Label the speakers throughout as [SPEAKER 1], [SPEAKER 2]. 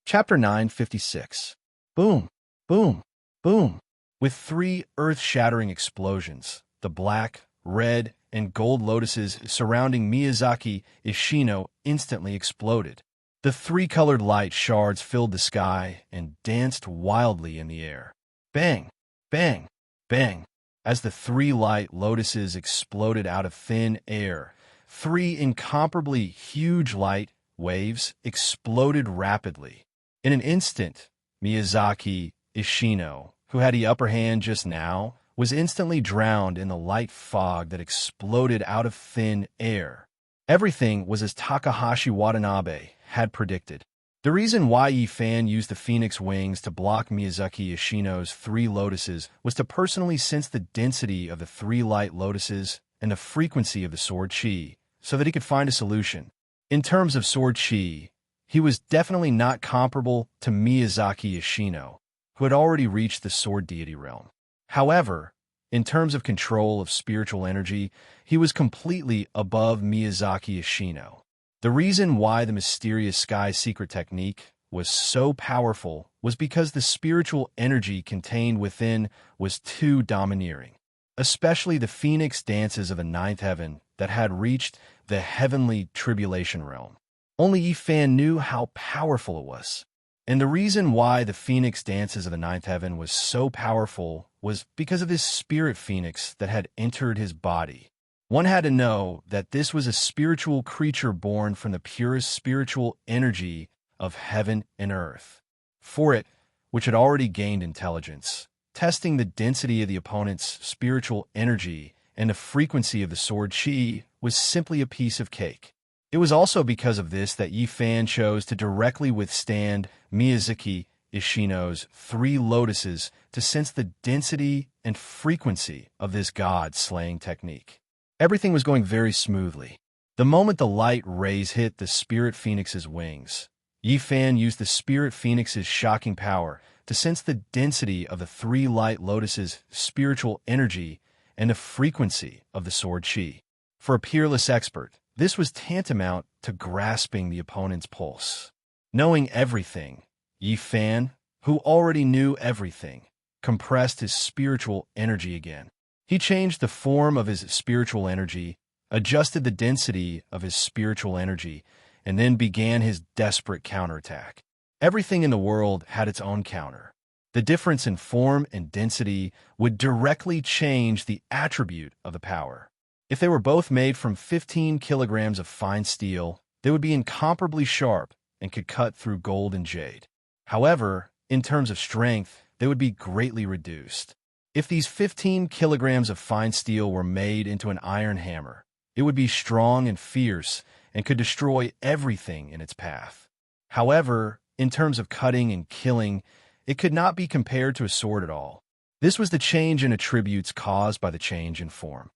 [SPEAKER 1] Chapter 956. Boom, boom, boom. With three earth-shattering explosions, the black, red, and gold lotuses surrounding Miyazaki Ishino instantly exploded. The three-colored light shards filled the sky and danced wildly in the air. Bang, bang, bang. As the three light lotuses exploded out of thin air, three incomparably huge light waves exploded rapidly. In an instant, Miyazaki Ishino, who had the upper hand just now, was instantly drowned in the light fog that exploded out of thin air. Everything was as Takahashi Watanabe had predicted. The reason why Yi Fan used the phoenix wings to block Miyazaki Ishino's three lotuses was to personally sense the density of the three light lotuses and the frequency of the sword chi, so that he could find a solution. In terms of sword chi, he was definitely not comparable to Miyazaki Ishino, who had already reached the sword deity realm. However, in terms of control of spiritual energy, he was completely above Miyazaki Ishino. The reason why the mysterious sky secret technique was so powerful was because the spiritual energy contained within was too domineering, especially the phoenix dances of the ninth heaven that had reached the heavenly tribulation realm. Only Yi Fan knew how powerful it was. And the reason why the phoenix dances of the ninth heaven was so powerful was because of this spirit phoenix that had entered his body. One had to know that this was a spiritual creature born from the purest spiritual energy of heaven and earth. For it, which had already gained intelligence, testing the density of the opponent's spiritual energy and the frequency of the sword chi was simply a piece of cake. It was also because of this that Yi Fan chose to directly withstand Miyazaki Ishino's three lotuses to sense the density and frequency of this god-slaying technique. Everything was going very smoothly. The moment the light rays hit the Spirit Phoenix's wings, Yi Fan used the Spirit Phoenix's shocking power to sense the density of the three light lotuses' spiritual energy and the frequency of the sword chi. For a peerless expert, this was tantamount to grasping the opponent's pulse. Knowing everything, Yi Fan, who already knew everything, compressed his spiritual energy again. He changed the form of his spiritual energy, adjusted the density of his spiritual energy, and then began his desperate counterattack. Everything in the world had its own counter. The difference in form and density would directly change the attribute of the power. If they were both made from 15 kilograms of fine steel, they would be incomparably sharp and could cut through gold and jade. However, in terms of strength, they would be greatly reduced. If these 15 kilograms of fine steel were made into an iron hammer, it would be strong and fierce and could destroy everything in its path. However, in terms of cutting and killing, it could not be compared to a sword at all. This was the change in attributes caused by the change in form.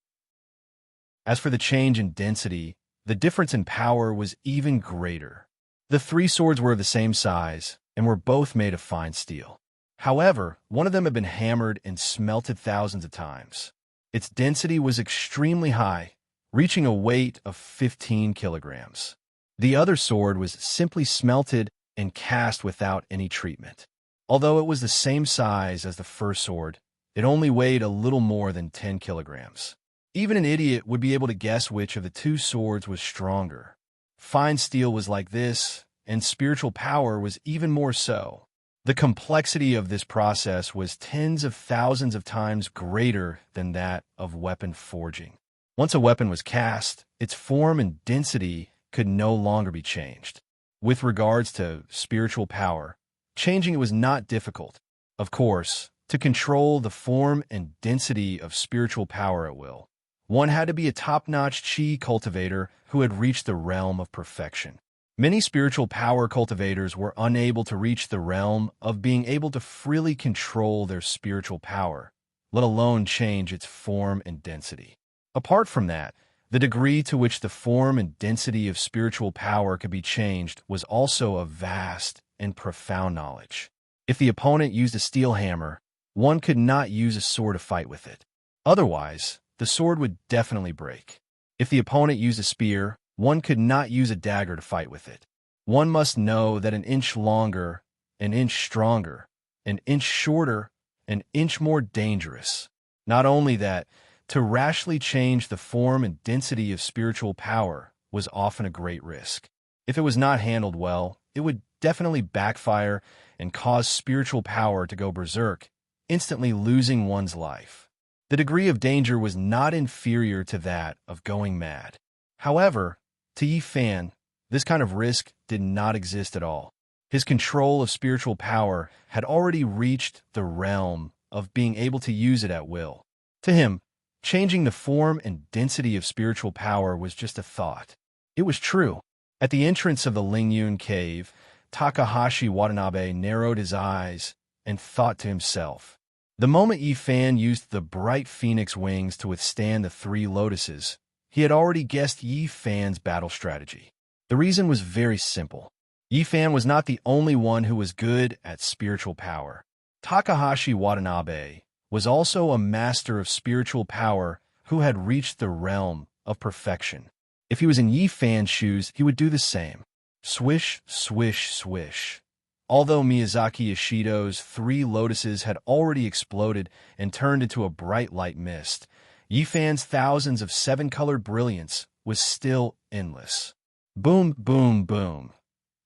[SPEAKER 1] As for the change in density, the difference in power was even greater. The three swords were of the same size and were both made of fine steel. However, one of them had been hammered and smelted thousands of times. Its density was extremely high, reaching a weight of 15 kilograms. The other sword was simply smelted and cast without any treatment. Although it was the same size as the first sword, it only weighed a little more than 10 kilograms. Even an idiot would be able to guess which of the two swords was stronger. Fine steel was like this, and spiritual power was even more so. The complexity of this process was tens of thousands of times greater than that of weapon forging. Once a weapon was cast, its form and density could no longer be changed. With regards to spiritual power, changing it was not difficult. Of course, to control the form and density of spiritual power at will, one had to be a top-notch chi cultivator who had reached the realm of perfection. Many spiritual power cultivators were unable to reach the realm of being able to freely control their spiritual power, let alone change its form and density. Apart from that, the degree to which the form and density of spiritual power could be changed was also a vast and profound knowledge. If the opponent used a steel hammer, one could not use a sword to fight with it. Otherwise, the sword would definitely break. If the opponent used a spear, one could not use a dagger to fight with it. One must know that an inch longer, an inch stronger, an inch shorter, an inch more dangerous. Not only that, to rashly change the form and density of spiritual power was often a great risk. If it was not handled well, it would definitely backfire and cause spiritual power to go berserk, instantly losing one's life. The degree of danger was not inferior to that of going mad. However, to Yi Fan, this kind of risk did not exist at all. His control of spiritual power had already reached the realm of being able to use it at will. To him, changing the form and density of spiritual power was just a thought. It was true. At the entrance of the Lingyun cave, Takahashi Watanabe narrowed his eyes and thought to himself. The moment Yi Fan used the bright phoenix wings to withstand the three lotuses, he had already guessed Yi Fan's battle strategy. The reason was very simple. Yi Fan was not the only one who was good at spiritual power. Takahashi Watanabe was also a master of spiritual power who had reached the realm of perfection. If he was in Yi Fan's shoes, he would do the same. Swish, swish, swish. Although Miyazaki Ishido's three lotuses had already exploded and turned into a bright light mist, Yi Fan's thousands of seven-colored brilliance was still endless. Boom, boom, boom.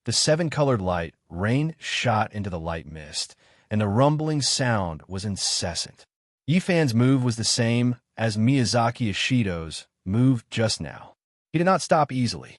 [SPEAKER 1] The seven-colored light rain shot into the light mist, and the rumbling sound was incessant. Yi Fan's move was the same as Miyazaki Ishido's move just now. He did not stop easily.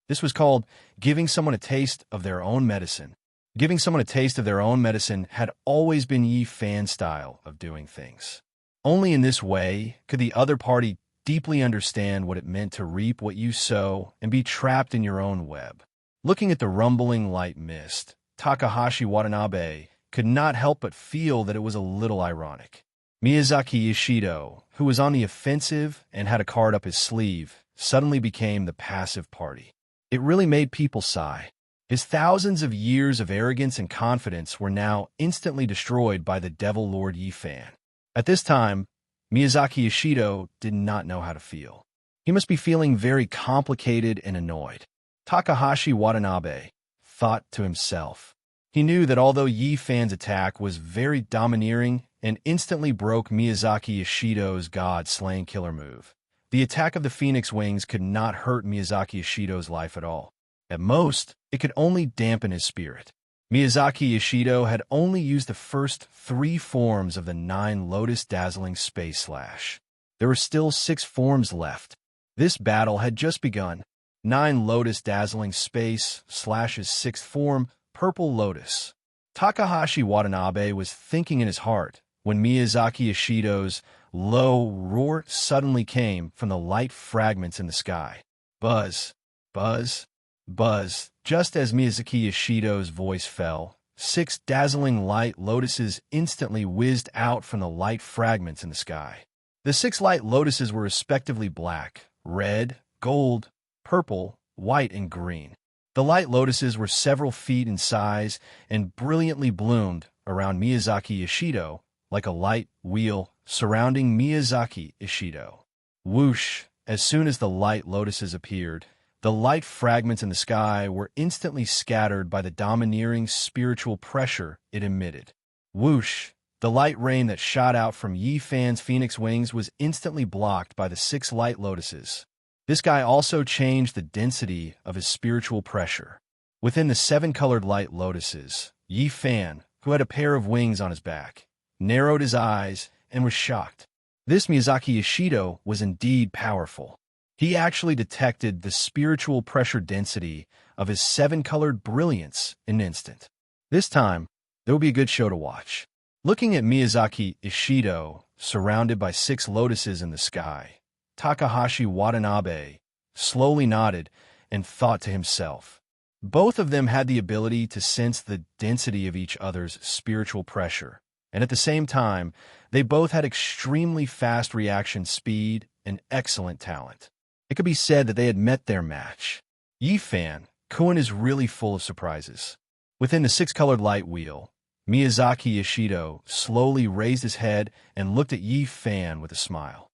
[SPEAKER 1] This was called giving someone a taste of their own medicine. Giving someone a taste of their own medicine had always been Yi Fan's style of doing things. Only in this way could the other party deeply understand what it meant to reap what you sow and be trapped in your own web. Looking at the rumbling light mist, Takahashi Watanabe could not help but feel that it was a little ironic. Miyazaki Ishido, who was on the offensive and had a card up his sleeve, suddenly became the passive party. It really made people sigh. His thousands of years of arrogance and confidence were now instantly destroyed by the Devil Lord Yi Fan. At this time, Miyazaki Ishido did not know how to feel. He must be feeling very complicated and annoyed. Takahashi Watanabe thought to himself. He knew that although Yi Fan's attack was very domineering and instantly broke Miyazaki Ishido's God-slaying killer move, the attack of the Phoenix Wings could not hurt Miyazaki Ishido's life at all. At most, it could only dampen his spirit. Miyazaki Ishido had only used the first three forms of the 9 Lotus Dazzling Space Slash. There were still 6 forms left. This battle had just begun. 9 Lotus Dazzling Space Slash's 6th form, Purple Lotus. Takahashi Watanabe was thinking in his heart when Miyazaki Ishido's low roar suddenly came from the light fragments in the sky. Buzz, buzz, buzz. Just as Miyazaki Ishido's voice fell, 6 dazzling light lotuses instantly whizzed out from the light fragments in the sky. The 6 light lotuses were respectively black, red, gold, purple, white, and green. The light lotuses were several feet in size and brilliantly bloomed around Miyazaki Ishido like a light wheel surrounding Miyazaki Ishido. Whoosh! As soon as the light lotuses appeared, the light fragments in the sky were instantly scattered by the domineering spiritual pressure it emitted. Whoosh! The light rain that shot out from Yi Fan's Phoenix Wings was instantly blocked by the 6 light lotuses. This guy also changed the density of his spiritual pressure. Within the 7-colored light lotuses, Yi Fan, who had a pair of wings on his back, narrowed his eyes and was shocked. This Miyazaki Ishido was indeed powerful. He actually detected the spiritual pressure density of his 7-colored brilliance in an instant. This time, there will be a good show to watch. Looking at Miyazaki Ishido, surrounded by 6 lotuses in the sky, Takahashi Watanabe slowly nodded and thought to himself. Both of them had the ability to sense the density of each other's spiritual pressure, and at the same time, they both had extremely fast reaction speed and excellent talent. It could be said that they had met their match. Yi Fan, Kun is really full of surprises. Within the 6-colored light wheel, Miyazaki Ishido slowly raised his head and looked at Yi Fan with a smile.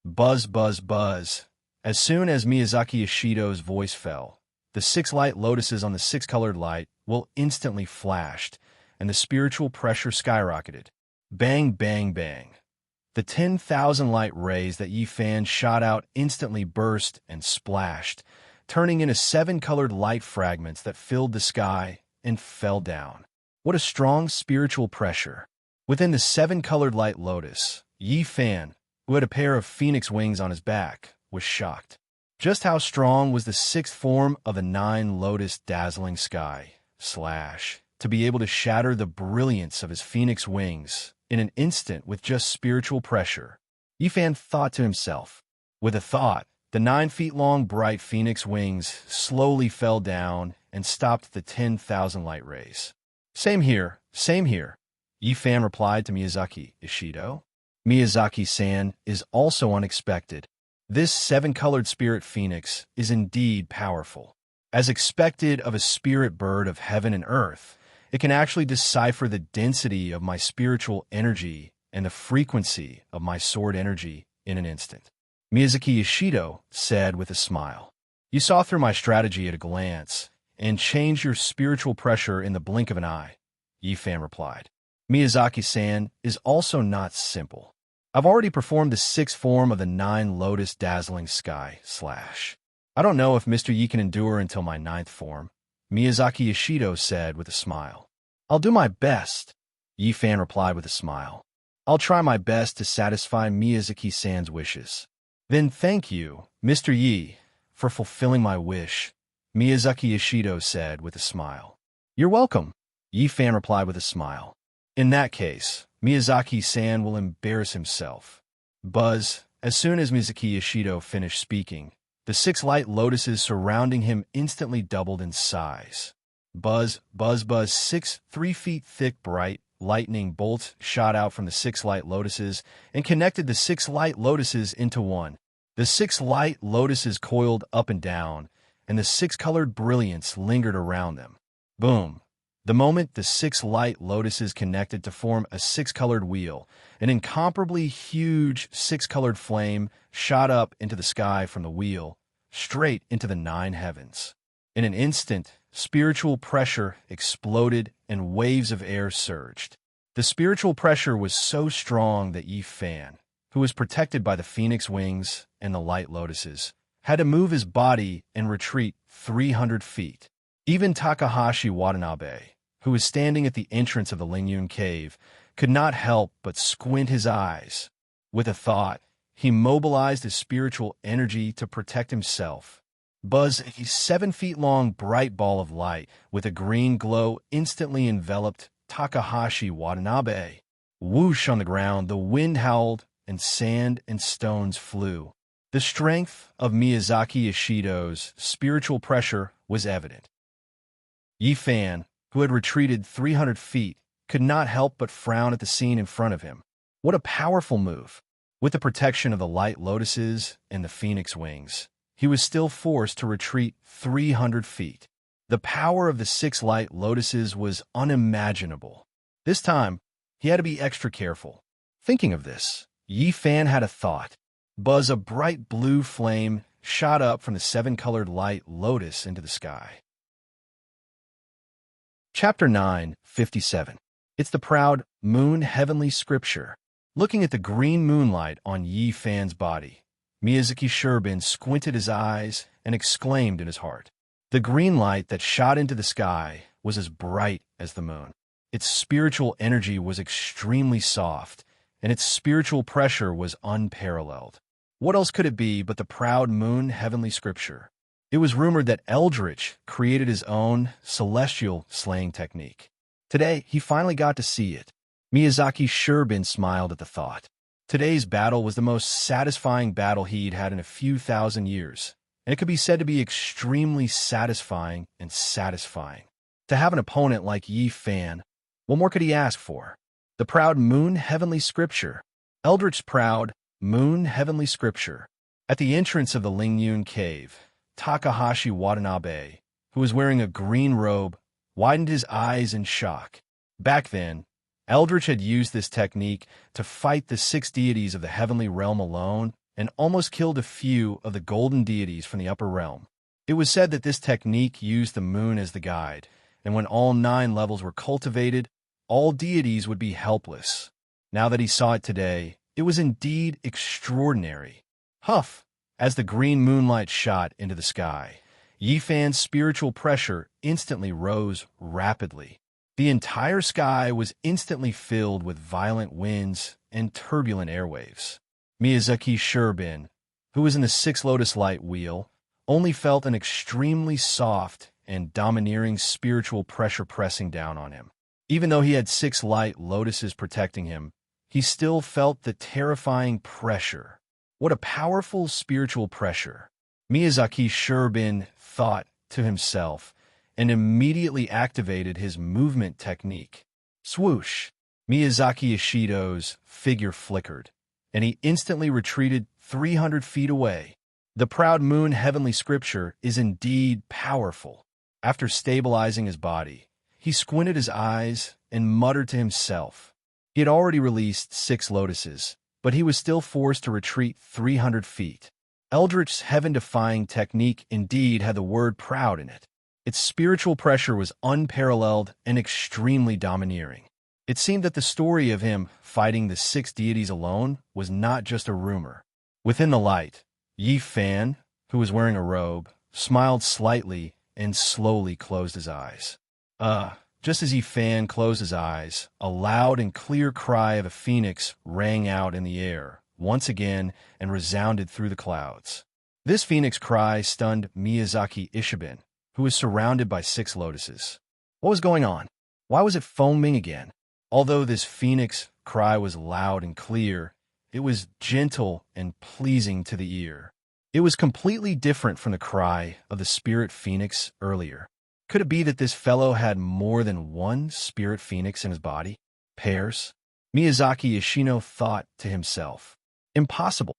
[SPEAKER 1] Buzz, buzz, buzz. As soon as Miyazaki Ishido's voice fell, the 6 light lotuses on the 6 colored light will instantly flashed, and the spiritual pressure skyrocketed. Bang, bang, bang. The 10,000 light rays that Yi Fan shot out instantly burst and splashed, turning into 7 colored light fragments that filled the sky and fell down. What a strong spiritual pressure. Within the 7 colored light lotus, Yi Fan, who had a pair of phoenix wings on his back, was shocked. Just how strong was the 6th form of the 9 lotus dazzling sky, to be able to shatter the brilliance of his phoenix wings in an instant with just spiritual pressure. Yi Fan thought to himself. With a thought, the 9 feet long bright phoenix wings slowly fell down and stopped the 10,000 light rays. Same here, Yi Fan replied to Miyazaki Ishido. Miyazaki-san is also unexpected. This 7-colored spirit phoenix is indeed powerful. As expected of a spirit bird of heaven and earth, it can actually decipher the density of my spiritual energy and the frequency of my sword energy in an instant. Miyazaki Ishido said with a smile. You saw through my strategy at a glance and changed your spiritual pressure in the blink of an eye, Yi Fan replied. Miyazaki-san is also not simple. I've already performed the 6th form of the 9 lotus dazzling sky, I don't know if Mr. Yi can endure until my 9th form, Miyazaki Ishido said with a smile. I'll do my best, Yi Fan replied with a smile. I'll try my best to satisfy Miyazaki-san's wishes. Then thank you, Mr. Yi, for fulfilling my wish, Miyazaki Ishido said with a smile. You're welcome, Yi Fan replied with a smile. In that case, Miyazaki-san will embarrass himself. Buzz, as soon as Miyazaki Ishido finished speaking, the 6 light lotuses surrounding him instantly doubled in size. Buzz, 6 3 feet thick bright lightning bolts shot out from the 6 light lotuses and connected the 6 light lotuses into one. The 6 light lotuses coiled up and down, and the 6-colored brilliance lingered around them. Boom! The moment the 6 light lotuses connected to form a 6-colored wheel, an incomparably huge 6-colored flame shot up into the sky from the wheel, straight into the 9 heavens. In an instant, spiritual pressure exploded and waves of air surged. The spiritual pressure was so strong that Yi Fan, who was protected by the phoenix wings and the light lotuses, had to move his body and retreat 300 feet. Even Takahashi Watanabe, who was standing at the entrance of the Lingyun cave, could not help but squint his eyes. With a thought, he mobilized his spiritual energy to protect himself. Buzz, a 7-feet-long bright ball of light with a green glow instantly enveloped Takahashi Watanabe. Whoosh on the ground, the wind howled, and sand and stones flew. The strength of Miyazaki Ishido's spiritual pressure was evident. Yi Fan, who had retreated 300 feet, could not help but frown at the scene in front of him. What a powerful move! With the protection of the light lotuses and the phoenix wings, he was still forced to retreat 300 feet. The power of the 6 light lotuses was unimaginable. This time, he had to be extra careful. Thinking of this, Yi Fan had a thought. Buzz, a bright blue flame shot up from the 7-colored light lotus into the sky. Chapter 9:57. It's the proud moon heavenly scripture. Looking at the green moonlight on Yi Fan's body, Miyazaki Sherbin squinted his eyes and exclaimed in his heart. The green light that shot into the sky was as bright as the moon. Its spiritual energy was extremely soft, and its spiritual pressure was unparalleled. What else could it be but the proud moon heavenly scripture? It was rumored that Eldritch created his own celestial slaying technique. Today, he finally got to see it. Miyazaki Sherbin smiled at the thought. Today's battle was the most satisfying battle he'd had in a few thousand years, and it could be said to be extremely satisfying and satisfying. To have an opponent like Yi Fan, what more could he ask for? The proud moon heavenly scripture. Eldritch's proud moon heavenly scripture. At the entrance of the Lingyun cave, Takahashi Watanabe, who was wearing a green robe, widened his eyes in shock. Back then, Eldritch had used this technique to fight the 6 deities of the heavenly realm alone and almost killed a few of the golden deities from the upper realm. It was said that this technique used the moon as the guide, and when all 9 levels were cultivated, all deities would be helpless. Now that he saw it today, it was indeed extraordinary. Huff! As the green moonlight shot into the sky, Yifan's spiritual pressure instantly rose rapidly. The entire sky was instantly filled with violent winds and turbulent airwaves. Miyazaki Sherbin, who was in the 6 Lotus Light wheel, only felt an extremely soft and domineering spiritual pressure pressing down on him. Even though he had 6 light lotuses protecting him, he still felt the terrifying pressure. What a powerful spiritual pressure. Miyazaki Sherbin thought to himself and immediately activated his movement technique. Swoosh! Miyazaki Ishido's figure flickered, and he instantly retreated 300 feet away. The proud moon heavenly scripture is indeed powerful. After stabilizing his body, he squinted his eyes and muttered to himself. He had already released 6 lotuses, but he was still forced to retreat 300 feet. Eldritch's heaven-defying technique indeed had the word proud in it. Its spiritual pressure was unparalleled and extremely domineering. It seemed that the story of him fighting the 6 deities alone was not just a rumor. Within the light, Yifan, who was wearing a robe, smiled slightly and slowly closed his eyes. Just as Yifan closed his eyes, a loud and clear cry of a phoenix rang out in the air, once again, and resounded through the clouds. This phoenix cry stunned Miyazaki Ishibin, who was surrounded by 6 lotuses. What was going on? Why was it foaming again? Although this phoenix cry was loud and clear, it was gentle and pleasing to the ear. It was completely different from the cry of the spirit phoenix earlier. Could it be that this fellow had more than one spirit phoenix in his body? Pairs? Miyazaki Yoshino thought to himself. Impossible.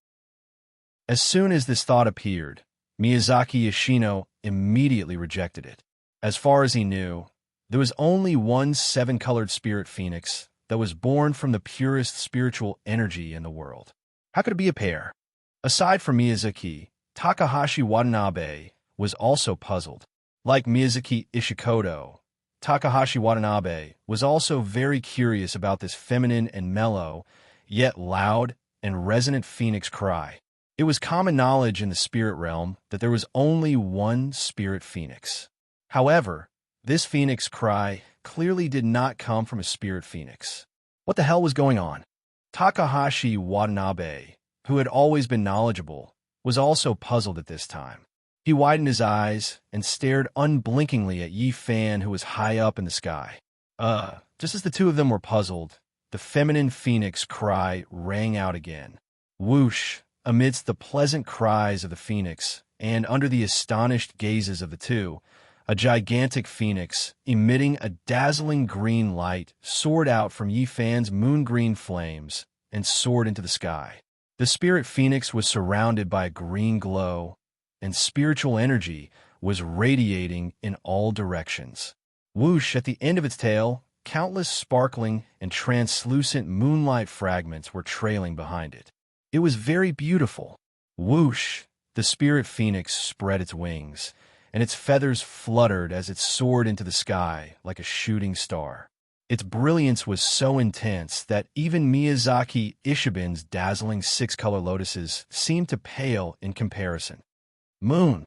[SPEAKER 1] As soon as this thought appeared, Miyazaki Yoshino immediately rejected it. As far as he knew, there was only one 7-colored spirit phoenix that was born from the purest spiritual energy in the world. How could it be a pair? Aside from Miyazaki, Takahashi Watanabe was also puzzled. Like Miyazaki Ishikoto, Takahashi Watanabe was also very curious about this feminine and mellow, yet loud and resonant phoenix cry. It was common knowledge in the spirit realm that there was only one spirit phoenix. However, this phoenix cry clearly did not come from a spirit phoenix. What the hell was going on? Takahashi Watanabe, who had always been knowledgeable, was also puzzled at this time. He widened his eyes and stared unblinkingly at Yifan, who was high up in the sky. Just as the two of them were puzzled, the feminine phoenix cry rang out again. Whoosh! Amidst the pleasant cries of the phoenix, and under the astonished gazes of the two, a gigantic phoenix, emitting a dazzling green light, soared out from Yifan's moon-green flames and soared into the sky. The spirit phoenix was surrounded by a green glow, and spiritual energy was radiating in all directions. Whoosh! At the end of its tail, countless sparkling and translucent moonlight fragments were trailing behind it. It was very beautiful. Whoosh! The spirit phoenix spread its wings, and its feathers fluttered as it soared into the sky like a shooting star. Its brilliance was so intense that even Miyazaki Ishibin's dazzling 6-color lotuses seemed to pale in comparison. Moon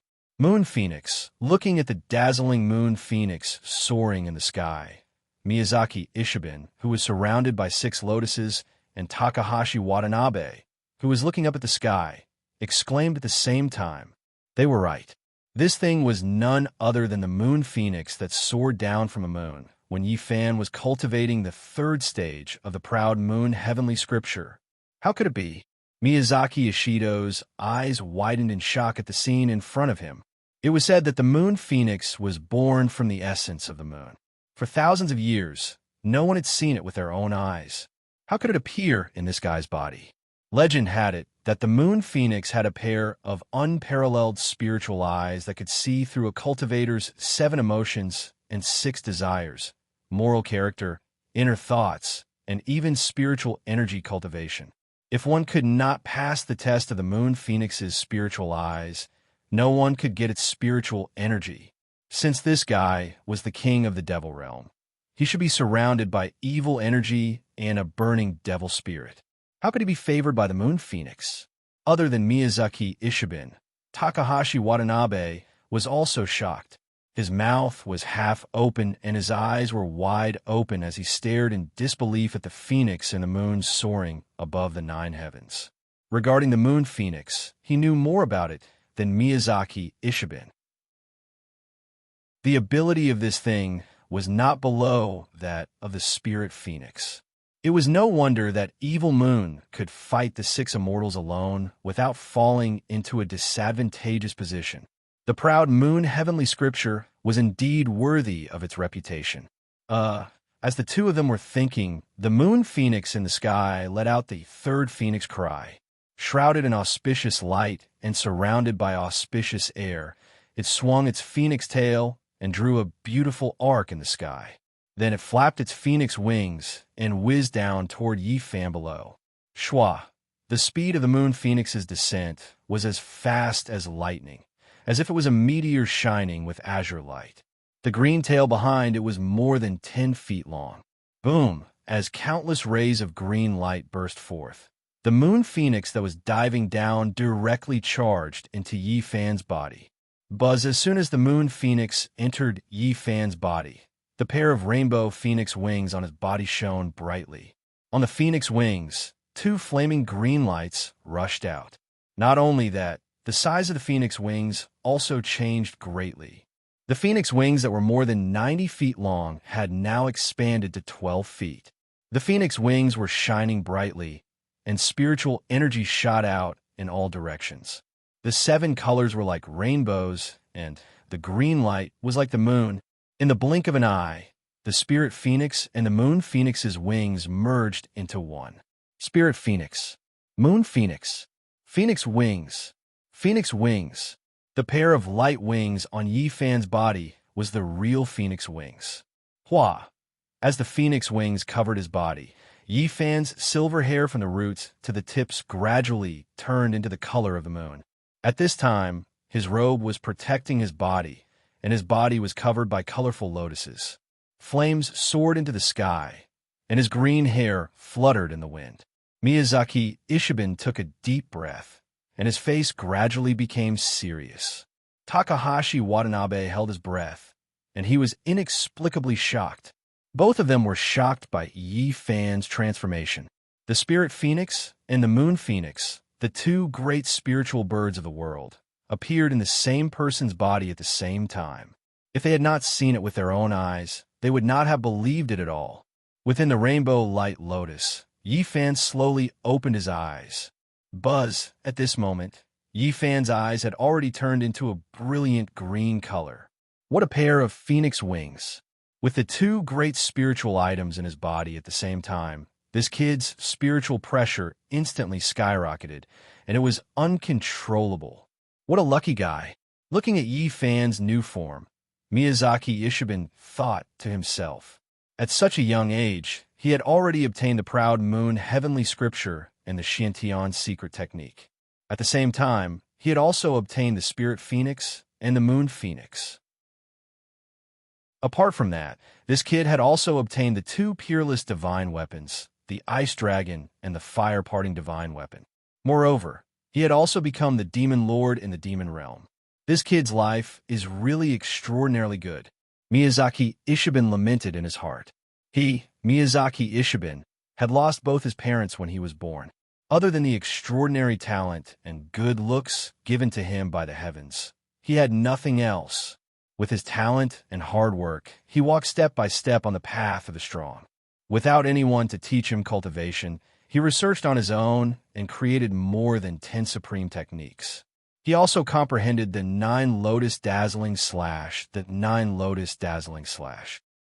[SPEAKER 1] Phoenix, looking at the dazzling moon phoenix soaring in the sky. Miyazaki Ishibin, who was surrounded by 6 lotuses, and Takahashi Watanabe, who was looking up at the sky, exclaimed at the same time. They were right. This thing was none other than the moon phoenix that soared down from the moon when Yifan was cultivating the 3rd stage of the proud moon heavenly scripture. How could it be? Miyazaki Ishido's eyes widened in shock at the scene in front of him. It was said that the moon phoenix was born from the essence of the moon. For thousands of years, no one had seen it with their own eyes. How could it appear in this guy's body? Legend had it that the moon phoenix had a pair of unparalleled spiritual eyes that could see through a cultivator's 7 emotions and 6 desires, moral character, inner thoughts, and even spiritual energy cultivation. If one could not pass the test of the moon phoenix's spiritual eyes, no one could get its spiritual energy. Since this guy was the king of the devil realm, he should be surrounded by evil energy and a burning devil spirit. How could he be favored by the moon phoenix? Other than Miyazaki Ishiben, Takahashi Watanabe was also shocked. His mouth was half open and his eyes were wide open as he stared in disbelief at the phoenix and the moon soaring above the nine heavens. Regarding the moon phoenix, he knew more about it than Miyazaki Ishiben. The ability of this thing was not below that of the spirit phoenix. It was no wonder that Evil Moon could fight the six immortals alone without falling into a disadvantageous position. The proud moon heavenly scripture was indeed worthy of its reputation. As the two of them were thinking, the moon phoenix in the sky let out the third phoenix cry. Shrouded in auspicious light and surrounded by auspicious air, it swung its phoenix tail and drew a beautiful arc in the sky. Then it flapped its phoenix wings and whizzed down toward Yifan below. Shwa! The speed of the moon phoenix's descent was as fast as lightning, as if it was a meteor shining with azure light. The green tail behind it was more than 10 feet long. Boom! As countless rays of green light burst forth, the moon phoenix that was diving down directly charged into Yifan's body. Buzz, as soon as the moon phoenix entered Yifan's body, the pair of rainbow phoenix wings on his body shone brightly. On the phoenix wings, 2 flaming green lights rushed out. Not only that, the size of the phoenix wings also changed greatly. The phoenix wings that were more than 90 feet long had now expanded to 12 feet. The phoenix wings were shining brightly, and spiritual energy shot out in all directions. The 7 colors were like rainbows, and the green light was like the moon. In the blink of an eye, the spirit phoenix and the moon phoenix's wings merged into one. Spirit phoenix, moon phoenix, phoenix wings, phoenix wings. The pair of light wings on Yifan's body was the real phoenix wings. Hua! As the phoenix wings covered his body, Yifan's silver hair from the roots to the tips gradually turned into the color of the moon. At this time, his robe was protecting his body, and his body was covered by colorful lotuses. Flames soared into the sky, and his green hair fluttered in the wind. Miyazaki Ishiben took a deep breath, and his face gradually became serious. Takahashi Watanabe held his breath, and he was inexplicably shocked. Both of them were shocked by Yifan's transformation. The spirit phoenix and the moon phoenix, the 2 great spiritual birds of the world, appeared in the same person's body at the same time. If they had not seen it with their own eyes, they would not have believed it at all. Within the rainbow light lotus, Yifan slowly opened his eyes. Buzz, at this moment, Yifan's eyes had already turned into a brilliant green color. What a pair of phoenix wings! With the 2 great spiritual items in his body at the same time, this kid's spiritual pressure instantly skyrocketed, and it was uncontrollable. What a lucky guy. Looking at Yifan's new form, Miyazaki Ishiben thought to himself. At such a young age, he had already obtained the proud moon heavenly scripture and the Xiantian secret technique. At the same time, he had also obtained the spirit phoenix and the moon phoenix. Apart from that, this kid had also obtained the 2 peerless divine weapons, the ice dragon and the fire-parting divine weapon. Moreover, he had also become the demon lord in the demon realm. This kid's life is really extraordinarily good. Miyazaki Ishiben lamented in his heart. He, Miyazaki Ishiben, had lost both his parents when he was born. Other than the extraordinary talent and good looks given to him by the heavens, he had nothing else. With his talent and hard work, he walked step by step on the path of the strong. Without anyone to teach him cultivation, he researched on his own and created more than 10 supreme techniques. He also comprehended the 9 lotus dazzling slash,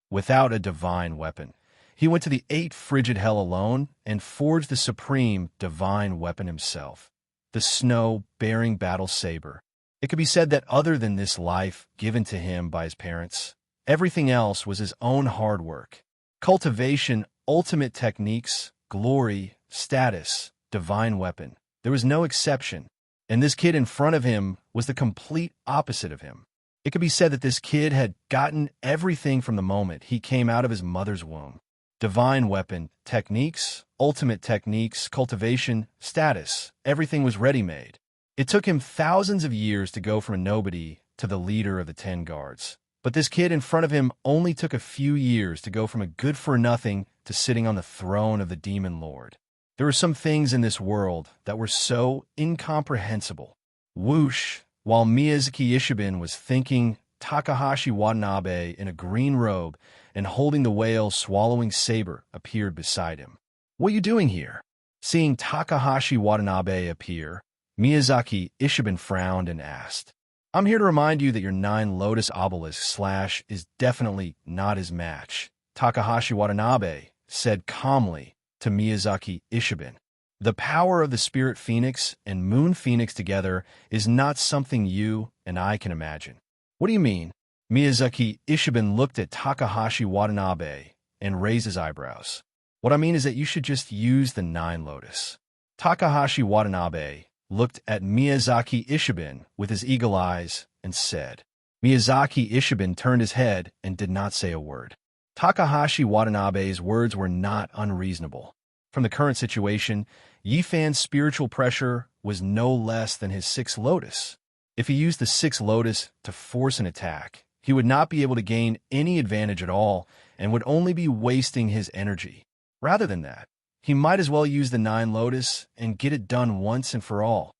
[SPEAKER 1] Without a divine weapon, he went to the 8 frigid hell alone and forged the supreme divine weapon himself, the snow-bearing battle saber. It could be said that other than this life given to him by his parents, everything else was his own hard work. Cultivation, ultimate techniques, glory, status, divine weapon. There was no exception. And this kid in front of him was the complete opposite of him. It could be said that this kid had gotten everything from the moment he came out of his mother's womb. Divine weapon, techniques, ultimate techniques, cultivation, status, everything was ready-made. It took him thousands of years to go from a nobody to the leader of the 10 guards. But this kid in front of him only took a few years to go from a good-for-nothing to sitting on the throne of the Demon Lord. There were some things in this world that were so incomprehensible. Whoosh! While Miyazaki Ishibin was thinking, Takahashi Watanabe in a green robe and holding the whale swallowing saber appeared beside him. "What are you doing here?" Seeing Takahashi Watanabe appear, Miyazaki Ishibin frowned and asked, "I'm here to remind you that your 9 Lotus Obelisk / is definitely not his match," Takahashi Watanabe said calmly to Miyazaki Ishibin. "The power of the Spirit Phoenix and Moon Phoenix together is not something you and I can imagine." "What do you mean?" Miyazaki Ishibin looked at Takahashi Watanabe and raised his eyebrows. "What I mean is that you should just use the 9 Lotus." Takahashi Watanabe looked at Miyazaki Ishibin with his eagle eyes and said. Miyazaki Ishibin turned his head and did not say a word. Takahashi Watanabe's words were not unreasonable. From the current situation, Yifan's spiritual pressure was no less than his 6 Lotus. If he used the 6 Lotus to force an attack, he would not be able to gain any advantage at all and would only be wasting his energy. Rather than that, he might as well use the 9 Lotus and get it done once and for all.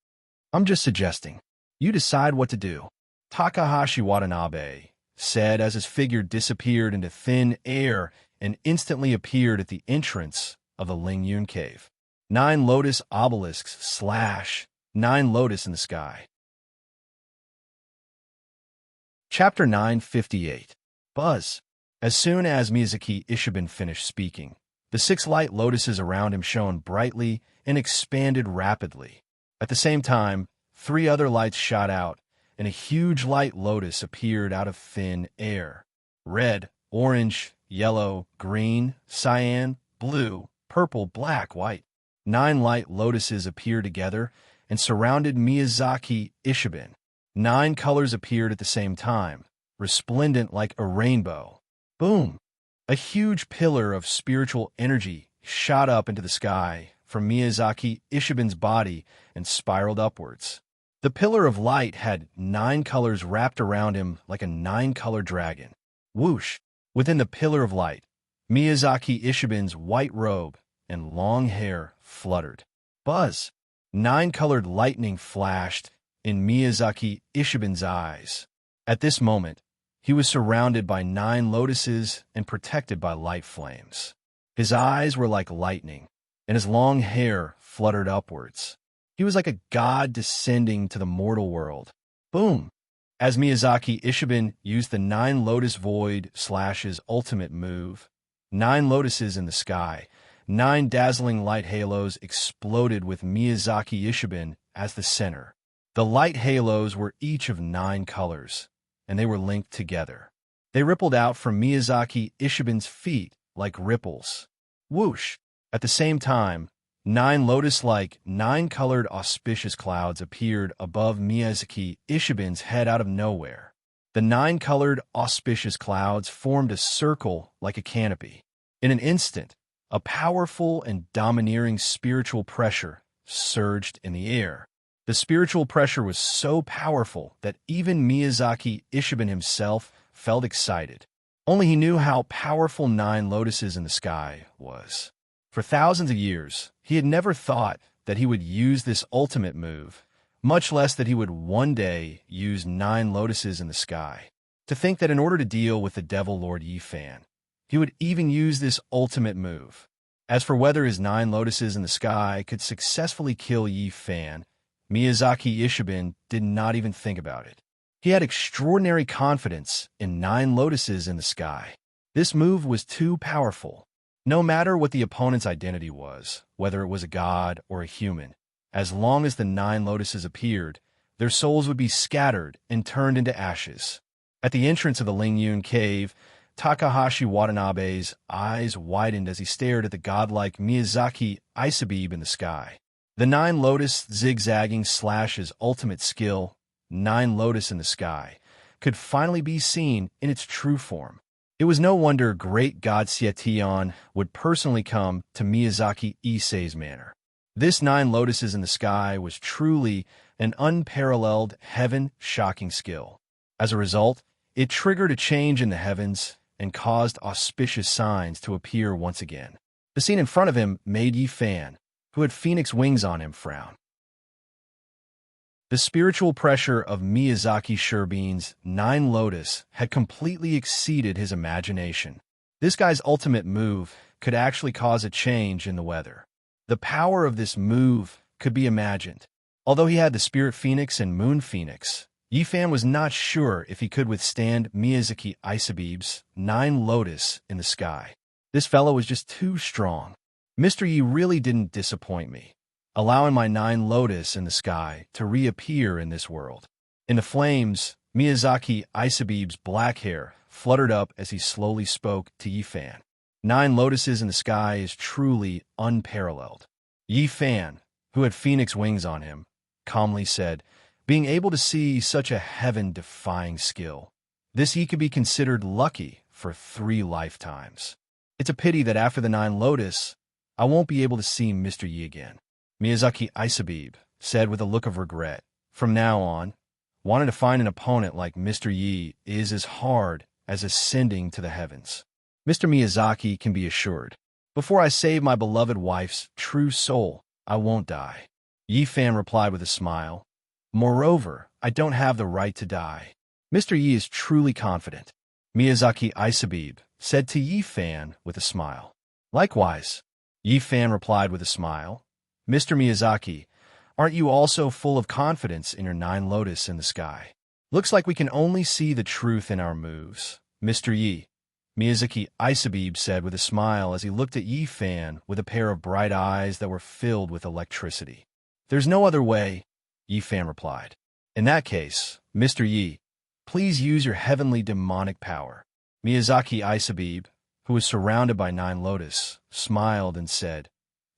[SPEAKER 1] "I'm just suggesting. You decide what to do," Takahashi Watanabe said as his figure disappeared into thin air and instantly appeared at the entrance of the Lingyun cave. 9 Lotus Obelisks / 9 Lotus in the sky. Chapter 958. Buzz. As soon as Miyazaki Ishibin finished speaking, the 6 light lotuses around him shone brightly and expanded rapidly. At the same time, 3 other lights shot out, and a huge light lotus appeared out of thin air. Red, orange, yellow, green, cyan, blue, purple, black, white. 9 light lotuses appeared together and surrounded Miyazaki Ishibin. 9 colors appeared at the same time, resplendent like a rainbow. Boom! A huge pillar of spiritual energy shot up into the sky from Miyazaki Ishibin's body and spiraled upwards. The pillar of light had 9 colors wrapped around him like a 9-color dragon. Whoosh! Within the pillar of light, Miyazaki Ishibin's white robe and long hair fluttered. Buzz! 9-colored lightning flashed in Miyazaki Ishibin's eyes. At this moment, he was surrounded by 9 lotuses and protected by light flames. His eyes were like lightning, and his long hair fluttered upwards. He was like a god descending to the mortal world. Boom! As Miyazaki Ishibin used the 9 Lotus Void / his ultimate move, 9 lotuses in the sky, 9 dazzling light halos exploded with Miyazaki Ishibin as the center. The light halos were each of 9 colors, and they were linked together. They rippled out from Miyazaki Ishibin's feet like ripples. Whoosh! At the same time, 9 lotus-like, 9-colored auspicious clouds appeared above Miyazaki Ishibin's head out of nowhere. The 9-colored auspicious clouds formed a circle like a canopy. In an instant, a powerful and domineering spiritual pressure surged in the air. The spiritual pressure was so powerful that even Miyazaki Ishibin himself felt excited. Only he knew how powerful 9 lotuses in the sky was. For thousands of years, he had never thought that he would use this ultimate move, much less that he would one day use 9 lotuses in the sky. To think that in order to deal with the Devil Lord Yifan, he would even use this ultimate move. As for whether his 9 lotuses in the sky could successfully kill Yifan, Miyazaki Ishibin did not even think about it. He had extraordinary confidence in 9 lotuses in the sky. This move was too powerful. No matter what the opponent's identity was, whether it was a god or a human, as long as the 9 lotuses appeared, their souls would be scattered and turned into ashes. At the entrance of the Lingyun cave, Takahashi Watanabe's eyes widened as he stared at the godlike Miyazaki Ishibin in the sky. The Nine Lotus zigzagging slash's ultimate skill, Nine Lotus in the Sky, could finally be seen in its true form. It was no wonder great god Sietion would personally come to Miyazaki Isai's manor. This Nine Lotuses in the Sky was truly an unparalleled heaven-shocking skill. As a result, it triggered a change in the heavens and caused auspicious signs to appear once again. The scene in front of him made Yi Fan, who had phoenix wings on him, frown. The spiritual pressure of Miyazaki Sherbean's Nine Lotus had completely exceeded his imagination. This guy's ultimate move could actually cause a change in the weather. The power of this move could be imagined. Although he had the Spirit Phoenix and Moon Phoenix, Yi Fan was not sure if he could withstand Miyazaki Isabebe's Nine Lotus in the Sky. This fellow was just too strong. Mr. Yi really didn't disappoint me, allowing my Nine Lotus in the Sky to reappear in this world. In the flames, Miyazaki Isabebe's black hair fluttered up as he slowly spoke to Yi Fan. Nine Lotuses in the Sky is truly unparalleled. Yi Fan, who had phoenix wings on him, calmly said, being able to see such a heaven-defying skill. This Yi could be considered lucky for 3 lifetimes. It's a pity that after the Nine Lotus, I won't be able to see Mr. Yi again. Miyazaki Isabebe said with a look of regret. From now on, wanting to find an opponent like Mr. Yi is as hard as ascending to the heavens. Mr. Miyazaki can be assured, before I save my beloved wife's true soul, I won't die. Yi Fan replied with a smile. Moreover, I don't have the right to die. Mr. Yi is truly confident. Miyazaki Isabebe said to Yi Fan with a smile. Likewise, Yi Fan replied with a smile. Mr. Miyazaki, aren't you also full of confidence in your Nine Lotus in the Sky? Looks like we can only see the truth in our moves. Mr. Yi, Miyazaki Isabebe said with a smile as he looked at Yi Fan with a pair of bright eyes that were filled with electricity. There's no other way, Yi Fan replied. In that case, Mr. Yi, please use your heavenly demonic power. Miyazaki Isabebe, who was surrounded by Nine Lotus, smiled and said,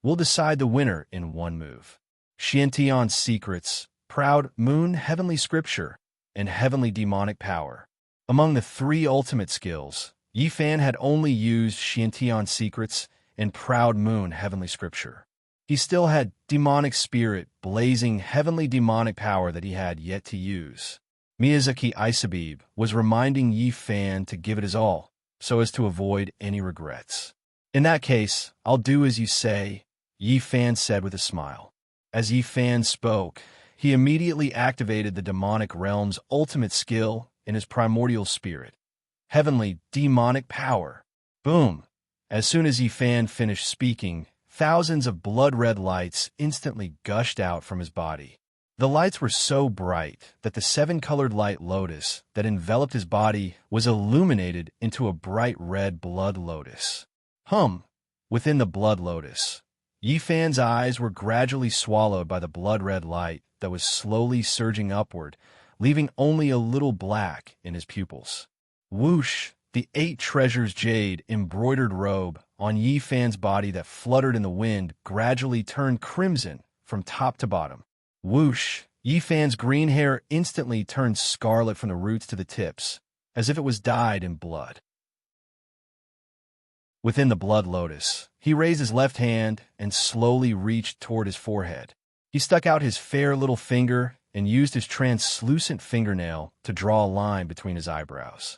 [SPEAKER 1] We'll decide the winner in one move. Xiantian's secrets, proud moon heavenly scripture, and heavenly demonic power. Among the 3 ultimate skills, Yi Fan had only used Xiantian's secrets and proud moon heavenly scripture. He still had demonic spirit, blazing heavenly demonic power that he had yet to use. Miyazaki Isabebe was reminding Yi Fan to give it his all, so as to avoid any regrets. In that case, I'll do as you say, Yi Fan said with a smile. As Yi Fan spoke, he immediately activated the demonic realm's ultimate skill in his primordial spirit. Heavenly demonic power. Boom! As soon as Yi Fan finished speaking, thousands of blood-red lights instantly gushed out from his body. The lights were so bright that the 7-colored light lotus that enveloped his body was illuminated into a bright red blood lotus. Within the blood lotus, Yi Fan's eyes were gradually swallowed by the blood-red light that was slowly surging upward, leaving only a little black in his pupils. Whoosh! The 8 treasures jade embroidered robe on Yi Fan's body that fluttered in the wind gradually turned crimson from top to bottom. Whoosh! Yi Fan's green hair instantly turned scarlet from the roots to the tips, as if it was dyed in blood. Within the blood lotus, he raised his left hand and slowly reached toward his forehead. He stuck out his fair little finger and used his translucent fingernail to draw a line between his eyebrows.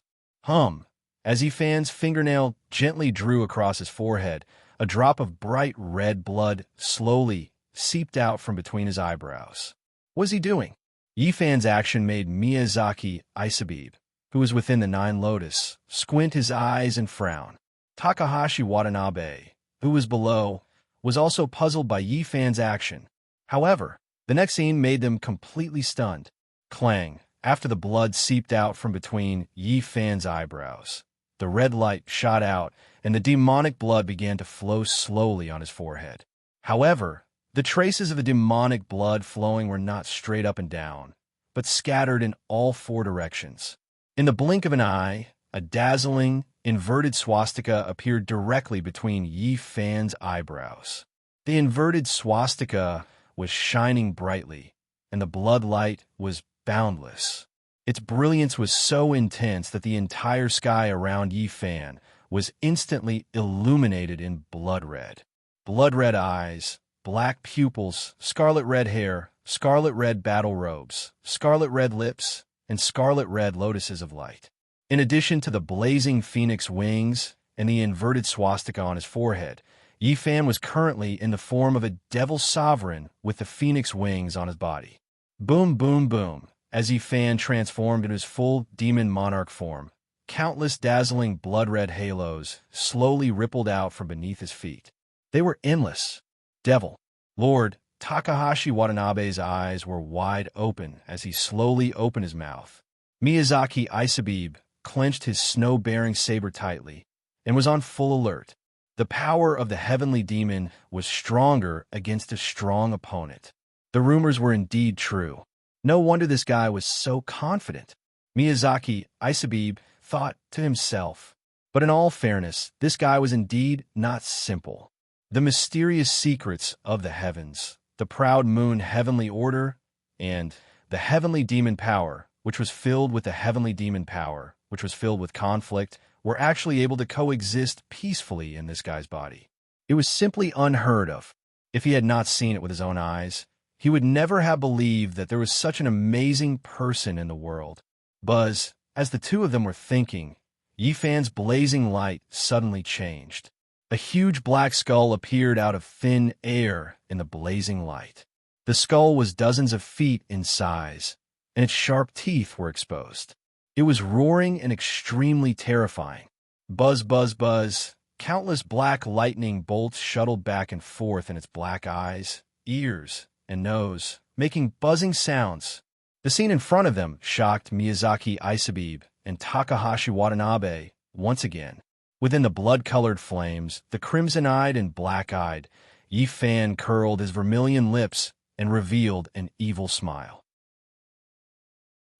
[SPEAKER 1] As Yi Fan's fingernail gently drew across his forehead, a drop of bright red blood slowly seeped out from between his eyebrows. What was he doing? Yi Fan's action made Miyazaki Isabebe, who was within the Nine Lotus, squint his eyes and frown. Takahashi Watanabe, who was below, was also puzzled by Yi Fan's action. However, the next scene made them completely stunned. Clang! After the blood seeped out from between Yi Fan's eyebrows, the red light shot out and the demonic blood began to flow slowly on his forehead. However, the traces of the demonic blood flowing were not straight up and down, but scattered in all 4 directions. In the blink of an eye, a dazzling, inverted swastika appeared directly between Yi Fan's eyebrows. The inverted swastika was shining brightly, and the blood light was boundless. Its brilliance was so intense that the entire sky around Yi Fan was instantly illuminated in blood red. Blood red eyes, black pupils, scarlet red hair, scarlet red battle robes, scarlet red lips, and scarlet red lotuses of light. In addition to the blazing phoenix wings and the inverted swastika on his forehead, Yi Fan was currently in the form of a devil sovereign with the phoenix wings on his body. Boom, boom, boom, as Yi Fan transformed into his full demon monarch form. Countless dazzling blood-red halos slowly rippled out from beneath his feet. They were endless. Devil Lord Takahashi Watanabe's eyes were wide open as he slowly opened his mouth. Miyazaki Isabib clenched his snow-bearing saber tightly and was on full alert. The power of the heavenly demon was stronger against a strong opponent. The rumors were indeed true. No wonder this guy was so confident. Miyazaki Isabib thought to himself. But in all fairness, this guy was indeed not simple. The mysterious secrets of the heavens, the proud moon heavenly order, and the heavenly demon power, which was filled with the heavenly demon power, which was filled with conflict, were actually able to coexist peacefully in this guy's body. It was simply unheard of. If he had not seen it with his own eyes, he would never have believed that there was such an amazing person in the world. Buzz, as the two of them were thinking, Yi Fan's blazing light suddenly changed. A huge black skull appeared out of thin air in the blazing light. The skull was dozens of feet in size, and its sharp teeth were exposed. It was roaring and extremely terrifying. Buzz, buzz, buzz. Countless black lightning bolts shuttled back and forth in its black eyes, ears, and nose, making buzzing sounds. The scene in front of them shocked Miyazaki Isabib and Takahashi Watanabe once again. Within the blood-colored flames, the crimson-eyed and black-eyed, Yi Fan curled his vermilion lips and revealed an evil smile.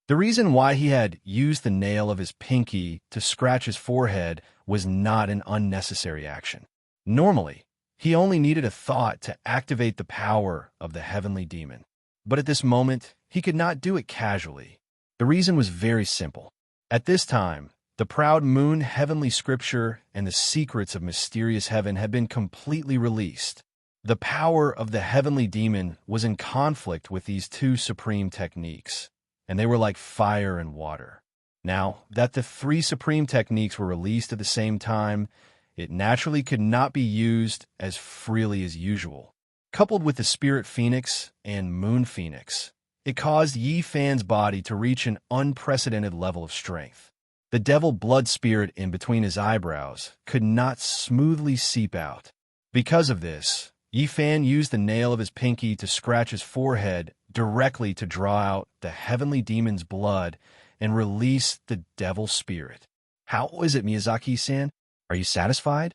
[SPEAKER 1] The reason why he had used the nail of his pinky to scratch his forehead was not an unnecessary action. Normally, he only needed a thought to activate the power of the heavenly demon. But at this moment, he could not do it casually. The reason was very simple. At this time, the proud moon heavenly scripture and the secrets of mysterious heaven had been completely released. The power of the heavenly demon was in conflict with these two supreme techniques, and they were like fire and water. Now that the three supreme techniques were released at the same time, it naturally could not be used as freely as usual. Coupled with the spirit phoenix and moon phoenix, it caused Yi Fan's body to reach an unprecedented level of strength. The devil blood spirit in between his eyebrows could not smoothly seep out. Because of this, Yi Fan used the nail of his pinky to scratch his forehead directly to draw out the heavenly demon's blood and release the devil spirit. How is it, Miyazaki-san? Are you satisfied?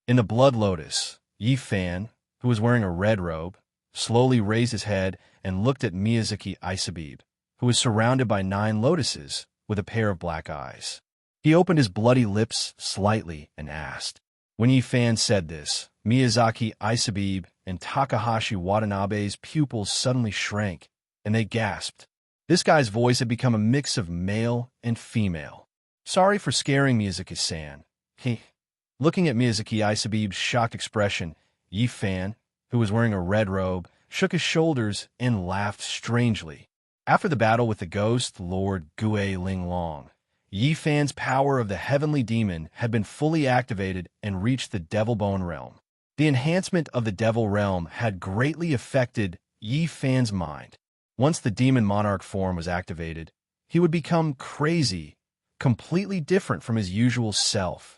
[SPEAKER 1] In the blood lotus, Yi Fan, who was wearing a red robe, slowly raised his head and looked at Miyazaki Isabib, who was surrounded by 9 lotuses with a pair of black eyes. He opened his bloody lips slightly and asked. When Yi Fan said this, Miyazaki Isabib and Takahashi Watanabe's pupils suddenly shrank, and they gasped. This guy's voice had become a mix of male and female. Sorry for scaring Miyazaki-san. Looking at Miyazaki Isabib's shocked expression, Yi Fan, who was wearing a red robe, shook his shoulders and laughed strangely. After the battle with the ghost Lord Gue Linglong, Yi Fan's power of the heavenly demon had been fully activated and reached the Devil Bone realm. The enhancement of the Devil realm had greatly affected Yi Fan's mind. Once the demon monarch form was activated, he would become crazy, completely different from his usual self.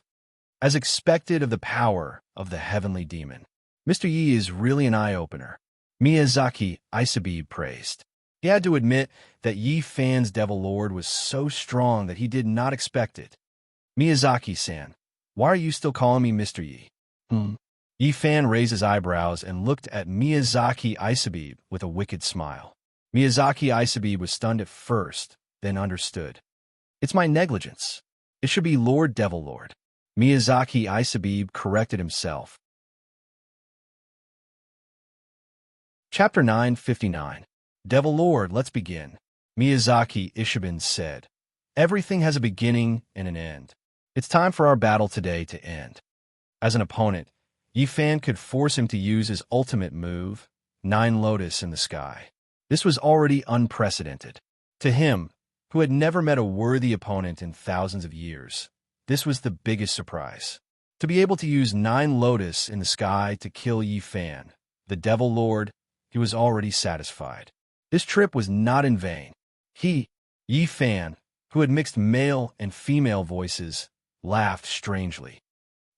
[SPEAKER 1] As expected of the power of the heavenly demon, Mr. Yi is really an eye-opener. Miyazaki Isabib praised. He had to admit that Yi Fan's Devil Lord was so strong that he did not expect it. Miyazaki-san, why are you still calling me Mr. Yi? Yi Fan raised his eyebrows and looked at Miyazaki Isabib with a wicked smile. Miyazaki Isabib was stunned at first, then understood. It's my negligence. It should be Lord Devil Lord. Miyazaki Isabib corrected himself. Chapter 959. Devil Lord, let's begin. Miyazaki Ishiban said, "Everything has a beginning and an end. It's time for our battle today to end." As an opponent, Yifan could force him to use his ultimate move, Nine Lotus in the Sky. This was already unprecedented. To him, who had never met a worthy opponent in thousands of years, this was the biggest surprise. To be able to use Nine Lotus in the Sky to kill Yifan, the Devil Lord, he was already satisfied. This trip was not in vain. He, Yifan, who had mixed male and female voices, laughed strangely.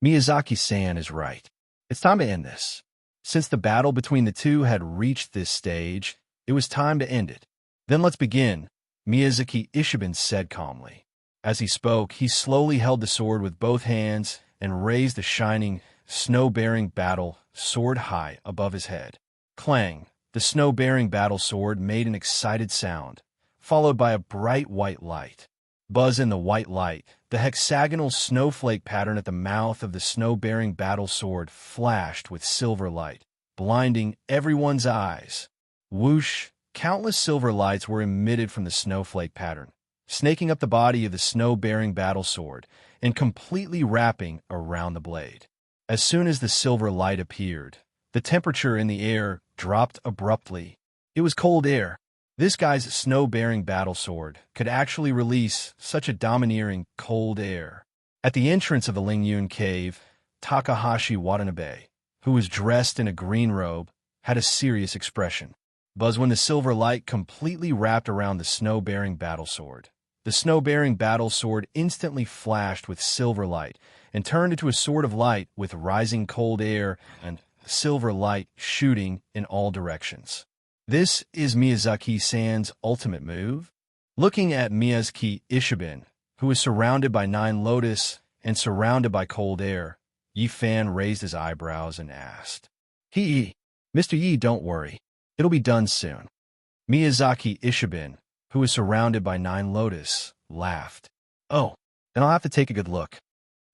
[SPEAKER 1] Miyazaki-san is right. It's time to end this. Since the battle between the two had reached this stage, it was time to end it. Then let's begin, Miyazaki Ishiban said calmly. As he spoke, he slowly held the sword with both hands and raised the shining, snow-bearing battle sword high above his head. Clang! The snow-bearing battle sword made an excited sound, followed by a bright white light. Buzz in the white light, the hexagonal snowflake pattern at the mouth of the snow-bearing battle sword flashed with silver light, blinding everyone's eyes. Whoosh! Countless silver lights were emitted from the snowflake pattern, snaking up the body of the snow-bearing battle sword and completely wrapping around the blade. As soon as the silver light appeared, the temperature in the air dropped abruptly. It was cold air. This guy's snow-bearing battle sword could actually release such a domineering cold air. At the entrance of the Lingyun cave, Takahashi Watanabe, who was dressed in a green robe, had a serious expression. Buzz when the silver light completely wrapped around the snow-bearing battle sword. The snow-bearing battle sword instantly flashed with silver light and turned into a sword of light with rising cold air and silver light shooting in all directions. This is Miyazaki-san's ultimate move. Looking at Miyazaki Ishiban, who is surrounded by Nine Lotus and surrounded by cold air, Yifan raised his eyebrows and asked, Mr. Yi, don't worry. It'll be done soon." Miyazaki Ishiban, who was surrounded by Nine Lotus, laughed. "Oh, then I'll have to take a good look."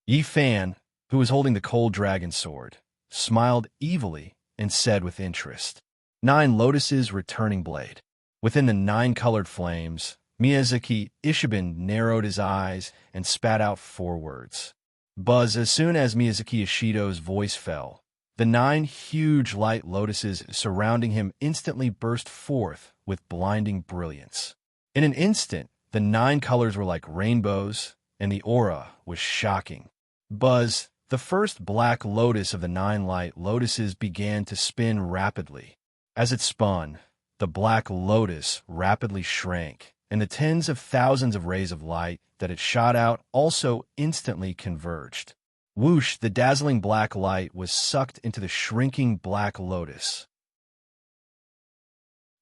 [SPEAKER 1] Yifan, who was holding the cold dragon sword, smiled evilly and said with interest, "Nine Lotus's returning blade." Within the nine-colored flames, Miyazaki Ishiban narrowed his eyes and spat out 4 words. Buzz, as soon as Miyazaki Ishido's voice fell, the 9 huge light lotuses surrounding him instantly burst forth with blinding brilliance. In an instant, the 9 colors were like rainbows, and the aura was shocking. Buzz, the first black lotus of the 9 light lotuses, began to spin rapidly. As it spun, the black lotus rapidly shrank, and the tens of thousands of rays of light that it shot out also instantly converged. Whoosh! The dazzling black light was sucked into the shrinking black lotus.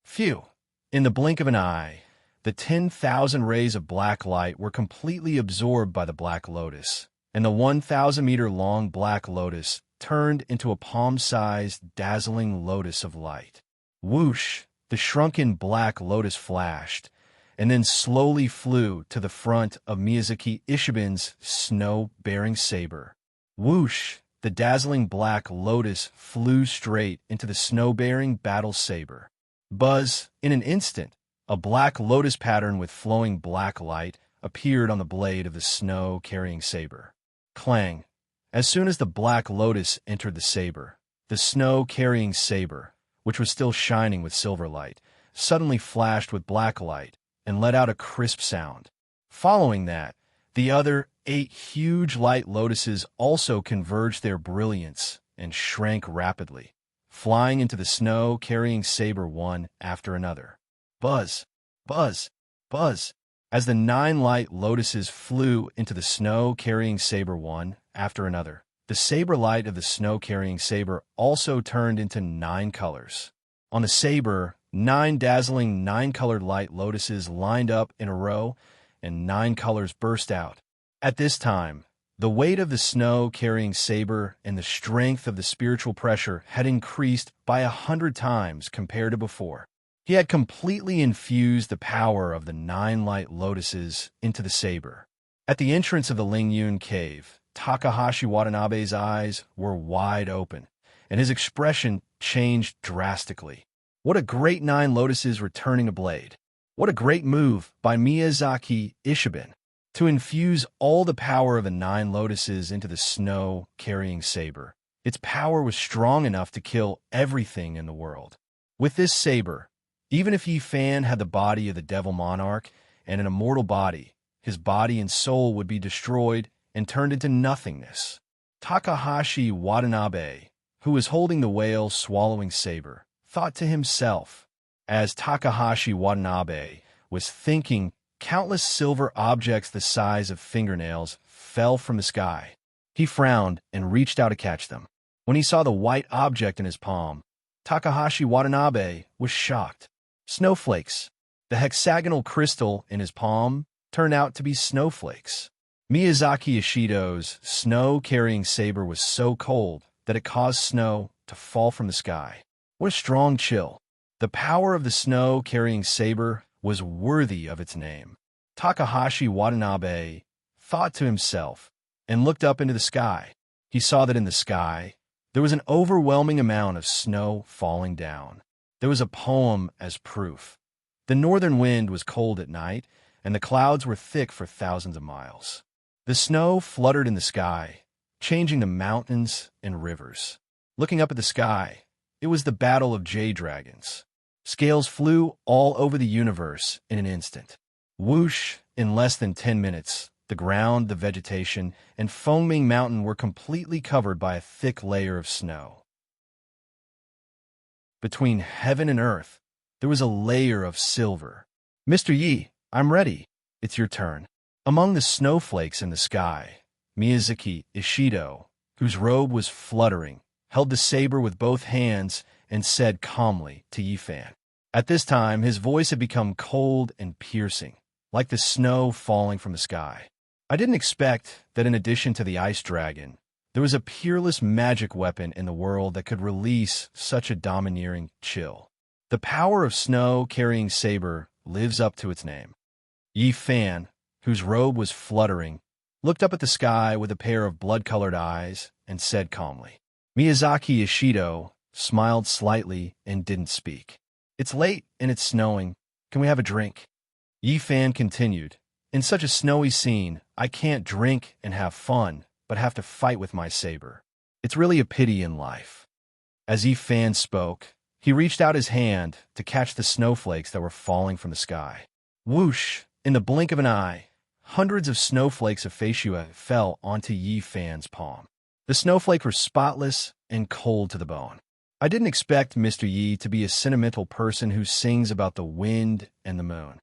[SPEAKER 1] Phew! In the blink of an eye, the 10,000 rays of black light were completely absorbed by the black lotus, and the 1,000-meter-long black lotus turned into a palm-sized, dazzling lotus of light. Whoosh! The shrunken black lotus flashed, and then slowly flew to the front of Miyazaki Ishiban's snow-bearing saber. Whoosh! The dazzling black lotus flew straight into the snow-bearing battle saber. Buzz! In an instant, a black lotus pattern with flowing black light appeared on the blade of the snow-carrying saber. Clang! As soon as the black lotus entered the saber, the snow-carrying saber, which was still shining with silver light, suddenly flashed with black light and let out a crisp sound. Following that, the other 8 huge light lotuses also converged their brilliance and shrank rapidly, flying into the snow-carrying saber one after another. Buzz! Buzz! Buzz! As the 9 light lotuses flew into the snow-carrying saber one after another, the saber light of the snow-carrying saber also turned into 9 colors. On the saber, 9 dazzling 9-colored light lotuses lined up in a row, and 9 colors burst out. At this time, the weight of the snow-carrying saber and the strength of the spiritual pressure had increased by 100 times compared to before. He had completely infused the power of the 9 light lotuses into the saber. At the entrance of the Lingyun cave, Takahashi Watanabe's eyes were wide open, and his expression changed drastically. What a great 9 lotuses returning a blade. What a great move by Miyazaki Ishiban to infuse all the power of the 9 lotuses into the snow-carrying saber. Its power was strong enough to kill everything in the world. With this saber, even if Yi Fan had the body of the devil monarch and an immortal body, his body and soul would be destroyed and turned into nothingness. Takahashi Watanabe, who was holding the whale swallowing saber, thought to himself. As Takahashi Watanabe was thinking, countless silver objects the size of fingernails fell from the sky. He frowned and reached out to catch them. When he saw the white object in his palm, Takahashi Watanabe was shocked. Snowflakes. The hexagonal crystal in his palm turned out to be snowflakes. Miyazaki Ishido's snow-carrying saber was so cold that it caused snow to fall from the sky. What a strong chill. The power of the snow-carrying saber was worthy of its name. Takahashi Watanabe thought to himself and looked up into the sky. He saw that in the sky, there was an overwhelming amount of snow falling down. There was a poem as proof. The northern wind was cold at night, and the clouds were thick for thousands of miles. The snow fluttered in the sky, changing the mountains and rivers. Looking up at the sky, it was the battle of jade-dragons. Scales flew all over the universe in an instant. Whoosh, in less than 10 minutes, the ground, the vegetation, and foaming mountain were completely covered by a thick layer of snow. Between heaven and earth, there was a layer of silver. Mr. Yi, I'm ready. It's your turn. Among the snowflakes in the sky, Miyazaki Ishido, whose robe was fluttering, held the saber with both hands and said calmly to Yi Fan. At this time, his voice had become cold and piercing, like the snow falling from the sky. I didn't expect that in addition to the ice dragon, there was a peerless magic weapon in the world that could release such a domineering chill. The power of snow-carrying saber lives up to its name. Yi Fan, whose robe was fluttering, looked up at the sky with a pair of blood-colored eyes and said calmly. Miyazaki Ishido smiled slightly and didn't speak. It's late and it's snowing. Can we have a drink? Yi Fan continued. In such a snowy scene, I can't drink and have fun, but have to fight with my saber. It's really a pity in life. As Yi Fan spoke, he reached out his hand to catch the snowflakes that were falling from the sky. Whoosh! In the blink of an eye, hundreds of snowflakes of fascia fell onto Yi Fan's palm. The snowflakes were spotless and cold to the bone. I didn't expect Mr. Yi to be a sentimental person who sings about the wind and the moon.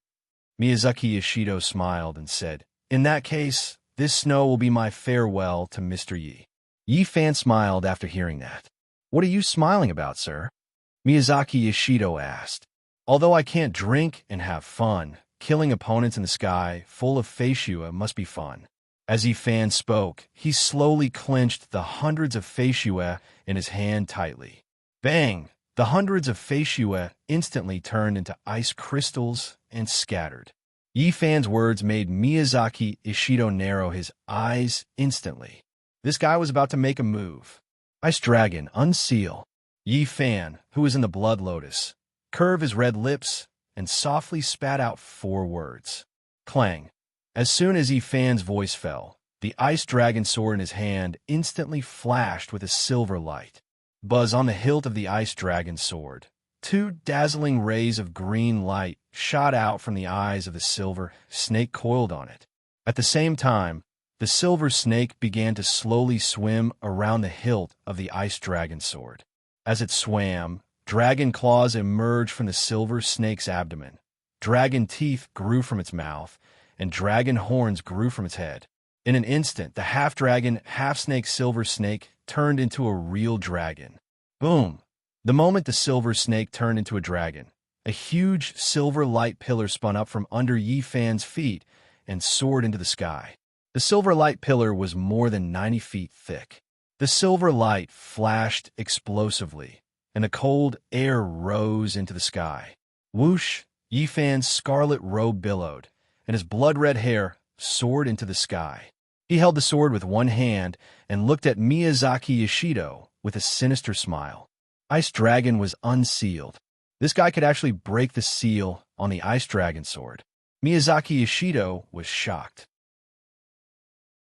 [SPEAKER 1] Miyazaki Ishido smiled and said, In that case, this snow will be my farewell to Mr. Yi. Yi Fan smiled after hearing that. What are you smiling about, sir? Miyazaki Ishido asked. Although I can't drink and have fun, killing opponents in the sky full of fascia must be fun. As Yi Fan spoke, he slowly clenched the hundreds of fascia in his hand tightly. Bang! The hundreds of fascia instantly turned into ice crystals and scattered. Yi Fan's words made Miyazaki Ishido narrow his eyes instantly. This guy was about to make a move. Ice Dragon, unseal. Yi Fan, who was in the Blood Lotus, curved his red lips and softly spat out 4 words. Clang. As soon as Yi Fan's voice fell, the ice dragon sword in his hand instantly flashed with a silver light. Buzz on the hilt of the ice dragon sword. 2 dazzling rays of green light shot out from the eyes of the silver snake coiled on it. At the same time, the silver snake began to slowly swim around the hilt of the ice dragon sword. As it swam, dragon claws emerged from the silver snake's abdomen. Dragon teeth grew from its mouth, and dragon horns grew from its head. In an instant, the half-dragon, half-snake silver snake turned into a real dragon. Boom! The moment the silver snake turned into a dragon, a huge silver light pillar spun up from under Yi Fan's feet and soared into the sky. The silver light pillar was more than 90 feet thick. The silver light flashed explosively, and the cold air rose into the sky. Whoosh! Yi Fan's scarlet robe billowed, and his blood-red hair soared into the sky. He held the sword with one hand and looked at Miyazaki Ishido with a sinister smile. Ice Dragon was unsealed. This guy could actually break the seal on the ice dragon sword. Miyazaki Ishido was shocked.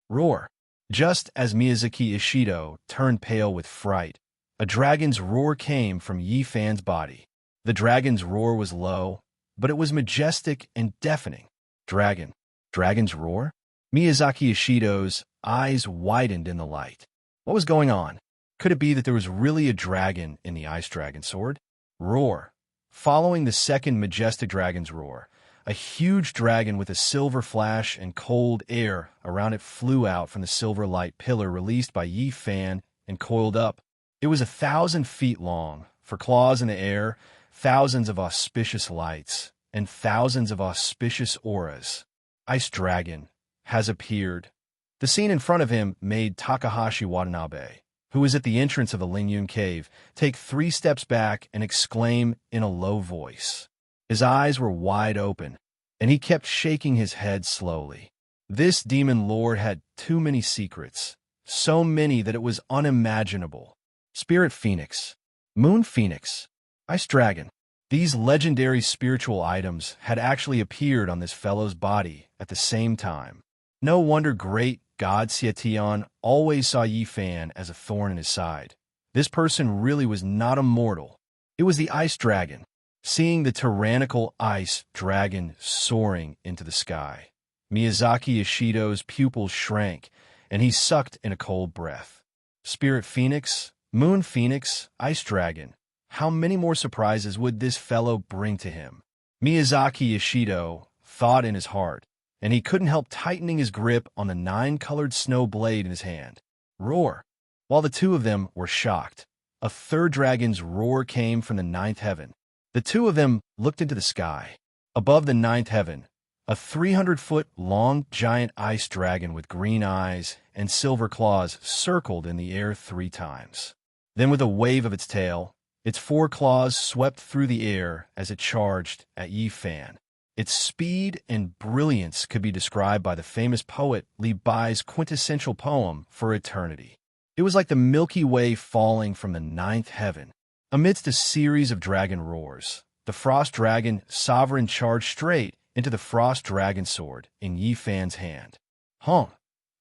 [SPEAKER 1] Roar. Just as Miyazaki Ishido turned pale with fright, a dragon's roar came from Yi Fan's body. The dragon's roar was low, but it was majestic and deafening. Dragon's roar? Miyazaki Ishido's eyes widened in the light. What was going on? Could it be that there was really a dragon in the ice dragon sword? Roar. Following the second majestic dragon's roar, a huge dragon with a silver flash and cold air around it flew out from the silver light pillar released by Yi Fan and coiled up. It was 1,000 feet long, for claws in the air, thousands of auspicious lights, and thousands of auspicious auras. Ice Dragon has appeared. The scene in front of him made Takahashi Watanabe, who was at the entrance of the Lingyun cave, take 3 steps back and exclaim in a low voice. His eyes were wide open, and he kept shaking his head slowly. This demon lord had too many secrets, so many that it was unimaginable. Spirit Phoenix, Moon Phoenix, Ice Dragon. These legendary spiritual items had actually appeared on this fellow's body at the same time. No wonder great God Xietian always saw Yi Fan as a thorn in his side. This person really was not a mortal. It was the Ice Dragon. Seeing the tyrannical ice dragon soaring into the sky, Miyazaki Ishido's pupils shrank, and he sucked in a cold breath. Spirit Phoenix, Moon Phoenix, Ice Dragon. How many more surprises would this fellow bring to him? Miyazaki Ishido thought in his heart, and he couldn't help tightening his grip on the 9-colored snow blade in his hand. Roar! While the two of them were shocked, a third dragon's roar came from the 9th heaven. The two of them looked into the sky. Above the 9th heaven, a 300-foot-long giant ice dragon with green eyes and silver claws circled in the air 3 times. Then with a wave of its tail, its 4 claws swept through the air as it charged at Yi Fan. Its speed and brilliance could be described by the famous poet Li Bai's quintessential poem, For Eternity. It was like the Milky Way falling from the 9th heaven. Amidst a series of dragon roars, the Frost Dragon Sovereign charged straight into the Frost Dragon sword in Yi Fan's hand. Hung!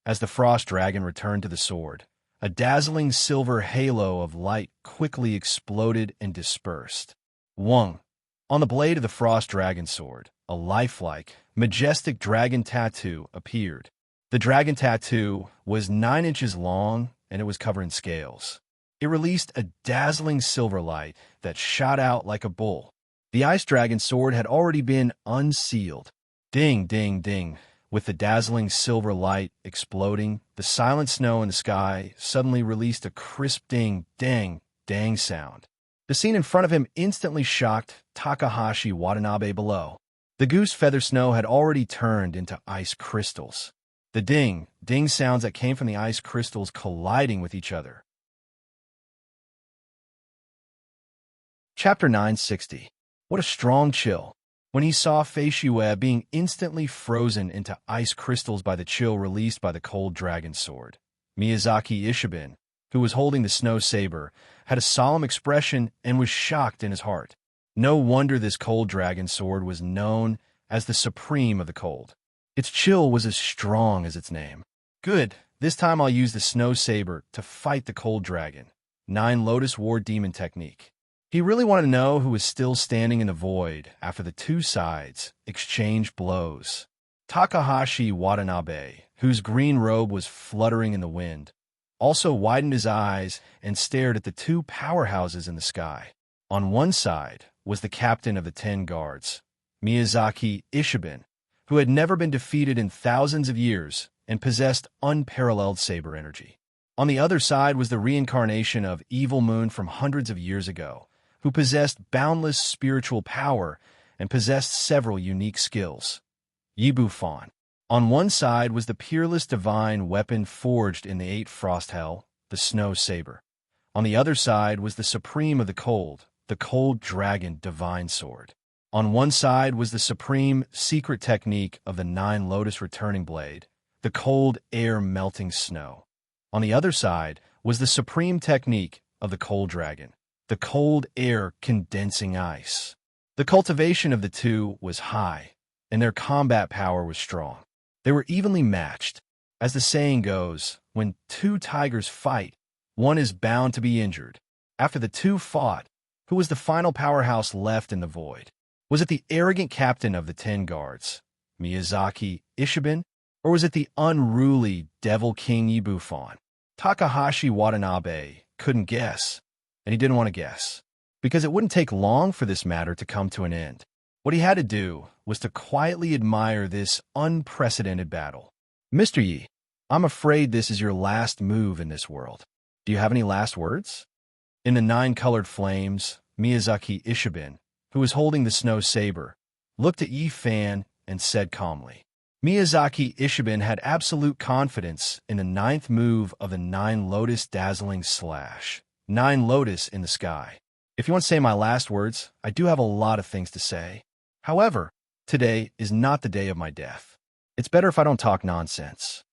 [SPEAKER 1] As the Frost Dragon returned to the sword, a dazzling silver halo of light quickly exploded and dispersed. Wung! On the blade of the Frost Dragon sword, a lifelike, majestic dragon tattoo appeared. The dragon tattoo was 9 inches long, and it was covered in scales. It released a dazzling silver light that shot out like a bull. The Ice Dragon sword had already been unsealed. Ding, ding, ding. With the dazzling silver light exploding, the silent snow in the sky suddenly released a crisp ding, dang, dang sound. The scene in front of him instantly shocked Takahashi Watanabe below. The goose feather snow had already turned into ice crystals. The ding, ding sounds that came from the ice crystals colliding with each other. Chapter 960. What a strong chill. When he saw Fei Shue being instantly frozen into ice crystals by the chill released by the cold dragon sword, Miyazaki Ishiben, who was holding the snow saber, had a solemn expression and was shocked in his heart. No wonder this cold dragon sword was known as the supreme of the cold. Its chill was as strong as its name. Good, this time I'll use the snow saber to fight the cold dragon. 9 Lotus War Demon Technique. He really wanted to know who was still standing in the void after the two sides exchanged blows. Takahashi Watanabe, whose green robe was fluttering in the wind, also widened his eyes and stared at the 2 powerhouses in the sky. On one side was the captain of the 10 guards, Miyazaki Ishiben, who had never been defeated in thousands of years and possessed unparalleled saber energy. On the other side was the reincarnation of Evil Moon from hundreds of years ago, who possessed boundless spiritual power and possessed several unique skills. Yibu Fan. On one side was the peerless divine weapon forged in the 8 Frost Hell, the Snow Saber. On the other side was the supreme of the Cold Dragon Divine Sword. On one side was the supreme secret technique of the 9 Lotus Returning Blade, the Cold Air Melting Snow. On the other side was the supreme technique of the Cold Dragon, the cold air condensing ice. The cultivation of the two was high, and their combat power was strong. They were evenly matched. As the saying goes, when two tigers fight, one is bound to be injured. After the two fought, who was the final powerhouse left in the void? Was it the arrogant captain of the 10 guards, Miyazaki Ishiben, or was it the unruly Devil King Ibuffon? Takahashi Watanabe couldn't guess, and he didn't want to guess, because it wouldn't take long for this matter to come to an end. What he had to do was to quietly admire this unprecedented battle. Mr. Yi, I'm afraid this is your last move in this world. Do you have any last words? In the 9-colored flames, Miyazaki Ishiben, who was holding the snow saber, looked at Yi Fan and said calmly. Miyazaki Ishiben had absolute confidence in the 9th move of the 9 Lotus dazzling slash. 9 Lotus in the sky. If you want to say my last words, I do have a lot of things to say. However, today is not the day of my death. It's better if I don't talk nonsense.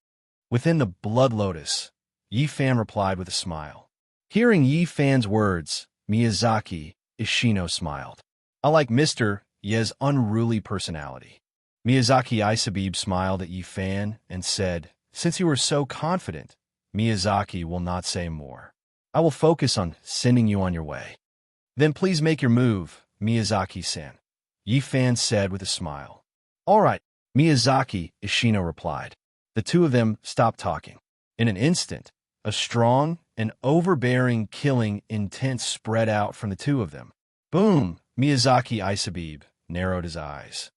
[SPEAKER 1] Within the Blood Lotus, Yi Fan replied with a smile. Hearing Yi Fan's words, Miyazaki Ishino smiled. I like Mr. Ye's unruly personality. Miyazaki Isabib smiled at Yi Fan and said, since you are so confident, Miyazaki will not say more. I will focus on sending you on your way. Then please make your move, Miyazaki-san, Yi Fan said with a smile. All right, Miyazaki, Ishino replied. The two of them stopped talking. In an instant, a strong and overbearing killing intent spread out from the two of them. Boom! Miyazaki Isabib narrowed his eyes.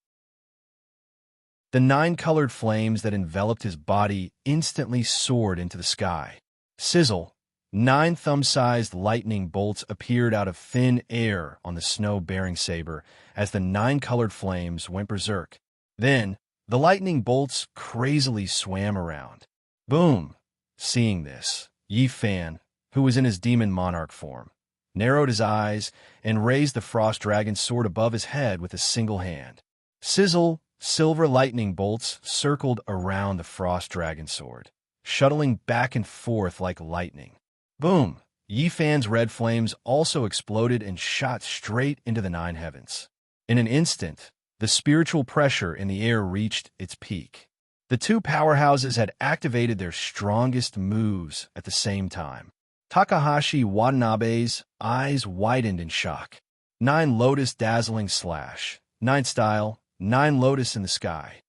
[SPEAKER 1] The 9-colored flames that enveloped his body instantly soared into the sky. Sizzle! 9 thumb-sized lightning bolts appeared out of thin air on the snow-bearing saber as the 9-colored flames went berserk. Then, the lightning bolts crazily swam around. Boom! Seeing this, Yi Fan, who was in his demon monarch form, narrowed his eyes and raised the frost dragon sword above his head with a single hand. Sizzle! Silver lightning bolts circled around the frost dragon sword, shuttling back and forth like lightning. Boom! Yi Fan's red flames also exploded and shot straight into the 9 heavens. In an instant, the spiritual pressure in the air reached its peak. The two powerhouses had activated their strongest moves at the same time. Takahashi Watanabe's eyes widened in shock. 9 Lotus dazzling slash. 9 style, 9 Lotus in the sky.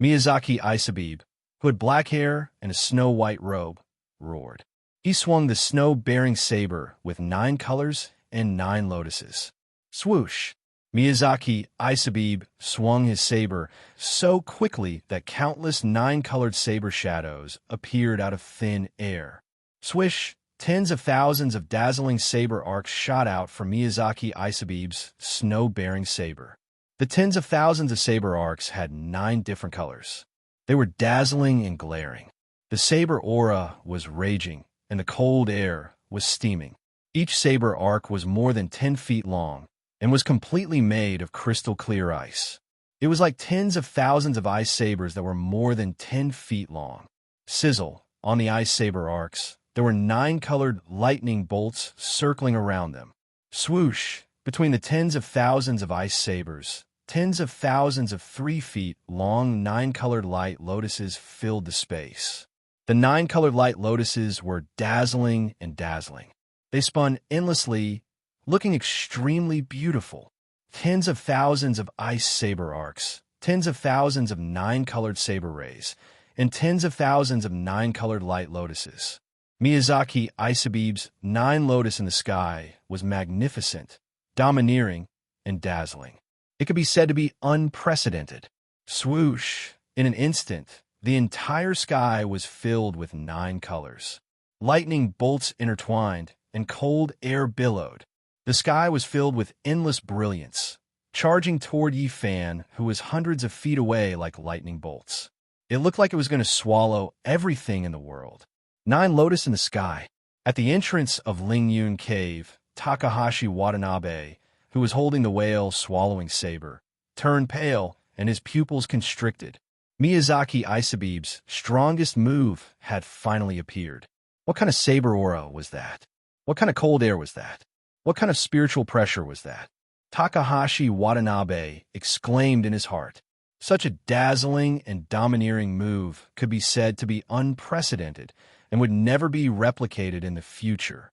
[SPEAKER 1] Miyazaki Isabib, who had black hair and a snow-white robe, roared. He swung the snow-bearing saber with 9 colors and 9 lotuses. Swoosh! Miyazaki Isabib swung his saber so quickly that countless 9-colored saber shadows appeared out of thin air. Swish! Tens of thousands of dazzling saber arcs shot out from Miyazaki Isabib's snow-bearing saber. The tens of thousands of saber arcs had 9 different colors. They were dazzling and glaring. The saber aura was raging, and the cold air was steaming. Each saber arc was more than 10 feet long and was completely made of crystal-clear ice. It was like tens of thousands of ice sabers that were more than 10 feet long. Sizzle! On the ice saber arcs, there were 9-colored lightning bolts circling around them. Swoosh! Between the tens of thousands of ice sabers, tens of thousands of 3 feet long 9-colored light lotuses filled the space. The 9-colored light lotuses were dazzling and dazzling. They spun endlessly, looking extremely beautiful. Tens of thousands of ice saber arcs, tens of thousands of 9-colored saber rays, and tens of thousands of 9-colored light lotuses. Miyazaki Isabib's 9 Lotus in the sky was magnificent, domineering, and dazzling. It could be said to be unprecedented. Swoosh! In an instant, the entire sky was filled with 9 colors. Lightning bolts intertwined, and cold air billowed. The sky was filled with endless brilliance, charging toward Yi Fan, who was hundreds of feet away like lightning bolts. It looked like it was going to swallow everything in the world. 9 Lotus in the sky. At the entrance of Lingyun Cave, Takahashi Watanabe, who was holding the whale swallowing saber, turned pale and his pupils constricted. Miyazaki Isabib's strongest move had finally appeared. What kind of saber aura was that? What kind of cold air was that? What kind of spiritual pressure was that? Takahashi Watanabe exclaimed in his heart. Such a dazzling and domineering move could be said to be unprecedented and would never be replicated in the future.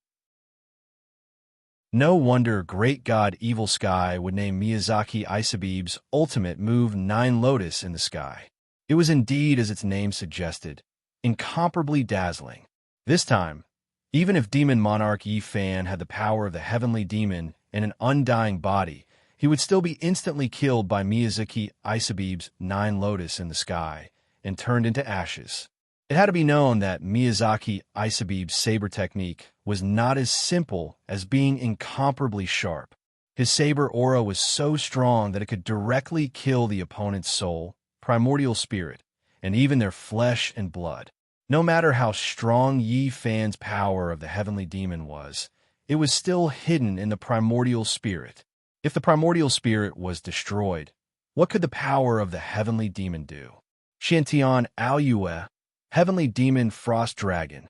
[SPEAKER 1] No wonder great god Evil Sky would name Miyazaki Isabib's ultimate move Nine Lotus in the Sky. It was indeed, as its name suggested, incomparably dazzling. This time, even if Demon Monarch Yi Fan had the power of the heavenly demon in an undying body, he would still be instantly killed by Miyazaki Isabib's Nine Lotus in the Sky and turned into ashes. It had to be known that Miyazaki Isabib's saber technique was not as simple as being incomparably sharp. His saber aura was so strong that it could directly kill the opponent's soul, primordial spirit, and even their flesh and blood. No matter how strong Yi Fan's power of the heavenly demon was, it was still hidden in the primordial spirit. If the primordial spirit was destroyed, what could the power of the heavenly demon do? Xiantian Aoyue, Heavenly Demon Frost Dragon.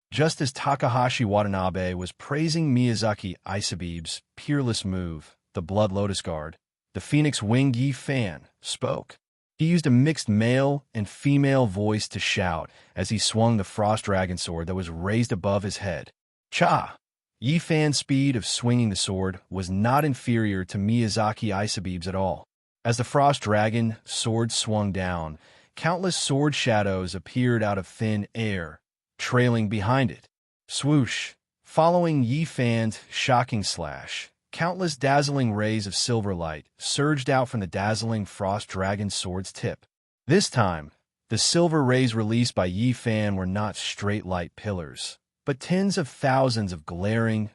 [SPEAKER 1] Just as Takahashi Watanabe was praising Miyazaki Isabib's peerless move, the Blood Lotus Guard, the Phoenix Wing Yi Fan spoke. He used a mixed male and female voice to shout as he swung the Frost Dragon sword that was raised above his head. Cha! Yi Fan's speed of swinging the sword was not inferior to Miyazaki Isabib's at all. As the Frost Dragon sword swung down, countless sword shadows appeared out of thin air, trailing behind it. Swoosh! Following Yi Fan's shocking slash, countless dazzling rays of silver light surged out from the dazzling Frost Dragon sword's tip. This time, the silver rays released by Yi Fan were not straight light pillars, but tens of thousands of glaring,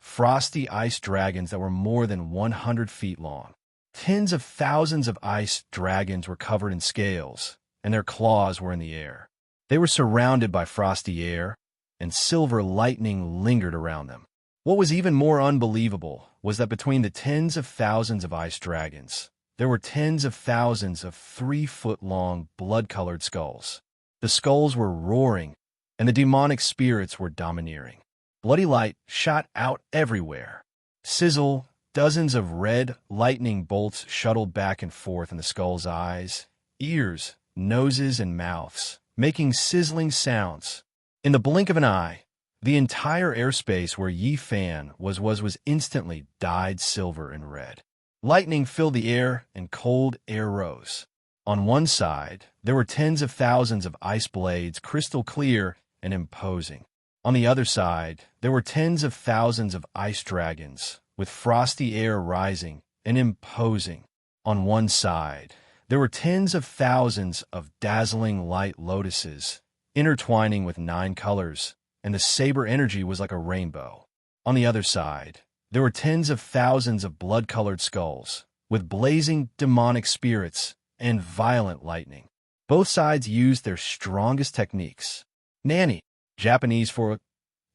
[SPEAKER 1] frosty ice dragons that were more than 100 feet long. Tens of thousands of ice dragons were covered in scales, and their claws were in the air. They were surrounded by frosty air, and silver lightning lingered around them. What was even more unbelievable was that between the tens of thousands of ice dragons, there were tens of thousands of 3-foot-long, blood-colored skulls. The skulls were roaring, and the demonic spirits were domineering. Bloody light shot out everywhere. Sizzle! Dozens of red lightning bolts shuttled back and forth in the skull's eyes, ears, noses, and mouths, making sizzling sounds. In the blink of an eye, the entire airspace where Yi Fan was instantly dyed silver and red. Lightning filled the air, and cold air rose. On one side, there were tens of thousands of ice blades, crystal clear and imposing. On the other side, there were tens of thousands of ice dragons, with frosty air rising and imposing. On one side, there were tens of thousands of dazzling light lotuses, intertwining with 9 colors, and the saber energy was like a rainbow. On the other side, there were tens of thousands of blood-colored skulls, with blazing demonic spirits and violent lightning. Both sides used their strongest techniques. Nani, Japanese for...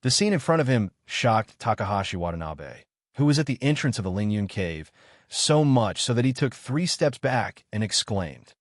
[SPEAKER 1] The scene in front of him shocked Takahashi Watanabe, who was at the entrance of the Lingyun cave, so much so that he took 3 steps back and exclaimed.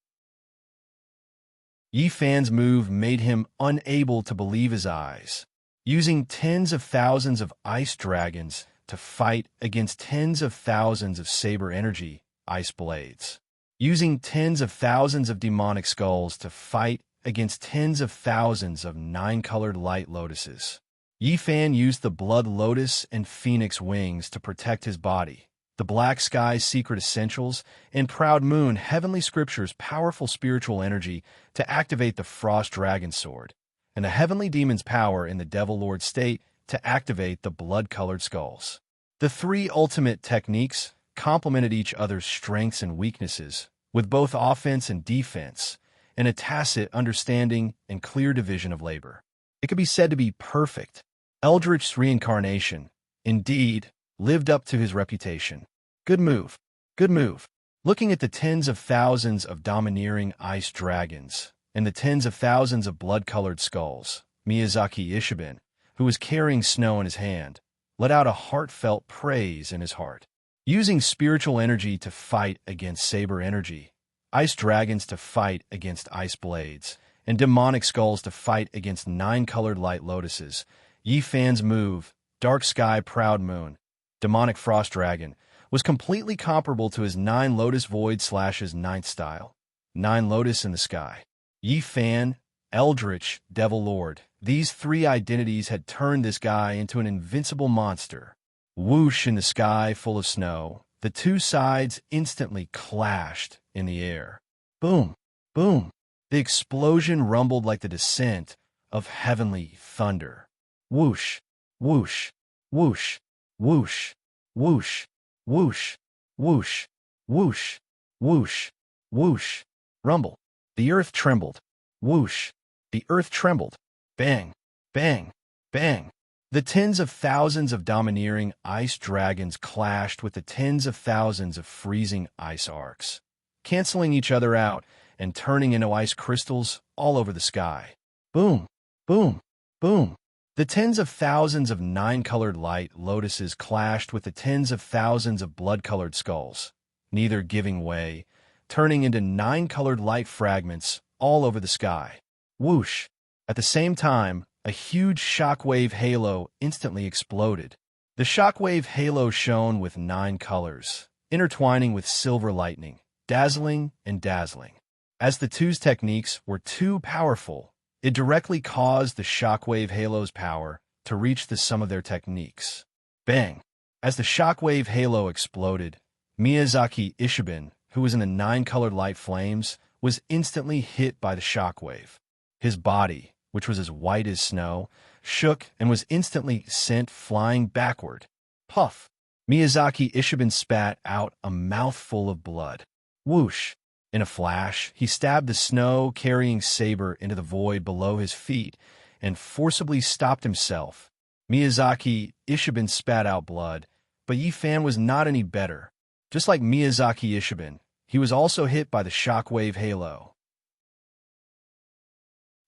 [SPEAKER 1] Yi Fan's move made him unable to believe his eyes. Using tens of thousands of ice dragons to fight against tens of thousands of saber energy ice blades. Using tens of thousands of demonic skulls to fight against tens of thousands of 9-colored light lotuses. Yi Fan used the Blood Lotus and Phoenix Wings to protect his body, the Black Sky's secret essentials, and Proud Moon Heavenly Scripture's powerful spiritual energy to activate the Frost Dragon Sword, and the Heavenly Demon's power in the Devil Lord state to activate the blood-colored skulls. The 3 ultimate techniques complemented each other's strengths and weaknesses, with both offense and defense, and a tacit understanding and clear division of labor. It could be said to be perfect. Eldritch's reincarnation, indeed, lived up to his reputation. Good move. Good move. Looking at the tens of thousands of domineering ice dragons and the tens of thousands of blood-colored skulls, Miyazaki Ishiben, who was carrying snow in his hand, let out a heartfelt praise in his heart. Using spiritual energy to fight against saber energy, ice dragons to fight against ice blades, and demonic skulls to fight against 9-colored light lotuses, Yi Fan's move, dark sky proud moon, demonic frost dragon, was completely comparable to his 9 lotus void/his ninth style. 9 lotus in the sky. Yi Fan, eldritch, devil lord. These 3 identities had turned this guy into an invincible monster. Whoosh in the sky full of snow. The 2 sides instantly clashed in the air. Boom, boom. The explosion rumbled like the descent of heavenly thunder. Whoosh, whoosh, whoosh, whoosh, whoosh, whoosh, whoosh, whoosh, whoosh, whoosh. Rumble. The earth trembled. Whoosh. The earth trembled. Bang, bang, bang. The tens of thousands of domineering ice dragons clashed with the tens of thousands of freezing ice arcs, canceling each other out and turning into ice crystals all over the sky. Boom, boom, boom. The tens of thousands of 9-colored light lotuses clashed with the tens of thousands of blood-colored skulls, neither giving way, turning into 9-colored light fragments all over the sky. Whoosh! At the same time, a huge shockwave halo instantly exploded. The shockwave halo shone with 9 colors, intertwining with silver lightning, dazzling and dazzling. As the two's techniques were too powerful, it directly caused the shockwave halo's power to reach the sum of their techniques. Bang! As the shockwave halo exploded, Miyazaki Ishiban, who was in the 9-colored light flames, was instantly hit by the shockwave. His body, which was as white as snow, shook and was instantly sent flying backward. Puff! Miyazaki Ishiban spat out a mouthful of blood. Whoosh! In a flash, he stabbed the snow-carrying saber into the void below his feet and forcibly stopped himself. Miyazaki Ishiban spat out blood, but Yi Fan was not any better. Just like Miyazaki Ishiban, he was also hit by the shockwave halo.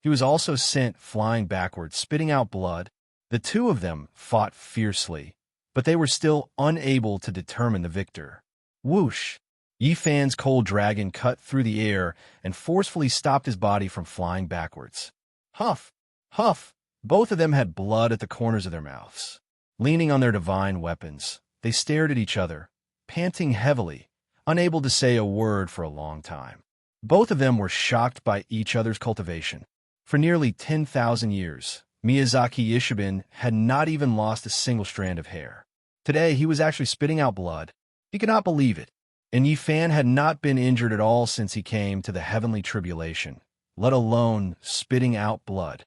[SPEAKER 1] He was also sent flying backwards, spitting out blood. The 2 of them fought fiercely, but they were still unable to determine the victor. Whoosh! Yi Fan's cold dragon cut through the air and forcefully stopped his body from flying backwards. Huff! Huff! Both of them had blood at the corners of their mouths. Leaning on their divine weapons, they stared at each other, panting heavily, unable to say a word for a long time. Both of them were shocked by each other's cultivation. For nearly 10,000 years, Miyazaki Ishiban had not even lost a single strand of hair. Today, he was actually spitting out blood. He could not believe it. And Yi Fan had not been injured at all since he came to the heavenly tribulation, let alone spitting out blood.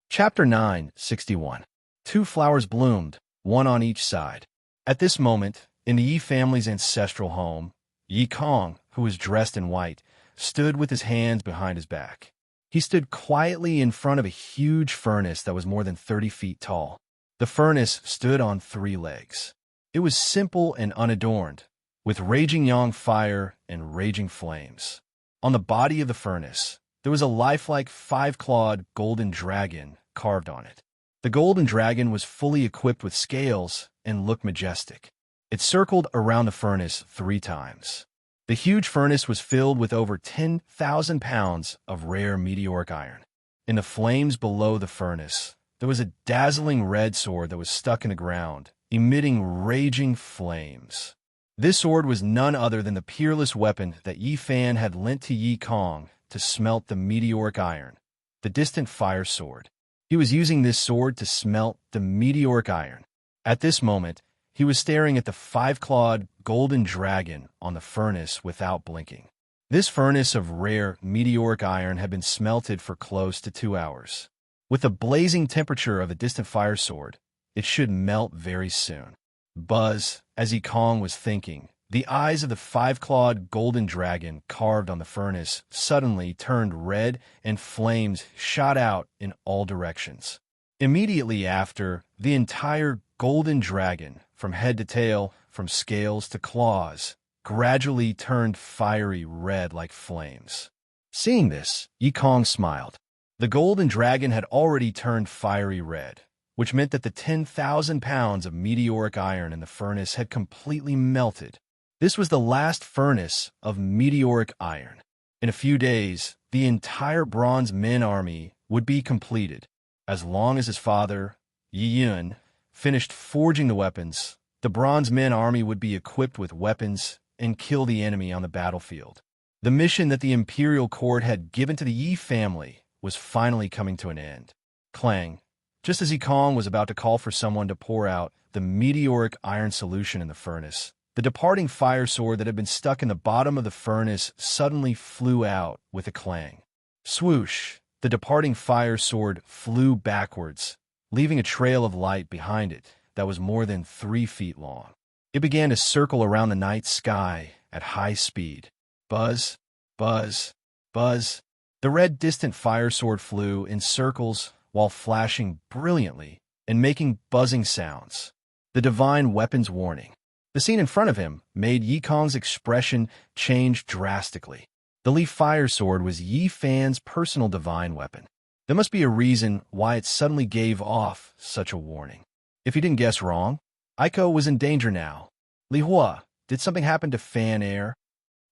[SPEAKER 1] Chapter 9:61. 2 flowers bloomed, one on each side. At this moment, in the Yi family's ancestral home, Yi Kong, who was dressed in white, stood with his hands behind his back. He stood quietly in front of a huge furnace that was more than 30 feet tall. The furnace stood on 3 legs. It was simple and unadorned, with raging yang fire and raging flames. On the body of the furnace, there was a lifelike 5-clawed golden dragon carved on it. The golden dragon was fully equipped with scales and looked majestic. It circled around the furnace 3 times. The huge furnace was filled with over 10,000 pounds of rare meteoric iron. In the flames below the furnace, there was a dazzling red sword that was stuck in the ground, emitting raging flames. This sword was none other than the peerless weapon that Yi Fan had lent to Yi Kong to smelt the meteoric iron, the distant fire sword. He was using this sword to smelt the meteoric iron. At this moment, he was staring at the 5-clawed golden dragon on the furnace without blinking. This furnace of rare meteoric iron had been smelted for close to 2 hours. With the blazing temperature of a distant fire sword, it should melt very soon. Buzz, as Yi Kong was thinking, the eyes of the 5-clawed golden dragon carved on the furnace suddenly turned red and flames shot out in all directions. Immediately after, the entire golden dragon, from head to tail, from scales to claws, gradually turned fiery red like flames. Seeing this, Yi Kong smiled. The golden dragon had already turned fiery red, which meant that the 10,000 pounds of meteoric iron in the furnace had completely melted. This was the last furnace of meteoric iron. In a few days, the entire bronze men army would be completed. As long as his father, Yi Yun, finished forging the weapons, the Bronze Men army would be equipped with weapons and kill the enemy on the battlefield. The mission that the imperial court had given to the Yi family was finally coming to an end. Clang. Just as Yi Kong was about to call for someone to pour out the meteoric iron solution in the furnace, the departing fire sword that had been stuck in the bottom of the furnace suddenly flew out with a clang. Swoosh! The departing fire sword flew backwards, leaving a trail of light behind it that was more than 3 feet long. It began to circle around the night sky at high speed. Buzz, buzz, buzz. The red distant fire sword flew in circles while flashing brilliantly and making buzzing sounds. The divine weapon's warning. The scene in front of him made Yi Kong's expression change drastically. The Li Fire Sword was Yi Fan's personal divine weapon. There must be a reason why it suddenly gave off such a warning. If he didn't guess wrong, Aiko was in danger now. Li Hua, did something happen to Fan Air?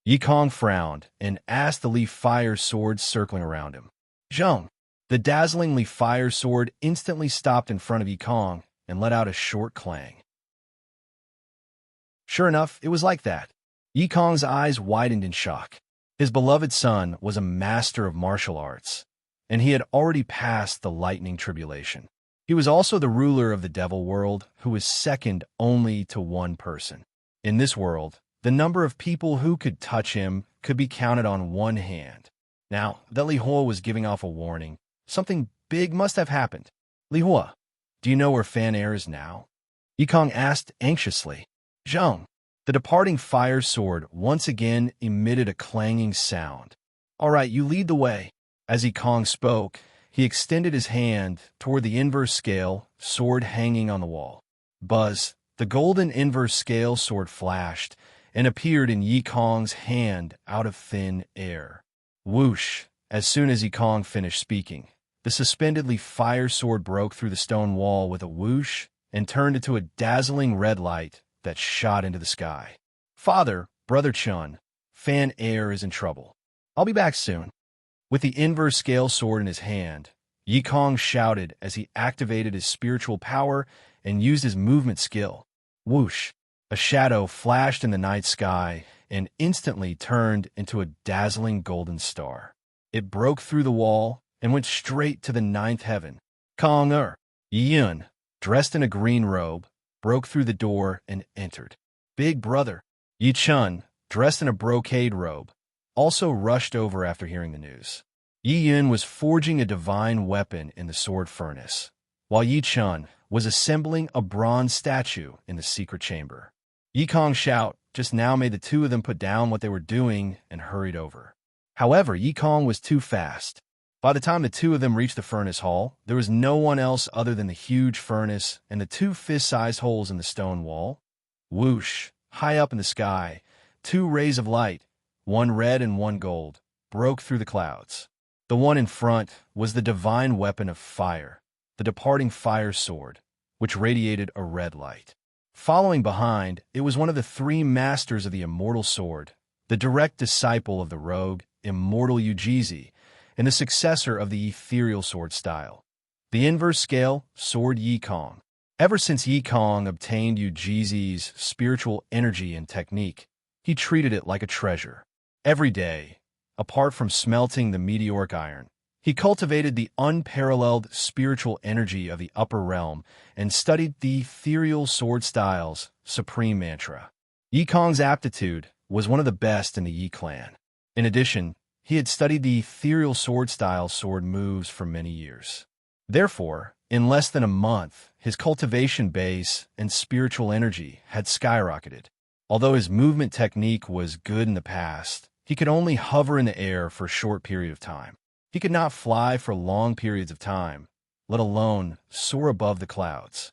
[SPEAKER 1] Yi Kong frowned and asked the Li Fire Sword circling around him. Zheng. The dazzling Li Fire Sword instantly stopped in front of Yi Kong and let out a short clang. Sure enough, it was like that. Yi Kong's eyes widened in shock. His beloved son was a master of martial arts, and he had already passed the lightning tribulation. He was also the ruler of the devil world, who was second only to one person. In this world, the number of people who could touch him could be counted on one hand. Now that Li Hua was giving off a warning, something big must have happened. Li Hua, do you know where Fan Air is now? Yi Kong asked anxiously. Zheng. The departing fire sword once again emitted a clanging sound. All right, you lead the way. As Yi Kong spoke, he extended his hand toward the inverse scale sword hanging on the wall. Buzz, the golden inverse scale sword flashed and appeared in Yi Kong's hand out of thin air. Whoosh! As soon as Yi Kong finished speaking, the suspendedly fire sword broke through the stone wall with a whoosh and turned into a dazzling red light that shot into the sky. Father, Brother Chun, Fan Air is in trouble. I'll be back soon. With the inverse scale sword in his hand, Yi Kong shouted as he activated his spiritual power and used his movement skill. Whoosh! A shadow flashed in the night sky and instantly turned into a dazzling golden star. It broke through the wall and went straight to the 9th heaven. Kong Yi Yun, dressed in a green robe, broke through the door and entered. Big brother, Yi Chun, dressed in a brocade robe, also rushed over after hearing the news. Yi Yun was forging a divine weapon in the sword furnace, while Yi Chun was assembling a bronze statue in the secret chamber. Yi Kong's shout just now made the two of them put down what they were doing and hurried over. However, Yi Kong was too fast. By the time the two of them reached the furnace hall, there was no one else other than the huge furnace and the 2 fist-sized holes in the stone wall. Whoosh! High up in the sky, 2 rays of light, one red and one gold, broke through the clouds. The one in front was the divine weapon of fire, the departing fire sword, which radiated a red light. Following behind, it was one of the 3 masters of the immortal sword, the direct disciple of the rogue, immortal Yujizi, and the successor of the ethereal sword style, the inverse scale sword Yi Kong. Ever since Yi Kong obtained Yujizi's spiritual energy and technique, he treated it like a treasure. Every day, apart from smelting the meteoric iron, he cultivated the unparalleled spiritual energy of the upper realm and studied the ethereal sword style's supreme mantra. Yi Kong's aptitude was one of the best in the Yi clan. In addition, he had studied the ethereal sword style sword moves for many years. Therefore, in less than a month, his cultivation base and spiritual energy had skyrocketed. Although his movement technique was good in the past, he could only hover in the air for a short period of time. He could not fly for long periods of time, let alone soar above the clouds.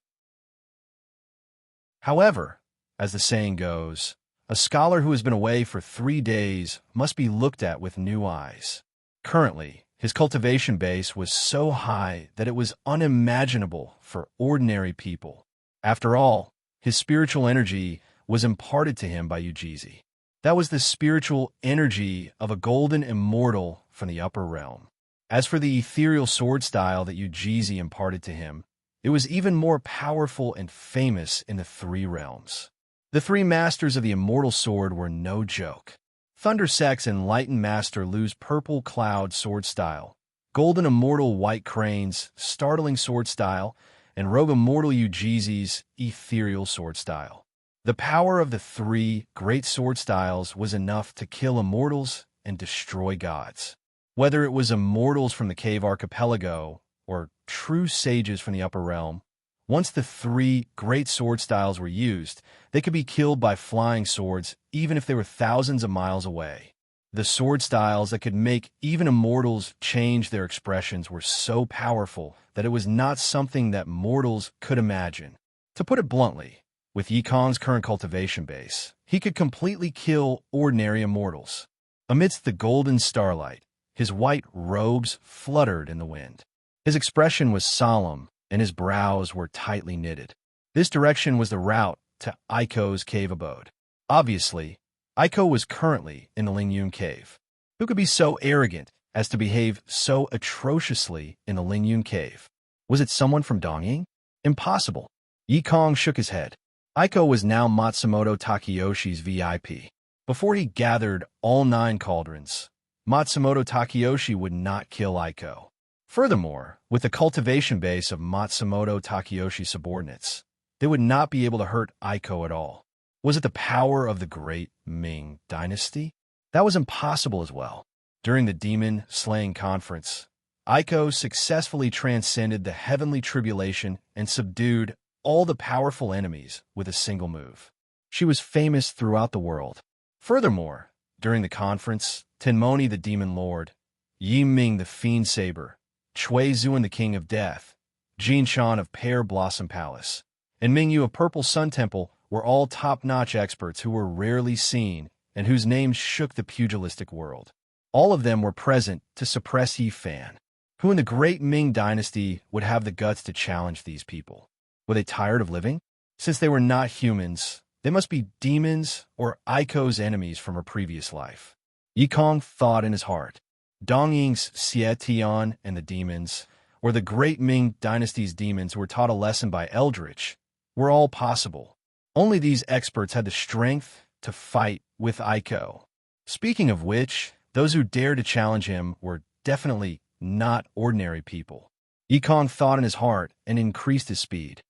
[SPEAKER 1] However, as the saying goes, a scholar who has been away for 3 days must be looked at with new eyes. Currently, his cultivation base was so high that it was unimaginable for ordinary people. After all, his spiritual energy was imparted to him by Yujizi. That was the spiritual energy of a golden immortal from the upper realm. As for the ethereal sword style that Ujizi imparted to him, it was even more powerful and famous in the three realms. The three masters of the immortal sword were no joke. Thunder Sex Enlightened Master Lu's purple cloud sword style, Golden Immortal White Crane's startling sword style, and Rogue Immortal Ujizi's ethereal sword style. The power of the three great sword styles was enough to kill immortals and destroy gods. Whether it was immortals from the Cave Archipelago or true sages from the Upper Realm, once the three great sword styles were used, they could be killed by flying swords even if they were thousands of miles away. The sword styles that could make even immortals change their expressions were so powerful that it was not something that mortals could imagine. To put it bluntly, with Yikong's current cultivation base, he could completely kill ordinary immortals. Amidst the golden starlight, his white robes fluttered in the wind. His expression was solemn, and his brows were tightly knitted. This direction was the route to Aiko's cave abode. Obviously, Aiko was currently in the Lingyun cave. Who could be so arrogant as to behave so atrociously in the Lingyun cave? Was it someone from Dongying? Impossible. Yikong shook his head. Aiko was now Matsumoto Takayoshi's VIP. Before he gathered all 9 cauldrons, Matsumoto Takayoshi would not kill Aiko. Furthermore, with the cultivation base of Matsumoto Takayoshi's subordinates, they would not be able to hurt Aiko at all. Was it the power of the great Ming dynasty? That was impossible as well. During the demon-slaying conference, Aiko successfully transcended the heavenly tribulation and subdued all the powerful enemies with a single move. She was famous throughout the world. Furthermore, during the conference, Tenmoni the Demon Lord, Yi Ming the Fiend Saber, Chui Zuan the King of Death, Jin Shan of Pear Blossom Palace, and Ming Yu of Purple Sun Temple were all top-notch experts who were rarely seen and whose names shook the pugilistic world. All of them were present to suppress Yi Fan. Who in the great Ming dynasty would have the guts to challenge these people? Were they tired of living? Since they were not humans, they must be demons or Aiko's enemies from her previous life. Yikong thought in his heart. Dongying's Xie Tian and the demons, or the great Ming dynasty's demons who were taught a lesson by Eldritch, were all possible. Only these experts had the strength to fight with Aiko. Speaking of which, those who dared to challenge him were definitely not ordinary people. Yikong thought in his heart and increased his speed.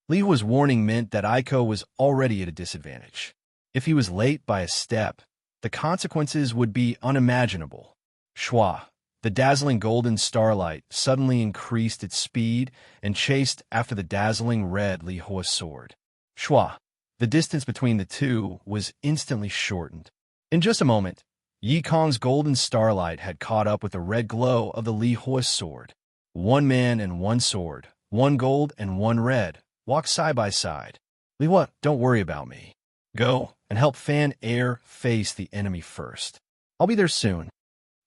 [SPEAKER 1] Li Hua's warning meant that Aiko was already at a disadvantage. If he was late by a step, the consequences would be unimaginable. Shua, the dazzling golden starlight, suddenly increased its speed and chased after the dazzling red Li Hua's sword. Shua, the distance between the two was instantly shortened. In just a moment, Yikong's golden starlight had caught up with the red glow of the Li Hua's sword. One man and one sword, one gold and one red, walked side by side. Li Hua, don't worry about me. Go and help Fan Air face the enemy first. I'll be there soon.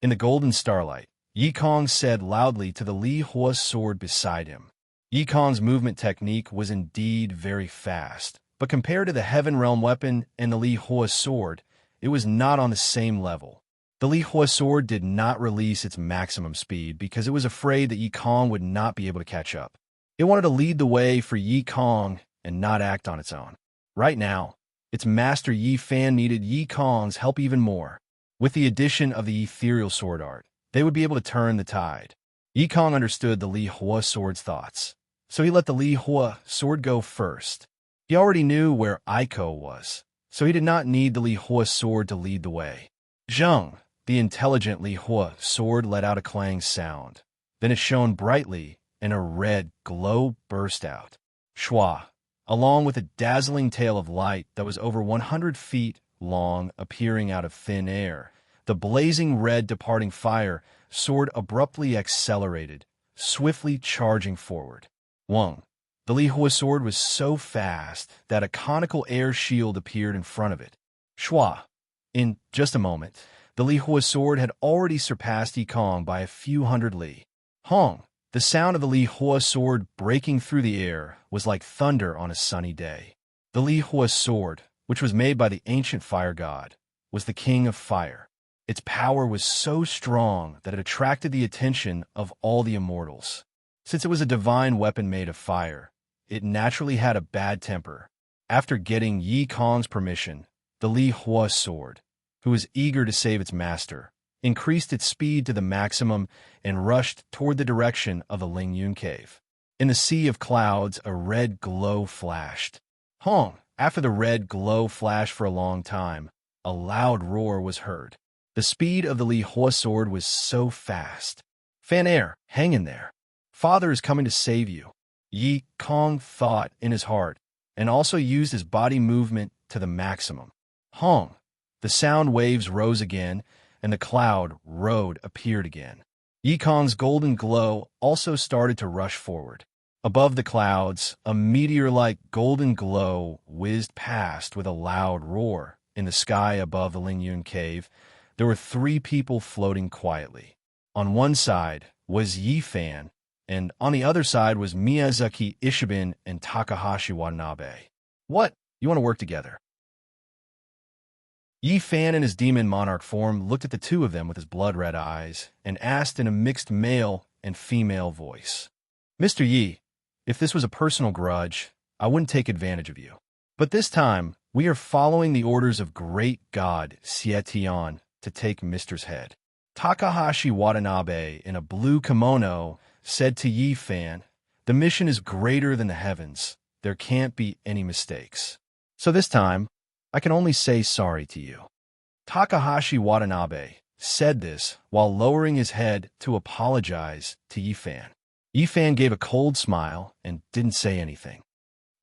[SPEAKER 1] In the golden starlight, Yikong said loudly to the Li Hua sword beside him. Yikong's movement technique was indeed very fast, but compared to the Heaven Realm weapon and the Li Hua sword, it was not on the same level. The Li Hua sword did not release its maximum speed because it was afraid that Yikong would not be able to catch up. It wanted to lead the way for Yikong and not act on its own. Right now, its master Yi Fan needed Yikong's help even more. With the addition of the ethereal sword art, they would be able to turn the tide. Yikong understood the Li Hua sword's thoughts, so he let the Li Hua sword go first. He already knew where Aiko was, so he did not need the Li Hua sword to lead the way. Zheng, the intelligent Li Hua sword, let out a clang sound. Then it shone brightly, and a red glow burst out. Shua, along with a dazzling tail of light that was over 100 feet long appearing out of thin air, the blazing red departing fire sword abruptly accelerated, swiftly charging forward. Wang, the Li Hua sword, was so fast that a conical air shield appeared in front of it. Shua. In just a moment, the Li Hua sword had already surpassed Yikong by a few hundred li. Hong, the sound of the Li Hua sword breaking through the air was like thunder on a sunny day. The Li Hua sword, which was made by the ancient fire god, was the king of fire. Its power was so strong that it attracted the attention of all the immortals. Since it was a divine weapon made of fire, it naturally had a bad temper. After getting Yi Kong's permission, the Li Hua sword, who was eager to save its master, increased its speed to the maximum and rushed toward the direction of the Ling Yun cave. In the sea of clouds, a red glow flashed. Hong! After the red glow flashed for a long time, a loud roar was heard. The speed of the Li Hua sword was so fast. Fan Air, hang in there. Father is coming to save you, Yi Kong thought in his heart, and also used his body movement to the maximum. Hong! The sound waves rose again, and the cloud road appeared again. Yi Kong's golden glow also started to rush forward. Above the clouds, a meteor-like golden glow whizzed past with a loud roar. In the sky above the Ling Yun cave, there were 3 people floating quietly. On one side was Yi Fan, and on the other side was Miyazaki Ishibin and Takahashi Watanabe. What? You want to work together? Yi Fan in his demon monarch form looked at the two of them with his blood-red eyes and asked in a mixed male and female voice. Mr. Yi, if this was a personal grudge, I wouldn't take advantage of you. But this time, we are following the orders of great god Xietian to take Mister's head. Takahashi Watanabe, in a blue kimono, said to Yi Fan, the mission is greater than the heavens. There can't be any mistakes. So this time, I can only say sorry to you. Takahashi Watanabe said this while lowering his head to apologize to Yi Fan. Yi Fan gave a cold smile and didn't say anything.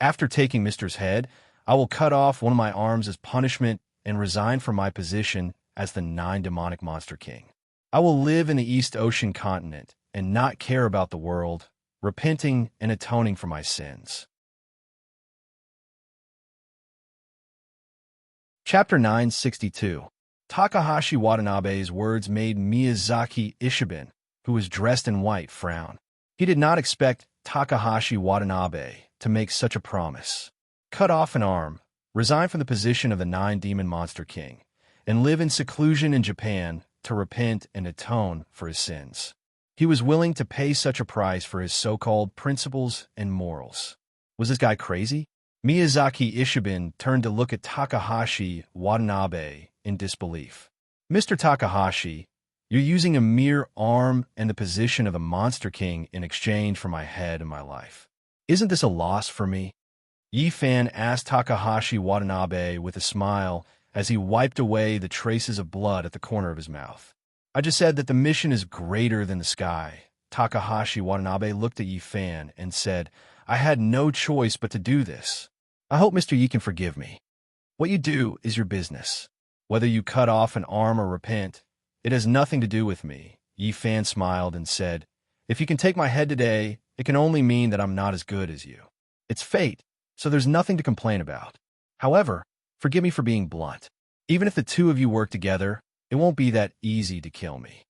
[SPEAKER 1] After taking Mister's head, I will cut off one of my arms as punishment and resign from my position as the 9 demonic monster king. I will live in the East Ocean continent and not care about the world, repenting and atoning for my sins. Chapter 962. Takahashi Watanabe's words made Miyazaki Ishibin, who was dressed in white, frown. He did not expect Takahashi Watanabe to make such a promise. Cut off an arm, resign from the position of the 9 demon monster king, and live in seclusion in Japan to repent and atone for his sins. He was willing to pay such a price for his so-called principles and morals. Was this guy crazy? Miyazaki Ishibin turned to look at Takahashi Watanabe in disbelief. Mr. Takahashi, you're using a mere arm and the position of the Monster King in exchange for my head and my life. Isn't this a loss for me? Yi Fan asked Takahashi Watanabe with a smile as he wiped away the traces of blood at the corner of his mouth. I just said that the mission is greater than the sky. Takahashi Watanabe looked at Yi Fan and said, I had no choice but to do this. I hope Mr. Yi can forgive me. What you do is your business. Whether you cut off an arm or repent, it has nothing to do with me. Yi Fan smiled and said, if you can take my head today, it can only mean that I'm not as good as you. It's fate, so there's nothing to complain about. However, forgive me for being blunt. Even if the two of you work together, it won't be that easy to kill me.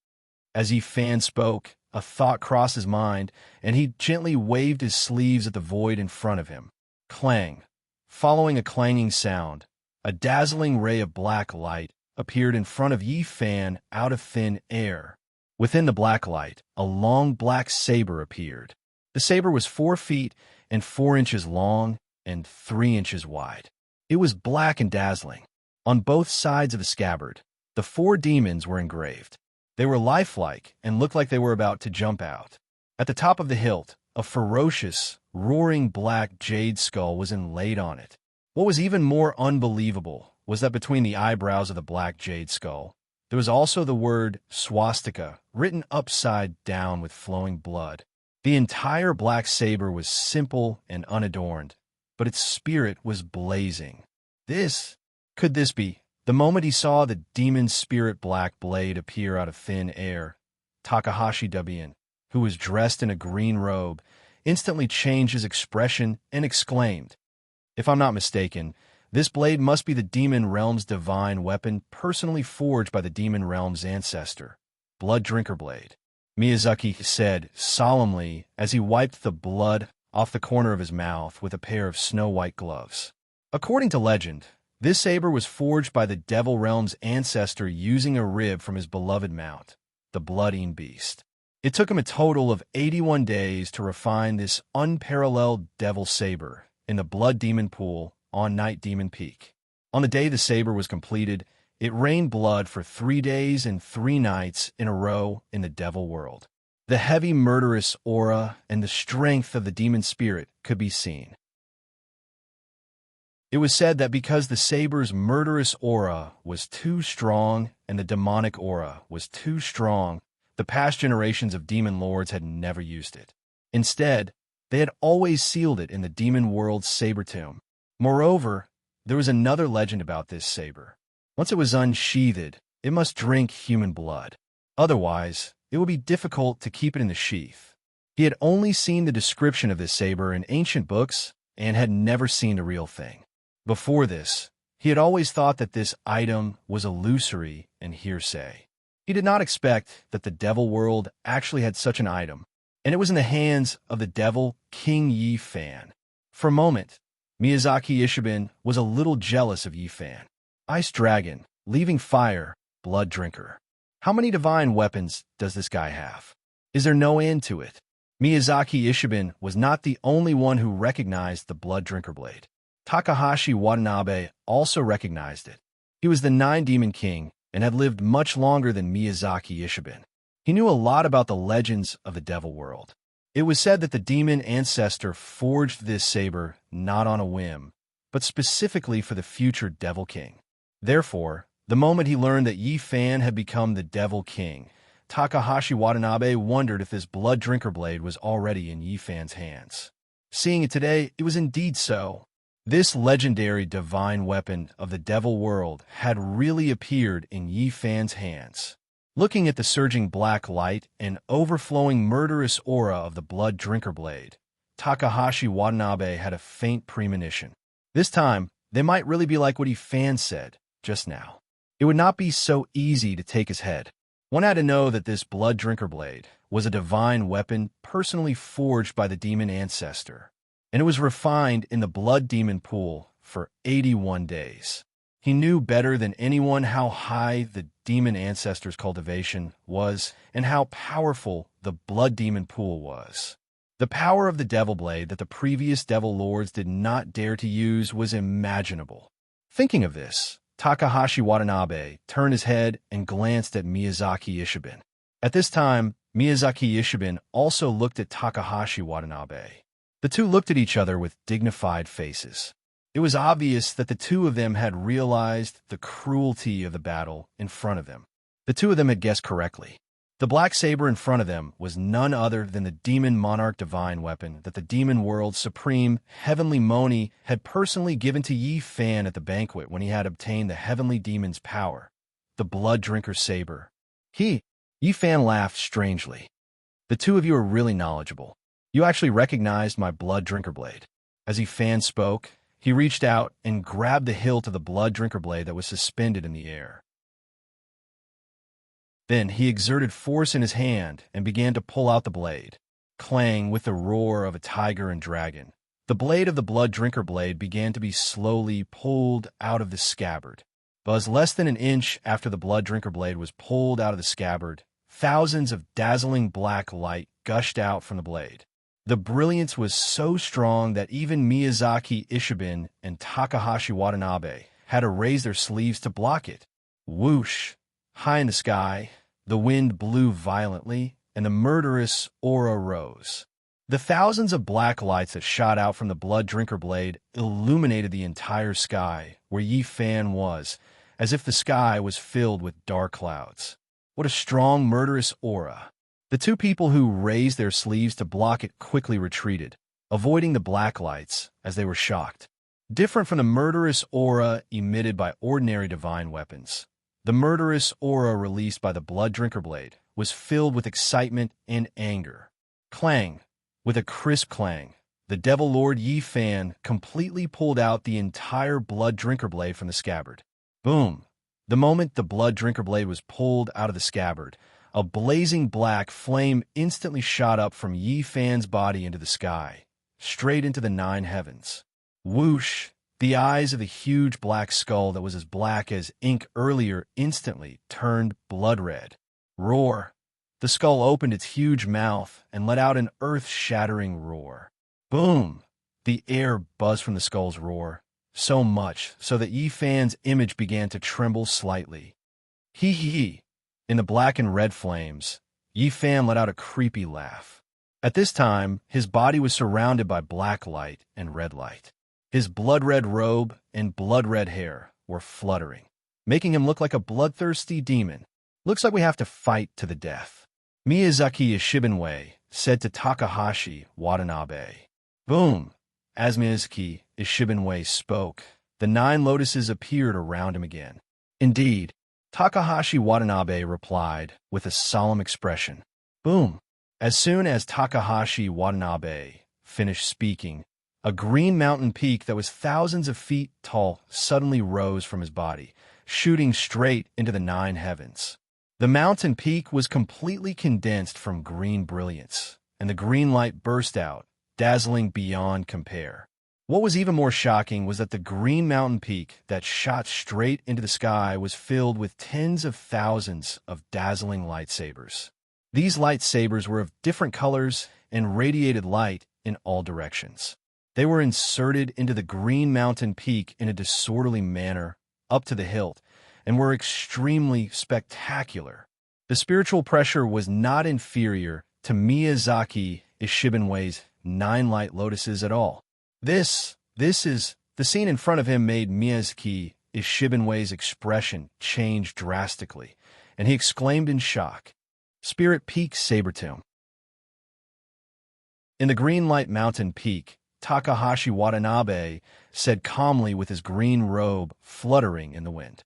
[SPEAKER 1] As Yi Fan spoke, a thought crossed his mind, and he gently waved his sleeves at the void in front of him. Clang. Following a clanging sound, a dazzling ray of black light appeared in front of Yi Fan out of thin air. Within the black light, a long black saber appeared. The saber was 4 feet and 4 inches long and 3 inches wide. It was black and dazzling. On both sides of the scabbard, the 4 demons were engraved. They were lifelike and looked like they were about to jump out. At the top of the hilt, a ferocious, roaring black jade skull was inlaid on it. What was even more unbelievable was that between the eyebrows of the black jade skull, there was also the word swastika written upside down with flowing blood. The entire black saber was simple and unadorned, but its spirit was blazing. Could this be? The moment he saw the demon's spirit black blade appear out of thin air, Takahashi Dabian, who was dressed in a green robe, instantly changed his expression and exclaimed, if I'm not mistaken, this blade must be the demon realm's divine weapon personally forged by the demon realm's ancestor, Blood Drinker Blade. Miyazaki said solemnly as he wiped the blood off the corner of his mouth with a pair of snow-white gloves. According to legend, This saber was forged by the Devil Realm's ancestor using a rib from his beloved mount, the Blooding Beast. It took him a total of 81 days to refine this unparalleled devil saber in the Blood Demon Pool on Night Demon Peak. On the day the saber was completed, it rained blood for 3 days and 3 nights in a row in the Devil World. The heavy murderous aura and the strength of the demon spirit could be seen. It was said that because the saber's murderous aura was too strong and the demonic aura was too strong, the past generations of demon lords had never used it. Instead, they had always sealed it in the demon world's saber tomb. Moreover, there was another legend about this saber. Once it was unsheathed, it must drink human blood. Otherwise, it would be difficult to keep it in the sheath. He had only seen the description of this saber in ancient books and had never seen the real thing. Before this, he had always thought that this item was illusory and hearsay. He did not expect that the devil world actually had such an item, and it was in the hands of the devil King Yi Fan. For a moment, Miyazaki Ishiben was a little jealous of Yi Fan. Ice Dragon, Leaving Fire, Blood Drinker. How many divine weapons does this guy have? Is there no end to it? Miyazaki Ishiben was not the only one who recognized the Blood Drinker blade. Takahashi Watanabe also recognized it. He was the 9-demon king and had lived much longer than Miyazaki Ishiben. He knew a lot about the legends of the devil world. It was said that the demon ancestor forged this saber not on a whim, but specifically for the future devil king. Therefore, the moment he learned that Yi Fan had become the devil king, Takahashi Watanabe wondered if this Blood Drinker blade was already in Yi Fan's hands. Seeing it today, it was indeed so. This legendary divine weapon of the devil world had really appeared in Yi Fan's hands. Looking at the surging black light and overflowing murderous aura of the Blood Drinker blade, Takahashi Watanabe had a faint premonition. This time, they might really be like what Yi Fan said just now. It would not be so easy to take his head. One had to know that this Blood Drinker blade was a divine weapon personally forged by the demon ancestor, and it was refined in the Blood Demon Pool for 81 days. He knew better than anyone how high the demon ancestor's cultivation was and how powerful the Blood Demon Pool was. The power of the Devil Blade that the previous Devil Lords did not dare to use was imaginable. Thinking of this, Takahashi Watanabe turned his head and glanced at Miyazaki Ishiben. At this time, Miyazaki Ishiben also looked at Takahashi Watanabe. The two looked at each other with dignified faces. It was obvious that the two of them had realized the cruelty of the battle in front of them. The two of them had guessed correctly. The black saber in front of them was none other than the Demon Monarch divine weapon that the demon world's supreme Heavenly Moni had personally given to Yi Fan at the banquet when he had obtained the Heavenly Demon's power, the Blood Drinker saber. Yi Fan laughed strangely. The two of you are really knowledgeable. You actually recognized my Blood Drinker blade. As Yi Fan spoke, he reached out and grabbed the hilt of the Blood Drinker blade that was suspended in the air. Then he exerted force in his hand and began to pull out the blade. Clang with the roar of a tiger and dragon, the blade of the Blood Drinker blade began to be slowly pulled out of the scabbard. But less than an inch after the Blood Drinker blade was pulled out of the scabbard, thousands of dazzling black light gushed out from the blade. The brilliance was so strong that even Miyazaki Ishiben and Takahashi Watanabe had to raise their sleeves to block it. Whoosh! High in the sky, the wind blew violently, and the murderous aura rose. The thousands of black lights that shot out from the Blood Drinker blade illuminated the entire sky where Yi Fan was, as if the sky was filled with dark clouds. What a strong, murderous aura! The two people who raised their sleeves to block it quickly retreated, avoiding the black lights as they were shocked. Different from the murderous aura emitted by ordinary divine weapons, the murderous aura released by the Blood Drinker blade was filled with excitement and anger. Clang! With a crisp clang, the Devil Lord Yi Fan completely pulled out the entire Blood Drinker blade from the scabbard. Boom! The moment the Blood Drinker blade was pulled out of the scabbard, a blazing black flame instantly shot up from Yi Fan's body into the sky, straight into the 9 heavens. Whoosh! The eyes of the huge black skull that was as black as ink earlier instantly turned blood red. Roar! The skull opened its huge mouth and let out an earth-shattering roar. Boom! The air buzzed from the skull's roar, so much so that Yi Fan's image began to tremble slightly. Hee hee hee! In the black and red flames, Yi Fan let out a creepy laugh. At this time, his body was surrounded by black light and red light. His blood-red robe and blood-red hair were fluttering, making him look like a bloodthirsty demon. Looks like we have to fight to the death, Miyazaki Ishibanwei said to Takahashi Watanabe. Boom! As Miyazaki Ishibanwei spoke, the 9 lotuses appeared around him again. Indeed, Takahashi Watanabe replied with a solemn expression. Boom! As soon as Takahashi Watanabe finished speaking, a green mountain peak that was thousands of feet tall suddenly rose from his body, shooting straight into the 9 heavens. The mountain peak was completely condensed from green brilliance, and the green light burst out, dazzling beyond compare. What was even more shocking was that the green mountain peak that shot straight into the sky was filled with tens of thousands of dazzling lightsabers. These lightsabers were of different colors and radiated light in all directions. They were inserted into the green mountain peak in a disorderly manner up to the hilt, and were extremely spectacular. The spiritual pressure was not inferior to Miyazaki Ishibanwei's 9 light lotuses at all. This is the scene in front of him made Miyazaki Ishibanwei's expression change drastically, and he exclaimed in shock, Spirit Peak Saber Tomb. In the green light mountain peak, Takahashi Watanabe said calmly with his green robe fluttering in the wind.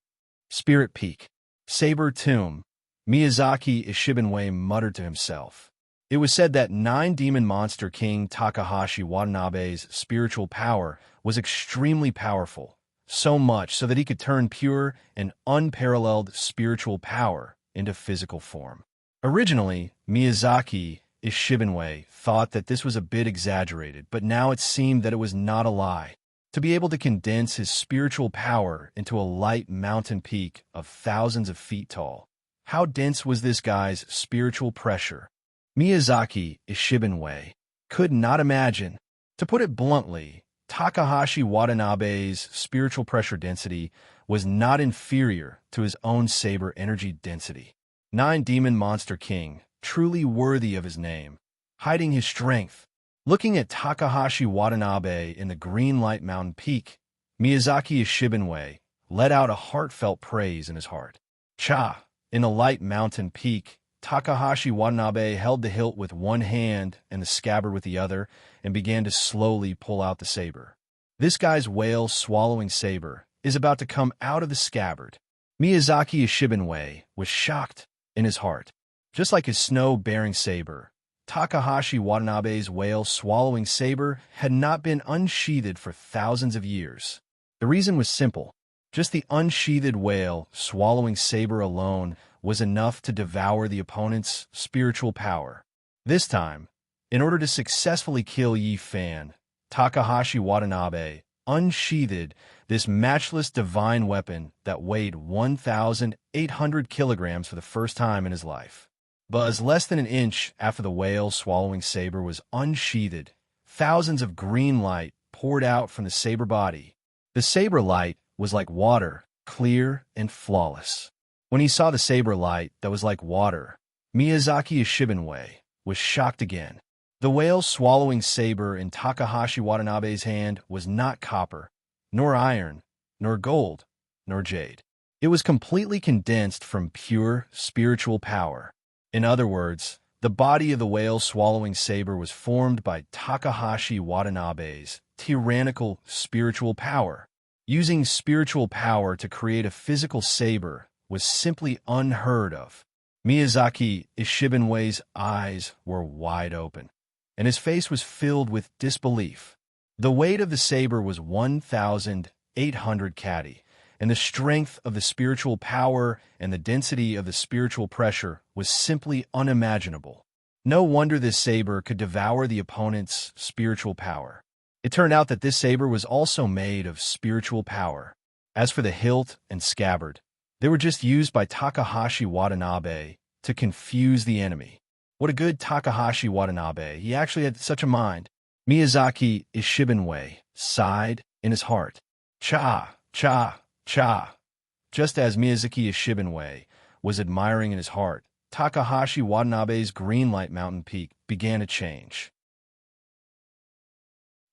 [SPEAKER 1] Spirit Peak, Saber Tomb, Miyazaki Ishibanwei muttered to himself. It was said that 9 demon monster king Takahashi Watanabe's spiritual power was extremely powerful, so much so that he could turn pure and unparalleled spiritual power into physical form. Originally, Miyazaki Ishibanwei thought that this was a bit exaggerated, but now it seemed that it was not a lie. To be able to condense his spiritual power into a light mountain peak of thousands of feet tall. How dense was this guy's spiritual pressure? Miyazaki Ishibanwei could not imagine. To put it bluntly, Takahashi Watanabe's spiritual pressure density was not inferior to his own saber energy density. 9 Demon Monster King, truly worthy of his name, hiding his strength. Looking at Takahashi Watanabe in the green light mountain peak, Miyazaki Ishibanwei let out a heartfelt praise in his heart. Cha! In the light mountain peak, Takahashi Watanabe held the hilt with one hand and the scabbard with the other and began to slowly pull out the saber. This guy's whale-swallowing saber is about to come out of the scabbard. Miyazaki Ishibanwei was shocked in his heart. Just like his snow-bearing saber, Takahashi Watanabe's whale-swallowing saber had not been unsheathed for thousands of years. The reason was simple. Just the unsheathed whale-swallowing saber alone was enough to devour the opponent's spiritual power. This time, in order to successfully kill Yi Fan, Takahashi Watanabe unsheathed this matchless divine weapon that weighed 1,800 kilograms for the first time in his life. But as less than an inch after the whale-swallowing saber was unsheathed, thousands of green light poured out from the saber body. The saber light was like water, clear and flawless. When he saw the saber light that was like water, Miyazaki Ishibanwei was shocked again. The whale-swallowing saber in Takahashi Watanabe's hand was not copper, nor iron, nor gold, nor jade. It was completely condensed from pure spiritual power. In other words, the body of the whale-swallowing saber was formed by Takahashi Watanabe's tyrannical spiritual power. Using spiritual power to create a physical saber was simply unheard of. Miyazaki Ishibanwei's eyes were wide open, and his face was filled with disbelief. The weight of the saber was 1,800 kati, and the strength of the spiritual power and the density of the spiritual pressure was simply unimaginable. No wonder this saber could devour the opponent's spiritual power. It turned out that this saber was also made of spiritual power. As for the hilt and scabbard, they were just used by Takahashi Watanabe to confuse the enemy. What a good Takahashi Watanabe, he actually had such a mind. Miyazaki Ishibanwei sighed in his heart. Cha, cha, cha. Just as Miyazaki Ishibanwei was admiring in his heart, Takahashi Watanabe's green light mountain peak began to change.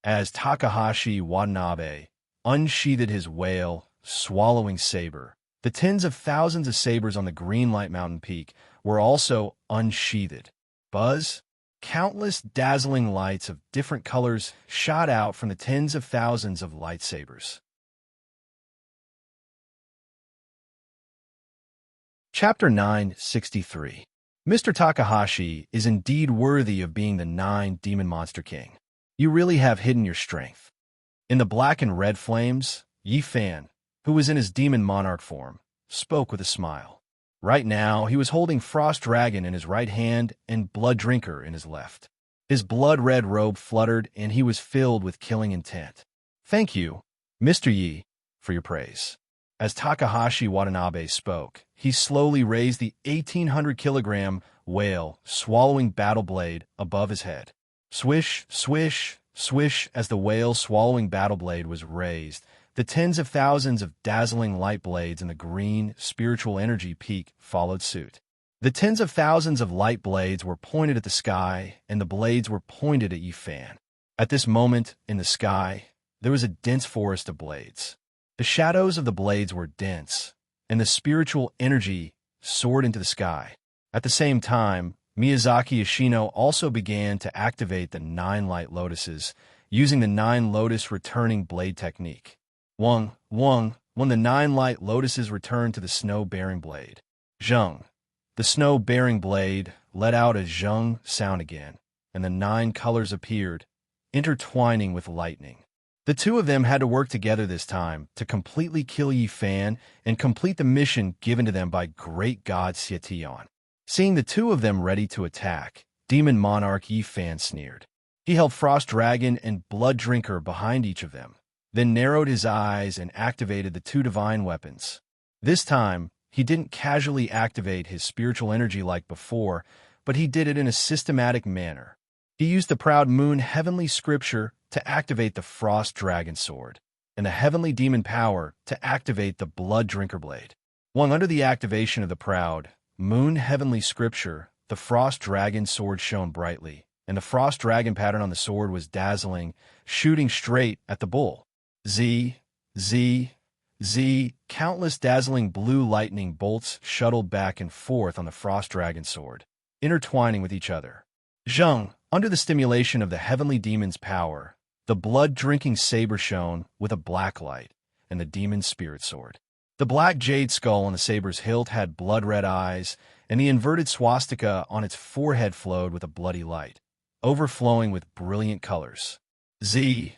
[SPEAKER 1] As Takahashi Watanabe unsheathed his whale, swallowing saber, the tens of thousands of sabers on the green light mountain peak were also unsheathed. Buzz, countless dazzling lights of different colors shot out from the tens of thousands of lightsabers. Chapter 963. Mr. Takahashi is indeed worthy of being the 9 Demon Monster King. You really have hidden your strength. In the black and red flames, Yi Fan, who was in his demon monarch form, spoke with a smile. Right now, he was holding Frost Dragon in his right hand and Blood Drinker in his left. His blood-red robe fluttered, and he was filled with killing intent. Thank you, Mr. Yi, for your praise. As Takahashi Watanabe spoke, he slowly raised the 1,800-kilogram whale, swallowing battle blade above his head. Swish, swish, swish, as the whale swallowing battle blade was raised, the tens of thousands of dazzling light blades in the green spiritual energy peak followed suit. The tens of thousands of light blades were pointed at the sky, and the blades were pointed at Yi Fan. At this moment, in the sky, there was a dense forest of blades. The shadows of the blades were dense, and the spiritual energy soared into the sky. At the same time, Miyazaki Yoshino also began to activate the 9 light lotuses, using the 9 lotus returning blade technique. When the 9 light lotuses returned to the snow-bearing blade. Zheng. The snow-bearing blade let out a zheng sound again, and the 9 colors appeared, intertwining with lightning. The two of them had to work together this time to completely kill Yi Fan and complete the mission given to them by great god Xietian. Seeing the two of them ready to attack, Demon Monarch Yi Fan sneered. He held Frost Dragon and Blood Drinker behind each of them, then narrowed his eyes and activated the 2 divine weapons. This time, he didn't casually activate his spiritual energy like before, but he did it in a systematic manner. He used the Proud Moon Heavenly Scripture to activate the Frost Dragon Sword, and the Heavenly Demon Power to activate the Blood Drinker Blade. Under the activation of the Proud Moon Heavenly Scripture, the Frost Dragon Sword shone brightly, and the Frost Dragon pattern on the sword was dazzling, shooting straight at the bull. Z, countless dazzling blue lightning bolts shuttled back and forth on the Frost Dragon Sword, intertwining with each other. Zheng, under the stimulation of the Heavenly Demon's power, the blood-drinking saber shone with a black light, and the Demon's Spirit Sword. The black jade skull on the saber's hilt had blood-red eyes, and the inverted swastika on its forehead flowed with a bloody light, overflowing with brilliant colors. Z,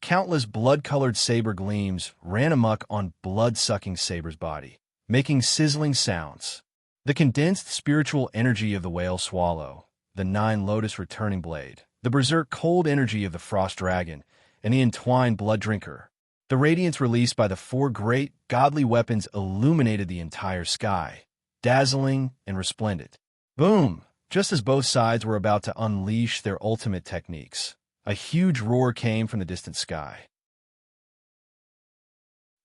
[SPEAKER 1] countless blood-colored saber gleams ran amok on blood-sucking saber's body, making sizzling sounds. The condensed spiritual energy of the whale swallow, the 9 lotus returning blade, the berserk cold energy of the Frost Dragon, and the entwined Blood Drinker. The radiance released by the 4 great godly weapons illuminated the entire sky, dazzling and resplendent. Boom! Just as both sides were about to unleash their ultimate techniques, a huge roar came from the distant sky.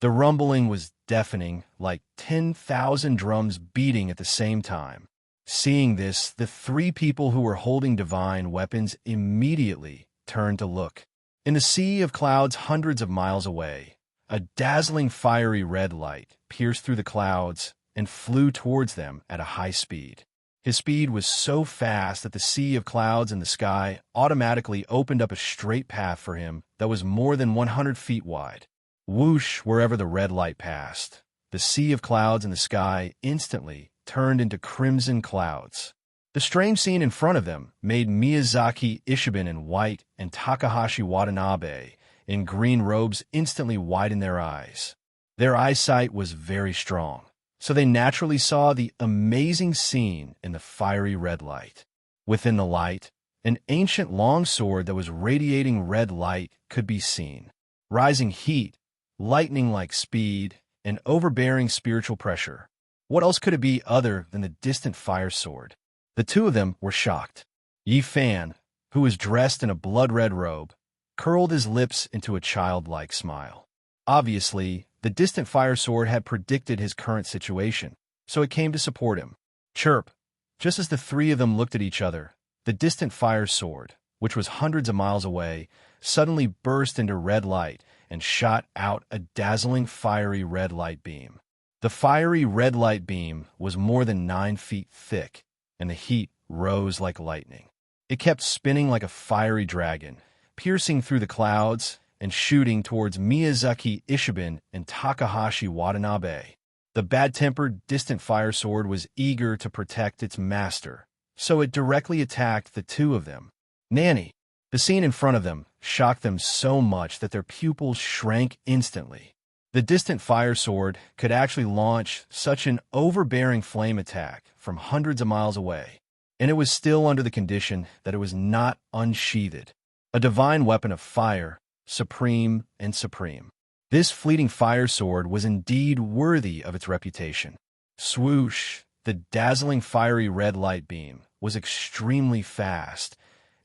[SPEAKER 1] The rumbling was deafening, like 10,000 drums beating at the same time. Seeing this, the 3 people who were holding divine weapons immediately turned to look. In the sea of clouds hundreds of miles away, a dazzling fiery red light pierced through the clouds and flew towards them at a high speed. His speed was so fast that the sea of clouds in the sky automatically opened up a straight path for him that was more than 100 feet wide. Whoosh, wherever the red light passed, the sea of clouds in the sky instantly turned into crimson clouds. The strange scene in front of them made Miyazaki Ishiban in white and Takahashi Watanabe in green robes instantly widen their eyes. Their eyesight was very strong, so they naturally saw the amazing scene in the fiery red light. Within the light, An ancient longsword that was radiating red light could be seen. Rising heat, lightning-like speed, and overbearing spiritual pressure. What else could it be other than the distant fire sword? The two of them were shocked. Yi Fan, who was dressed in a blood-red robe, curled his lips into a childlike smile. Obviously, the distant fire sword had predicted his current situation, so it came to support him. Chirp! Just as the three of them looked at each other, the distant fire sword, which was hundreds of miles away, suddenly burst into red light and shot out a dazzling fiery red light beam. The fiery red light beam was more than 9 feet thick, and the heat rose like lightning. It kept spinning like a fiery dragon, piercing through the clouds and shooting towards Miyazaki Ishiben and Takahashi Watanabe. The bad-tempered, distant fire sword was eager to protect its master, so it directly attacked the two of them. Nanny! The scene in front of them shocked them so much that their pupils shrank instantly. The distant fire sword could actually launch such an overbearing flame attack from hundreds of miles away, and it was still under the condition that it was not unsheathed. A divine weapon of fire, supreme and supreme. This fleeting fire sword was indeed worthy of its reputation. Swoosh! The dazzling fiery red light beam was extremely fast,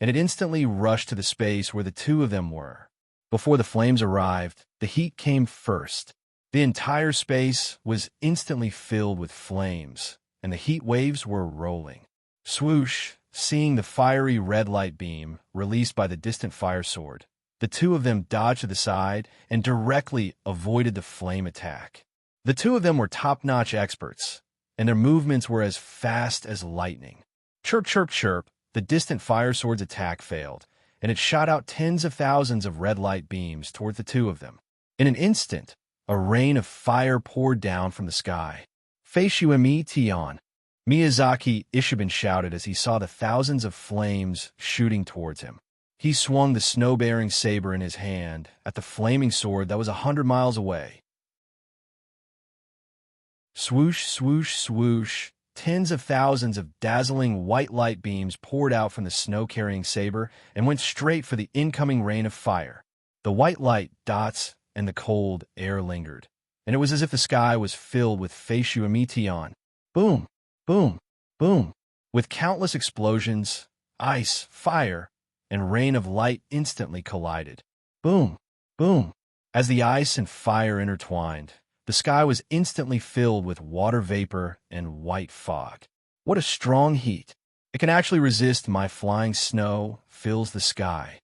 [SPEAKER 1] and it instantly rushed to the space where the two of them were. Before the flames arrived, the heat came first. The entire space was instantly filled with flames, and the heat waves were rolling. Swoosh! Seeing the fiery red light beam released by the distant fire sword, the two of them dodged to the side and directly avoided the flame attack. The two of them were top-notch experts, and their movements were as fast as lightning. Chirp, chirp, chirp, the distant fire sword's attack failed, and it shot out tens of thousands of red light beams toward the two of them. In an instant, a rain of fire poured down from the sky. Feishuemi Tion! Miyazaki Ishiben shouted as he saw the thousands of flames shooting towards him. He swung the snow-bearing saber in his hand at the flaming sword that was 100 miles away. Swoosh, swoosh, swoosh, tens of thousands of dazzling white light beams poured out from the snow-carrying saber and went straight for the incoming rain of fire. The white light dots and the cold air lingered, and it was as if the sky was filled with Feishuemi Tion. Boom! Boom, boom, with countless explosions, ice, fire, and rain of light instantly collided. Boom, boom. As the ice and fire intertwined, the sky was instantly filled with water vapor and white fog. What a strong heat. It can actually resist my flying snow fills the sky.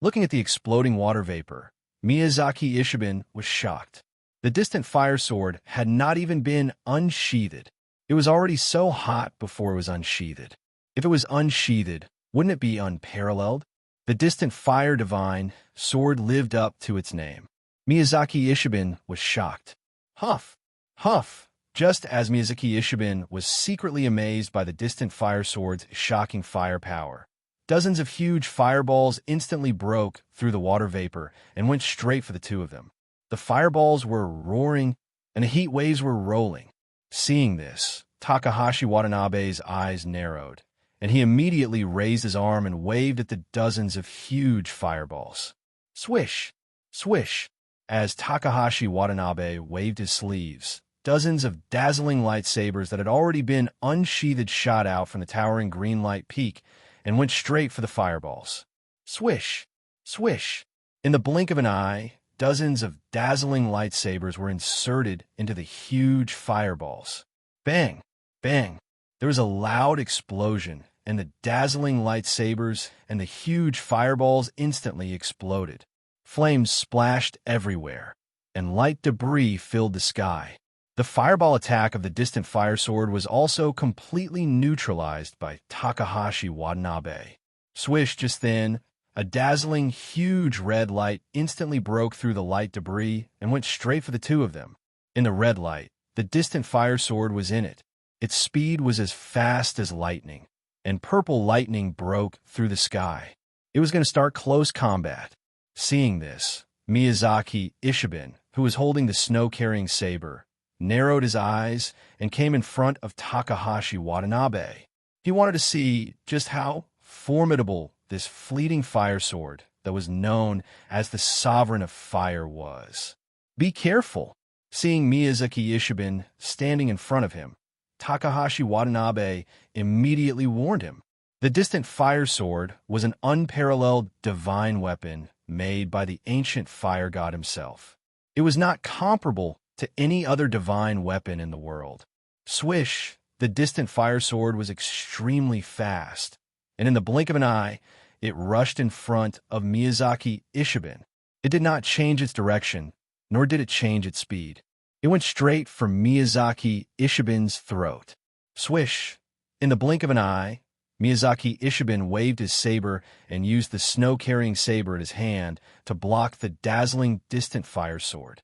[SPEAKER 1] Looking at the exploding water vapor, Miyazaki Ishiben was shocked. The distant fire sword had not even been unsheathed. It was already so hot before it was unsheathed. If it was unsheathed, wouldn't it be unparalleled? The distant fire divine sword lived up to its name. Miyazaki Ishiben was shocked. Huff! Huff! Just as Miyazaki Ishiben was secretly amazed by the distant fire sword's shocking firepower, dozens of huge fireballs instantly broke through the water vapor and went straight for the two of them. The fireballs were roaring, and the heat waves were rolling. Seeing this, Takahashi Watanabe's eyes narrowed, and he immediately raised his arm and waved at the dozens of huge fireballs. Swish! Swish! As Takahashi Watanabe waved his sleeves, dozens of dazzling lightsabers that had already been unsheathed shot out from the towering green light peak and went straight for the fireballs. Swish! Swish! In the blink of an eye, dozens of dazzling lightsabers were inserted into the huge fireballs. Bang! Bang! There was a loud explosion, and the dazzling lightsabers and the huge fireballs instantly exploded. Flames splashed everywhere, and light debris filled the sky. The fireball attack of the distant fire sword was also completely neutralized by Takahashi Watanabe. Swish! Just then, a dazzling, huge red light instantly broke through the light debris and went straight for the two of them. In the red light, the distant fire sword was in it. Its speed was as fast as lightning, and purple lightning broke through the sky. It was going to start close combat. Seeing this, Miyazaki Ishiben, who was holding the snow-carrying saber, narrowed his eyes and came in front of Takahashi Watanabe. He wanted to see just how formidable this fleeting fire sword that was known as the Sovereign of Fire was. Be careful. Seeing Miyazaki Ishibin standing in front of him, Takahashi Watanabe immediately warned him. The distant fire sword was an unparalleled divine weapon made by the ancient fire god himself. It was not comparable to any other divine weapon in the world. Swish, the distant fire sword was extremely fast, and in the blink of an eye, it rushed in front of Miyazaki Ishibin. It did not change its direction, nor did it change its speed. It went straight for Miyazaki Ishibin's throat. Swish! In the blink of an eye, Miyazaki Ishibin waved his saber and used the snow-carrying saber in his hand to block the dazzling distant fire sword.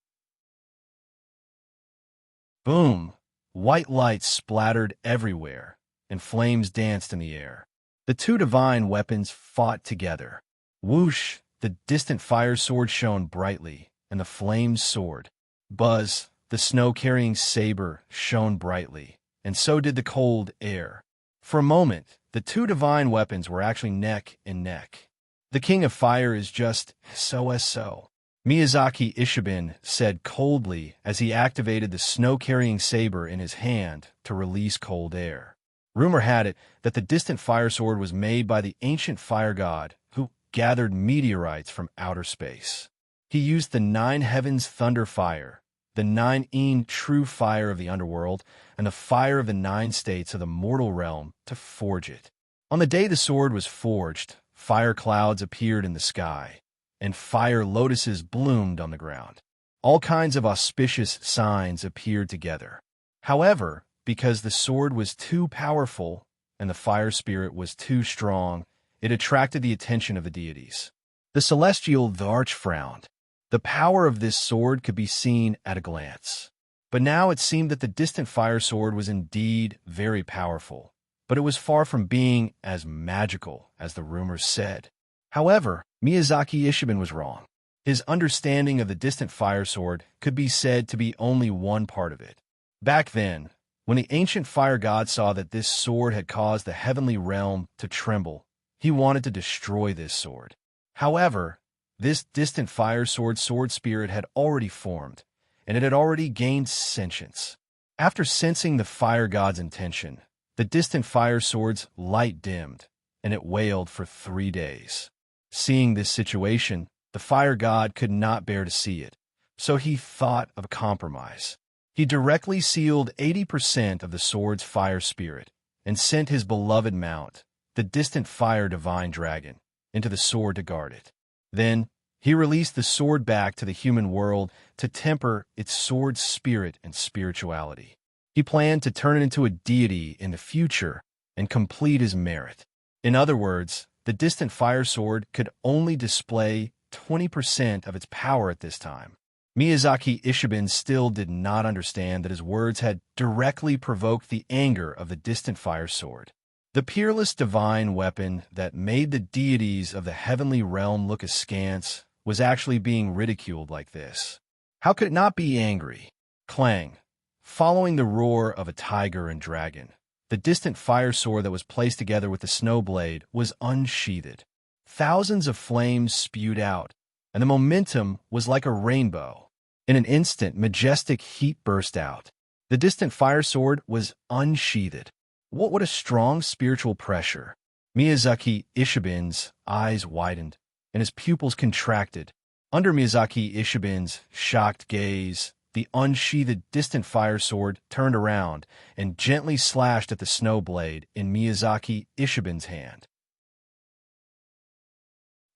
[SPEAKER 1] Boom! White lights splattered everywhere, and flames danced in the air. The two divine weapons fought together. Whoosh! The distant fire sword shone brightly, and the flames soared. Buzz! The snow-carrying saber shone brightly, and so did the cold air. For a moment, the two divine weapons were actually neck and neck. The King of Fire is just so. Miyazaki Ishibin said coldly as he activated the snow-carrying saber in his hand to release cold air. Rumor had it that the distant fire sword was made by the ancient fire god who gathered meteorites from outer space. He used the 9 heavens thunder fire, the 9 true fire of the underworld, and the fire of the 9 states of the mortal realm to forge it. On the day the sword was forged, fire clouds appeared in the sky, and fire lotuses bloomed on the ground. All kinds of auspicious signs appeared together. However, because the sword was too powerful and the fire spirit was too strong, it attracted the attention of the deities. The celestial Dharch frowned. The power of this sword could be seen at a glance. But now it seemed that the distant fire sword was indeed very powerful, but it was far from being as magical as the rumors said. However, Miyazaki Ishibin was wrong. His understanding of the distant fire sword could be said to be only one part of it. Back then, when the ancient fire god saw that this sword had caused the heavenly realm to tremble, he wanted to destroy this sword. However, this distant fire sword spirit had already formed, and it had already gained sentience. After sensing the fire god's intention, the distant fire sword's light dimmed, and it wailed for 3 days. Seeing this situation, the fire god could not bear to see it, so he thought of a compromise. He directly sealed 80% of the sword's fire spirit and sent his beloved mount, the distant fire divine dragon, into the sword to guard it. Then, he released the sword back to the human world to temper its sword's spirit and spirituality. He planned to turn it into a deity in the future and complete his merit. In other words, the distant fire sword could only display 20% of its power at this time. Miyazaki Ishibin still did not understand that his words had directly provoked the anger of the distant fire sword. The peerless divine weapon that made the deities of the heavenly realm look askance was actually being ridiculed like this. How could it not be angry? Clang. Following the roar of a tiger and dragon, the distant fire sword that was placed together with the snow blade was unsheathed. Thousands of flames spewed out, and the momentum was like a rainbow. In an instant, majestic heat burst out. The distant fire sword was unsheathed. What a strong spiritual pressure. Miyazaki Ishibin's eyes widened, and his pupils contracted. Under Miyazaki Ishibin's shocked gaze, the unsheathed distant fire sword turned around and gently slashed at the snow blade in Miyazaki Ishibin's hand.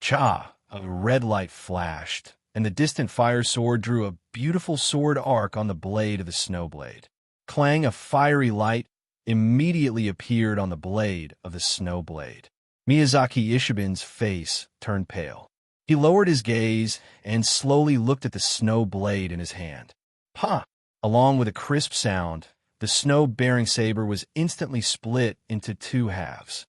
[SPEAKER 1] Cha! A red light flashed, and the distant fire sword drew a beautiful sword arc on the blade of the snow blade. Clang! A fiery light immediately appeared on the blade of the snow blade. Miyazaki Ishibin's face turned pale. He lowered his gaze and slowly looked at the snow blade in his hand. Pa! Along with a crisp sound, the snow-bearing saber was instantly split into 2 halves.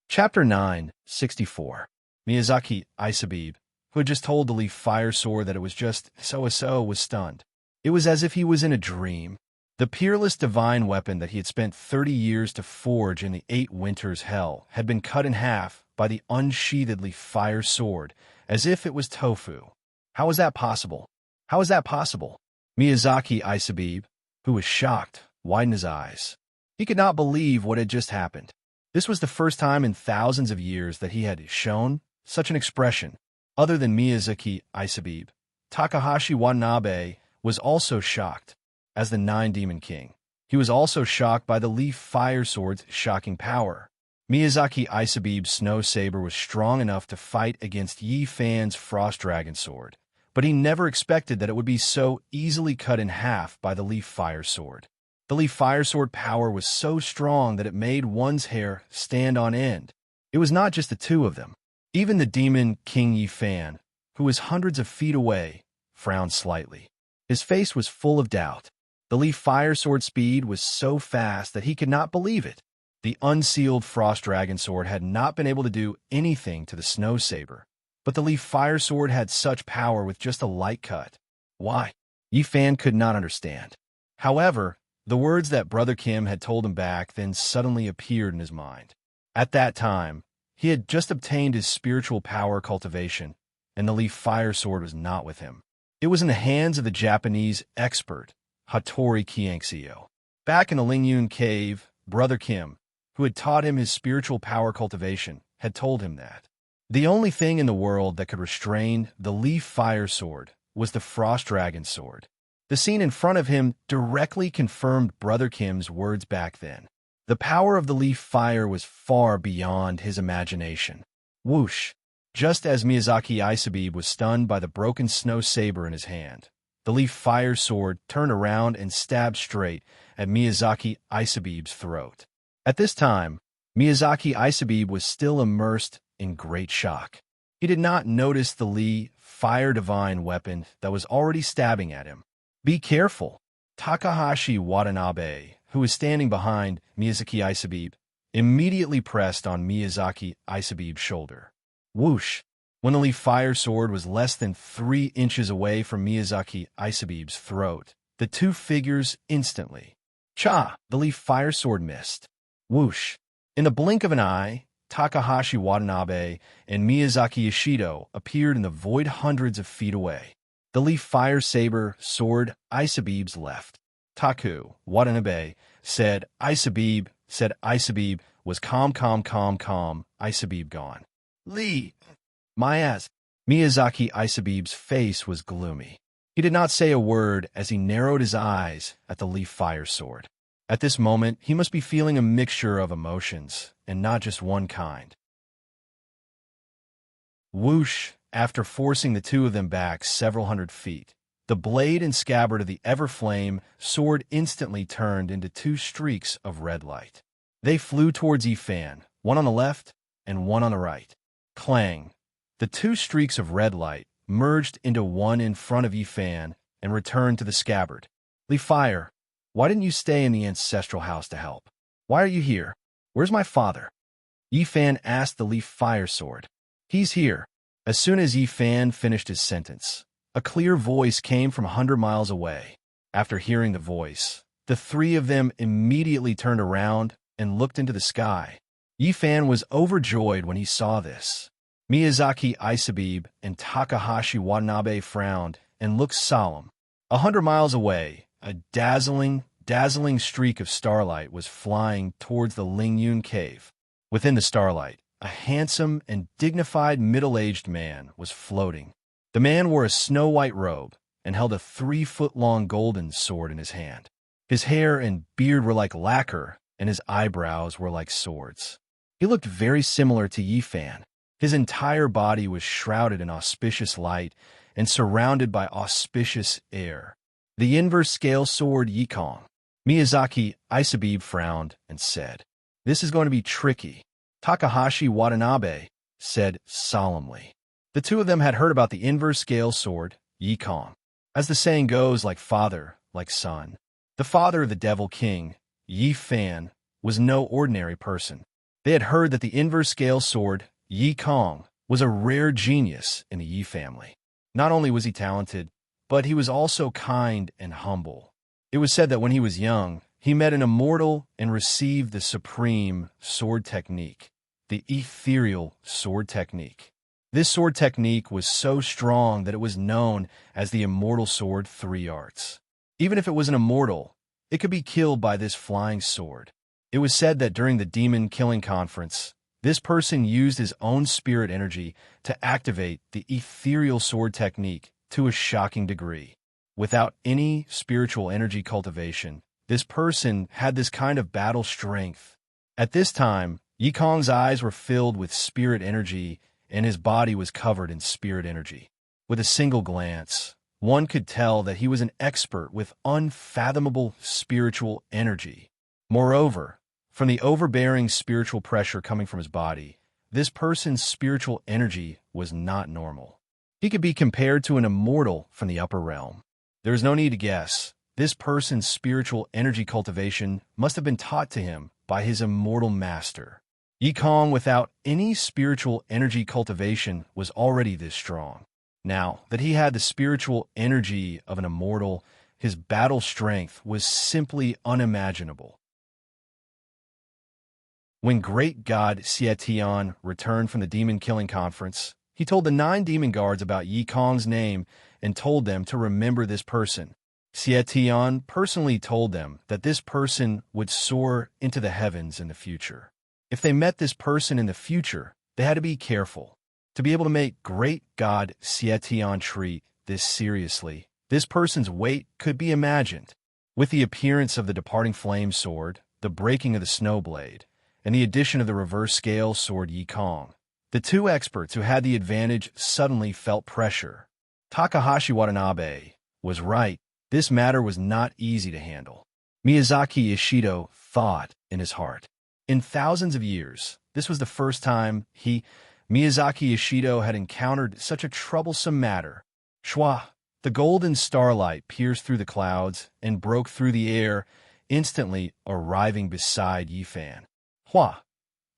[SPEAKER 1] Chapter 9, 64. Miyazaki Isabib, who had just told the leaf fire sword that it was just so, was stunned. It was as if he was in a dream. The peerless divine weapon that he had spent 30 years to forge in the 8 winters' hell had been cut in half by the unsheathedly fire sword, as if it was tofu. How was that possible? How was that possible? Miyazaki Isabib, who was shocked, widened his eyes. He could not believe what had just happened. This was the first time in thousands of years that he had shown such an expression. Other than Miyazaki Isabib, Takahashi Watanabe was also shocked. As the 9-demon king, he was also shocked by the leaf fire sword's shocking power. Miyazaki Isabib's snow saber was strong enough to fight against Yi Fan's frost dragon sword, but he never expected that it would be so easily cut in half by the leaf fire sword. The leaf fire sword power was so strong that it made one's hair stand on end. It was not just the two of them. Even the demon King Yi Fan, who was hundreds of feet away, frowned slightly. His face was full of doubt. The leaf fire sword speed was so fast that he could not believe it. The unsealed frost dragon sword had not been able to do anything to the snow saber, but the leaf fire sword had such power with just a light cut. Why? Yi Fan could not understand. However, the words that Brother Kim had told him back then suddenly appeared in his mind. At that time, he had just obtained his spiritual power cultivation, and the leaf fire sword was not with him. It was in the hands of the Japanese expert, Hattori Kiengseo. Back in the Lingyun cave, Brother Kim, who had taught him his spiritual power cultivation, had told him that the only thing in the world that could restrain the leaf fire sword was the frost dragon sword. The scene in front of him directly confirmed Brother Kim's words back then. The power of the leaf fire was far beyond his imagination. Whoosh! Just as Miyazaki Isabib was stunned by the broken snow saber in his hand, the leaf fire sword turned around and stabbed straight at Miyazaki Isabib's throat. At this time, Miyazaki Isabib was still immersed in great shock. He did not notice the Lee fire divine weapon that was already stabbing at him. Be careful! Takahashi Watanabe, who was standing behind Miyazaki Isabib, immediately pressed on Miyazaki Isabib's shoulder. Whoosh! When the leaf fire sword was less than 3 inches away from Miyazaki Isabib's throat, the two figures instantly. Cha! The leaf fire sword missed. Whoosh! In the blink of an eye, Takahashi Watanabe and Miyazaki Ishido appeared in the void hundreds of feet away. The leaf fire saber sword Isabib's left. Taku Watanabe said Isabib was calm. Isabib gone. Lee! My ass! Miyazaki Isabib's face was gloomy. He did not say a word as he narrowed his eyes at the leaf fire sword. At this moment, he must be feeling a mixture of emotions, and not just one kind. Whoosh! After forcing the two of them back several hundred feet, the blade and scabbard of the Everflame sword instantly turned into 2 streaks of red light. They flew towards Yi Fan, one on the left and one on the right. Clang! The 2 streaks of red light merged into one in front of Yi Fan and returned to the scabbard. Leaf Fire, why didn't you stay in the ancestral house to help? Why are you here? Where's my father? Yi Fan asked the leaf fire sword. He's here. As soon as Yi Fan finished his sentence, a clear voice came from 100 miles away. After hearing the voice, the 3 of them immediately turned around and looked into the sky. Yi Fan was overjoyed when he saw this. Miyazaki Isabib and Takahashi Watanabe frowned and looked solemn. 100 miles away, a dazzling streak of starlight was flying towards the Lingyun cave. Within the starlight, a handsome and dignified middle-aged man was floating. The man wore a snow-white robe and held a 3-foot-long golden sword in his hand. His hair and beard were like lacquer, and his eyebrows were like swords. He looked very similar to Yi Fan. His entire body was shrouded in auspicious light and surrounded by auspicious air. The inverse scale sword Yikong. Miyazaki Isabib frowned and said, "This is going to be tricky." Takahashi Watanabe said solemnly. The two of them had heard about the inverse scale sword Yikong. As the saying goes, like father, like son. The father of the Devil King, Yi Fan, was no ordinary person. They had heard that the inverse scale sword Yi Kong was a rare genius in the Yi family. Not only was he talented, but he was also kind and humble. It was said that when he was young, he met an immortal and received the supreme sword technique, the ethereal sword technique. This sword technique was so strong that it was known as the immortal sword 3 arts. Even if it was an immortal, it could be killed by this flying sword. It was said that during the demon killing conference, this person used his own spirit energy to activate the ethereal sword technique to a shocking degree. Without any spiritual energy cultivation, this person had this kind of battle strength. At this time, Yi Kong's eyes were filled with spirit energy and his body was covered in spirit energy. With a single glance, one could tell that he was an expert with unfathomable spiritual energy. Moreover, from the overbearing spiritual pressure coming from his body, this person's spiritual energy was not normal. He could be compared to an immortal from the upper realm. There is no need to guess. This person's spiritual energy cultivation must have been taught to him by his immortal master. Yi Kong, without any spiritual energy cultivation, was already this strong. Now that he had the spiritual energy of an immortal, his battle strength was simply unimaginable. When great god Xietian returned from the demon-killing conference, he told the 9 demon guards about Yi Kong's name and told them to remember this person. Xietian personally told them that this person would soar into the heavens in the future. If they met this person in the future, they had to be careful. To be able to make great god Xietian treat this seriously, this person's weight could be imagined. With the appearance of the departing flame sword, the breaking of the snow blade, and the addition of the reverse scale sword Yi Kong, the 2 experts who had the advantage suddenly felt pressure. Takahashi Watanabe was right. This matter was not easy to handle. Miyazaki Ishido thought in his heart. In thousands of years, this was the first time Miyazaki Ishido, had encountered such a troublesome matter. Shwa, the golden starlight pierced through the clouds and broke through the air, instantly arriving beside Yi Fan. Hua.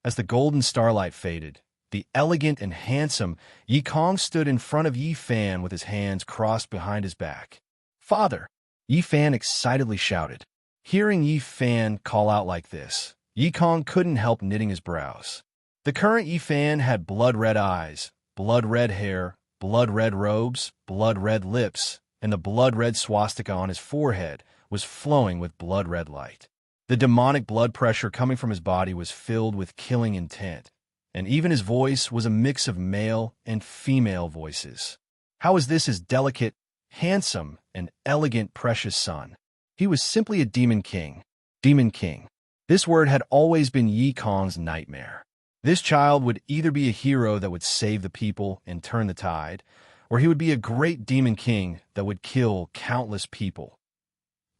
[SPEAKER 1] As the golden starlight faded, the elegant and handsome Yi Kong stood in front of Yi Fan with his hands crossed behind his back. "Father!" Yi Fan excitedly shouted. Hearing Yi Fan call out like this, Yi Kong couldn't help knitting his brows. The current Yi Fan had blood-red eyes, blood-red hair, blood-red robes, blood-red lips, and the blood-red swastika on his forehead was flowing with blood-red light. The demonic blood pressure coming from his body was filled with killing intent, and even his voice was a mix of male and female voices. How was this his delicate, handsome, and elegant precious son? He was simply a demon king. Demon king. This word had always been Yi Kong's nightmare. This child would either be a hero that would save the people and turn the tide, or he would be a great demon king that would kill countless people.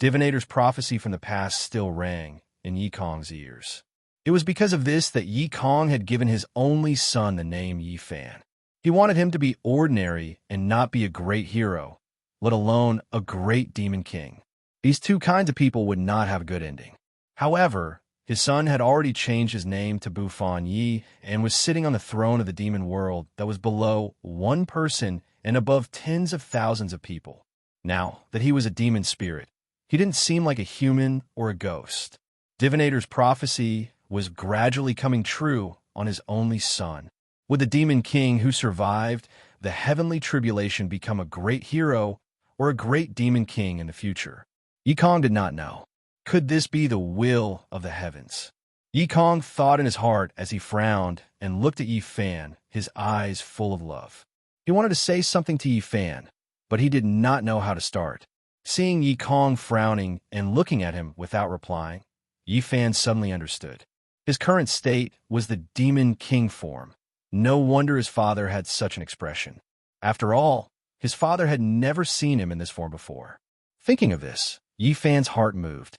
[SPEAKER 1] Divinator's prophecy from the past still rang in Yi Kong's ears. It was because of this that Yi Kong had given his only son the name Yi Fan. He wanted him to be ordinary and not be a great hero, let alone a great demon king. These 2 kinds of people would not have a good ending. However, his son had already changed his name to Bufan Yi and was sitting on the throne of the demon world that was below 1 person and above tens of thousands of people. Now that he was a demon spirit, he didn't seem like a human or a ghost. Divinator's prophecy was gradually coming true on his only son. Would the demon king who survived the heavenly tribulation become a great hero or a great demon king in the future? Yi Kong did not know. Could this be the will of the heavens? Yi Kong thought in his heart as he frowned and looked at Yi Fan, his eyes full of love. He wanted to say something to Yi Fan, but he did not know how to start. Seeing Yi Kong frowning and looking at him without replying, Yi Fan suddenly understood. His current state was the demon king form. No wonder his father had such an expression. After all, his father had never seen him in this form before. Thinking of this, Yi Fan's heart moved.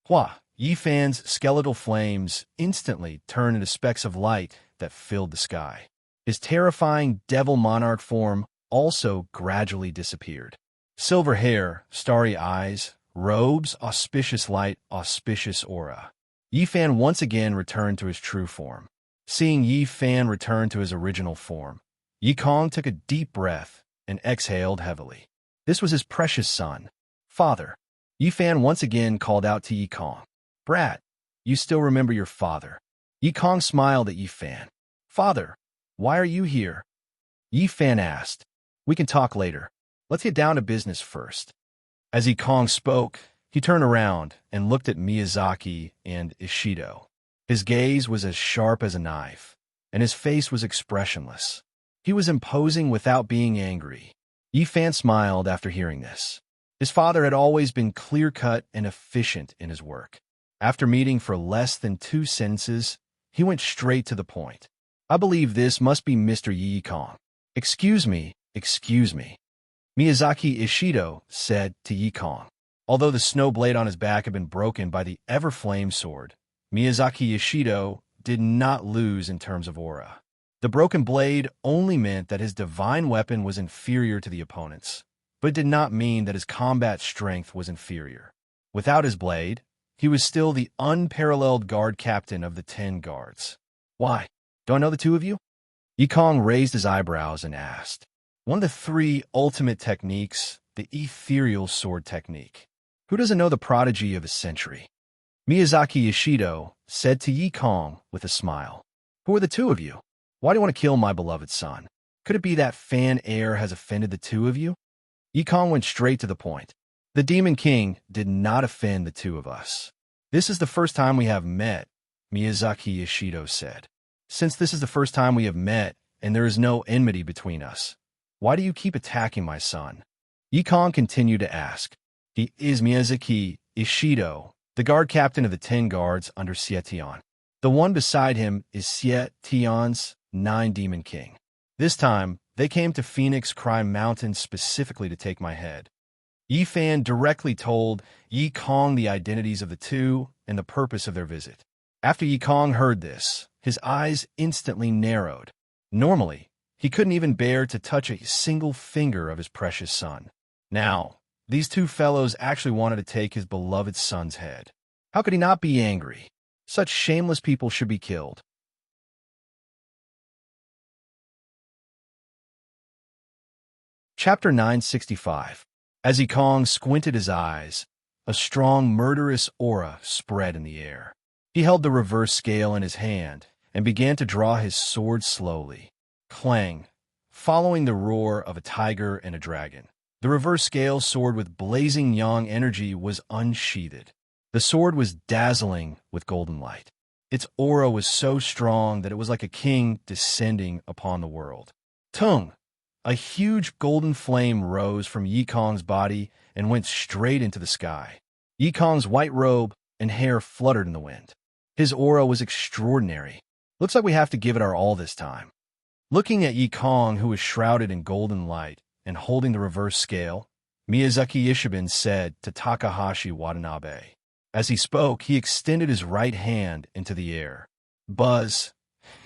[SPEAKER 1] Hua, Yi Fan's skeletal flames instantly turned into specks of light that filled the sky. His terrifying devil monarch form also gradually disappeared. Silver hair, starry eyes, robes, auspicious light, auspicious aura. Yi Fan once again returned to his true form. Seeing Yi Fan return to his original form, Yi Kong took a deep breath and exhaled heavily. This was his precious son. Father. Yifan once again called out to Yikong. Brat, you still remember your father. Yikong smiled at Yifan. Father, why are you here? Yifan asked. We can talk later. Let's get down to business first. As Yikong spoke, he turned around and looked at Miyazaki and Ishido. His gaze was as sharp as a knife, and his face was expressionless. He was imposing without being angry. Yifan smiled after hearing this. His father had always been clear-cut and efficient in his work. After meeting for less than 2 sentences, he went straight to the point. I believe this must be Mr. Yikong. Excuse me. Miyazaki Ishido said to Yikong. Although the snow blade on his back had been broken by the ever-flame sword, Miyazaki Ishido did not lose in terms of aura. The broken blade only meant that his divine weapon was inferior to the opponent's, but it did not mean that his combat strength was inferior. Without his blade, he was still the unparalleled guard captain of the 10 guards. Why? Do I know the 2 of you? Yikong raised his eyebrows and asked. One of the 3 ultimate techniques, the ethereal sword technique. Who doesn't know the prodigy of a century? Miyazaki Ishido said to Yikong with a smile. Who are the 2 of you? Why do you want to kill my beloved son? Could it be that fan air has offended the 2 of you? Yikong went straight to the point. The Demon King did not offend the 2 of us. This is the first time we have met, Miyazaki Ishido said. Since this is the first time we have met, and there is no enmity between us, why do you keep attacking my son? Yikong continued to ask. He is Miyazaki Ishido, the guard captain of the 10 guards under Xie Tian. The one beside him is Xie Tian's 9 Demon King. This time, they came to Phoenix Crime Mountain specifically to take my head. Yifan directly told Yikong the identities of the 2 and the purpose of their visit. After Yikong heard this, his eyes instantly narrowed. Normally, he couldn't even bear to touch a single finger of his precious son. Now, these 2 fellows actually wanted to take his beloved son's head. How could he not be angry? Such shameless people should be killed. Chapter 965. As Yikong squinted his eyes, a strong, murderous aura spread in the air. He held the reverse scale in his hand and began to draw his sword slowly. Clang, following the roar of a tiger and a dragon. The reverse scale sword with blazing yang energy was unsheathed. The sword was dazzling with golden light. Its aura was so strong that it was like a king descending upon the world. Tung! A huge golden flame rose from Yikong's body and went straight into the sky. Yikong's white robe and hair fluttered in the wind. His aura was extraordinary. Looks like we have to give it our all this time. Looking at Yikong, who was shrouded in golden light and holding the reverse scale, Miyazaki Ishiben said to Takahashi Watanabe. As he spoke, he extended his right hand into the air. Buzz!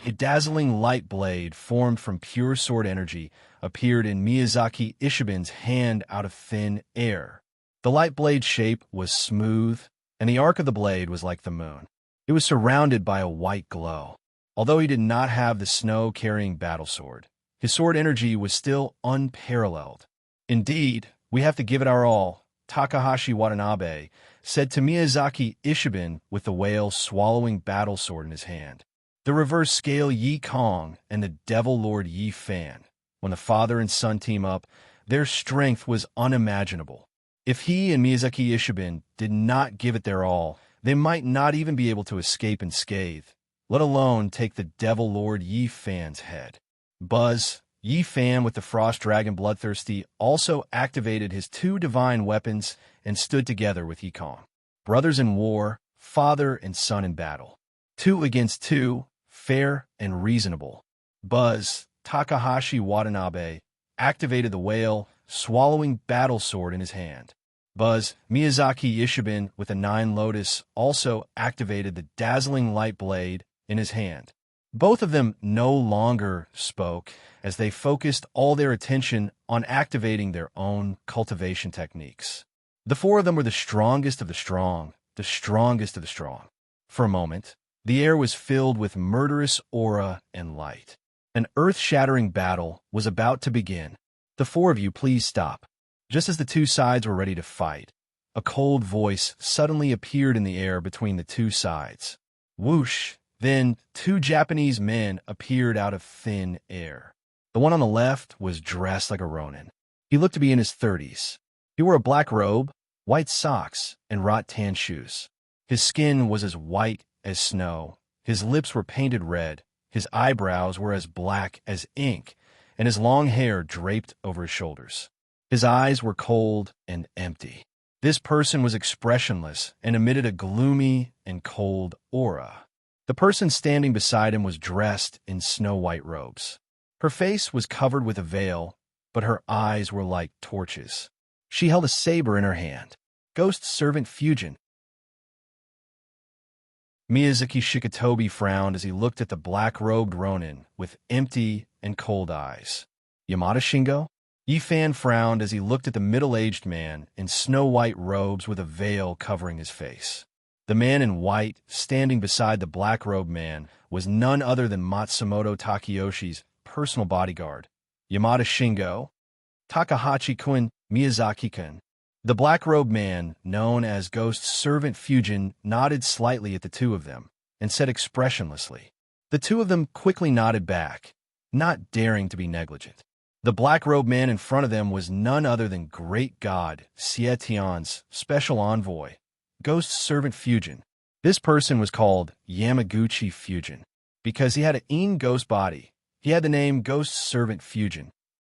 [SPEAKER 1] A dazzling light blade formed from pure sword energy appeared in Miyazaki Ishiben's hand out of thin air. The light blade shape was smooth, and the arc of the blade was like the moon. It was surrounded by a white glow. Although he did not have the snow-carrying battle sword, his sword energy was still unparalleled. Indeed, we have to give it our all, Takahashi Watanabe said to Miyazaki Ishiben with the whale swallowing battle sword in his hand. The reverse scale Yikong and the devil lord Yifan. When the father and son team up, their strength was unimaginable. If he and Miyazaki Ishiben did not give it their all, they might not even be able to escape unscathed, let alone take the devil lord Yifan's head. Buzz, Yifan with the frost dragon bloodthirsty also activated his 2 divine weapons and stood together with Yikong. Brothers in war, father and son in battle. 2 against 2, fair and reasonable. Buzz, Takahashi Watanabe, activated the whale, swallowing battle sword in his hand. Buzz, Miyazaki Ishiben with a 9 lotus also activated the dazzling light blade in his hand. Both of them no longer spoke as they focused all their attention on activating their own cultivation techniques. The 4 of them were the strongest of the strong, the strongest of the strong. For a moment, the air was filled with murderous aura and light. An earth-shattering battle was about to begin. The 4 of you, please stop. Just as the two sides were ready to fight, a cold voice suddenly appeared in the air between the two sides. Whoosh! Then two Japanese men appeared out of thin air. The one on the left was dressed like a ronin. He looked to be in his 30s. He wore a black robe, white socks, and rattan shoes. His skin was as white as snow. His lips were painted red. His eyebrows were as black as ink, and his long hair draped over his shoulders. His eyes were cold and empty. This person was expressionless and emitted a gloomy and cold aura. The person standing beside him was dressed in snow-white robes. Her face was covered with a veil, but her eyes were like torches. She held a saber in her hand. Ghost Servant Fusion. Miyazaki Shikatobi frowned as he looked at the black-robed Ronin with empty and cold eyes. Yamada Shingo? Yifan frowned as he looked at the middle-aged man in snow-white robes with a veil covering his face. The man in white, standing beside the black-robed man, was none other than Matsumoto Takayoshi's personal bodyguard. Yamada Shingo? Takahashi-kun, Miyazaki-kun. The black-robed man, known as Ghost Servant Fusion, nodded slightly at the two of them and said expressionlessly. The two of them quickly nodded back, not daring to be negligent. The black-robed man in front of them was none other than Great God Sietian's special envoy, Ghost Servant Fusion. This person was called Yamaguchi Fusion. Because he had an ghost body, he had the name Ghost Servant Fusion.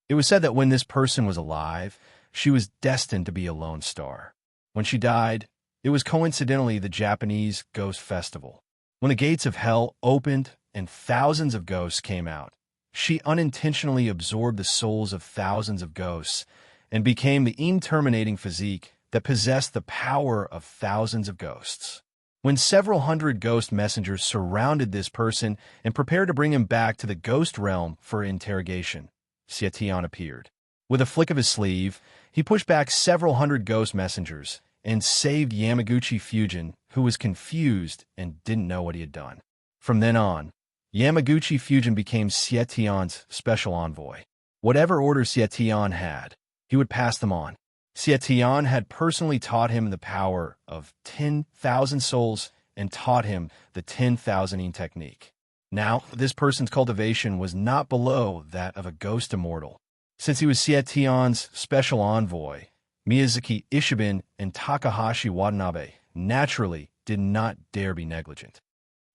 [SPEAKER 1] It was said that when this person was alive, she was destined to be a lone star. When she died, it was coincidentally the Japanese Ghost Festival. When the gates of hell opened and thousands of ghosts came out, she unintentionally absorbed the souls of thousands of ghosts and became the interminating physique that possessed the power of thousands of ghosts. When several hundred ghost messengers surrounded this person and prepared to bring him back to the ghost realm for interrogation, Sietian appeared. With a flick of his sleeve, he pushed back several hundred ghost messengers and saved Yamaguchi Fusion, who was confused and didn't know what he had done. From then on, Yamaguchi Fusion became Sietian's special envoy. Whatever orders Sietian had, he would pass them on. Sietian had personally taught him the power of 10,000 souls and taught him the 10,000 technique. Now, this person's cultivation was not below that of a ghost immortal. Since he was Sietian's special envoy, Miyazaki Ishibin and Takahashi Watanabe naturally did not dare be negligent.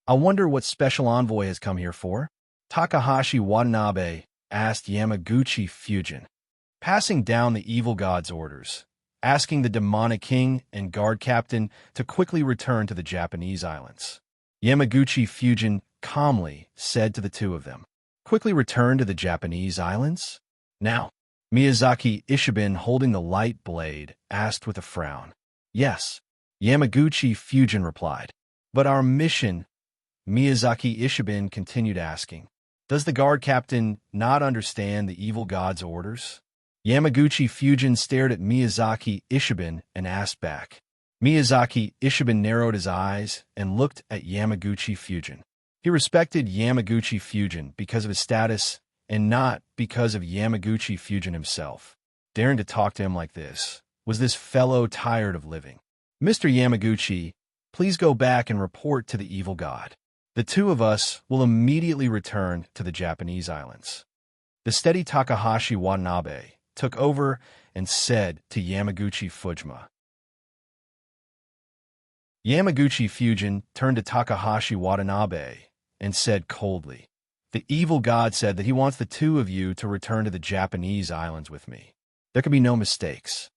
[SPEAKER 1] I wonder what special envoy has come here for? Takahashi Watanabe asked Yamaguchi Fusion, passing down the evil god's orders, asking the demonic king and guard captain to quickly return to the Japanese islands. Yamaguchi Fusion calmly said to the two of them, "Quickly return to the Japanese islands?" Now, Miyazaki Ishibin, holding the light blade, asked with a frown. "Yes," Yamaguchi Fusion replied. "But our mission," Miyazaki Ishibin continued asking, "does the guard captain not understand the evil god's orders?" Yamaguchi Fusion stared at Miyazaki Ishibin and asked back. Miyazaki Ishibin narrowed his eyes and looked at Yamaguchi Fusion. He respected Yamaguchi Fusion because of his status and not because of Yamaguchi Fusion himself. Daring to talk to him like this, was this fellow tired of living? "Mr. Yamaguchi, please go back and report to the evil god. The two of us will immediately return to the Japanese islands." The steady Takahashi Watanabe took over and said to Yamaguchi Fujima. Yamaguchi Fusion turned to Takahashi Watanabe and said coldly, "The evil god said that he wants the two of you to return to the Japanese islands with me. There can be no mistakes."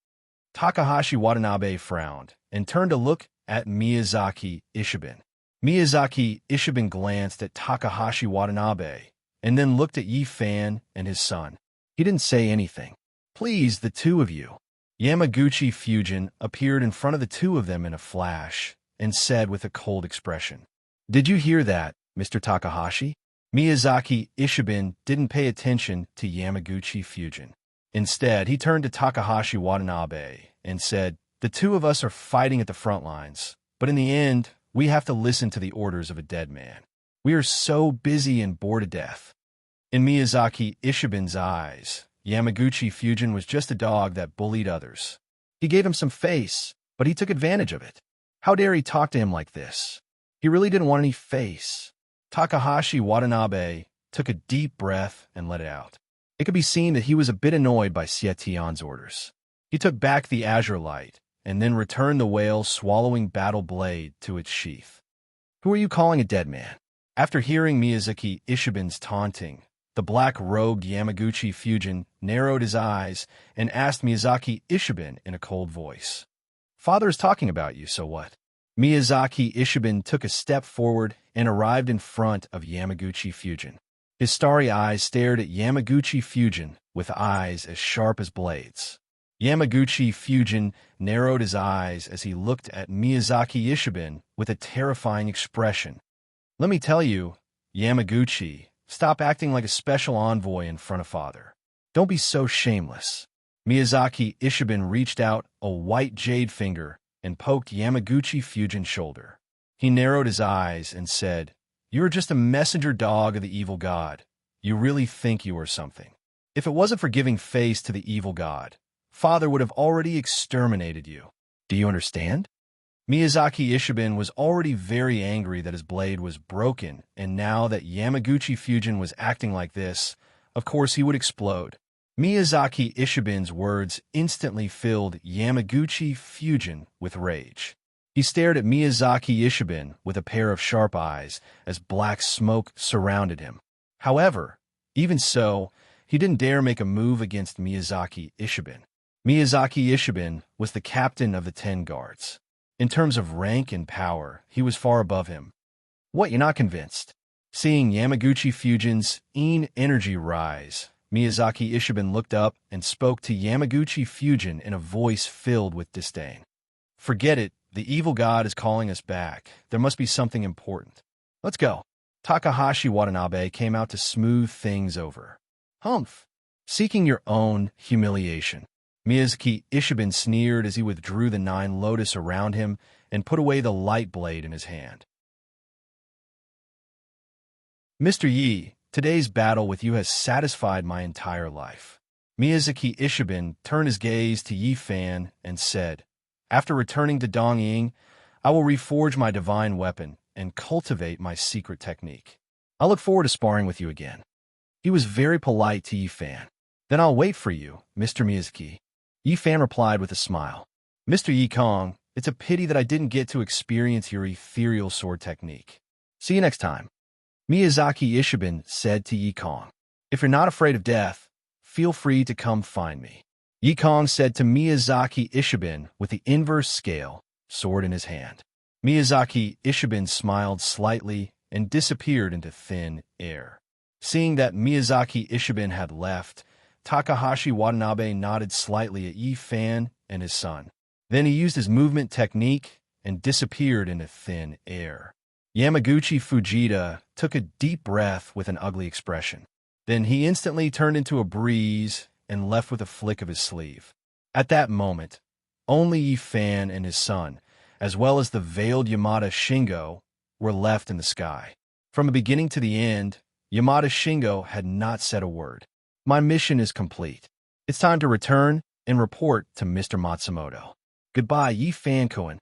[SPEAKER 1] Takahashi Watanabe frowned and turned to look at Miyazaki Ishibin. Miyazaki Ishibin glanced at Takahashi Watanabe and then looked at Yifan and his son. He didn't say anything. "Please, the two of you." Yamaguchi Fusion appeared in front of the two of them in a flash and said with a cold expression, "Did you hear that, Mr. Takahashi?" Miyazaki Ishibin didn't pay attention to Yamaguchi Fusion. Instead, he turned to Takahashi Watanabe and said, "The two of us are fighting at the front lines, but in the end, we have to listen to the orders of a dead man. We are so busy and bored to death." In Miyazaki Ishibin's eyes, Yamaguchi Fujin was just a dog that bullied others. He gave him some face, but he took advantage of it. How dare he talk to him like this? He really didn't want any face. Takahashi Watanabe took a deep breath and let it out. It could be seen that he was a bit annoyed by Xietian's orders. He took back the azure light and then returned the whale's swallowing battle blade to its sheath. Who are you calling a dead man? After hearing Miyazaki Ishibin's taunting, the black-robed Yamaguchi Fujin narrowed his eyes and asked Miyazaki Ishibin in a cold voice. Father is talking about you, so what? Miyazaki Ishibin took a step forward and arrived in front of Yamaguchi Fujin. His starry eyes stared at Yamaguchi Fujin with eyes as sharp as blades. Yamaguchi Fujin narrowed his eyes as he looked at Miyazaki Ishibin with a terrifying expression. Let me tell you, Yamaguchi, stop acting like a special envoy in front of Father. Don't be so shameless. Miyazaki Ishibin reached out a white jade finger and poked Yamaguchi Fujin's shoulder. He narrowed his eyes and said, "You are just a messenger dog of the evil god. You really think you are something. If it wasn't for giving face to the evil god, Father would have already exterminated you. Do you understand?" Miyazaki Ishibin was already very angry that his blade was broken, and now that Yamaguchi Fujin was acting like this, of course he would explode. Miyazaki Ishibin's words instantly filled Yamaguchi Fujin with rage. He stared at Miyazaki Ishibin with a pair of sharp eyes as black smoke surrounded him. However, even so, he didn't dare make a move against Miyazaki Ishibin. Miyazaki Ishibin was the captain of the 10 guards. In terms of rank and power, he was far above him. What, you're not convinced? Seeing Yamaguchi Fujin's energy rise, Miyazaki Ishibin looked up and spoke to Yamaguchi Fujin in a voice filled with disdain. Forget it, the evil god is calling us back. There must be something important. Let's go. Takahashi Watanabe came out to smooth things over. Humph. Seeking your own humiliation. Miyazaki Ishibin sneered as he withdrew the 9 lotus around him and put away the light blade in his hand. Mr. Yi, today's battle with you has satisfied my entire life. Miyazaki Ishibin turned his gaze to Yi Fan and said, after returning to Dongying, I will reforge my divine weapon and cultivate my secret technique. I look forward to sparring with you again. He was very polite to Yi Fan. Then I'll wait for you, Mr. Miyazaki. Yi Fan replied with a smile. Mr. Yi Kong, it's a pity that I didn't get to experience your ethereal sword technique. See you next time. Miyazaki Ishibin said to Yi Kong. If you're not afraid of death, feel free to come find me. Yi Kong said to Miyazaki Ishibin with the inverse scale sword in his hand. Miyazaki Ishibin smiled slightly and disappeared into thin air. Seeing that Miyazaki Ishibin had left, Takahashi Watanabe nodded slightly at Yi Fan and his son. Then he used his movement technique and disappeared into thin air. Yamaguchi Fujita took a deep breath with an ugly expression. Then he instantly turned into a breeze and left with a flick of his sleeve. At that moment, only Yi Fan and his son, as well as the veiled Yamada Shingo, were left in the sky. From the beginning to the end, Yamada Shingo had not said a word. My mission is complete. It's time to return and report to Mr. Matsumoto. Goodbye, Yi Fan-kun.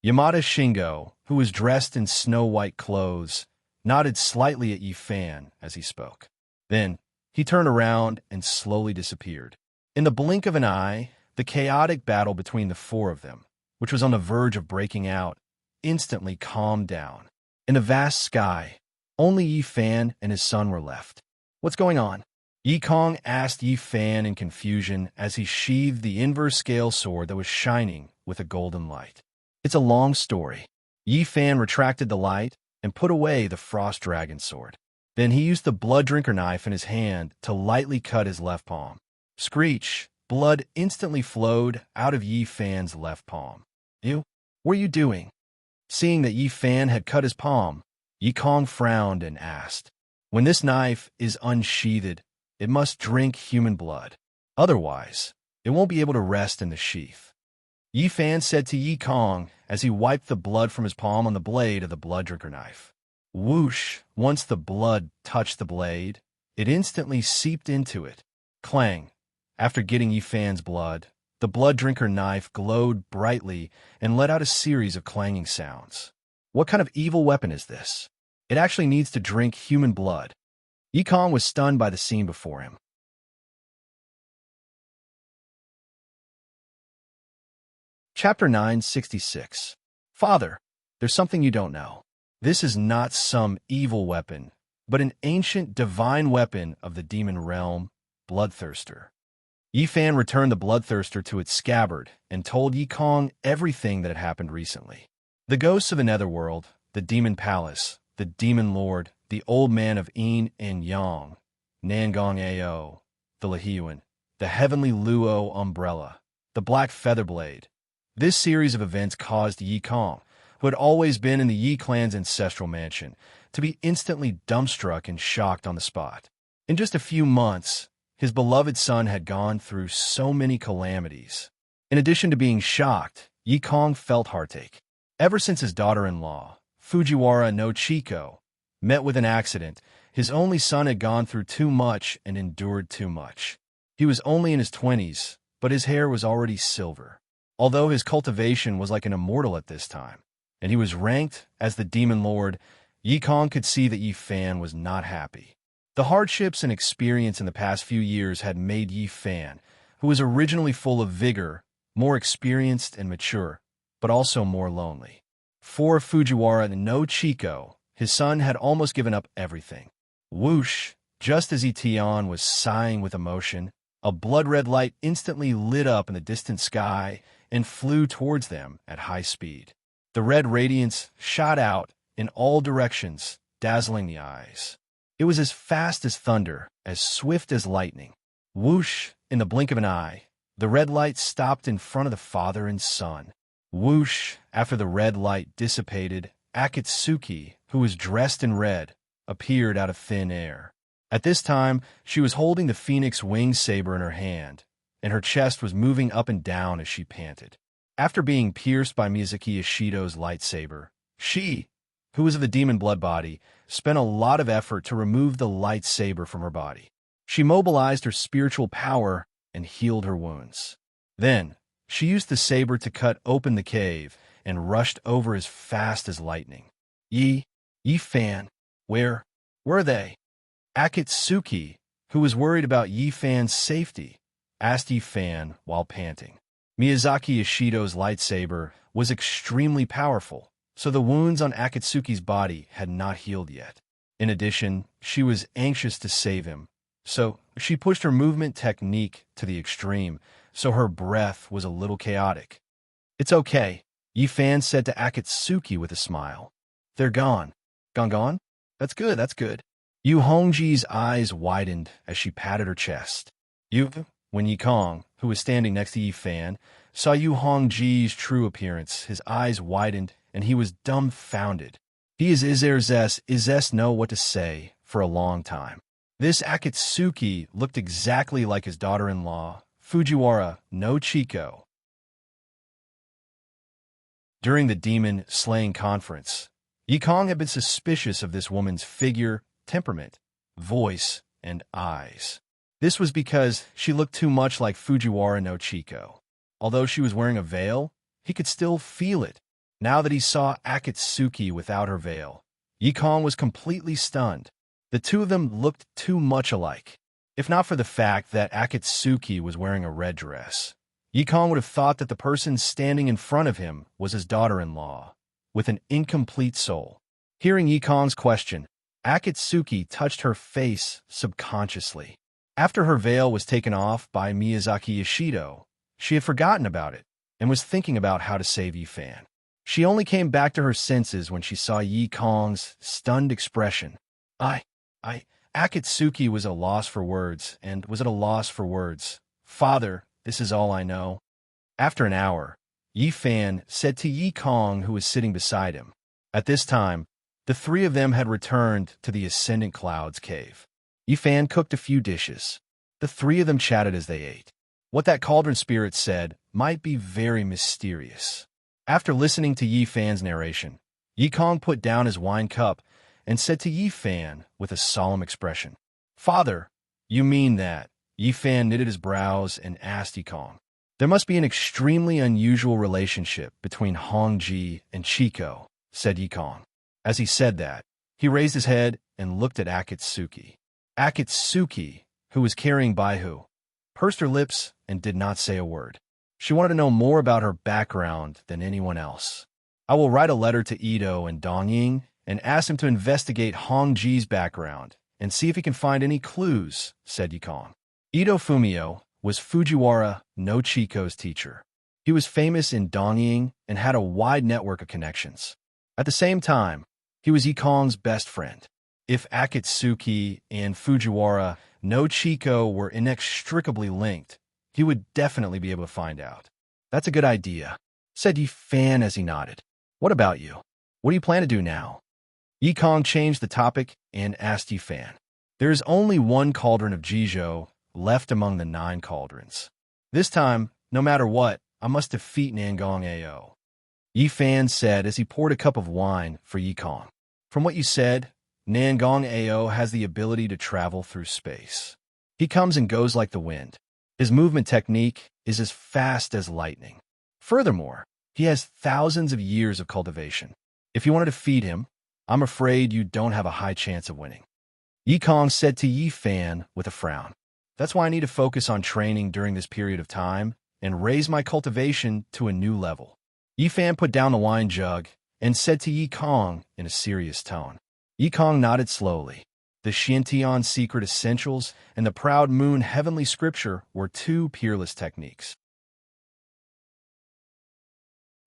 [SPEAKER 1] Yamada Shingo, who was dressed in snow-white clothes, nodded slightly at Yi Fan as he spoke. Then, he turned around and slowly disappeared. In the blink of an eye, the chaotic battle between the 4 of them, which was on the verge of breaking out, instantly calmed down. In the vast sky, only Yi Fan and his son were left. What's going on? Yi Kong asked Yi Fan in confusion as he sheathed the inverse scale sword that was shining with a golden light. It's a long story. Yi Fan retracted the light and put away the frost dragon sword. Then he used the blood drinker knife in his hand to lightly cut his left palm. Screech! Blood instantly flowed out of Yi Fan's left palm. You? What are you doing? Seeing that Yi Fan had cut his palm, Yi Kong frowned and asked, when this knife is unsheathed, it must drink human blood. Otherwise, it won't be able to rest in the sheath. Yi Fan said to Yi Kong as he wiped the blood from his palm on the blade of the blood drinker knife. Whoosh! Once the blood touched the blade, it instantly seeped into it. Clang! After getting Yi Fan's blood, the blood drinker knife glowed brightly and let out a series of clanging sounds. What kind of evil weapon is this? It actually needs to drink human blood. Yi Kong was stunned by the scene before him. Chapter 966. Father, there's something you don't know. This is not some evil weapon, but an ancient divine weapon of the demon realm, Bloodthirster. Yi Fan returned the Bloodthirster to its scabbard and told Yi Kong everything that had happened recently. The ghosts of the Netherworld, the Demon Palace, the Demon Lord, the Old Man of Yin and Yang, Nangong Ao, the Lahiuan, the Heavenly Luo Umbrella, the Black Featherblade. This series of events caused Yi Kong, who had always been in the Yi clan's ancestral mansion, to be instantly dumbstruck and shocked on the spot. In just a few months, his beloved son had gone through so many calamities. In addition to being shocked, Yi Kong felt heartache. Ever since his daughter-in-law, Fujiwara no Chiko, met with an accident, his only son had gone through too much and endured too much. He was only in his 20s, but his hair was already silver. Although his cultivation was like an immortal at this time, and he was ranked as the Demon Lord, Yi Kong could see that Yi Fan was not happy. The hardships and experience in the past few years had made Yi Fan, who was originally full of vigor, more experienced and mature, but also more lonely. For Fujiwara no Chiko, his son had almost given up everything. Whoosh! Just as Itian was sighing with emotion, a blood-red light instantly lit up in the distant sky and flew towards them at high speed. The red radiance shot out in all directions, dazzling the eyes. It was as fast as thunder, as swift as lightning. Whoosh! In the blink of an eye, the red light stopped in front of the father and son. Whoosh! After the red light dissipated, Akatsuki, who was dressed in red, appeared out of thin air. At this time, she was holding the phoenix wing saber in her hand, and her chest was moving up and down as she panted. After being pierced by Miyazaki Ishido's lightsaber, she, who was of the demon blood body, spent a lot of effort to remove the lightsaber from her body. She mobilized her spiritual power and healed her wounds. Then, she used the saber to cut open the cave and rushed over as fast as lightning. Yi Fan, where were they? Akatsuki, who was worried about Yi Fan's safety, asked Yi Fan while panting. Miyazaki Ishido's lightsaber was extremely powerful, so the wounds on Akatsuki's body had not healed yet. In addition, she was anxious to save him, so she pushed her movement technique to the extreme, so her breath was a little chaotic. "It's okay," Yi Fan said to Akatsuki with a smile. "They're gone." Gone? That's good, that's good." Yu Hongji's eyes widened as she patted her chest. When Yi Kong, who was standing next to Yi Fan, saw Yu Hongji's true appearance, his eyes widened, and he was dumbfounded. He is know what to say for a long time. This Akatsuki looked exactly like his daughter-in-law, Fujiwara no Chiko. During the demon-slaying conference, Yi Kong had been suspicious of this woman's figure, temperament, voice, and eyes. This was because she looked too much like Fujiwara no Chiko. Although she was wearing a veil, he could still feel it. Now that he saw Akatsuki without her veil, Yi Kong was completely stunned. The two of them looked too much alike. If not for the fact that Akatsuki was wearing a red dress, Yi Kong would have thought that the person standing in front of him was his daughter-in-law, with an incomplete soul. Hearing Yi Kong's question, Akatsuki touched her face subconsciously. After her veil was taken off by Miyazaki Ishido, she had forgotten about it and was thinking about how to save Yi Fan. She only came back to her senses when she saw Yi Kong's stunned expression. Akatsuki was at a loss for words, and was at a loss for words. "Father, this is all I know." After an hour, Yi Fan said to Yi Kong, who was sitting beside him. At this time, the three of them had returned to the Ascendant Cloud's cave. Yi Fan cooked a few dishes. The three of them chatted as they ate. What that cauldron spirit said might be very mysterious. After listening to Yi Fan's narration, Yi Kong put down his wine cup and said to Yi Fan with a solemn expression, "Father, you mean that Yi Fan knitted his brows and asked Yikong. There must be an extremely unusual relationship between Hongji and Chico, said Yikong. As he said that, he raised his head and looked at Akatsuki. Akatsuki, who was carrying Baihu, pursed her lips and did not say a word. She wanted to know more about her background than anyone else. I will write a letter to Ito and Dongying and ask him to investigate Hongji's background and see if he can find any clues, said Yikong. Ito Fumio was Fujiwara no Chico's teacher. He was famous in Dongying and had a wide network of connections. At the same time, he was Yikong's best friend. If Akatsuki and Fujiwara no Chico were inextricably linked, he would definitely be able to find out. That's a good idea, said Yi Fan as he nodded. What about you? What do you plan to do now? Yikong changed the topic and asked Yi Fan. There is only one cauldron of Jizhou left among the 9 cauldrons. This time, no matter what, I must defeat Nangong Ao. Yi Fan said as he poured a cup of wine for Yikong. From what you said, Nangong Ao has the ability to travel through space. He comes and goes like the wind. His movement technique is as fast as lightning. Furthermore, he has thousands of years of cultivation. If you want to defeat him, I'm afraid you don't have a high chance of winning. Yikong said to Yi Fan with a frown. That's why I need to focus on training during this period of time and raise my cultivation to a new level. Yi Fan put down the wine jug and said to Yikong in a serious tone. Yikong nodded slowly. The Xiantian Secret Essentials and the Proud Moon Heavenly Scripture were 2 peerless techniques.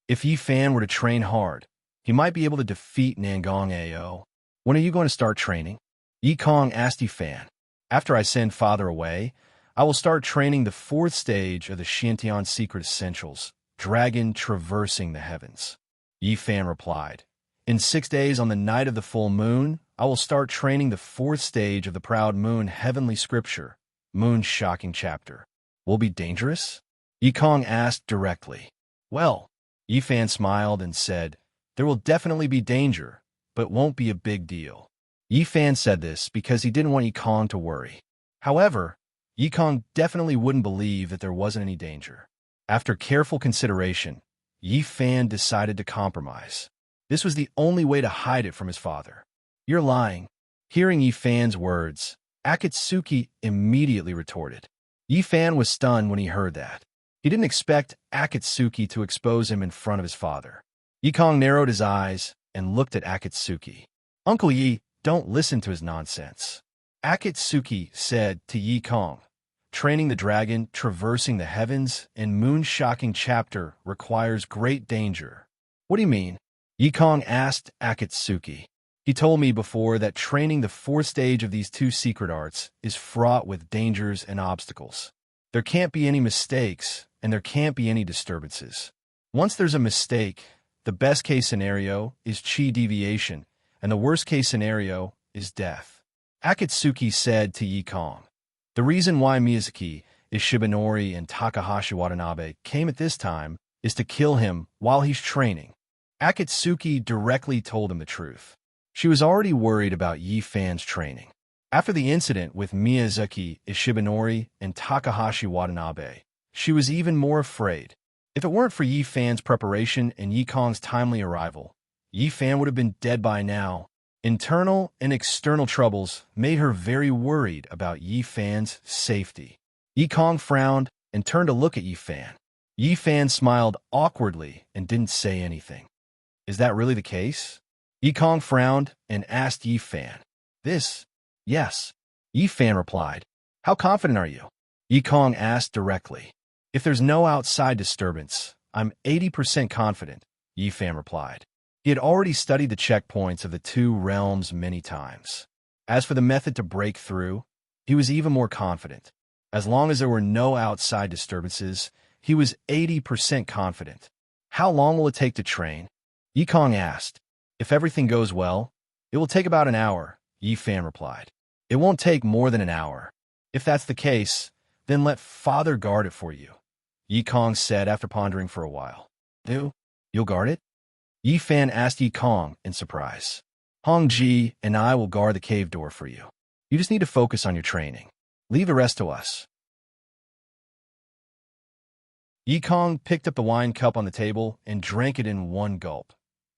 [SPEAKER 1] If Yi Fan were to train hard, he might be able to defeat Nangong Ao. When are you going to start training? Yikong asked Yi Fan. After I send father away, I will start training the 4th stage of the Xiantian Secret Essentials, Dragon Traversing the Heavens. Yi Fan replied. In 6 days on the night of the full moon, I will start training the 4th stage of the Proud Moon Heavenly Scripture, Moon's Shocking Chapter. Will it be dangerous? Yikong asked directly. Well, Yi Fan smiled and said, there will definitely be danger, but won't be a big deal. Yi Fan said this because he didn't want Yikong to worry. However, Yikong definitely wouldn't believe that there wasn't any danger. After careful consideration, Yi Fan decided to compromise. This was the only way to hide it from his father. You're lying. Hearing Yi Fan's words, Akatsuki immediately retorted. Yi Fan was stunned when he heard that. He didn't expect Akatsuki to expose him in front of his father. Yikong narrowed his eyes and looked at Akatsuki. Uncle Yi, don't listen to his nonsense. Akatsuki said to Yikong, training the dragon, traversing the heavens, and Moon's Shocking Chapter requires great danger. What do you mean? Yikong asked Akatsuki. He told me before that training the 4th stage of these 2 secret arts is fraught with dangers and obstacles. There can't be any mistakes, and there can't be any disturbances. Once there's a mistake, the best-case scenario is chi deviation, and the worst-case scenario is death. Akatsuki said to Yikong, the reason why Miyazaki, Ishibanori, and Takahashi Watanabe came at this time is to kill him while he's training. Akatsuki directly told him the truth. She was already worried about Yi Fan's training. After the incident with Miyazaki, Ishibanori, and Takahashi Watanabe, she was even more afraid. If it weren't for Yi Fan's preparation and Yikong's timely arrival, Yi Fan would have been dead by now. Internal and external troubles made her very worried about Yi Fan's safety. Yikong frowned and turned to look at Yi Fan. Yi Fan smiled awkwardly and didn't say anything. Is that really the case? Yikong frowned and asked Yi Fan. Yes. Yi Fan replied. How confident are you? Yikong asked directly. If there's no outside disturbance, I'm 80% confident, Yi Fan replied. He had already studied the checkpoints of the 2 realms many times. As for the method to break through, he was even more confident. As long as there were no outside disturbances, he was 80% confident. How long will it take to train? Yikong asked. If everything goes well, it will take about an hour, Yi Fan replied. It won't take more than an hour. If that's the case, then let father guard it for you, Yikong said after pondering for a while. You'll guard it? Yi Fan asked Yikong in surprise. Hongji and I will guard the cave door for you. You just need to focus on your training. Leave the rest to us. Yi Kong picked up the wine cup on the table and drank it in one gulp.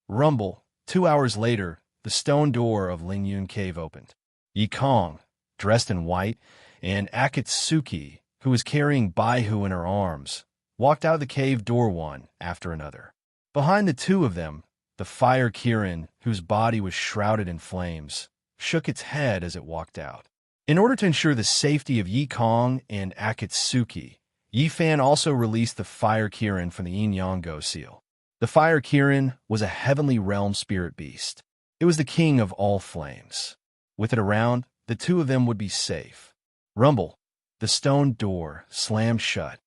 [SPEAKER 1] Rumble. 2 hours later, the stone door of Lingyun Cave opened. Yi Kong, dressed in white, and Akatsuki, who was carrying Baihu in her arms, walked out of the cave door one after another. Behind the two of them, the fire Kirin, whose body was shrouded in flames, shook its head as it walked out. In order to ensure the safety of Yi Kong and Akatsuki, Yi Fan also released the fire Kirin from the Yin Yang Go seal. The fire Kirin was a heavenly realm spirit beast. It was the king of all flames. With it around, the two of them would be safe. Rumble. The stone door slammed shut.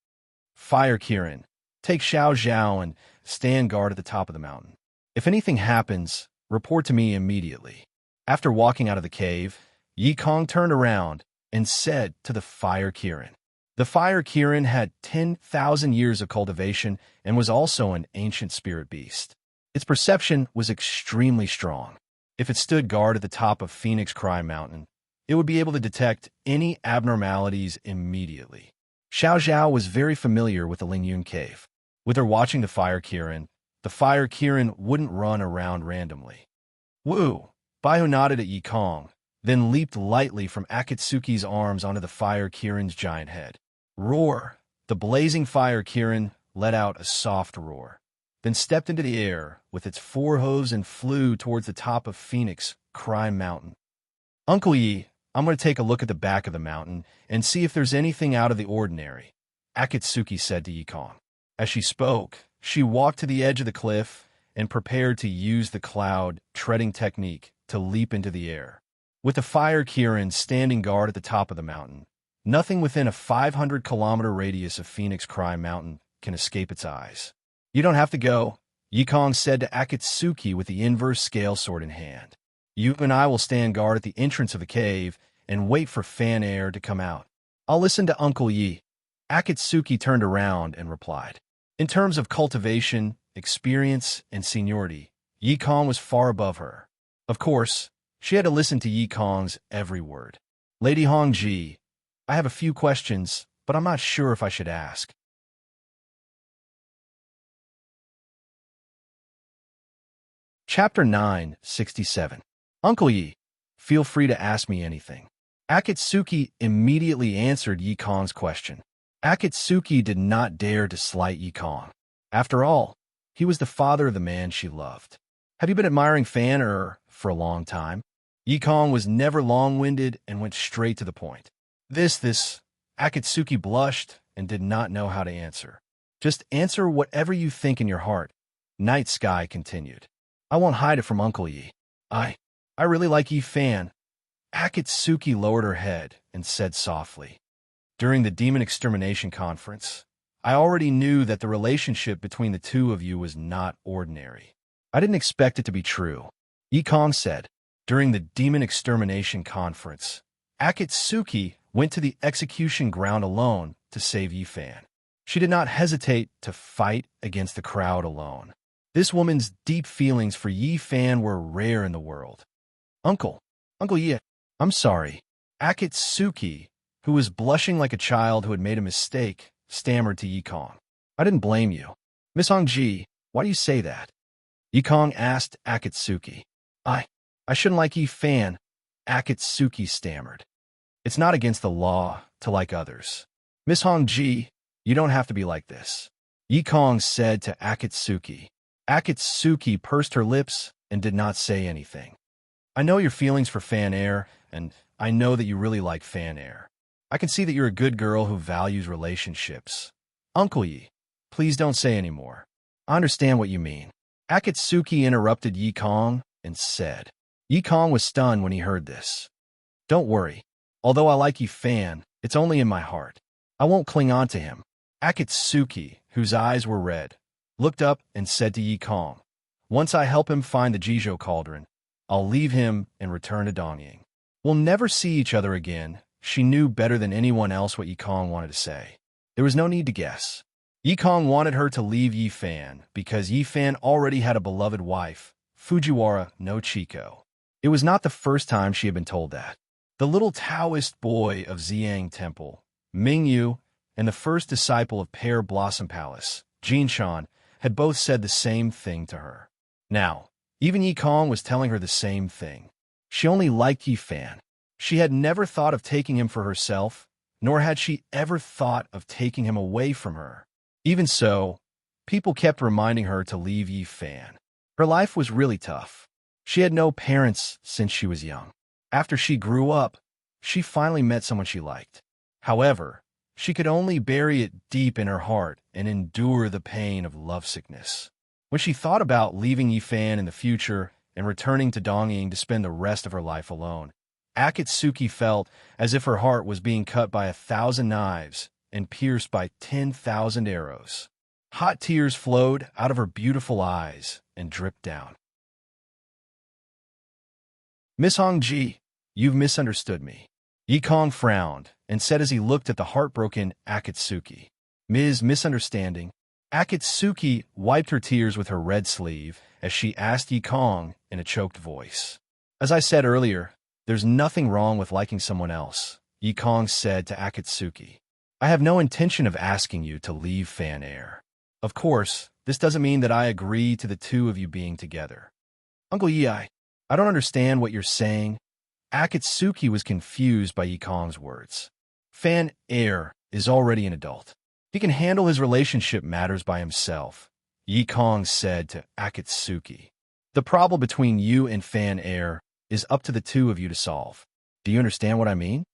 [SPEAKER 1] Fire Kirin, take Xiao Zhao and stand guard at the top of the mountain. If anything happens, report to me immediately. After walking out of the cave, Yi Kong turned around and said to the fire Kirin. The fire Kirin had 10,000 years of cultivation and was also an ancient spirit beast. Its perception was extremely strong. If it stood guard at the top of Phoenix Cry Mountain, it would be able to detect any abnormalities immediately. Xiao Zhao was very familiar with the Lingyun Cave. With her watching the fire Kirin wouldn't run around randomly. Woo! Baihu nodded at Yi Kong, then leaped lightly from Akatsuki's arms onto the fire Kirin's giant head. Roar! The blazing fire Kirin let out a soft roar, then stepped into the air with its four hooves and flew towards the top of Phoenix Cry Mountain. Uncle Yi, I'm going to take a look at the back of the mountain and see if there's anything out of the ordinary, Akatsuki said to Yi Kong. As she spoke, she walked to the edge of the cliff and prepared to use the cloud treading technique to leap into the air. With the fire Kirin standing guard at the top of the mountain, nothing within a 500-kilometer radius of Phoenix Cry Mountain can escape its eyes. You don't have to go, Yi Kong said to Akatsuki with the inverse scale sword in hand. You and I will stand guard at the entrance of the cave and wait for Fan Air to come out. I'll listen to Uncle Yi. Akatsuki turned around and replied. In terms of cultivation, experience, and seniority, Yi Kong was far above her. Of course, she had to listen to Yi Kong's every word. Lady Hongji, I have a few questions, but I'm not sure if I should ask. Chapter 967. Uncle Yi, feel free to ask me anything. Akatsuki immediately answered Yi Kong's question. Akatsuki did not dare to slight Yi Kong. After all, he was the father of the man she loved. Have you been admiring Fan Er for a long time? Yi Kong was never long-winded and went straight to the point. This, Akatsuki blushed and did not know how to answer. Just answer whatever you think in your heart, Night Sky continued. I won't hide it from Uncle Yi. I really like Yi Fan. Akatsuki lowered her head and said softly. During the Demon Extermination Conference, I already knew that the relationship between the two of you was not ordinary. I didn't expect it to be true. Yi Kong said. During the Demon Extermination Conference, Akatsuki went to the execution ground alone to save Yi Fan. She did not hesitate to fight against the crowd alone. This woman's deep feelings for Yi Fan were rare in the world. Uncle Yi, I'm sorry. Akatsuki, who was blushing like a child who had made a mistake, stammered to Yi Kong. I didn't blame you. Miss Hongji, why do you say that? Yi Kong asked Akatsuki. I shouldn't like Yi Fan, Akatsuki stammered. It's not against the law to like others. Miss Hongji, you don't have to be like this, Yi Kong said to Akatsuki. Akatsuki pursed her lips and did not say anything. I know your feelings for Fan Air, and I know that you really like Fan Air. I can see that you're a good girl who values relationships. Uncle Yi, please don't say any more. I understand what you mean. Akatsuki interrupted Yi Kong and said. Yi Kong was stunned when he heard this. Don't worry. Although I like Yi Fan, it's only in my heart. I won't cling on to him. Akatsuki, whose eyes were red, looked up and said to Yi Kong, once I help him find the Jizhou Cauldron, I'll leave him and return to Dongying. We'll never see each other again. She knew better than anyone else what Yi Kong wanted to say. There was no need to guess. Yi Kong wanted her to leave Yi Fan because Yi Fan already had a beloved wife, Fujiwara no Chiko. It was not the first time she had been told that. The little Taoist boy of Xiang Temple, Mingyu, and the first disciple of Pear Blossom Palace, Jinshan, had both said the same thing to her. Now, even Yi Kong was telling her the same thing. She only liked Yi Fan. She had never thought of taking him for herself, nor had she ever thought of taking him away from her. Even so, people kept reminding her to leave Yi Fan. Her life was really tough. She had no parents since she was young. After she grew up, she finally met someone she liked. However, she could only bury it deep in her heart and endure the pain of lovesickness. When she thought about leaving Yi Fan in the future and returning to Dongying to spend the rest of her life alone, Akatsuki felt as if her heart was being cut by 1,000 knives and pierced by 10,000 arrows. Hot tears flowed out of her beautiful eyes and dripped down. "Miss Hongji, you've misunderstood me." Yi Kong frowned and said as he looked at the heartbroken Akatsuki. "Ms. Misunderstanding." Akatsuki wiped her tears with her red sleeve as she asked Yi Kong in a choked voice. "As I said earlier, there's nothing wrong with liking someone else," Yi Kong said to Akatsuki. "I have no intention of asking you to leave Fan Air. Of course, this doesn't mean that I agree to the two of you being together." "Uncle Yi, I don't understand what you're saying." Akatsuki was confused by Yi Kong's words. Fan Air is already an adult. He can handle his relationship matters by himself, Yi Kong said to Akatsuki. "The problem between you and Fan Air is up to the two of you to solve. Do you understand what I mean?"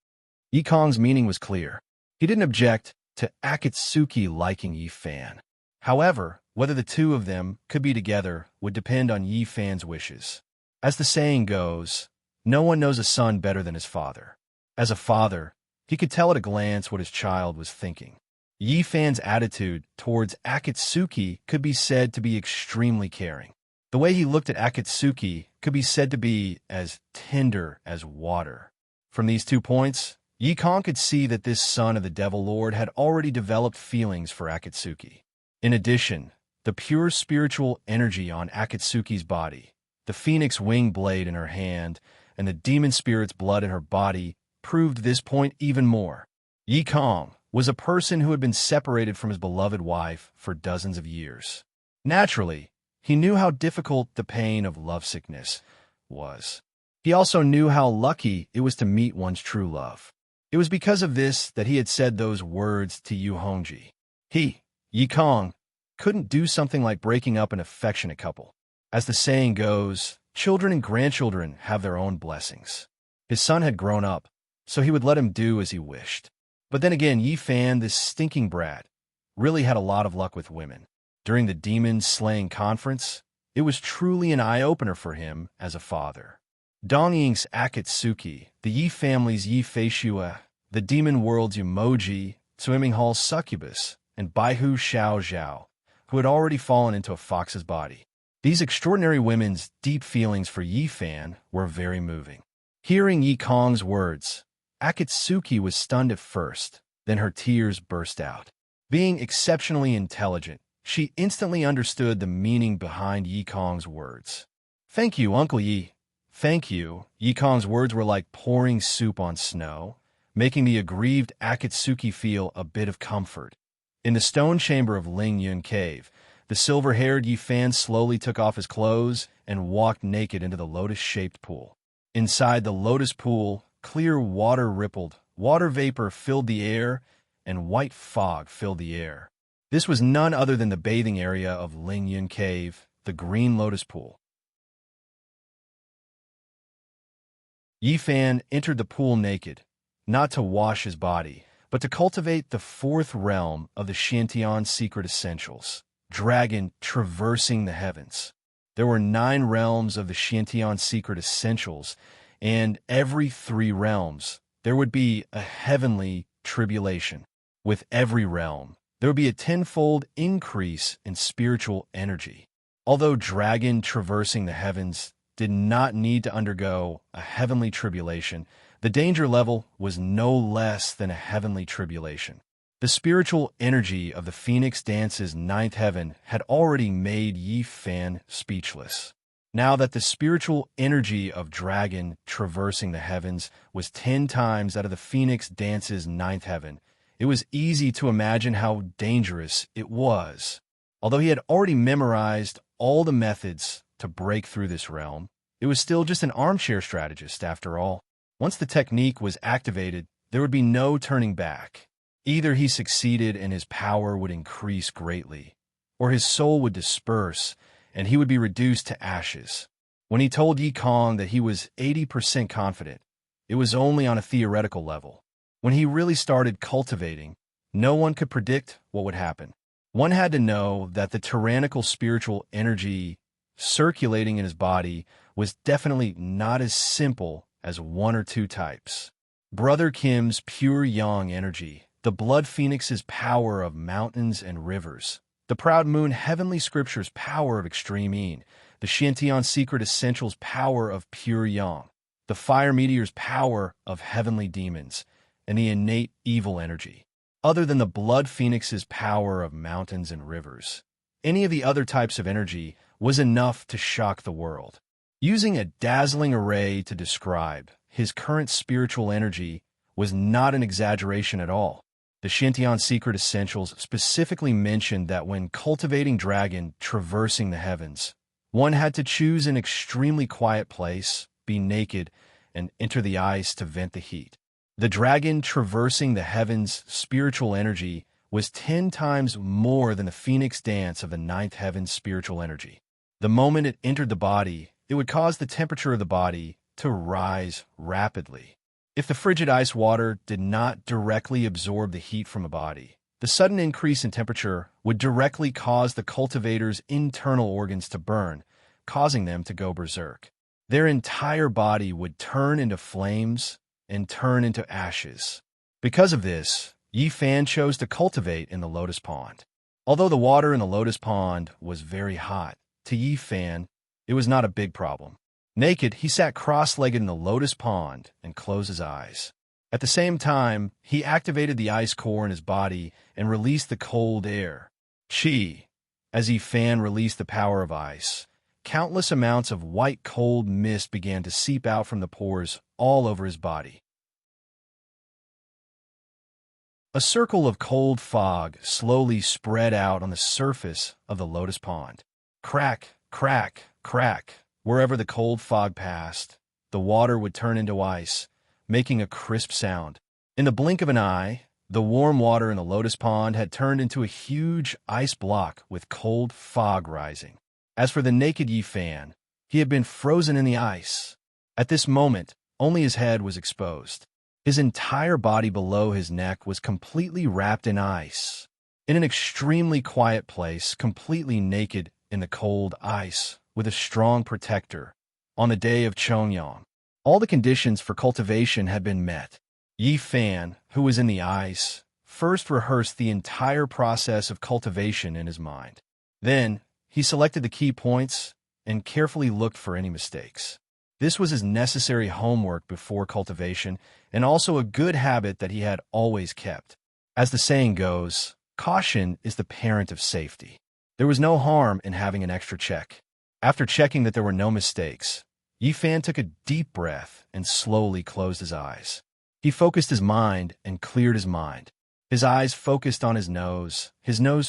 [SPEAKER 1] Yi Kong's meaning was clear. He didn't object to Akatsuki liking Yi Fan. However, whether the two of them could be together would depend on Yi Fan's wishes. As the saying goes, no one knows a son better than his father. As a father, he could tell at a glance what his child was thinking. Yi Fan's attitude towards Akatsuki could be said to be extremely caring. The way he looked at Akatsuki could be said to be as tender as water. From these 2 points, Yi Kong could see that this son of the Devil Lord had already developed feelings for Akatsuki. In addition, the pure spiritual energy on Akatsuki's body, the phoenix wing blade in her hand, and the demon spirit's blood in her body proved this point even more. Yi Kong was a person who had been separated from his beloved wife for dozens of years. Naturally, he knew how difficult the pain of lovesickness was. He also knew how lucky it was to meet one's true love. It was because of this that he had said those words to Yu Hongji. He, Yi Kong, couldn't do something like breaking up an affectionate couple. As the saying goes, children and grandchildren have their own blessings. His son had grown up, so he would let him do as he wished. But then again, Yi Fan, this stinking brat, really had a lot of luck with women. During the demon-slaying conference, it was truly an eye-opener for him as a father. Dongying's Akatsuki, the Yi family's Yi Feishua, the demon world's Yumoji, Swimming Hall's Succubus, and Baihu Xiao Zhao, who had already fallen into a fox's body. These extraordinary women's deep feelings for Yi Fan were very moving. Hearing Yi Kong's words, Akatsuki was stunned at first, then her tears burst out. Being exceptionally intelligent, she instantly understood the meaning behind Yi Kong's words. "Thank you, Uncle Yi. Thank you." Yi Kong's words were like pouring soup on snow, making the aggrieved Akatsuki feel a bit of comfort. In the stone chamber of Ling Yun Cave, the silver-haired Yi Fan slowly took off his clothes and walked naked into the lotus-shaped pool. Inside the lotus pool, clear water rippled, water vapor filled the air, and white fog filled the air. This was none other than the bathing area of Ling Yun Cave, the Green Lotus Pool. Yi Fan entered the pool naked, not to wash his body, but to cultivate the fourth realm of the Shantian secret essentials, dragon traversing the heavens. There were 9 realms of the Shantian secret essentials, and every 3 realms, there would be a heavenly tribulation. With every realm, there would be a 10-fold increase in spiritual energy. Although dragon traversing the heavens did not need to undergo a heavenly tribulation, the danger level was no less than a heavenly tribulation. The spiritual energy of the Phoenix Dance's 9th heaven had already made Yi Fan speechless. Now that the spiritual energy of dragon traversing the heavens was 10 times that of the Phoenix Dance's 9th heaven, it was easy to imagine how dangerous it was. Although he had already memorized all the methods to break through this realm, it was still just an armchair strategist after all. Once the technique was activated, there would be no turning back. Either he succeeded and his power would increase greatly, or his soul would disperse and he would be reduced to ashes. When he told Yi Kong that he was 80% confident, it was only on a theoretical level. When he really started cultivating, no one could predict what would happen. One had to know that the tyrannical spiritual energy circulating in his body was definitely not as simple as one or two types. Brother Kim's pure yang energy, the blood phoenix's power of mountains and rivers, the proud moon heavenly scripture's power of extreme yin, the Shantian secret essentials power of pure yang, the fire meteor's power of heavenly demons, and the innate evil energy. Other than the blood phoenix's power of mountains and rivers, any of the other types of energy was enough to shock the world. Using a dazzling array to describe his current spiritual energy was not an exaggeration at all. The Shantian Secret Essentials specifically mentioned that when cultivating dragon traversing the heavens, one had to choose an extremely quiet place, be naked, and enter the ice to vent the heat. The dragon traversing the heavens' spiritual energy was 10 times more than the phoenix dance of the ninth heaven's spiritual energy. The moment it entered the body, it would cause the temperature of the body to rise rapidly. If the frigid ice water did not directly absorb the heat from a body, the sudden increase in temperature would directly cause the cultivator's internal organs to burn, causing them to go berserk. Their entire body would turn into flames and turn into ashes. Because of this, Yi Fan chose to cultivate in the lotus pond. Although the water in the lotus pond was very hot, to Yi Fan, it was not a big problem. Naked, he sat cross-legged in the lotus pond and closed his eyes. At the same time, he activated the ice core in his body and released the cold air. Qi. As Yi Fan released the power of ice, countless amounts of white cold mist began to seep out from the pores all over his body. A circle of cold fog slowly spread out on the surface of the lotus pond. Crack, crack, crack. Wherever the cold fog passed, the water would turn into ice, making a crisp sound. In the blink of an eye, the warm water in the lotus pond had turned into a huge ice block with cold fog rising. As for the naked Yi Fan, he had been frozen in the ice. At this moment, only his head was exposed. His entire body below his neck was completely wrapped in ice. In an extremely quiet place, completely naked in the cold ice, with a strong protector, on the day of Chongyang. All the conditions for cultivation had been met. Yi Fan, who was in the ice, first rehearsed the entire process of cultivation in his mind. Then, he selected the key points and carefully looked for any mistakes. This was his necessary homework before cultivation, and also a good habit that he had always kept. As the saying goes, caution is the parent of safety. There was no harm in having an extra check. After checking that there were no mistakes, Yi Fan took a deep breath and slowly closed his eyes. He focused his mind and cleared his mind. His eyes focused on his nose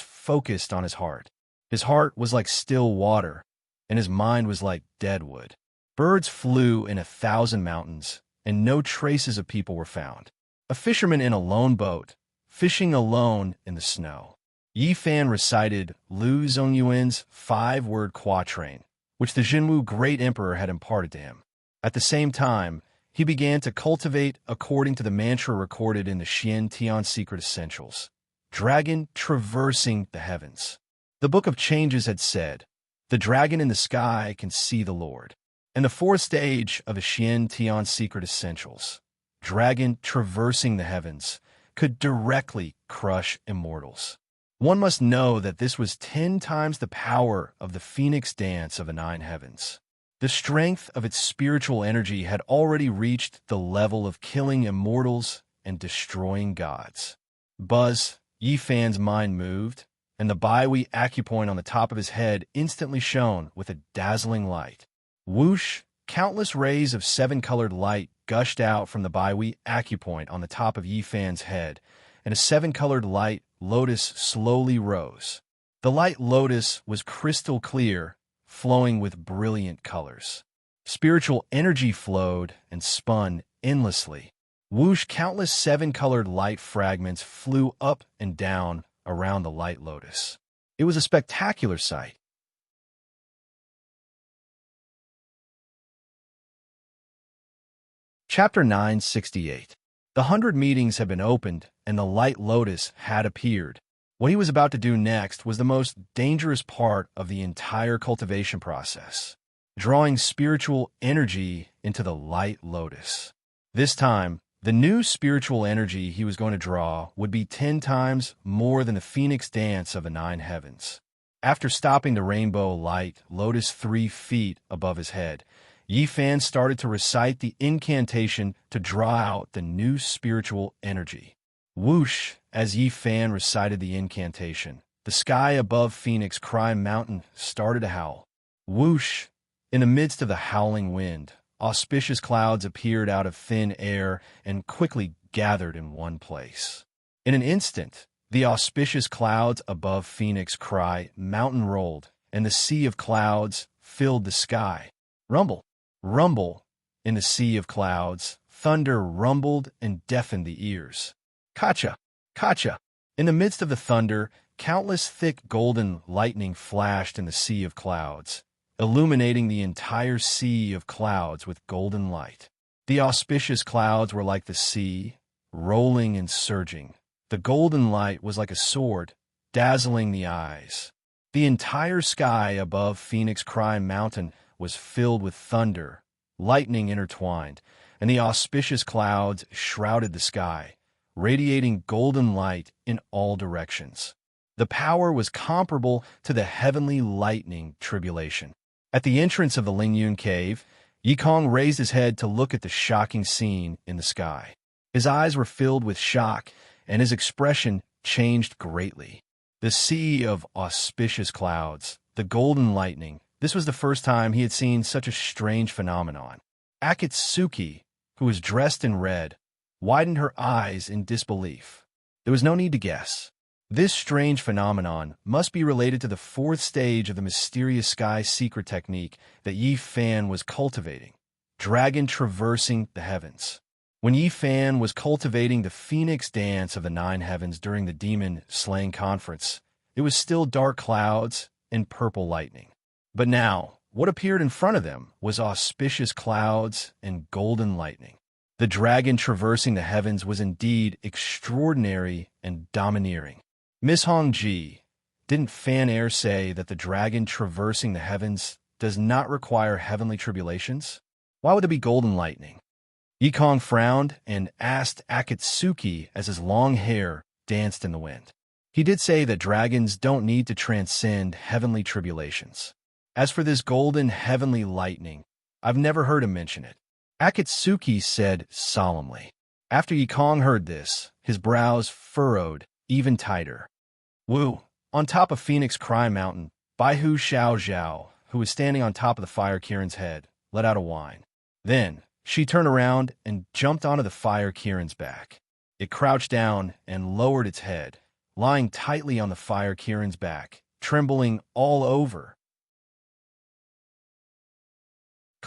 [SPEAKER 1] focused on his heart. His heart was like still water, and his mind was like dead wood. Birds flew in 1,000 mountains, and no traces of people were found. A fisherman in a lone boat, fishing alone in the snow. Yi Fan recited Lu Zongyuan's 5-word quatrain, which the Jinwu Great Emperor had imparted to him. At the same time, he began to cultivate according to the mantra recorded in the Xian Tian Secret Essentials, Dragon Traversing the Heavens. The Book of Changes had said, the dragon in the sky can see the Lord. And the 4th stage of the Xian Tian Secret Essentials, Dragon Traversing the Heavens, could directly crush immortals. One must know that this was 10 times the power of the phoenix dance of the 9 heavens. The strength of its spiritual energy had already reached the level of killing immortals and destroying gods. Buzz, Yi Fan's mind moved, and the Baihui acupoint on the top of his head instantly shone with a dazzling light. Whoosh, countless rays of 7-colored light gushed out from the Baihui acupoint on the top of Yi Fan's head, and a seven-colored light lotus slowly rose. The light lotus was crystal clear, flowing with brilliant colors. Spiritual energy flowed and spun endlessly. Whoosh, countless seven-colored light fragments flew up and down around the light lotus. It was a spectacular sight. Chapter 968. The 100 meetings had been opened, and the light lotus had appeared. What he was about to do next was the most dangerous part of the entire cultivation process, drawing spiritual energy into the light lotus. This time, the new spiritual energy he was going to draw would be 10 times more than the phoenix dance of the 9 heavens. After stopping the rainbow light lotus 3 feet above his head, Yi Fan started to recite the incantation to draw out the new spiritual energy. Whoosh, as Yi Fan recited the incantation, the sky above Phoenix Cry Mountain started to howl. Whoosh, in the midst of the howling wind, auspicious clouds appeared out of thin air and quickly gathered in one place. In an instant, the auspicious clouds above Phoenix Cry Mountain rolled, and the sea of clouds filled the sky. Rumble, rumble, in the sea of clouds, thunder rumbled and deafened the ears. Kacha, kacha, in the midst of the thunder, countless thick golden lightning flashed in the sea of clouds, illuminating the entire sea of clouds with golden light. The auspicious clouds were like the sea, rolling and surging. The golden light was like a sword, dazzling the eyes. The entire sky above Phoenix Cry Mountain was filled with thunder, lightning intertwined, and the auspicious clouds shrouded the sky, radiating golden light in all directions. The power was comparable to the heavenly lightning tribulation. At the entrance of the Lingyun cave, Yikong raised his head to look at the shocking scene in the sky. His eyes were filled with shock, and his expression changed greatly. The sea of auspicious clouds, the golden lightning, this was the first time he had seen such a strange phenomenon. Akatsuki, who was dressed in red, widened her eyes in disbelief. There was no need to guess. This strange phenomenon must be related to the 4th stage of the mysterious sky secret technique that Yi Fan was cultivating, dragon traversing the heavens. When Yi Fan was cultivating the phoenix dance of the 9 heavens during the demon slaying conference, it was still dark clouds and purple lightning. But now, what appeared in front of them was auspicious clouds and golden lightning. The dragon traversing the heavens was indeed extraordinary and domineering. Miss Hongji, didn't Fan Air say that the dragon traversing the heavens does not require heavenly tribulations? Why would there be golden lightning? Yikong frowned and asked Akatsuki as his long hair danced in the wind. He did say that dragons don't need to transcend heavenly tribulations. As for this golden heavenly lightning, I've never heard him mention it. Akatsuki said solemnly. After Yikong heard this, his brows furrowed even tighter. Wu, on top of Phoenix Cry Mountain, Baihu Xiaozhao, who was standing on top of the fire Kirin's head, let out a whine. Then, she turned around and jumped onto the fire Kirin's back. It crouched down and lowered its head, lying tightly on the fire Kirin's back, trembling all over.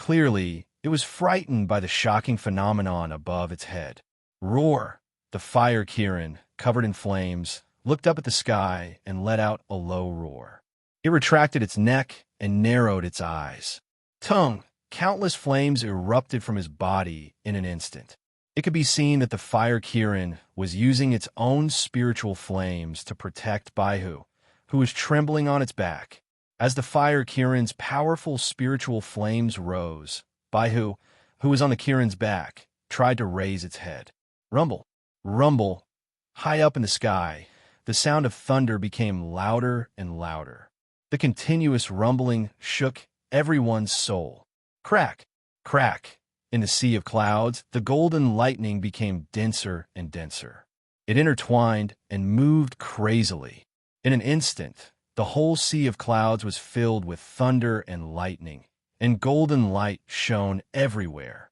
[SPEAKER 1] Clearly, it was frightened by the shocking phenomenon above its head. Roar! The fire Kirin, covered in flames, looked up at the sky and let out a low roar. It retracted its neck and narrowed its eyes. Tongue! Countless flames erupted from his body in an instant. It could be seen that the fire Kirin was using its own spiritual flames to protect Baihu, who was trembling on its back. As the fire Kirin's powerful spiritual flames rose, Baihu, who was on the Kirin's back, tried to raise its head. Rumble, rumble. High up in the sky, the sound of thunder became louder and louder. The continuous rumbling shook everyone's soul. Crack, crack. In the sea of clouds, the golden lightning became denser and denser. It intertwined and moved crazily. In an instant, the whole sea of clouds was filled with thunder and lightning, and golden light shone everywhere.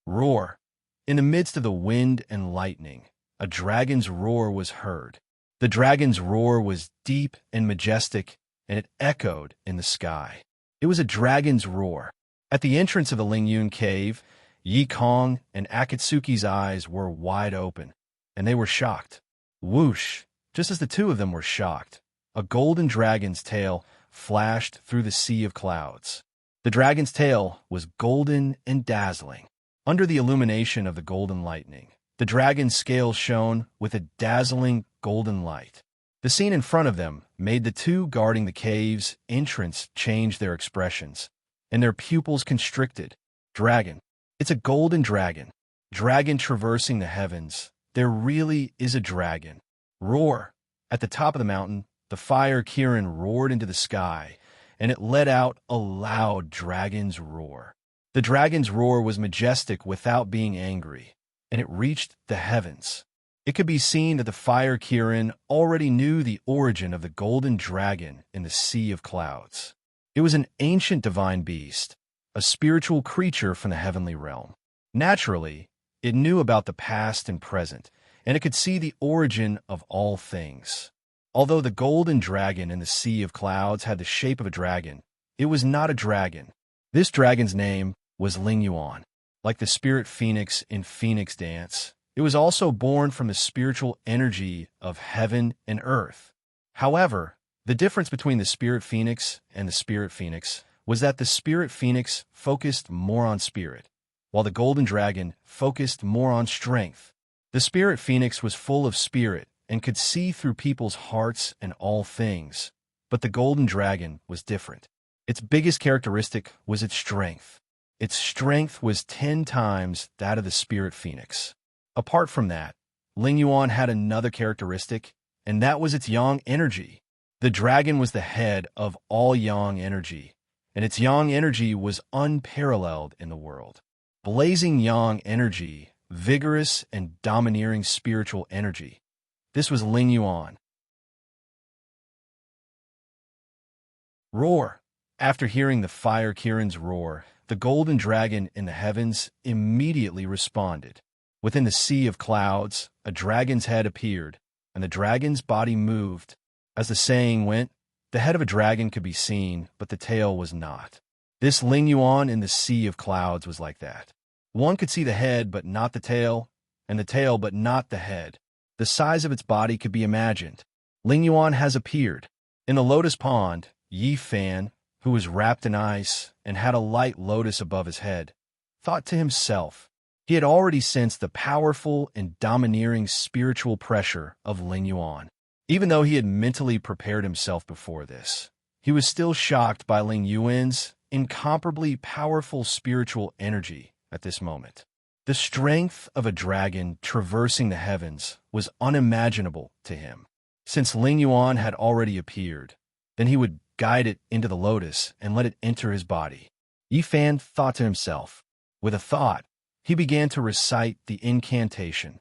[SPEAKER 1] Roar! In the midst of the wind and lightning, a dragon's roar was heard. The dragon's roar was deep and majestic, and it echoed in the sky. It was a dragon's roar. At the entrance of the Lingyun cave, Yi Kong and Akatsuki's eyes were wide open, and they were shocked. Whoosh! Just as the two of them were shocked, a golden dragon's tail flashed through the sea of clouds. The dragon's tail was golden and dazzling. Under the illumination of the golden lightning, the dragon's scales shone with a dazzling golden light. The scene in front of them made the two guarding the cave's entrance change their expressions, and their pupils constricted. Dragon. It's a golden dragon. Dragon traversing the heavens. There really is a dragon. Roar. At the top of the mountain, the fire Kirin roared into the sky, and it let out a loud dragon's roar. The dragon's roar was majestic without being angry, and it reached the heavens. It could be seen that the fire Kirin already knew the origin of the golden dragon in the sea of clouds. It was an ancient divine beast, a spiritual creature from the heavenly realm. Naturally, it knew about the past and present, and it could see the origin of all things. Although the golden dragon in the sea of clouds had the shape of a dragon, it was not a dragon. This dragon's name was Lingyuan. Like the spirit phoenix in Phoenix Dance, it was also born from the spiritual energy of heaven and earth. However, the difference between the spirit phoenix and the spirit phoenix was that the spirit phoenix focused more on spirit, while the golden dragon focused more on strength. The spirit phoenix was full of spirit and could see through people's hearts and all things, but the golden dragon was different. Its biggest characteristic was its strength. Its strength was 10 times that of the spirit phoenix. Apart from that, Lingyuan had another characteristic, and that was its yang energy. The dragon was the head of all yang energy, and its yang energy was unparalleled in the world. Blazing yang energy, vigorous and domineering spiritual energy. This was Lingyuan. Roar. After hearing the fire Kirin's roar, the golden dragon in the heavens immediately responded. Within the sea of clouds, a dragon's head appeared, and the dragon's body moved. As the saying went, the head of a dragon could be seen, but the tail was not. This Lingyuan in the sea of clouds was like that. One could see the head but not the tail, and the tail but not the head. The size of its body could be imagined. Lingyuan has appeared. In the lotus pond, Yi Fan, who was wrapped in ice and had a light lotus above his head, thought to himself. He had already sensed the powerful and domineering spiritual pressure of Lingyuan. Even though he had mentally prepared himself before this, he was still shocked by Lingyuan's incomparably powerful spiritual energy at this moment. The strength of a dragon traversing the heavens was unimaginable to him. Since Lingyuan had already appeared, then he would guide it into the lotus and let it enter his body. Yi Fan thought to himself. With a thought, he began to recite the incantation.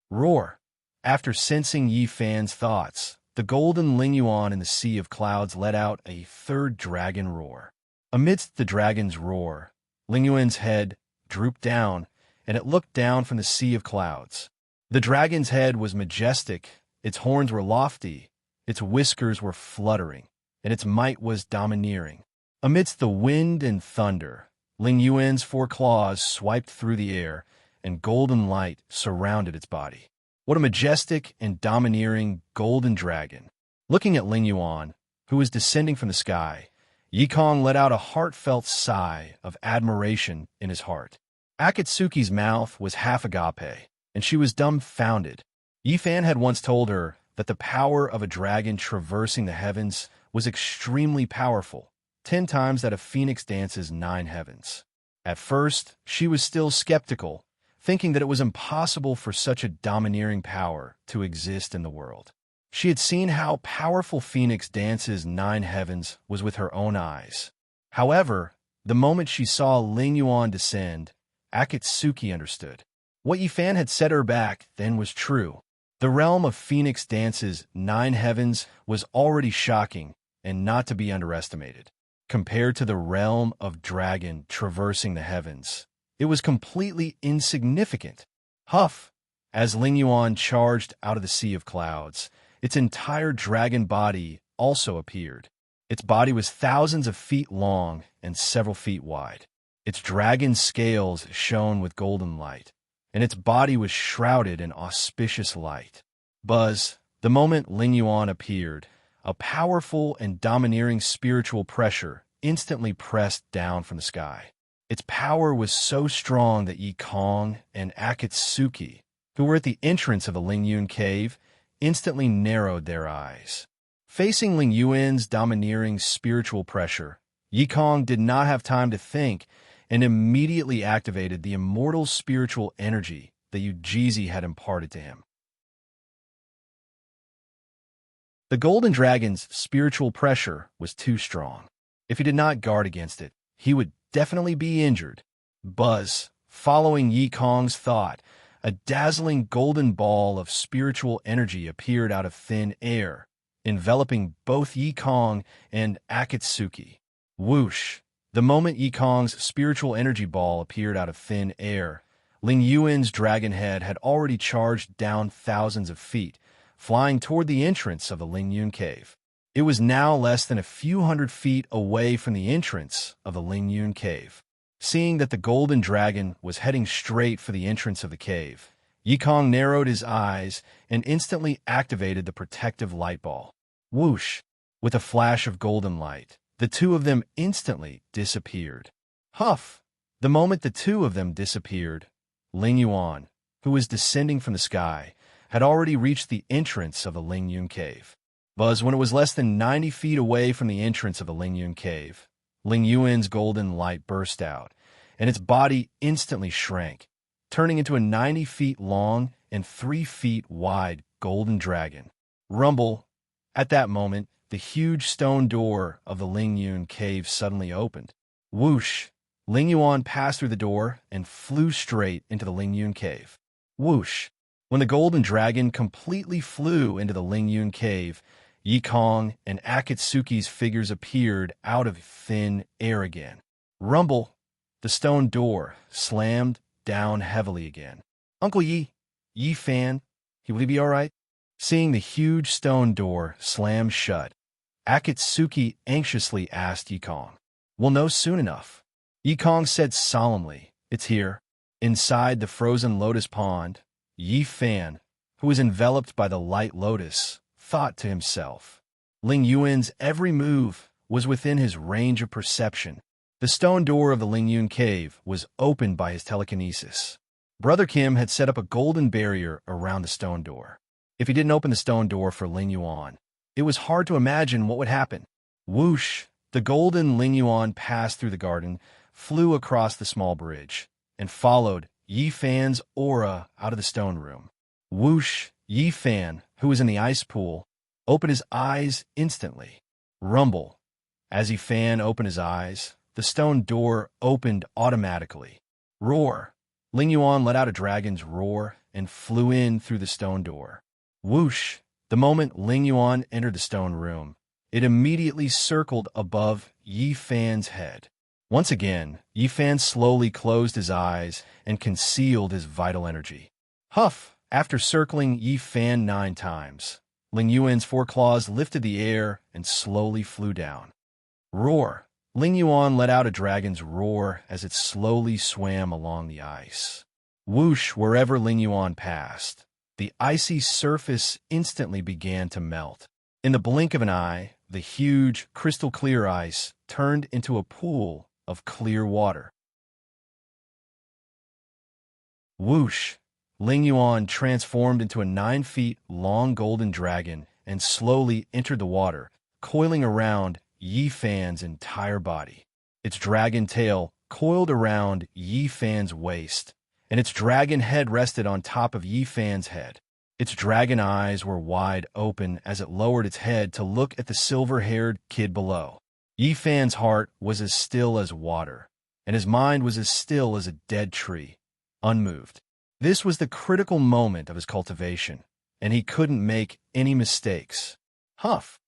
[SPEAKER 1] Roar. After sensing Yi Fan's thoughts, the golden Lingyuan in the sea of clouds let out a third dragon roar. Amidst the dragon's roar, Lingyuan's head drooped down, and it looked down from the sea of clouds. The dragon's head was majestic, its horns were lofty, its whiskers were fluttering, and its might was domineering. Amidst the wind and thunder, Lingyuan's 4 claws swiped through the air, and golden light surrounded its body. What a majestic and domineering golden dragon. Looking at Lingyuan, who was descending from the sky, Yi Kong let out a heartfelt sigh of admiration in his heart. Akatsuki's mouth was half agape, and she was dumbfounded. Yi Fan had once told her that the power of a dragon traversing the heavens was extremely powerful, 10 times that of Phoenix Dance's 9 heavens. At first, she was still skeptical, thinking that it was impossible for such a domineering power to exist in the world. She had seen how powerful Phoenix Dance's 9 heavens was with her own eyes. However, the moment she saw Lingyuan descend, Akatsuki understood. What Yi Fan had set her back then was true. The realm of Phoenix Dance's 9 heavens was already shocking and not to be underestimated. Compared to the realm of dragon traversing the heavens, it was completely insignificant. Huff! As Ling Yuan charged out of the sea of clouds, its entire dragon body also appeared. Its body was thousands of feet long and several feet wide. Its dragon scales shone with golden light, and its body was shrouded in auspicious light. Buzz, the moment Ling Yuan appeared, a powerful and domineering spiritual pressure instantly pressed down from the sky. Its power was so strong that Yi Kong and Akatsuki, who were at the entrance of the Ling Yun cave, instantly narrowed their eyes. Facing Ling Yuan's domineering spiritual pressure, Yi Kong did not have time to think and immediately activated the immortal spiritual energy that Yujizi had imparted to him. The Golden Dragon's spiritual pressure was too strong. If he did not guard against it, he would definitely be injured. Buzz, following Yi Kong's thought, a dazzling golden ball of spiritual energy appeared out of thin air, enveloping both Yi Kong and Akatsuki. Whoosh! The moment Yi Kong's spiritual energy ball appeared out of thin air, Ling Yuan's dragon head had already charged down thousands of feet, flying toward the entrance of the Ling Yun cave. It was now less than a few hundred feet away from the entrance of the Ling Yun cave. Seeing that the golden dragon was heading straight for the entrance of the cave, Yi Kong narrowed his eyes and instantly activated the protective light ball. Whoosh! With a flash of golden light, the two of them instantly disappeared. Huff! The moment the two of them disappeared, Ling Yuan, who was descending from the sky, had already reached the entrance of the Ling Yun cave. Buzz, when it was less than 90 feet away from the entrance of the Ling Yun cave, Ling Yuan's golden light burst out, and its body instantly shrank, turning into a 90 feet long and 3 feet wide golden dragon. Rumble! At that moment, the huge stone door of the Ling Yun cave suddenly opened. Whoosh! Ling Yuan passed through the door and flew straight into the Ling Yun cave. Whoosh! When the golden dragon completely flew into the Ling Yun cave, Yi Kong and Akatsuki's figures appeared out of thin air again. Rumble! The stone door slammed down heavily again. Uncle Yi, Yi Fan, will he be all right? Seeing the huge stone door slam shut, Akatsuki anxiously asked Yi Kong. We'll know soon enough. Yi Kong said solemnly, It's here. Inside the frozen lotus pond, Yi Fan, who was enveloped by the light lotus, thought to himself. Ling Yuan's every move was within his range of perception. The stone door of the Ling Yun cave was opened by his telekinesis. Brother Kim had set up a golden barrier around the stone door. If he didn't open the stone door for Ling Yuan, it was hard to imagine what would happen. Whoosh! The golden Ling Yuan passed through the garden, flew across the small bridge, and followed Yi Fan's aura out of the stone room. Whoosh! Yi Fan, who was in the ice pool, opened his eyes instantly. Rumble! As Yi Fan opened his eyes, the stone door opened automatically. Roar! Ling Yuan let out a dragon's roar and flew in through the stone door. Whoosh! The moment Ling Yuan entered the stone room, it immediately circled above Yi Fan's head. Once again, Yi Fan slowly closed his eyes and concealed his vital energy. Huff! After circling Yi Fan 9 times, Ling Yuan's 4 claws lifted the air and slowly flew down. Roar! Ling Yuan let out a dragon's roar as it slowly swam along the ice. Whoosh! Wherever Ling Yuan passed, the icy surface instantly began to melt. In the blink of an eye, the huge, crystal-clear ice turned into a pool of clear water. Whoosh! Ling Yuan transformed into a 9 feet long golden dragon and slowly entered the water, coiling around Yi Fan's entire body. Its dragon tail coiled around Yi Fan's waist, and its dragon head rested on top of Yi Fan's head. Its dragon eyes were wide open as it lowered its head to look at the silver-haired kid below. Yi Fan's heart was as still as water, and his mind was as still as a dead tree, unmoved. This was the critical moment of his cultivation, and he couldn't make any mistakes. Huff!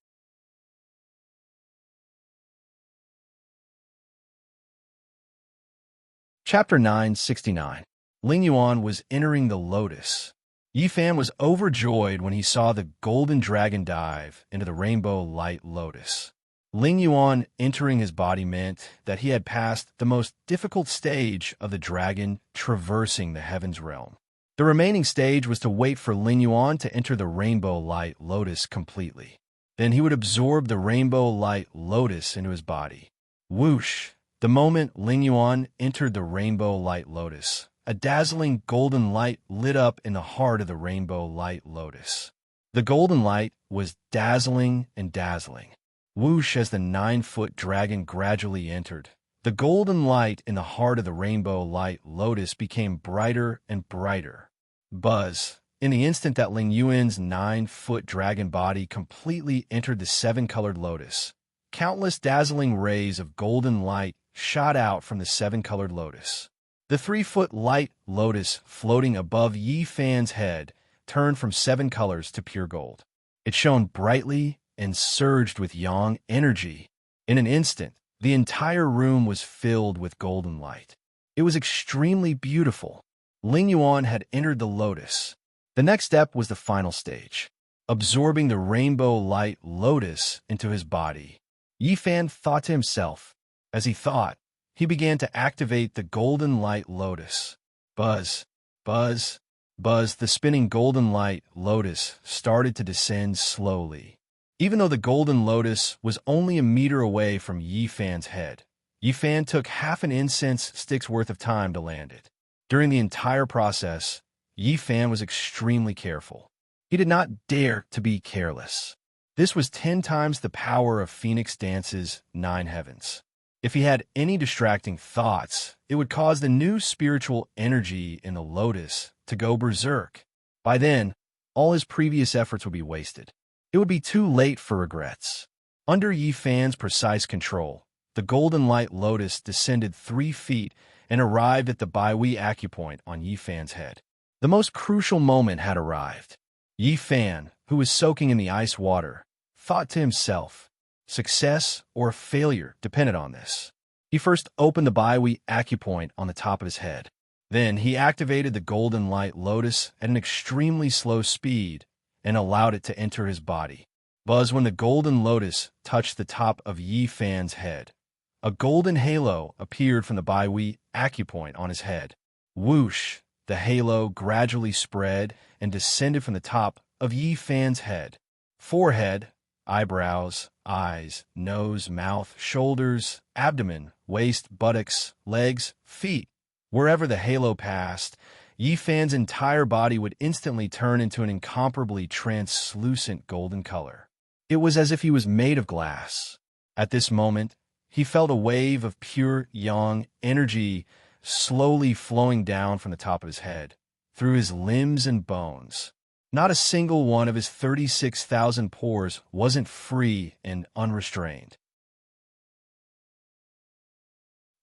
[SPEAKER 1] Chapter 969. Ling Yuan was entering the lotus. Yifan was overjoyed when he saw the golden dragon dive into the rainbow light lotus. Ling Yuan entering his body meant that he had passed the most difficult stage of the dragon traversing the heavens realm. The remaining stage was to wait for Ling Yuan to enter the rainbow light lotus completely. Then he would absorb the rainbow light lotus into his body. Whoosh! The moment Ling Yuan entered the rainbow light lotus, a dazzling golden light lit up in the heart of the rainbow light lotus. The golden light was dazzling and dazzling. Whoosh! As the 9-foot dragon gradually entered, the golden light in the heart of the rainbow light lotus became brighter and brighter. Buzz! In the instant that Ling Yuan's 9-foot dragon body completely entered the 7-colored lotus, countless dazzling rays of golden light shot out from the 7-colored lotus. The 3-foot light lotus floating above Yifan's head turned from 7 colors to pure gold. It shone brightly and surged with yang energy. In an instant, the entire room was filled with golden light. It was extremely beautiful. Ling Yuan had entered the lotus. The next step was the final stage, absorbing the rainbow light lotus into his body. Yifan thought to himself. As he thought, he began to activate the golden light lotus. Buzz, buzz, buzz, the spinning golden light lotus started to descend slowly. Even though the golden lotus was only a meter away from Yifan's head, Yifan took half an incense stick's worth of time to land it. During the entire process, Yifan was extremely careful. He did not dare to be careless. This was 10 times the power of Phoenix Dance's 9 heavens. If he had any distracting thoughts, it would cause the new spiritual energy in the lotus to go berserk. By then, all his previous efforts would be wasted. It would be too late for regrets. Under Yifan's precise control, the golden light lotus descended 3 feet and arrived at the Baihui acupoint on Yifan's head. The most crucial moment had arrived. Yifan, who was soaking in the ice water, thought to himself, success or failure depended on this. He first opened the Baihui acupoint on the top of his head. Then he activated the golden light lotus at an extremely slow speed and allowed it to enter his body. Buzz, when the golden lotus touched the top of Yifan's head, a golden halo appeared from the Baihui acupoint on his head. Whoosh! The halo gradually spread and descended from the top of Yifan's head. Forehead, eyebrows, eyes, nose, mouth, shoulders, abdomen, waist, buttocks, legs, feet. Wherever the halo passed, Yifan's entire body would instantly turn into an incomparably translucent golden color. It was as if he was made of glass. At this moment, he felt a wave of pure yang energy slowly flowing down from the top of his head, through his limbs and bones. Not a single one of his 36,000 pores wasn't free and unrestrained.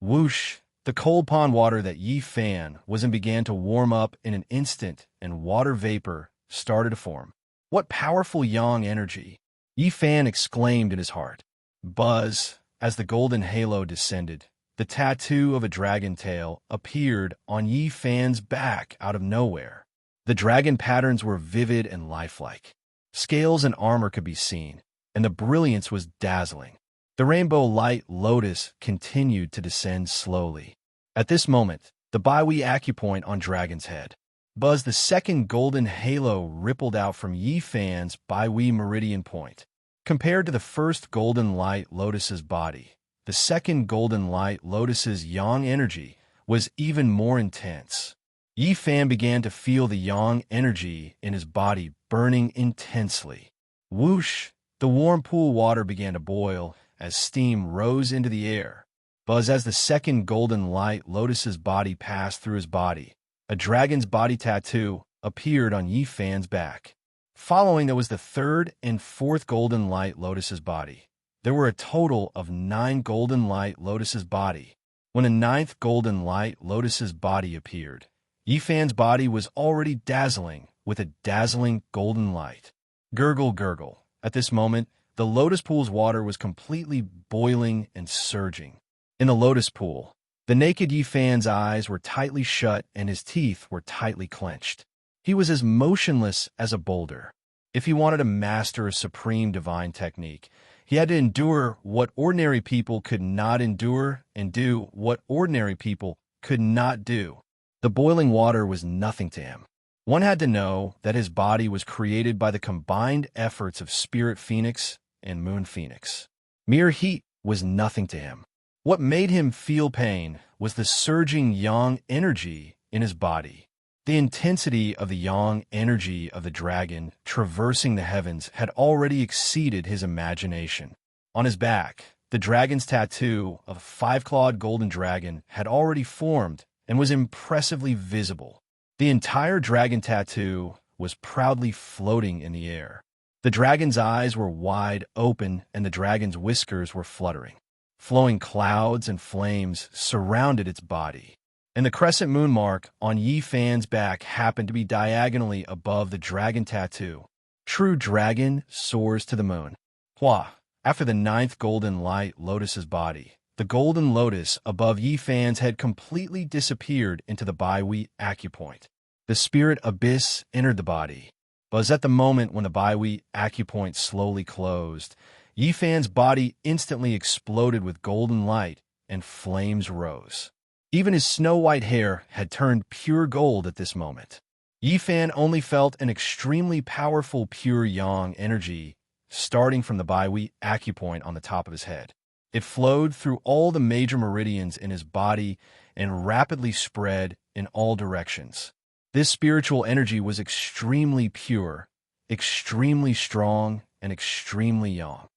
[SPEAKER 1] Whoosh! The cold pond water that Yifan was in began to warm up in an instant, and water vapor started to form. What powerful yang energy! Yifan exclaimed in his heart. Buzz! As the golden halo descended, the tattoo of a dragon tail appeared on Yifan's back out of nowhere. The dragon patterns were vivid and lifelike. Scales and armor could be seen, and the brilliance was dazzling. The rainbow light lotus continued to descend slowly. At this moment, the Baihui acupoint on Dragon's head. Buzz, the second golden halo rippled out from Yifan's Baihui meridian point. Compared to the first golden light lotus's body, the second golden light lotus's yang energy was even more intense. Yifan began to feel the yang energy in his body burning intensely. Whoosh! The warm pool water began to boil as steam rose into the air. Buzz, as the second golden light lotus's body passed through his body, a dragon's body tattoo appeared on Yifan's back. Following, there was the third and fourth golden light lotus's body. There were a total of 9 golden light lotus's body. When a 9th golden light lotus's body appeared, Yifan's body was already dazzling with a dazzling golden light. Gurgle, gurgle. At this moment, the lotus pool's water was completely boiling and surging. In the lotus pool, the naked Yifan's eyes were tightly shut and his teeth were tightly clenched. He was as motionless as a boulder. If he wanted to master a supreme divine technique, he had to endure what ordinary people could not endure and do what ordinary people could not do. The boiling water was nothing to him. One had to know that his body was created by the combined efforts of Spirit Phoenix and Moon Phoenix. Mere heat was nothing to him. What made him feel pain was the surging yang energy in his body. The intensity of the yang energy of the dragon traversing the heavens had already exceeded his imagination. On his back, the dragon's tattoo of a five-clawed golden dragon had already formed and was impressively visible. The entire dragon tattoo was proudly floating in the air. The dragon's eyes were wide open and the dragon's whiskers were fluttering. Flowing clouds and flames surrounded its body, and the crescent moon mark on Yi Fan's back happened to be diagonally above the dragon tattoo. True dragon soars to the moon. Hua! After the ninth golden light lotus's body, the golden lotus above Yi Fan's head completely disappeared into the Baihui acupoint. The spirit abyss entered the body, but at the moment when the Baihui acupoint slowly closed, Yi Fan's body instantly exploded with golden light and flames rose. Even his snow-white hair had turned pure gold at this moment. Yi Fan only felt an extremely powerful pure yang energy starting from the Baihui acupoint on the top of his head. It flowed through all the major meridians in his body and rapidly spread in all directions. This spiritual energy was extremely pure, extremely strong, and extremely yang.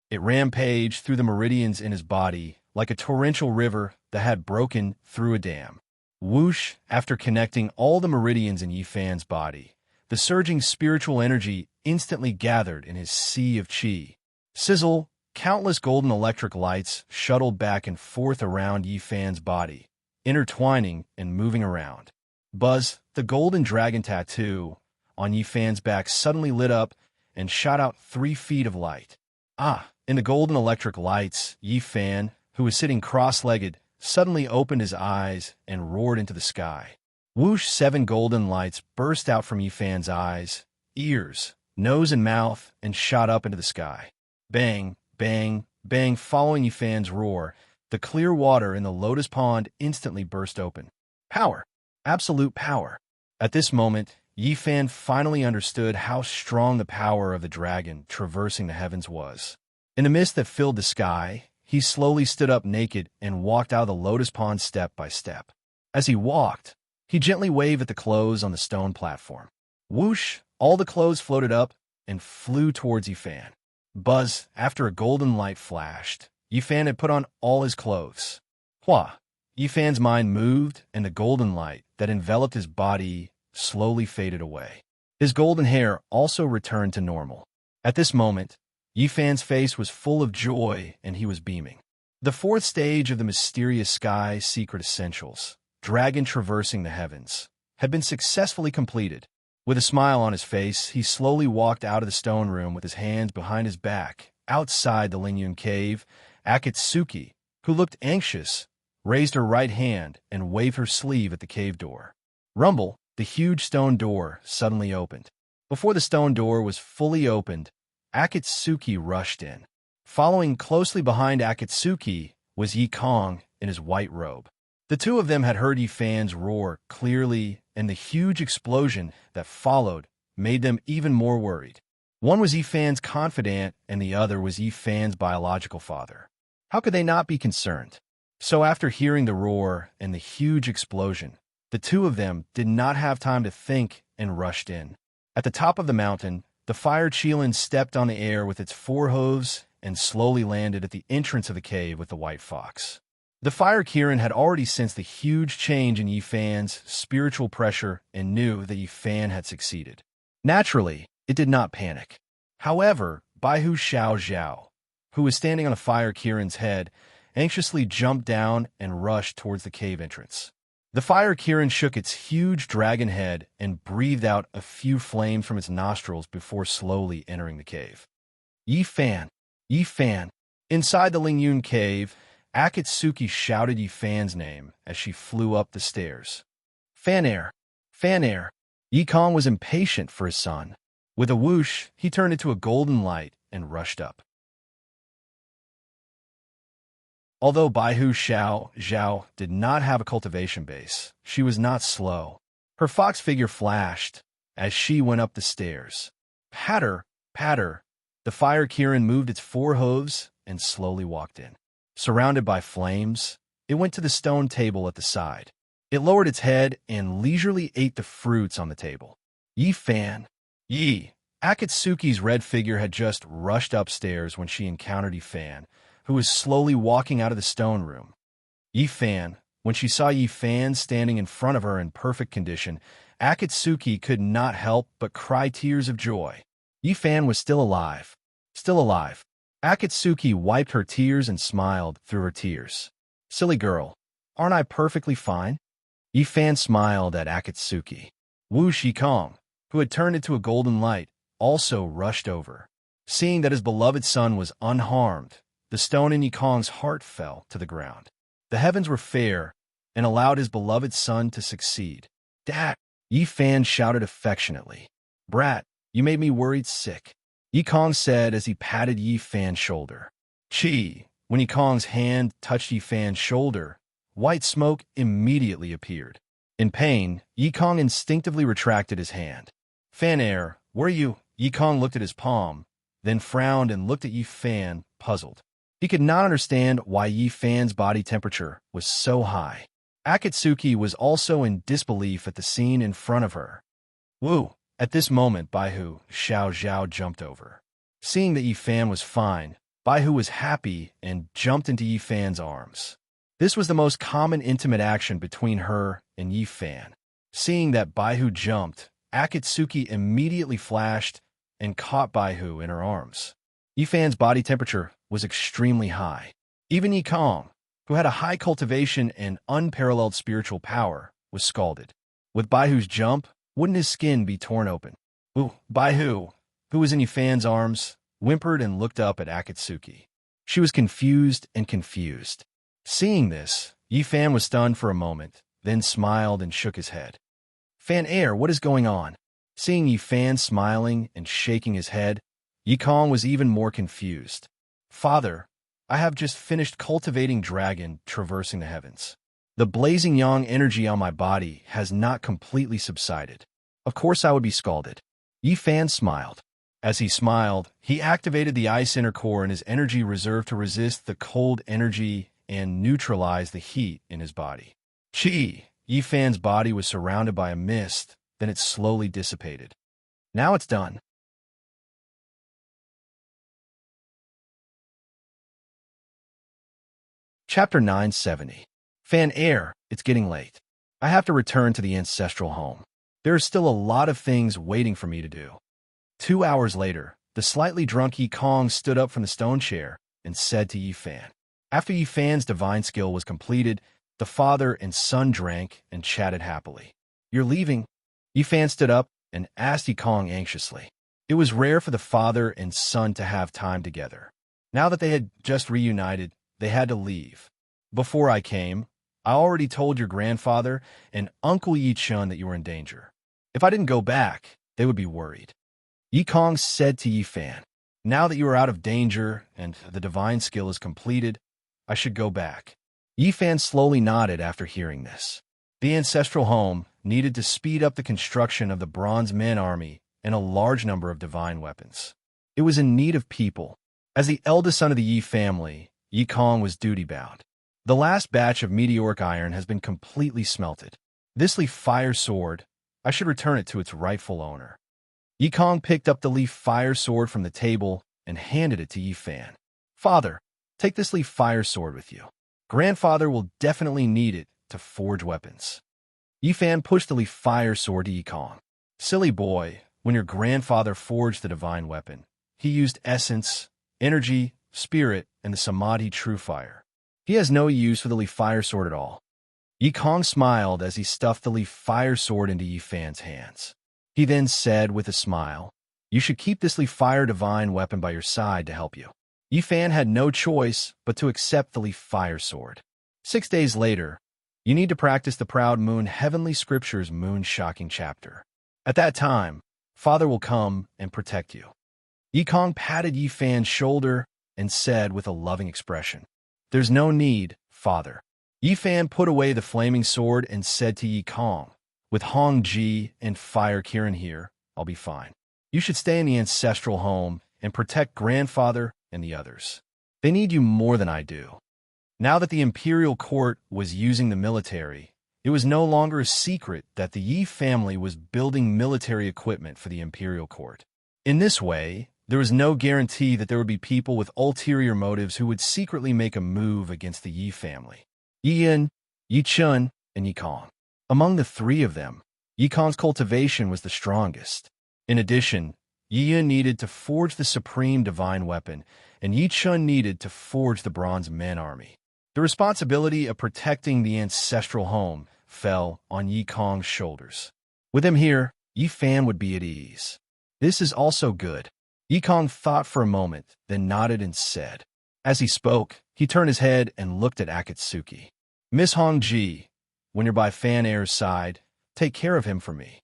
[SPEAKER 1] It rampaged through the meridians in his body like a torrential river that had broken through a dam. Whoosh! After connecting all the meridians in Yi Fan's body, the surging spiritual energy instantly gathered in his sea of qi. Sizzle! Countless golden electric lights shuttled back and forth around Yi Fan's body, intertwining and moving around. Buzz! The golden dragon tattoo on Yi Fan's back suddenly lit up and shot out 3 feet of light. In the golden electric lights, Yi Fan, who was sitting cross-legged, suddenly opened his eyes and roared into the sky. Whoosh! 7 golden lights burst out from Yi Fan's eyes, ears, nose, and mouth and shot up into the sky. Bang, bang, bang! Following Yi Fan's roar, the clear water in the lotus pond instantly burst open. Power! Absolute power! At this moment, Yi Fan finally understood how strong the power of the dragon traversing the heavens was. In the mist that filled the sky, he slowly stood up naked and walked out of the lotus pond step by step. As he walked, he gently waved at the clothes on the stone platform. Whoosh! All the clothes floated up and flew towards Yi Fan. Buzz! After a golden light flashed, Yi Fan had put on all his clothes. Hua! Yi Fan's mind moved, and the golden light that enveloped his body slowly faded away. His golden hair also returned to normal. At this moment, Yi Fan's face was full of joy and he was beaming. The 4th stage of the mysterious sky secret essentials, Dragon Traversing the Heavens, had been successfully completed. With a smile on his face, he slowly walked out of the stone room with his hands behind his back. Outside the Lingyun cave, Akatsuki, who looked anxious, raised her right hand and waved her sleeve at the cave door. Rumble! The huge stone door suddenly opened. Before the stone door was fully opened, Akatsuki rushed in. Following closely behind Akatsuki was Yi Kong in his white robe. The two of them had heard Yi Fan's roar clearly, and the huge explosion that followed made them even more worried. One was Yi Fan's confidant, and the other was Yi Fan's biological father. How could they not be concerned? So after hearing the roar and the huge explosion, the two of them did not have time to think and rushed in. At the top of the mountain, the fire Qilin stepped on the air with its 4 hooves and slowly landed at the entrance of the cave with the white fox. The fire Kirin had already sensed the huge change in Yi Fan's spiritual pressure and knew that Yi Fan had succeeded. Naturally, it did not panic. However, Baihu Xiao Zhao, who was standing on the fire Kirin's head, anxiously jumped down and rushed towards the cave entrance. The fire Kirin shook its huge dragon head and breathed out a few flames from its nostrils before slowly entering the cave. Yi Fan! Yi Fan! Inside the Lingyun cave, Akatsuki shouted Yi Fan's name as she flew up the stairs. Fan air! Fan air! Yi Kong was impatient for his son. With a whoosh, he turned into a golden light and rushed up. Although Baihu Zhao did not have a cultivation base, she was not slow. Her fox figure flashed as she went up the stairs. Patter, patter, the fire Kirin moved its 4 hooves and slowly walked in. Surrounded by flames, it went to the stone table at the side. It lowered its head and leisurely ate the fruits on the table. Yi Fan! Yi! Akatsuki's red figure had just rushed upstairs when she encountered Yi Fan, who was slowly walking out of the stone room. Yi Fan, when she saw Yi Fan standing in front of her in perfect condition, Akatsuki could not help but cry tears of joy. Yi Fan was still alive. Still alive. Akatsuki wiped her tears and smiled through her tears. Silly girl, aren't I perfectly fine? Yi Fan smiled at Akatsuki. Wu Shikong, who had turned into a golden light, also rushed over. Seeing that his beloved son was unharmed, the stone in Yi Kong's heart fell to the ground. The heavens were fair and allowed his beloved son to succeed. Dad! Yi Fan shouted affectionately. Brat, you made me worried sick, Yi Kong said as he patted Yi Fan's shoulder. Chi! When Yi Kong's hand touched Yi Fan's shoulder, white smoke immediately appeared. In pain, Yi Kong instinctively retracted his hand. Fan air, where are you? Yi Kong looked at his palm, then frowned and looked at Yi Fan, puzzled. He could not understand why Yi Fan's body temperature was so high. Akatsuki was also in disbelief at the scene in front of her. Woo! At this moment, Baihu Zhao jumped over. Seeing that Yi Fan was fine, Baihu was happy and jumped into Yi Fan's arms. This was the most common intimate action between her and Yi Fan. Seeing that Baihu jumped, Akatsuki immediately flashed and caught Baihu in her arms. Yi Fan's body temperature was extremely high. Even Yi Kong, who had a high cultivation and unparalleled spiritual power, was scalded. With Baihu's jump, wouldn't his skin be torn open? Ooh, Baihu, who was in Yi Fan's arms, whimpered and looked up at Akatsuki. She was confused and confused. Seeing this, Yi Fan was stunned for a moment, then smiled and shook his head. Fan air, what is going on? Seeing Yi Fan smiling and shaking his head, Yi Kong was even more confused. Father, I have just finished cultivating dragon traversing the heavens. The blazing yang energy on my body has not completely subsided. Of course I would be scalded. Yi Fan smiled. As he smiled, he activated the ice inner core in his energy reserve to resist the cold energy and neutralize the heat in his body. Chi! Yi Fan's body was surrounded by a mist, then it slowly dissipated. Now it's done. Chapter 970. Fan air, it's getting late. I have to return to the ancestral home. There are still a lot of things waiting for me to do. 2 hours later, the slightly drunk Yi Kong stood up from the stone chair and said to Yi Fan. After Yi Fan's divine skill was completed, the father and son drank and chatted happily. You're leaving? Yi Fan stood up and asked Yi Kong anxiously. It was rare for the father and son to have time together. Now that they had just reunited, they had to leave. Before I came, I already told your grandfather and Uncle Yi Chun that you were in danger. If I didn't go back, they would be worried. Yi Kong said to Yi Fan, now that you are out of danger and the divine skill is completed, I should go back. Yi Fan slowly nodded after hearing this. The ancestral home needed to speed up the construction of the Bronze Men army and a large number of divine weapons. It was in need of people. As the eldest son of the Yi family, Yi Kong was duty-bound. The last batch of meteoric iron has been completely smelted. This leaf fire sword, I should return it to its rightful owner. Yi Kong picked up the leaf fire sword from the table and handed it to Yi Fan. Father, take this leaf fire sword with you. Grandfather will definitely need it to forge weapons. Yi Fan pushed the leaf fire sword to Yi Kong. Silly boy, when your grandfather forged the divine weapon, he used essence, energy, spirit, and the samadhi true fire. He has no use for the leaf fire sword at all. Yi Kong smiled as he stuffed the leaf fire sword into Yi Fan's hands. He then said with a smile, you should keep this leaf fire divine weapon by your side to help you. Yi Fan had no choice but to accept the leaf fire sword. 6 days later, you need to practice the Proud Moon Heavenly Scriptures moon-shocking chapter. At that time, Father will come and protect you. Yikong patted Yi Fan's shoulder and said with a loving expression, "There's no need, Father." Yi Fan put away the flaming sword and said to Yikong, "With Hong Ji and Fire Kirin here, I'll be fine. You should stay in the ancestral home and protect grandfather and the others. They need you more than I do." Now that the imperial court was using the military, it was no longer a secret that the Yi family was building military equipment for the imperial court. In this way, there was no guarantee that there would be people with ulterior motives who would secretly make a move against the Yi family. Yi Yin, Yi Chun, and Yi Kong. Among the three of them, Yi Kong's cultivation was the strongest. In addition, Yi Yin needed to forge the supreme divine weapon, and Yi Chun needed to forge the bronze men army. The responsibility of protecting the ancestral home fell on Yi Kong's shoulders. With him here, Yi Fan would be at ease. This is also good. Yi Kong thought for a moment, then nodded and said. As he spoke, he turned his head and looked at Akatsuki. "Miss Hong Ji, when you're by Fan Air's side, take care of him for me."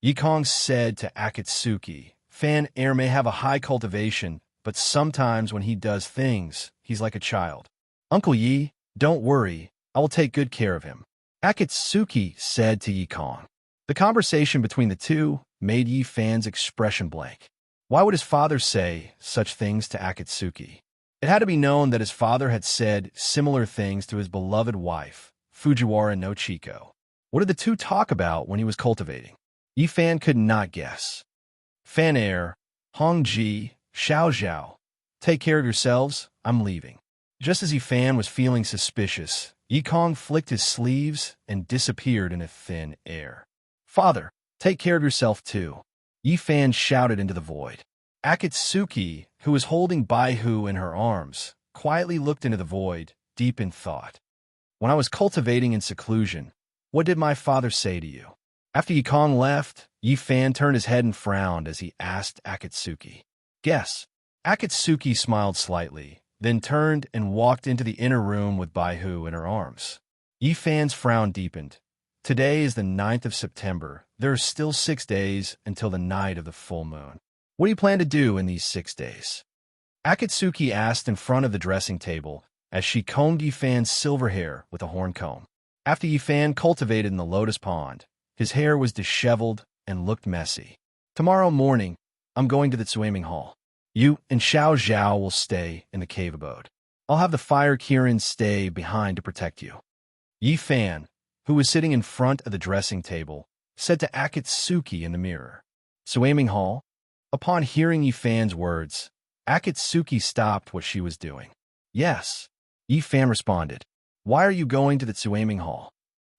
[SPEAKER 1] Yi Kong said to Akatsuki, "Fan Air may have a high cultivation, but sometimes when he does things, he's like a child. Uncle Yi, don't worry, I will take good care of him." Akatsuki said to Yi Kong. The conversation between the two made Yi Fan's expression blank. Why would his father say such things to Akatsuki? It had to be known that his father had said similar things to his beloved wife, Fujiwara no Chiko. What did the two talk about when he was cultivating? Yi Fan could not guess. "Fan Air, Hong Ji, Xiao Zhao, take care of yourselves, I'm leaving." Just as Yi Fan was feeling suspicious, Yi Kong flicked his sleeves and disappeared in a thin air. "Father, take care of yourself too," Yi Fan shouted into the void. Akatsuki, who was holding Baihu in her arms, quietly looked into the void, deep in thought. "When I was cultivating in seclusion, what did my father say to you?" After Yi Kong left, Yi Fan turned his head and frowned as he asked Akatsuki. "Guess." Akatsuki smiled slightly, then turned and walked into the inner room with Baihu in her arms. Yi Fan's frown deepened. Today is the 9th of September. There are still 6 days until the night of the full moon. What do you plan to do in these 6 days? Akatsuki asked in front of the dressing table as she combed Yi Fan's silver hair with a horn comb. After Yi Fan cultivated in the lotus pond, his hair was disheveled and looked messy. "Tomorrow morning, I'm going to the swimming hall. You and Xiao Zhao will stay in the cave abode. I'll have the Fire Kirin stay behind to protect you." Yi Fan, who was sitting in front of the dressing table, said to Akatsuki in the mirror. "Swimming hall?" Upon hearing Yi Fan's words, Akatsuki stopped what she was doing. "Yes," Yi Fan responded. "Why are you going to the swimming hall?"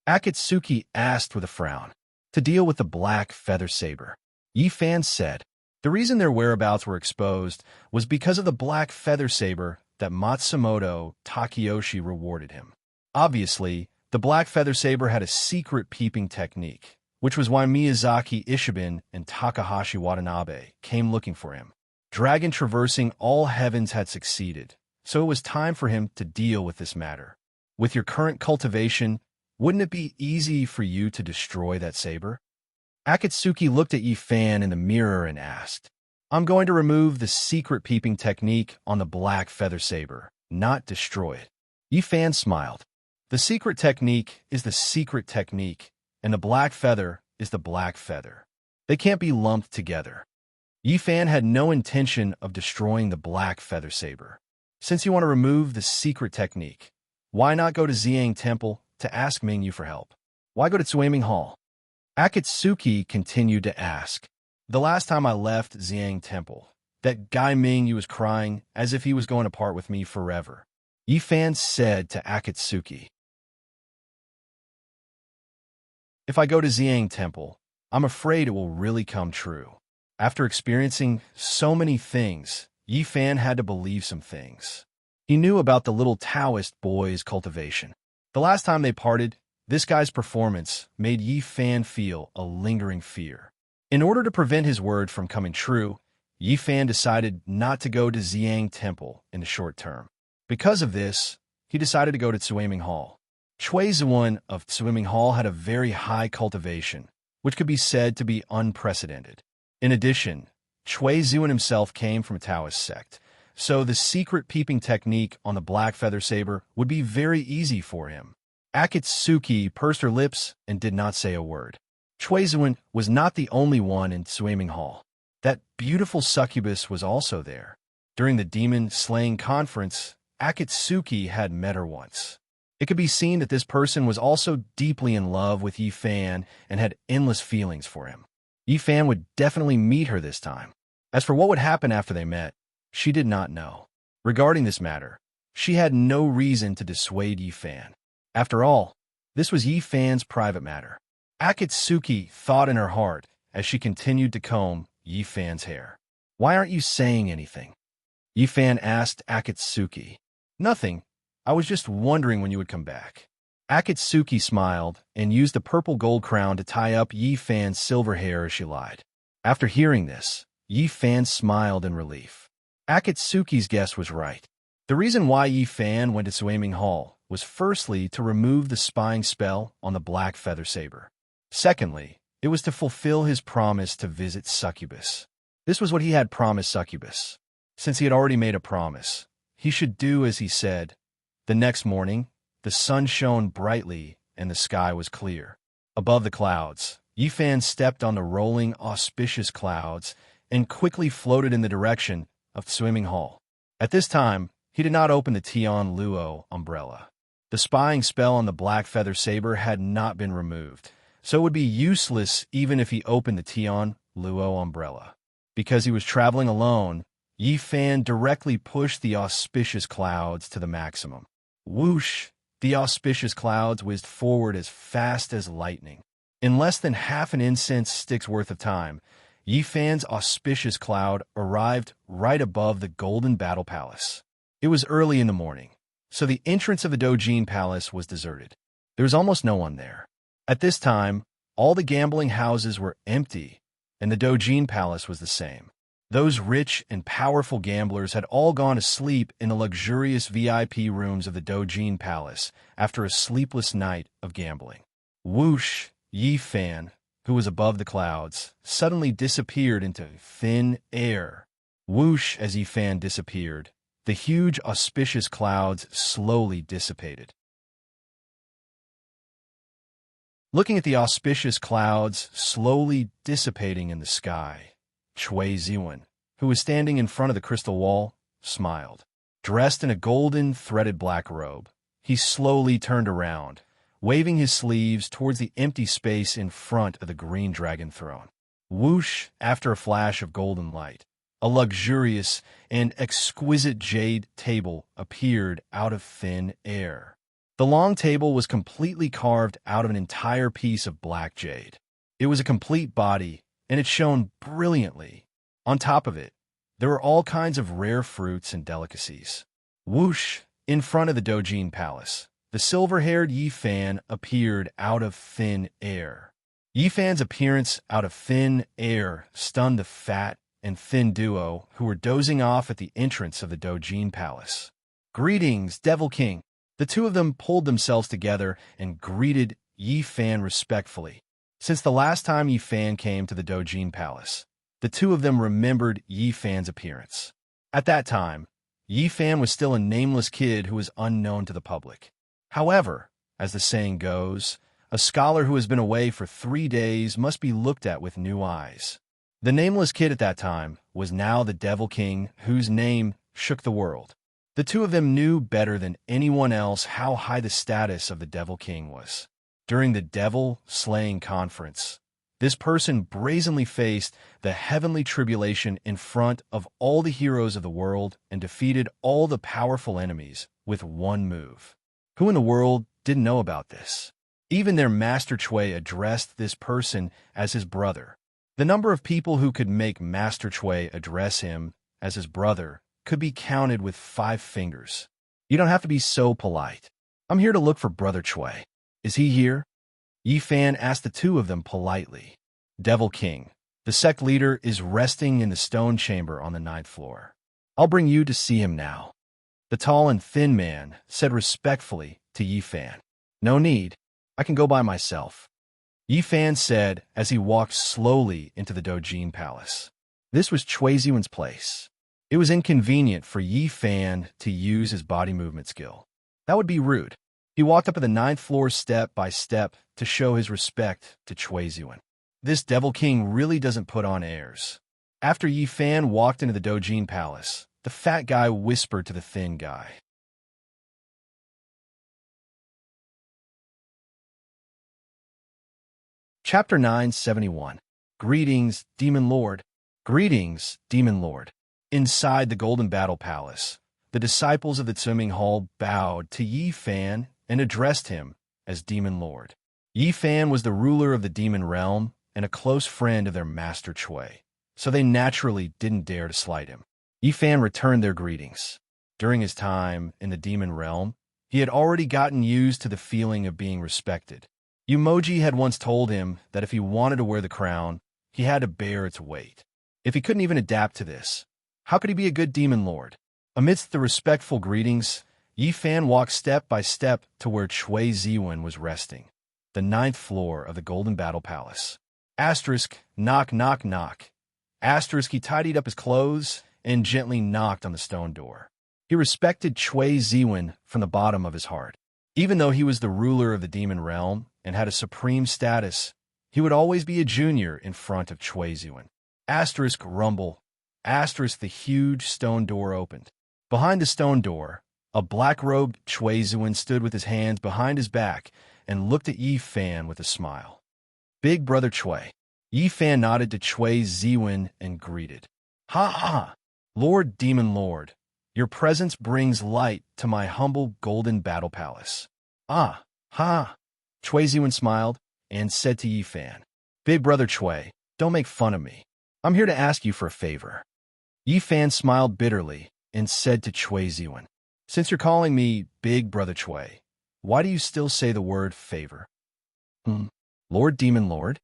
[SPEAKER 1] Akatsuki asked with a frown. "To deal with the black feather saber," Yi Fan said. The reason their whereabouts were exposed was because of the black feather saber that Matsumoto Takeyoshi rewarded him. Obviously, the black feather saber had a secret peeping technique, which was why Miyazaki Ishibin and Takahashi Watanabe came looking for him. Dragon traversing all heavens had succeeded, so it was time for him to deal with this matter. With your current cultivation, wouldn't it be easy for you to destroy that saber? Akatsuki looked at Yi Fan in the mirror and asked, "I'm going to remove the secret peeping technique on the black feather saber, not destroy it." Yi Fan smiled. "The secret technique is the secret technique, and the black feather is the black feather. They can't be lumped together." Yi Fan had no intention of destroying the black feather saber. Since you want to remove the secret technique, why not go to Xiang Temple to ask Mingyu for help? Why go to Tsuaming Hall? Akatsuki continued to ask. "The last time I left Xiang Temple, that guy Mingyu was crying as if he was going to part with me forever," Yi Fan said to Akatsuki. "If I go to Xiang Temple, I'm afraid it will really come true." After experiencing so many things, Yi Fan had to believe some things. He knew about the little Taoist boy's cultivation. The last time they parted, this guy's performance made Yi Fan feel a lingering fear. In order to prevent his word from coming true, Yi Fan decided not to go to Xiang Temple in the short term. Because of this, he decided to go to Tsuaming Hall. Chui Zuan of Tsuaming Hall had a very high cultivation, which could be said to be unprecedented. In addition, Chui Zuan himself came from a Taoist sect, so the secret peeping technique on the black feather saber would be very easy for him. Akatsuki pursed her lips and did not say a word. Chui Zuan was not the only one in Tsuaming Hall. That beautiful succubus was also there. During the demon-slaying conference, Akatsuki had met her once. It could be seen that this person was also deeply in love with Yi Fan and had endless feelings for him. Yi Fan would definitely meet her this time. As for what would happen after they met, she did not know. Regarding this matter, she had no reason to dissuade Yi Fan. After all, this was Yi Fan's private matter. Akatsuki thought in her heart as she continued to comb Yi Fan's hair. "Why aren't you saying anything?" Yi Fan asked Akatsuki. "Nothing. I was just wondering when you would come back." Akatsuki smiled and used the purple gold crown to tie up Yi Fan's silver hair as she lied. After hearing this, Yi Fan smiled in relief. Akatsuki's guess was right. The reason why Yi Fan went to Tsuaming Hall was firstly to remove the spying spell on the black feather saber. Secondly, it was to fulfill his promise to visit Succubus. This was what he had promised Succubus. Since he had already made a promise, he should do as he said. The next morning, the sun shone brightly and the sky was clear. Above the clouds, Yi Fan stepped on the rolling, auspicious clouds and quickly floated in the direction of Tsuaming Hall. At this time, he did not open the Tian Luo umbrella. The spying spell on the black feather saber had not been removed, so it would be useless even if he opened the Tian Luo umbrella. Because he was traveling alone, Yi Fan directly pushed the auspicious clouds to the maximum. Whoosh! The auspicious clouds whizzed forward as fast as lightning. In less than half an incense stick's worth of time, Yi Fan's auspicious cloud arrived right above the Golden Battle Palace. It was early in the morning, so the entrance of the Dojin Palace was deserted. There was almost no one there. At this time, all the gambling houses were empty, and the Dojin Palace was the same. Those rich and powerful gamblers had all gone to sleep in the luxurious VIP rooms of the Dojin Palace after a sleepless night of gambling. Whoosh! Yi Fan, who was above the clouds, suddenly disappeared into thin air. Whoosh! As Yi Fan disappeared, the huge auspicious clouds slowly dissipated. Looking at the auspicious clouds slowly dissipating in the sky, Chui Zuan, who was standing in front of the crystal wall, smiled. Dressed in a golden threaded black robe, he slowly turned around, waving his sleeves towards the empty space in front of the green dragon throne. Whoosh! After a flash of golden light, a luxurious and exquisite jade table appeared out of thin air. The long table was completely carved out of an entire piece of black jade. It was a complete body, and it shone brilliantly. On top of it, there were all kinds of rare fruits and delicacies. Whoosh! In front of the Dojin Palace, the silver-haired Yi Fan appeared out of thin air. Yi Fan's appearance out of thin air stunned the fat and thin duo who were dozing off at the entrance of the Dojin Palace. "Greetings, Devil King!" The two of them pulled themselves together and greeted Yi Fan respectfully. Since the last time Yi Fan came to the Dojin Palace, the two of them remembered Yi Fan's appearance. At that time, Yi Fan was still a nameless kid who was unknown to the public. However, as the saying goes, a scholar who has been away for 3 days must be looked at with new eyes. The nameless kid at that time was now the Devil King, whose name shook the world. The two of them knew better than anyone else how high the status of the Devil King was. During the devil-slaying conference, this person brazenly faced the heavenly tribulation in front of all the heroes of the world and defeated all the powerful enemies with one move. Who in the world didn't know about this? Even their Master Chui addressed this person as his brother. The number of people who could make Master Chui address him as his brother could be counted with 5 fingers. You don't have to be so polite. "I'm here to look for Brother Chui. Is he here?" Yi Fan asked the two of them politely. Devil King, The sect leader is resting in the stone chamber on the 9th floor. I'll bring you to see him now. The tall and thin man said respectfully to Yi Fan. No need. I can go by myself. Yi Fan said as he walked slowly into the Dojin Palace. This was Cui Ziwen's place. It was inconvenient for Yi Fan to use his body movement skill. That would be rude. He walked up to the 9th floor step by step to show his respect to Cui Ziwen. This Devil King really doesn't put on airs. After Yi Fan walked into the Dojin Palace, the fat guy whispered to the thin guy. Chapter 971. Greetings, Demon Lord. Greetings, Demon Lord. Inside the Golden Battle Palace, the disciples of the Tsuming Hall bowed to Yi Fan and addressed him as Demon Lord. Yi Fan was the ruler of the demon realm and a close friend of their master Cui, so they naturally didn't dare to slight him. Yi Fan returned their greetings. During his time in the demon realm, he had already gotten used to the feeling of being respected. Umoji had once told him that if he wanted to wear the crown, he had to bear its weight. If he couldn't even adapt to this, how could he be a good demon lord? Amidst the respectful greetings, Yi Fan walked step by step to where Cui Ziwen was resting, the 9th floor of the Golden Battle Palace. Asterisk, knock, knock, knock. Asterisk, he tidied up his clothes and gently knocked on the stone door. He respected Cui Ziwen from the bottom of his heart. Even though he was the ruler of the demon realm and had a supreme status, he would always be a junior in front of Cui Ziwen. Asterisk, rumble. Asterisk, the huge stone door opened. Behind the stone door, a black-robed Cui Ziwen stood with his hands behind his back and looked at Yi Fan with a smile. Big brother Cui. Yi Fan nodded to Cui Ziwen and greeted. Ha ha! Lord Demon Lord, your presence brings light to my humble Golden Battle Palace. Ah, ha! Cui Ziwen smiled and said to Yi Fan, Big brother Cui, don't make fun of me. I'm here to ask you for a favor. Yi Fan smiled bitterly and said to Cui Ziwen, Since you're calling me Big brother Cui, why do you still say the word favor? Lord Demon Lord?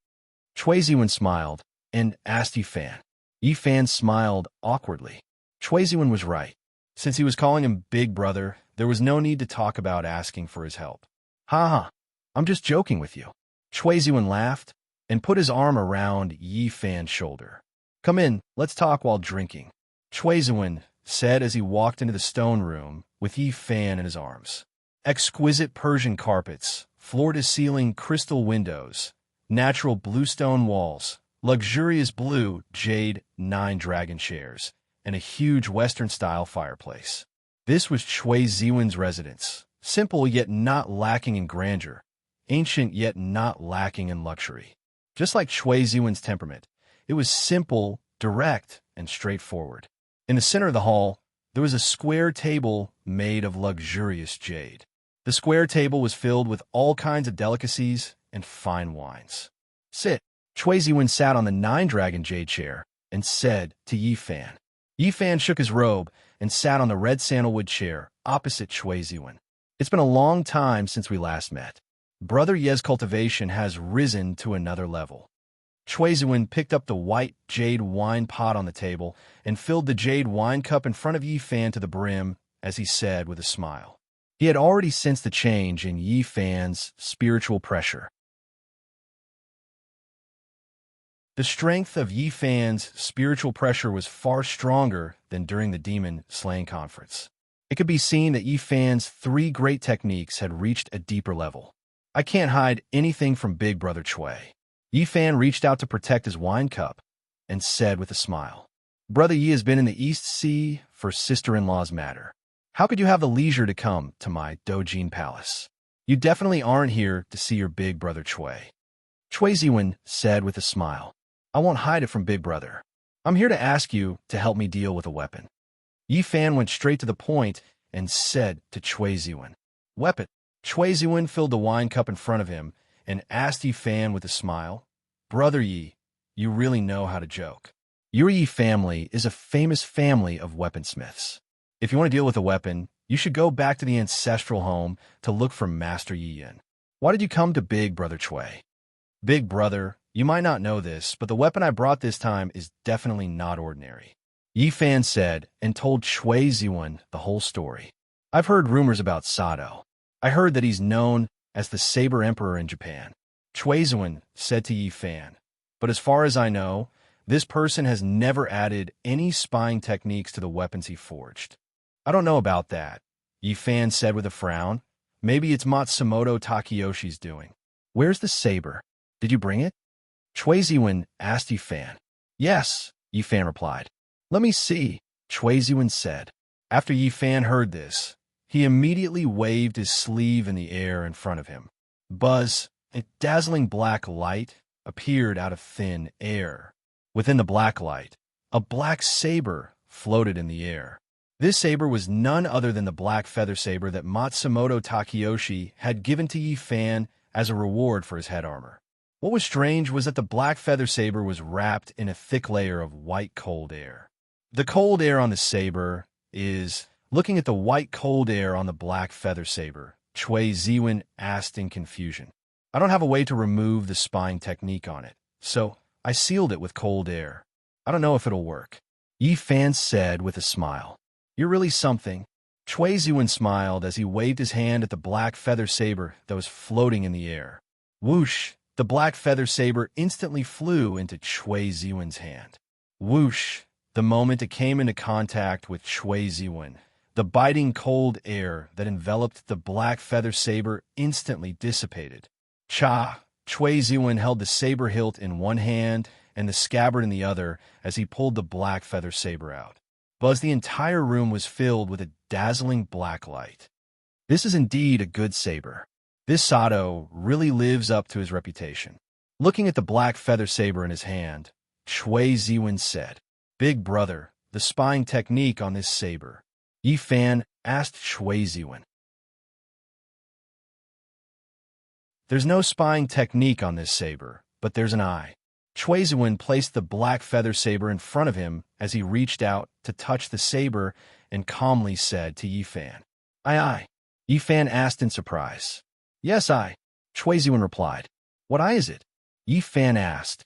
[SPEAKER 1] Cui Ziwen smiled and asked Yi Fan. Yi Fan smiled awkwardly. Cui Ziwen was right. Since he was calling him Big Brother, there was no need to talk about asking for his help. Ha ha, I'm just joking with you. Cui Ziwen laughed and put his arm around Yi Fan's shoulder. Come in, let's talk while drinking, Cui Ziwen said as he walked into the stone room with Yi Fan in his arms. Exquisite Persian carpets, floor-to-ceiling crystal windows, natural bluestone walls, luxurious blue jade 9-dragon chairs, and a huge Western-style fireplace. This was Cui Ziwen's residence, simple yet not lacking in grandeur, ancient yet not lacking in luxury. Just like Cui Ziwen's temperament, it was simple, direct, and straightforward. In the center of the hall, there was a square table made of luxurious jade. The square table was filled with all kinds of delicacies and fine wines. Sit. Cui Ziwen sat on the 9-dragon jade chair and said to Yi Fan. Yi Fan shook his robe and sat on the red sandalwood chair opposite Cui Ziwen. It's been a long time since we last met. Brother Ye's cultivation has risen to another level. Cui Ziwen picked up the white jade wine pot on the table and filled the jade wine cup in front of Yi Fan to the brim as he said with a smile. He had already sensed the change in Yi Fan's spiritual pressure. The strength of Yi Fan's spiritual pressure was far stronger than during the Demon Slaying Conference. It could be seen that Yi Fan's 3 great techniques had reached a deeper level. I can't hide anything from Big Brother Cui. Yi Fan reached out to protect his wine cup and said with a smile, Brother Yi has been in the East Sea for sister-in-law's matter. How could you have the leisure to come to my Dojin Palace? You definitely aren't here to see your Big Brother Cui. Cui Ziwen said with a smile, I won't hide it from Big Brother. I'm here to ask you to help me deal with a weapon. Yi Fan went straight to the point and said to Cui Ziwen, Weapon. Cui Ziwen filled the wine cup in front of him and asked Yi Fan with a smile, Brother Yi, you really know how to joke. Your Yi family is a famous family of weaponsmiths. If you want to deal with a weapon, you should go back to the ancestral home to look for Master Yi Yin. Why did you come to Big Brother Cui? Big Brother, You might not know this, but the weapon I brought this time is definitely not ordinary. Yi Fan said, and told Shui Ziwen the whole story. I've heard rumors about Sato. I heard that he's known as the Saber Emperor in Japan. Shui Ziwen said to Yi Fan, but as far as I know, this person has never added any spying techniques to the weapons he forged. I don't know about that, Yi Fan said with a frown. Maybe it's Matsumoto Takayoshi's doing. Where's the saber? Did you bring it? Shui Ziwen asked Yi Fan. Yes, Yi Fan replied. Let me see, Shui Ziwen said. After Yi Fan heard this, he immediately waved his sleeve in the air in front of him. Buzz, a dazzling black light, appeared out of thin air. Within the black light, a black saber floated in the air. This saber was none other than the black feather saber that Matsumoto Takayoshi had given to Yi Fan as a reward for his head armor. What was strange was that the black feather saber was wrapped in a thick layer of white cold air. The cold air on the saber is... Looking at the white cold air on the black feather saber, Shui Ziwen asked in confusion. I don't have a way to remove the spying technique on it, so I sealed it with cold air. I don't know if it'll work. Yi Fan said with a smile. You're really something. Shui Ziwen smiled as he waved his hand at the black feather saber that was floating in the air. Whoosh! The black feather saber instantly flew into Shui Ziwen's hand. Whoosh! The moment it came into contact with Shui Ziwen, the biting cold air that enveloped the black feather saber instantly dissipated. Cha! Shui Ziwen held the saber hilt in one hand and the scabbard in the other as he pulled the black feather saber out. Buzz, the entire room was filled with a dazzling black light. This is indeed a good saber. This Sato really lives up to his reputation. Looking at the black feather saber in his hand, Shui Ziwen said, Big brother, the spying technique on this saber. Yi Fan asked Shui Ziwen. There's no spying technique on this saber, but there's an eye. Shui Ziwen placed the black feather saber in front of him as he reached out to touch the saber and calmly said to Yi Fan, Aye. Yi Fan asked in surprise. Yes, I. Shui Ziwen replied. What eye is it? Yi Fan asked.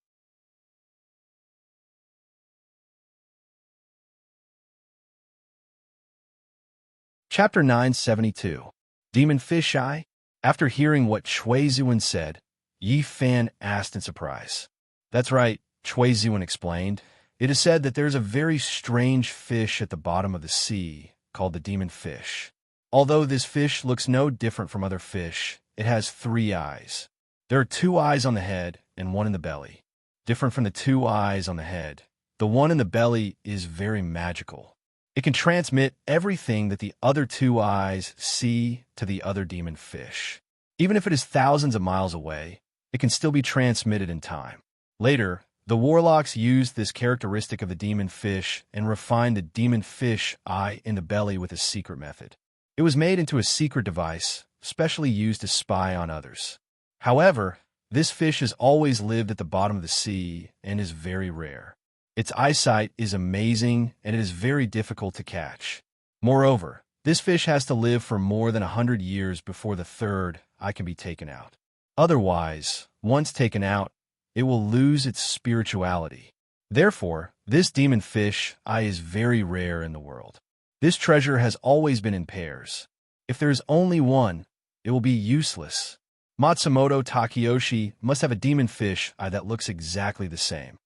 [SPEAKER 1] Chapter 972. Demon Fish Eye? After hearing what Shui Ziwen said, Yi Fan asked in surprise. That's right, Shui Ziwen explained. It is said that there's a very strange fish at the bottom of the sea called the demon fish. Although this fish looks no different from other fish, it has 3 eyes. There are 2 eyes on the head and 1 in the belly. Different from the 2 eyes on the head, the one in the belly is very magical. It can transmit everything that the other 2 eyes see to the other demon fish. Even if it is thousands of miles away, it can still be transmitted in time. Later, the warlocks used this characteristic of the demon fish and refined the demon fish eye in the belly with a secret method. It was made into a secret device, specially used to spy on others. However, this fish has always lived at the bottom of the sea and is very rare. Its eyesight is amazing, and it is very difficult to catch. Moreover, this fish has to live for more than 100 years before the 3rd eye can be taken out. Otherwise, once taken out, it will lose its spirituality. Therefore, this demon fish eye is very rare in the world. This treasure has always been in pairs. If there is only one, it will be useless. Matsumoto Takayoshi must have a demon fish eye that looks exactly the same.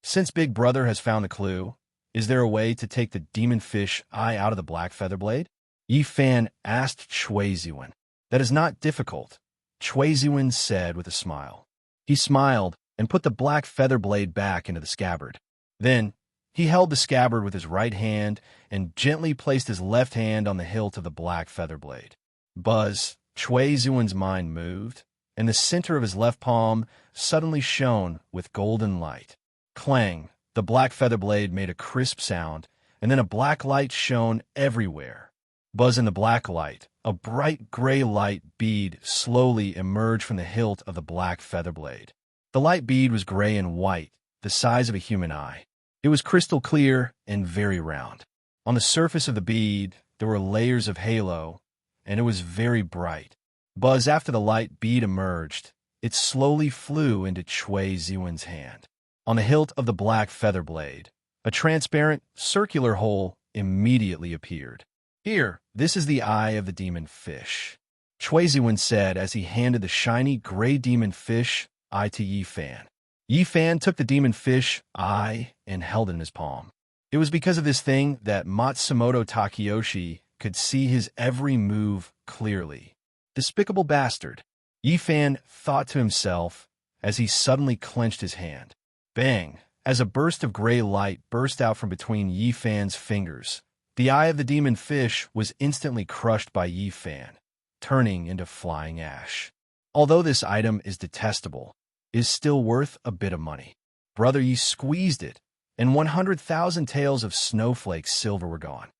[SPEAKER 1] Since Big Brother has found the clue, is there a way to take the demon fish eye out of the black feather blade? Yi Fan asked Shui Ziwen. That is not difficult, Shui Ziwen said with a smile. He smiled and put the black feather blade back into the scabbard. Then, he held the scabbard with his right hand and gently placed his left hand on the hilt of the black feather blade. Buzz, Shui Ziwen's mind moved, and the center of his left palm suddenly shone with golden light. Clang! The black feather blade made a crisp sound, and then a black light shone everywhere. Buzz, in the black light, a bright gray light bead slowly emerged from the hilt of the black feather blade. The light bead was gray and white, the size of a human eye. It was crystal clear and very round. On the surface of the bead, there were layers of halo, and it was very bright. Buzz, after the light bead emerged, it slowly flew into Chui Ziwen's hand. On the hilt of the black feather blade, a transparent, circular hole immediately appeared. "Here, this is the eye of the demon fish," Chui Ziwen said as he handed the shiny gray demon fish eye to Yi Fan. Yi Fan took the demon fish eye and held it in his palm. It was because of this thing that Matsumoto Takeyoshi could see his every move clearly. Despicable bastard, Yi Fan thought to himself as he suddenly clenched his hand. Bang! As a burst of gray light burst out from between Yi Fan's fingers, the eye of the demon fish was instantly crushed by Yi Fan, turning into flying ash. Although this item is detestable, it is still worth a bit of money. Brother Yi squeezed it, and 100,000 taels of snowflake silver were gone.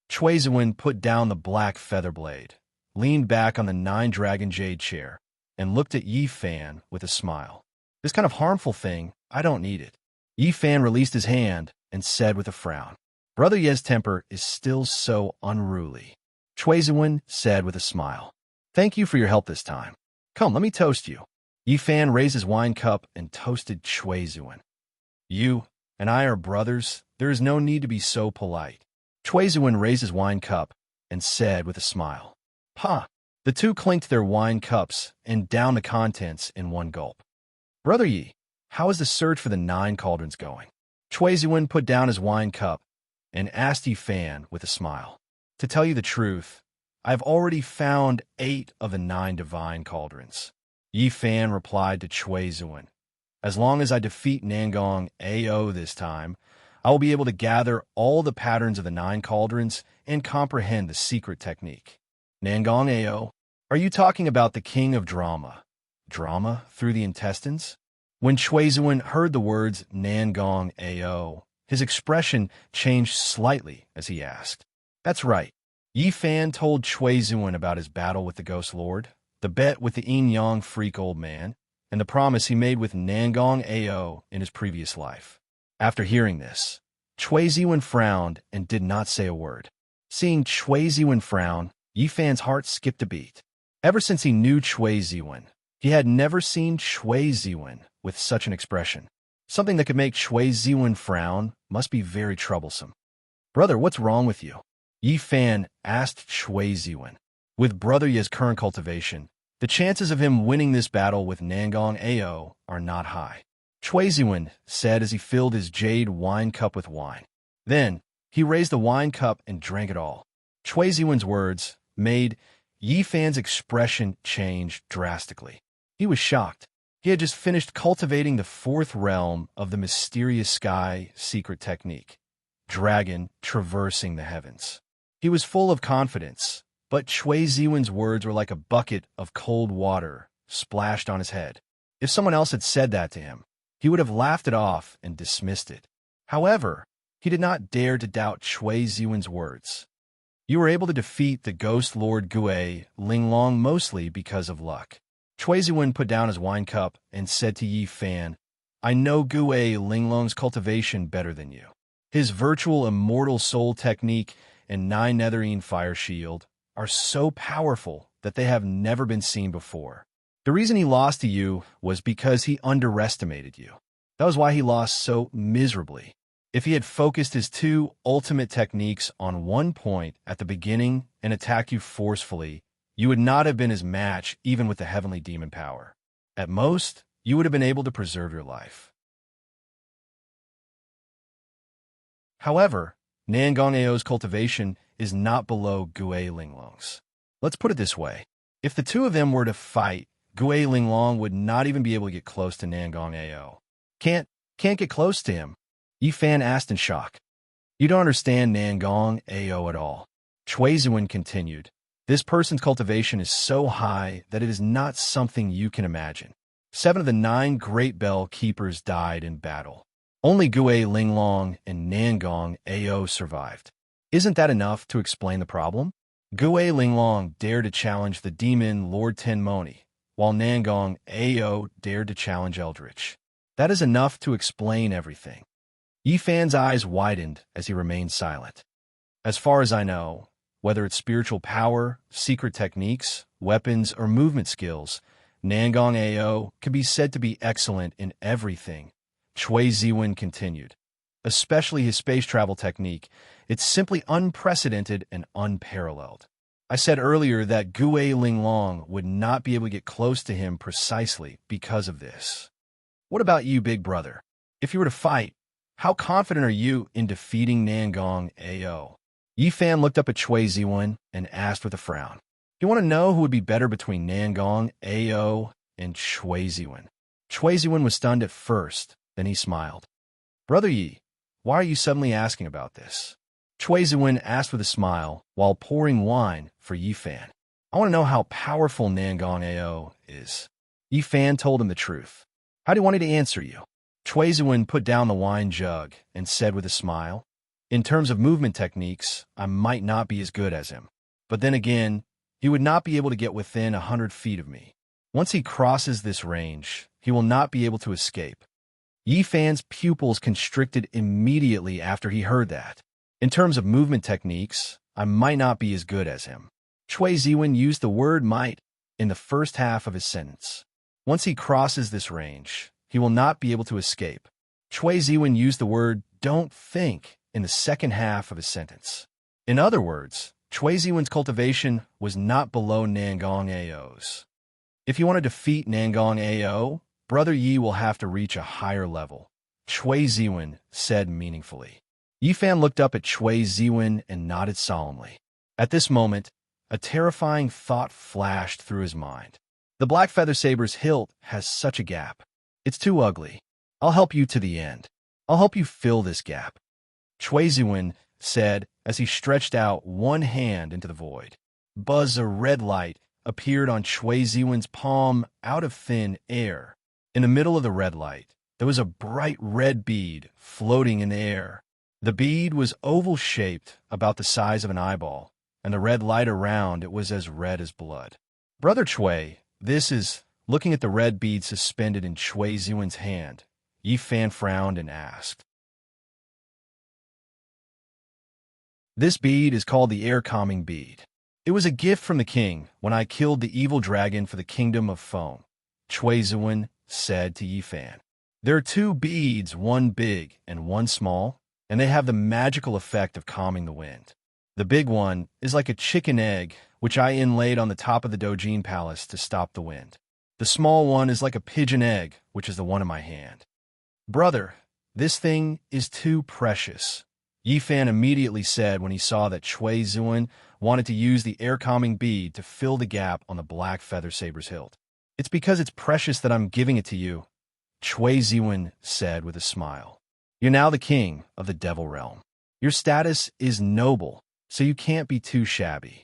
[SPEAKER 1] Chui Ziwen put down the black feather blade, leaned back on the 9-dragon jade chair, and looked at Yi Fan with a smile. "This kind of harmful thing, I don't need it." Yi Fan released his hand and said with a frown, "Brother Ye's temper is still so unruly." Chui Ziwen said with a smile, "Thank you for your help this time. Come, let me toast you." Yi Fan raised his wine cup and toasted Chui Ziwen. "You and I are brothers. There is no need to be so polite." Chui Ziwen raised his wine cup and said with a smile, "Pa." The two clinked their wine cups and downed the contents in one gulp. "Brother Yi, how is the search for the 9 cauldrons going?" Chui Ziwen put down his wine cup and asked Yi Fan with a smile. "To tell you the truth, I have already found 8 of the 9 divine cauldrons." Yi Fan replied to Chui Ziwen, "As long as I defeat Nangong Ao this time, I will be able to gather all the patterns of the 9 cauldrons and comprehend the secret technique." "Nangong Ao? Are you talking about the king of drama? Drama through the intestines?" When Chui Ziwen heard the words Nangong Ao, his expression changed slightly as he asked. "That's right." Yi Fan told Chui Ziwen about his battle with the Ghost Lord, the bet with the yin-yang freak old man, and the promise he made with Nangong Ao in his previous life. After hearing this, Chui Ziwen frowned and did not say a word. Seeing Chui Ziwen frown, Yi Fan's heart skipped a beat. Ever since he knew Chui Ziwen, he had never seen Chui Ziwen with such an expression. Something that could make Chui Ziwen frown must be very troublesome. "Brother, what's wrong with you?" Yi Fan asked Chui Ziwen. With Brother Ye's current cultivation, the chances of him winning this battle with Nangong Ao are not high. Chui Ziwen said as he filled his jade wine cup with wine. Then, he raised the wine cup and drank it all. Chui Ziwen's words made Yi Fan's expression change drastically. He was shocked. He had just finished cultivating the 4th realm of the mysterious sky secret technique, dragon traversing the heavens. He was full of confidence, but Chui Ziwen's words were like a bucket of cold water splashed on his head. If someone else had said that to him, he would have laughed it off and dismissed it. However, he did not dare to doubt Chui Ziwen's words. "You were able to defeat the Ghost Lord Gue Linglong mostly because of luck." Chui Ziwen put down his wine cup and said to Yi Fan, "I know Gue Linglong's cultivation better than you. His virtual immortal soul technique and 9 netherine fire shield are so powerful that they have never been seen before. The reason he lost to you was because he underestimated you. That was why he lost so miserably. If he had focused his 2 ultimate techniques on one point at the beginning and attacked you forcefully, you would not have been his match even with the heavenly demon power. At most, you would have been able to preserve your life." However, Nangong Ao's cultivation is not below Gue Linglong's. Let's put it this way. If the 2 of them were to fight, Gue Linglong would not even be able to get close to Nangong Ao. Can't get close to him?" Yi Fan asked in shock. "You don't understand Nangong Ao at all." Chui Ziwen continued. "This person's cultivation is so high that it is not something you can imagine. 7 of the 9 Great Bell Keepers died in battle. Only Gue Linglong and Nangong Ao survived. Isn't that enough to explain the problem? Gue Linglong dared to challenge the demon Lord Tenmoni, while Nangong Ao dared to challenge Eldritch. That is enough to explain everything." Yi Fan's eyes widened as he remained silent. "As far as I know, Whether it's spiritual power, secret techniques, weapons, or movement skills, Nangong Ao can be said to be excellent in everything. Chui Ziwen continued. Especially his space travel technique, it's simply unprecedented and unparalleled. I said earlier that Gue Linglong would not be able to get close to him precisely because of this. What about you, big brother? If you were to fight, how confident are you in defeating Nangong Ao? Yifan looked up at Chui Ziwen and asked with a frown. You want to know who would be better between Nangong Ao and Chui Ziwen? Chui Ziwen was stunned at first, then he smiled. Brother Yi, why are you suddenly asking about this? Chui Ziwen asked with a smile while pouring wine for Yifan. I want to know how powerful Nangong Ao is. Yifan told him the truth. How do you want me to answer you? Chui Ziwen put down the wine jug and said with a smile, in terms of movement techniques, I might not be as good as him. But then again, he would not be able to get within 100 feet of me. Once he crosses this range, he will not be able to escape. Yifan's pupils constricted immediately after he heard that. In terms of movement techniques, I might not be as good as him. Chui Ziwen used the word might in the first half of his sentence. Once he crosses this range, he will not be able to escape. Chui Ziwen used the word don't think in the second half of his sentence. In other words, Chui Ziwen's cultivation was not below Nangong Ao's. If you want to defeat Nangong Ao, Brother Yi will have to reach a higher level, Chui Ziwen said meaningfully. Yifan looked up at Chui Ziwen and nodded solemnly. At this moment, a terrifying thought flashed through his mind. The black feather saber's hilt has such a gap. It's too ugly. I'll help you to the end. I'll help you fill this gap, Chui Ziwen said as he stretched out one hand into the void. Buzz, a red light appeared on Chui Ziwen's palm out of thin air. In the middle of the red light, there was a bright red bead floating in the air. The bead was oval-shaped, about the size of an eyeball, and the red light around it was as red as blood. Brother Chui, this is... Looking at the red bead suspended in Chui Ziwen's hand, Yifan frowned and asked. This bead is called the air-calming bead. It was a gift from the king when I killed the evil dragon for the kingdom of foam, Chui Ziwen said to Yifan. There are two beads, one big and one small, and they have the magical effect of calming the wind. The big one is like a chicken egg, which I inlaid on the top of the Dojin Palace to stop the wind. The small one is like a pigeon egg, which is the one in my hand. Brother, this thing is too precious, Yifan immediately said when he saw that Chui Ziwen wanted to use the air-calming bead to fill the gap on the black feather saber's hilt. It's because it's precious that I'm giving it to you, Chui Ziwen said with a smile. You're now the king of the devil realm. Your status is noble, so you can't be too shabby,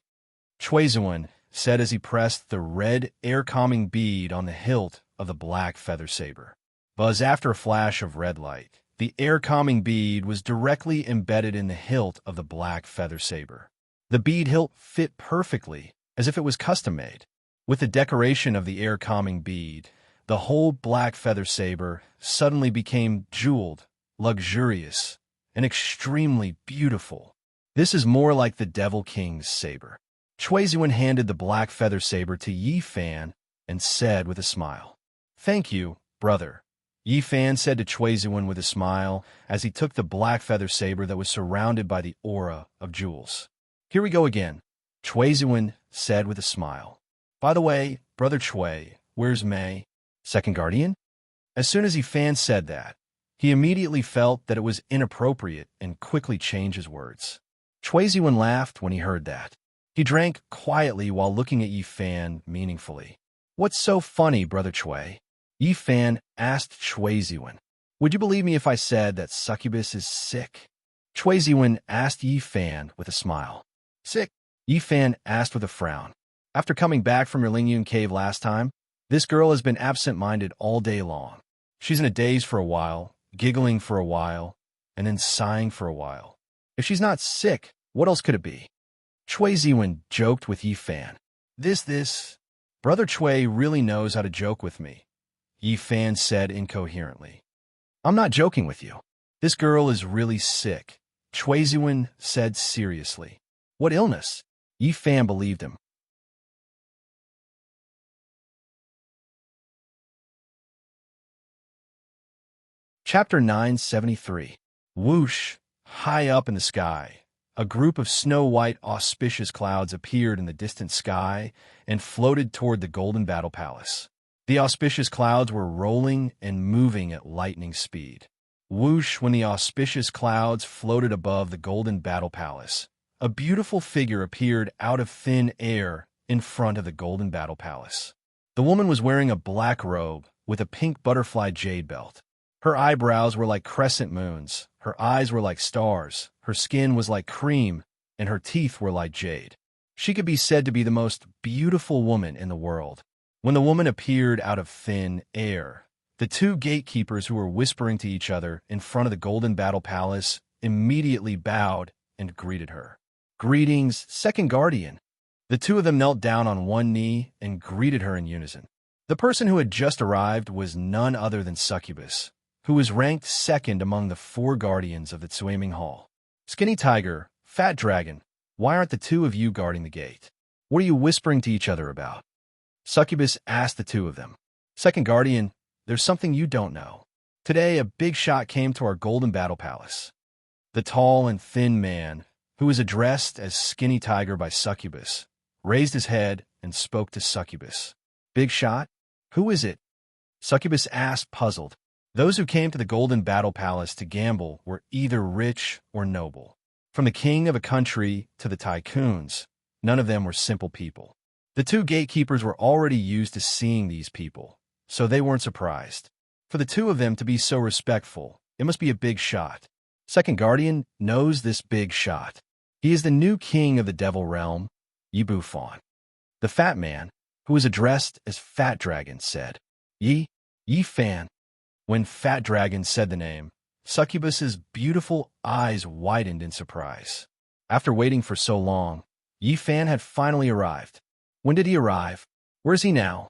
[SPEAKER 1] Chui Ziwen said as he pressed the red air-calming bead on the hilt of the black feather saber. Buzz, after a flash of red light, the air-calming bead was directly embedded in the hilt of the black feather saber. The bead hilt fit perfectly, as if it was custom-made. With the decoration of the air-calming bead, the whole black feather saber suddenly became jeweled, luxurious, and extremely beautiful. This is more like the Devil King's saber. Chui Ziwen handed the black feather saber to Yifan and said with a smile, Thank you, brother. Yifan said to Chui Ziwen with a smile as he took the black feather saber that was surrounded by the aura of jewels. Here we go again, Chui Ziwen said with a smile. By the way, Brother Chui, where's Mei? Second guardian? As soon as Yifan said that, he immediately felt that it was inappropriate and quickly changed his words. Chui Ziwen laughed when he heard that. He drank quietly while looking at Yifan meaningfully. What's so funny, Brother Chui? Yifan asked Chui Ziwen. Would you believe me if I said that Succubus is sick? Chui Ziwen asked Yifan with a smile. Sick? Yifan asked with a frown. After coming back from your Lingyun cave last time, this girl has been absent-minded all day long. She's in a daze for a while, giggling for a while, and then sighing for a while. If she's not sick, what else could it be? Chui Ziwen joked with Yifan. This. Brother Chui really knows how to joke with me, Yifan said incoherently. I'm not joking with you. This girl is really sick, Chui Ziwen said seriously. What illness? Yi Fan believed him. Chapter 973. Whoosh! High up in the sky, a group of snow-white auspicious clouds appeared in the distant sky and floated toward the golden battle palace. The auspicious clouds were rolling and moving at lightning speed. Whoosh! When the auspicious clouds floated above the golden battle palace, a beautiful figure appeared out of thin air in front of the golden battle palace. The woman was wearing a black robe with a pink butterfly jade belt. Her eyebrows were like crescent moons, her eyes were like stars, her skin was like cream, and her teeth were like jade. She could be said to be the most beautiful woman in the world. When the woman appeared out of thin air, the two gatekeepers who were whispering to each other in front of the golden battle palace immediately bowed and greeted her. "Greetings, second guardian." The two of them knelt down on one knee and greeted her in unison. The person who had just arrived was none other than Succubus, who was ranked second among the 4 guardians of the Tsuaming Hall. "Skinny Tiger, Fat Dragon, why aren't the two of you guarding the gate? What are you whispering to each other about?" Succubus asked the two of them. "Second guardian, there's something you don't know. Today, a big shot came to our golden battle palace." The tall and thin man, who was addressed as Skinny Tiger by Succubus, raised his head and spoke to Succubus. "Big shot? Who is it?" Succubus asked, puzzled. Those who came to the golden battle palace to gamble were either rich or noble. From the king of a country to the tycoons, none of them were simple people. The two gatekeepers were already used to seeing these people, so they weren't surprised. For the two of them to be so respectful, it must be a big shot. Second Guardian knows this big shot. He is the new king of the Devil Realm, Yi Fan. The fat man, who was addressed as Fat Dragon, said, Yi Fan." When Fat Dragon said the name, Succubus's beautiful eyes widened in surprise. After waiting for so long, Yi Fan had finally arrived. When did he arrive? Where is he now?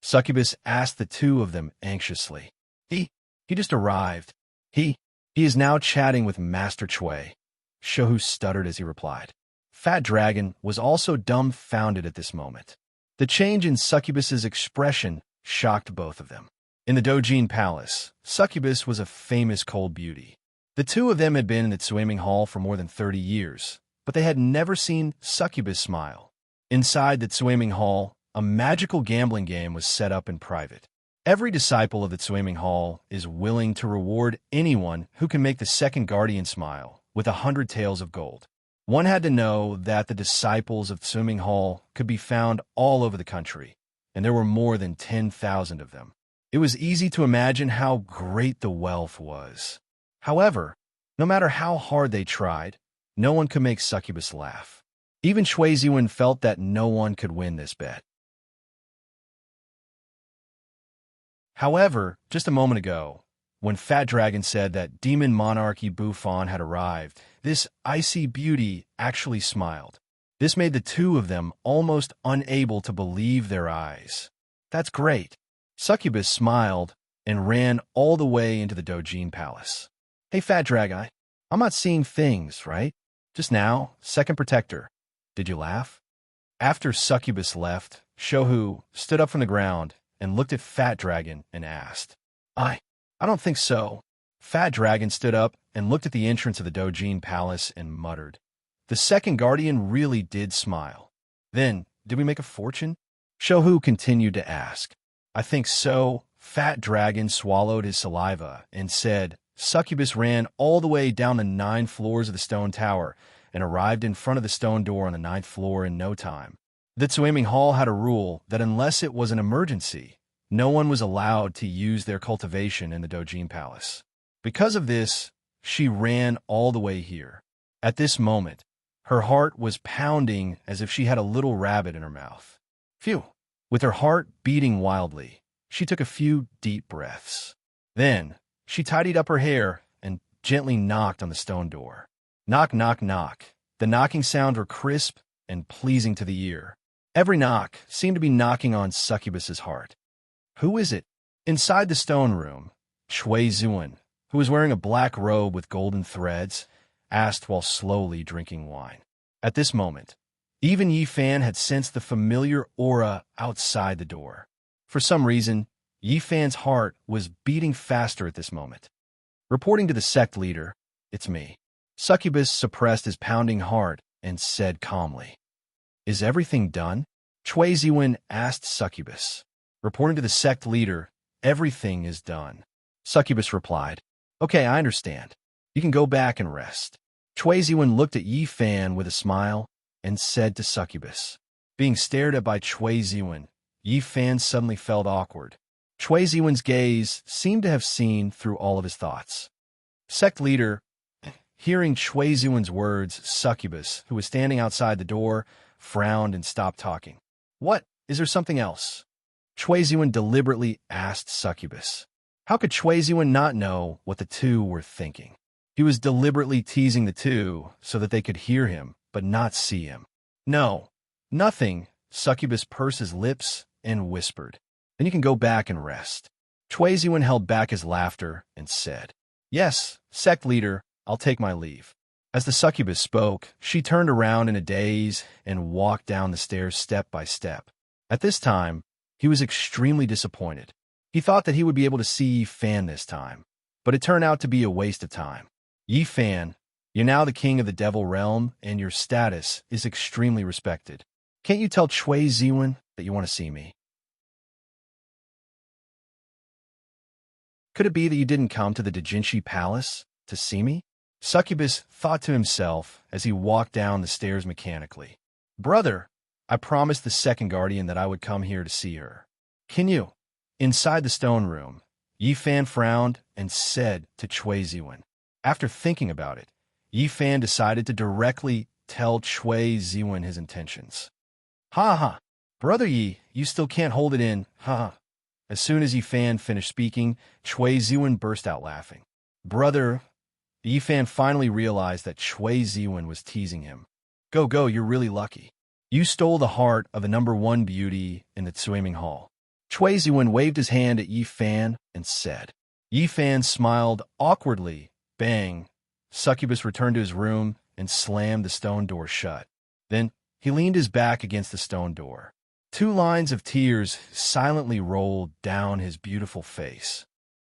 [SPEAKER 1] Succubus asked the two of them anxiously. He just arrived. He is now chatting with Master Chui. Shohu stuttered as he replied. Fat Dragon was also dumbfounded at this moment. The change in Succubus's expression shocked both of them. In the Dojin Palace, Succubus was a famous cold beauty. The two of them had been in the Tsuaming Hall for more than 30 years, but they had never seen Succubus smile. Inside the Tsuaming Hall, a magical gambling game was set up in private. Every disciple of the Tsuaming Hall is willing to reward anyone who can make the second guardian smile with 100 taels of gold. One had to know that the disciples of Tsuaming Hall could be found all over the country, and there were more than 10,000 of them. It was easy to imagine how great the wealth was. However, no matter how hard they tried, no one could make Succubus laugh. Even Shui Ziwen felt that no one could win this bet. However, just a moment ago, when Fat Dragon said that Demon Monarch Yi Fan had arrived, this icy beauty actually smiled. This made the two of them almost unable to believe their eyes. "That's great." Succubus smiled and ran all the way into the Dojin Palace. "Hey, Fat Dragon, I'm not seeing things, right? Just now, Second Protector. Did you laugh?" After Succubus left, Shohu stood up from the ground and looked at Fat Dragon and asked, I don't think so." Fat Dragon stood up and looked at the entrance of the Dojin Palace and muttered, "The second guardian really did smile. Then, did we make a fortune?" Shohu continued to ask, "I think so." Fat Dragon swallowed his saliva and said, Succubus ran all the way down the 9 floors of the stone tower and arrived in front of the stone door on the 9th floor in no time. The Tsuaming Hall had a rule that unless it was an emergency, no one was allowed to use their cultivation in the Dojin Palace. Because of this, she ran all the way here. At this moment, her heart was pounding as if she had a little rabbit in her mouth. Phew! With her heart beating wildly, she took a few deep breaths. Then, she tidied up her hair and gently knocked on the stone door. Knock, knock, knock. The knocking sounds were crisp and pleasing to the ear. Every knock seemed to be knocking on Succubus's heart. Who is it? Inside the stone room, Shui Ziwen, who was wearing a black robe with golden threads, asked while slowly drinking wine. At this moment, Even Yi Fan had sensed the familiar aura outside the door. For some reason, Yi Fan's heart was beating faster at this moment. Reporting to the sect leader, "It's me." Succubus suppressed his pounding heart and said calmly, "Is everything done?" Chui Ziwen asked Succubus. Reporting to the sect leader, "Everything is done." Succubus replied, "Okay, I understand. You can go back and rest." Chui Ziwen looked at Yi Fan with a smile and said to Succubus. Being stared at by Chui Ziwen, Yi Fan suddenly felt awkward. Chui Ziwen's gaze seemed to have seen through all of his thoughts. Sect leader, hearing Chui Ziwen's words, Succubus, who was standing outside the door, frowned and stopped talking. "What? Is there something else?" Chui Ziwen deliberately asked Succubus. How could Chui Ziwen not know what the two were thinking? He was deliberately teasing the two so that they could hear him, but not see him. "No, nothing." Succubus pursed his lips and whispered. "Then you can go back and rest." Chui Ziwen held back his laughter and said, "Yes, sect leader, I'll take my leave." As the succubus spoke, she turned around in a daze and walked down the stairs step by step. At this time, he was extremely disappointed. He thought that he would be able to see Yi Fan this time, but it turned out to be a waste of time. "Yi Fan, you're now the king of the Devil Realm, and your status is extremely respected. Can't you tell Chui Ziwen that you want to see me?" "Could it be that you didn't come to the Dajinshi Palace to see me?" Succubus thought to himself as he walked down the stairs mechanically. "Brother, I promised the second guardian that I would come here to see her. Can you?" Inside the stone room, Yi Fan frowned and said to Chui Ziwen. After thinking about it, Yi Fan decided to directly tell Chui Ziwen his intentions. "Ha ha! Brother Yi, you still can't hold it in, ha ha." As soon as Yi Fan finished speaking, Chui Ziwen burst out laughing. "Brother," Yi Fan finally realized that Chui Ziwen was teasing him. Go, you're really lucky. You stole the heart of the #1 beauty in the swimming hall." Chui Ziwen waved his hand at Yi Fan and said. Yi Fan smiled awkwardly. Bang! Succubus returned to his room and slammed the stone door shut. Then he leaned his back against the stone door. 2 lines of tears silently rolled down his beautiful face.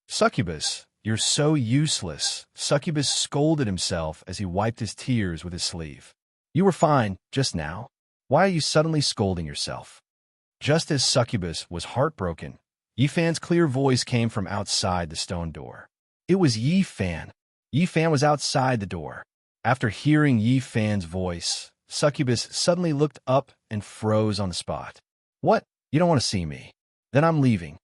[SPEAKER 1] "Succubus, you're so useless." Succubus scolded himself as he wiped his tears with his sleeve. "You were fine just now. Why are you suddenly scolding yourself?" Just as Succubus was heartbroken, Yi Fan's clear voice came from outside the stone door. It was Yi Fan. Yi Fan was outside the door. After hearing Yi Fan's voice, Succubus suddenly looked up and froze on the spot. "What? You don't want to see me? Then I'm leaving."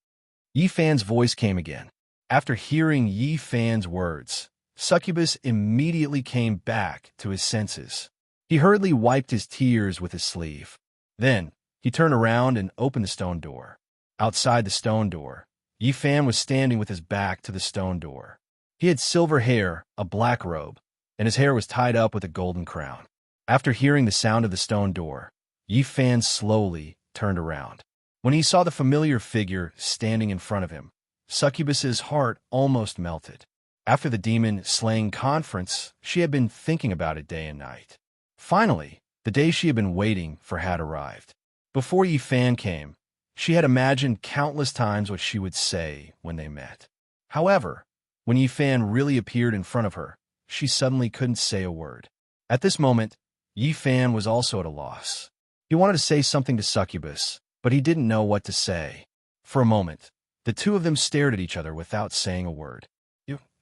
[SPEAKER 1] Yi Fan's voice came again. After hearing Yi Fan's words, Succubus immediately came back to his senses. He hurriedly wiped his tears with his sleeve. Then, he turned around and opened the stone door. Outside the stone door, Yi Fan was standing with his back to the stone door. He had silver hair, a black robe, and his hair was tied up with a golden crown. After hearing the sound of the stone door, Yi Fan slowly turned around. When he saw the familiar figure standing in front of him, Succubus's heart almost melted. After the demon-slaying conference, she had been thinking about it day and night. Finally, the day she had been waiting for had arrived. Before Yi Fan came, she had imagined countless times what she would say when they met. However, when Yi Fan really appeared in front of her, she suddenly couldn't say a word. At this moment, Yi Fan was also at a loss. He wanted to say something to Succubus, but he didn't know what to say. For a moment, the two of them stared at each other without saying a word.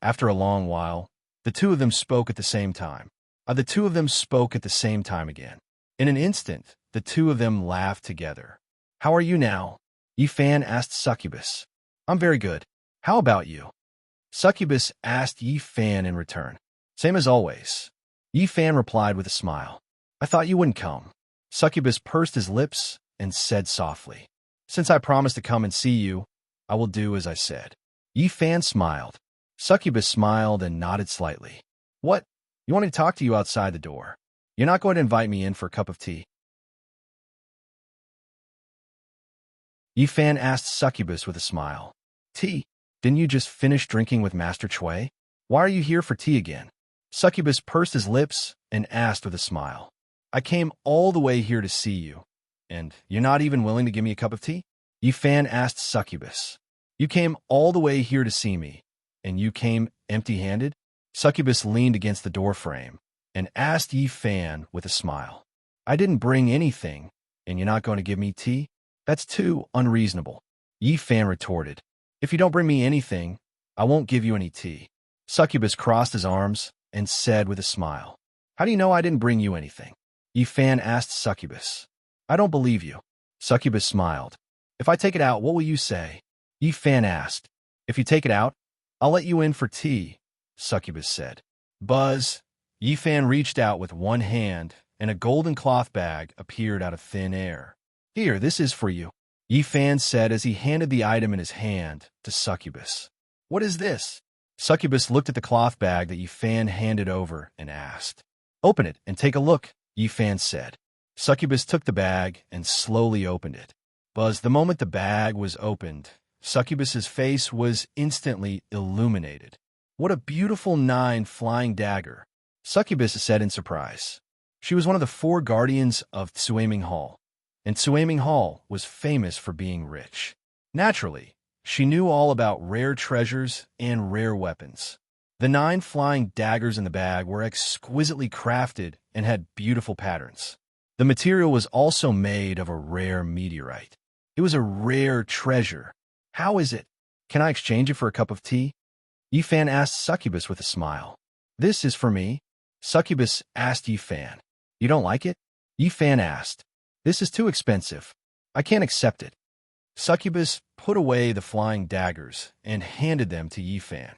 [SPEAKER 1] After a long while, the two of them spoke at the same time. The two of them spoke at the same time again. In an instant, the two of them laughed together. "How are you now?" Yi Fan asked Succubus. "I'm very good. How about you?" Succubus asked Yi Fan in return. "Same as always." Yi Fan replied with a smile. "I thought you wouldn't come." Succubus pursed his lips and said softly, "Since I promised to come and see you, I will do as I said." Yi Fan smiled. Succubus smiled and nodded slightly. "What? You want me to talk to you outside the door? You're not going to invite me in for a cup of tea?" Yi Fan asked Succubus with a smile. "Tea? Didn't you just finish drinking with Master Chui? Why are you here for tea again?" Succubus pursed his lips and asked with a smile. I came all the way here to see you, and you're not even willing to give me a cup of tea? Yi Fan asked Succubus. You came all the way here to see me, and you came empty-handed? Succubus leaned against the doorframe and asked Yi Fan with a smile. I didn't bring anything, and you're not going to give me tea? That's too unreasonable. Yi Fan retorted. If you don't bring me anything, I won't give you any tea. Succubus crossed his arms and said with a smile, How do you know I didn't bring you anything? Yi Fan asked Succubus. I don't believe you. Succubus smiled. If I take it out, what will you say? Yi Fan asked. If you take it out, I'll let you in for tea, Succubus said. Buzz. Yi Fan reached out with one hand, and a golden cloth bag appeared out of thin air. Here, this is for you, Yi Fan said as he handed the item in his hand to Succubus. What is this? Succubus looked at the cloth bag that Yi Fan handed over and asked. Open it and take a look, Yi Fan said. Succubus took the bag and slowly opened it. Buzz, the moment the bag was opened, Succubus's face was instantly illuminated. What a beautiful 9 flying dagger, Succubus said in surprise. She was one of the 4 guardians of Tsuaming Hall, and Tsuaming Hall was famous for being rich. Naturally, she knew all about rare treasures and rare weapons. The 9 flying daggers in the bag were exquisitely crafted and had beautiful patterns. The material was also made of a rare meteorite. It was a rare treasure. How is it? Can I exchange it for a cup of tea? Yi Fan asked Succubus with a smile. This is for me. Succubus asked Yi Fan. You don't like it? Yi Fan asked. This is too expensive. I can't accept it. Succubus put away the flying daggers and handed them to Yi Fan.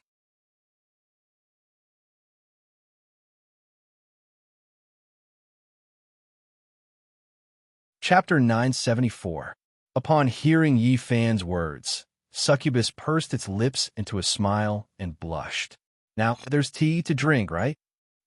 [SPEAKER 1] Chapter 974. Upon hearing Yi Fan's words, Succubus pursed its lips into a smile and blushed. Now, there's tea to drink, right?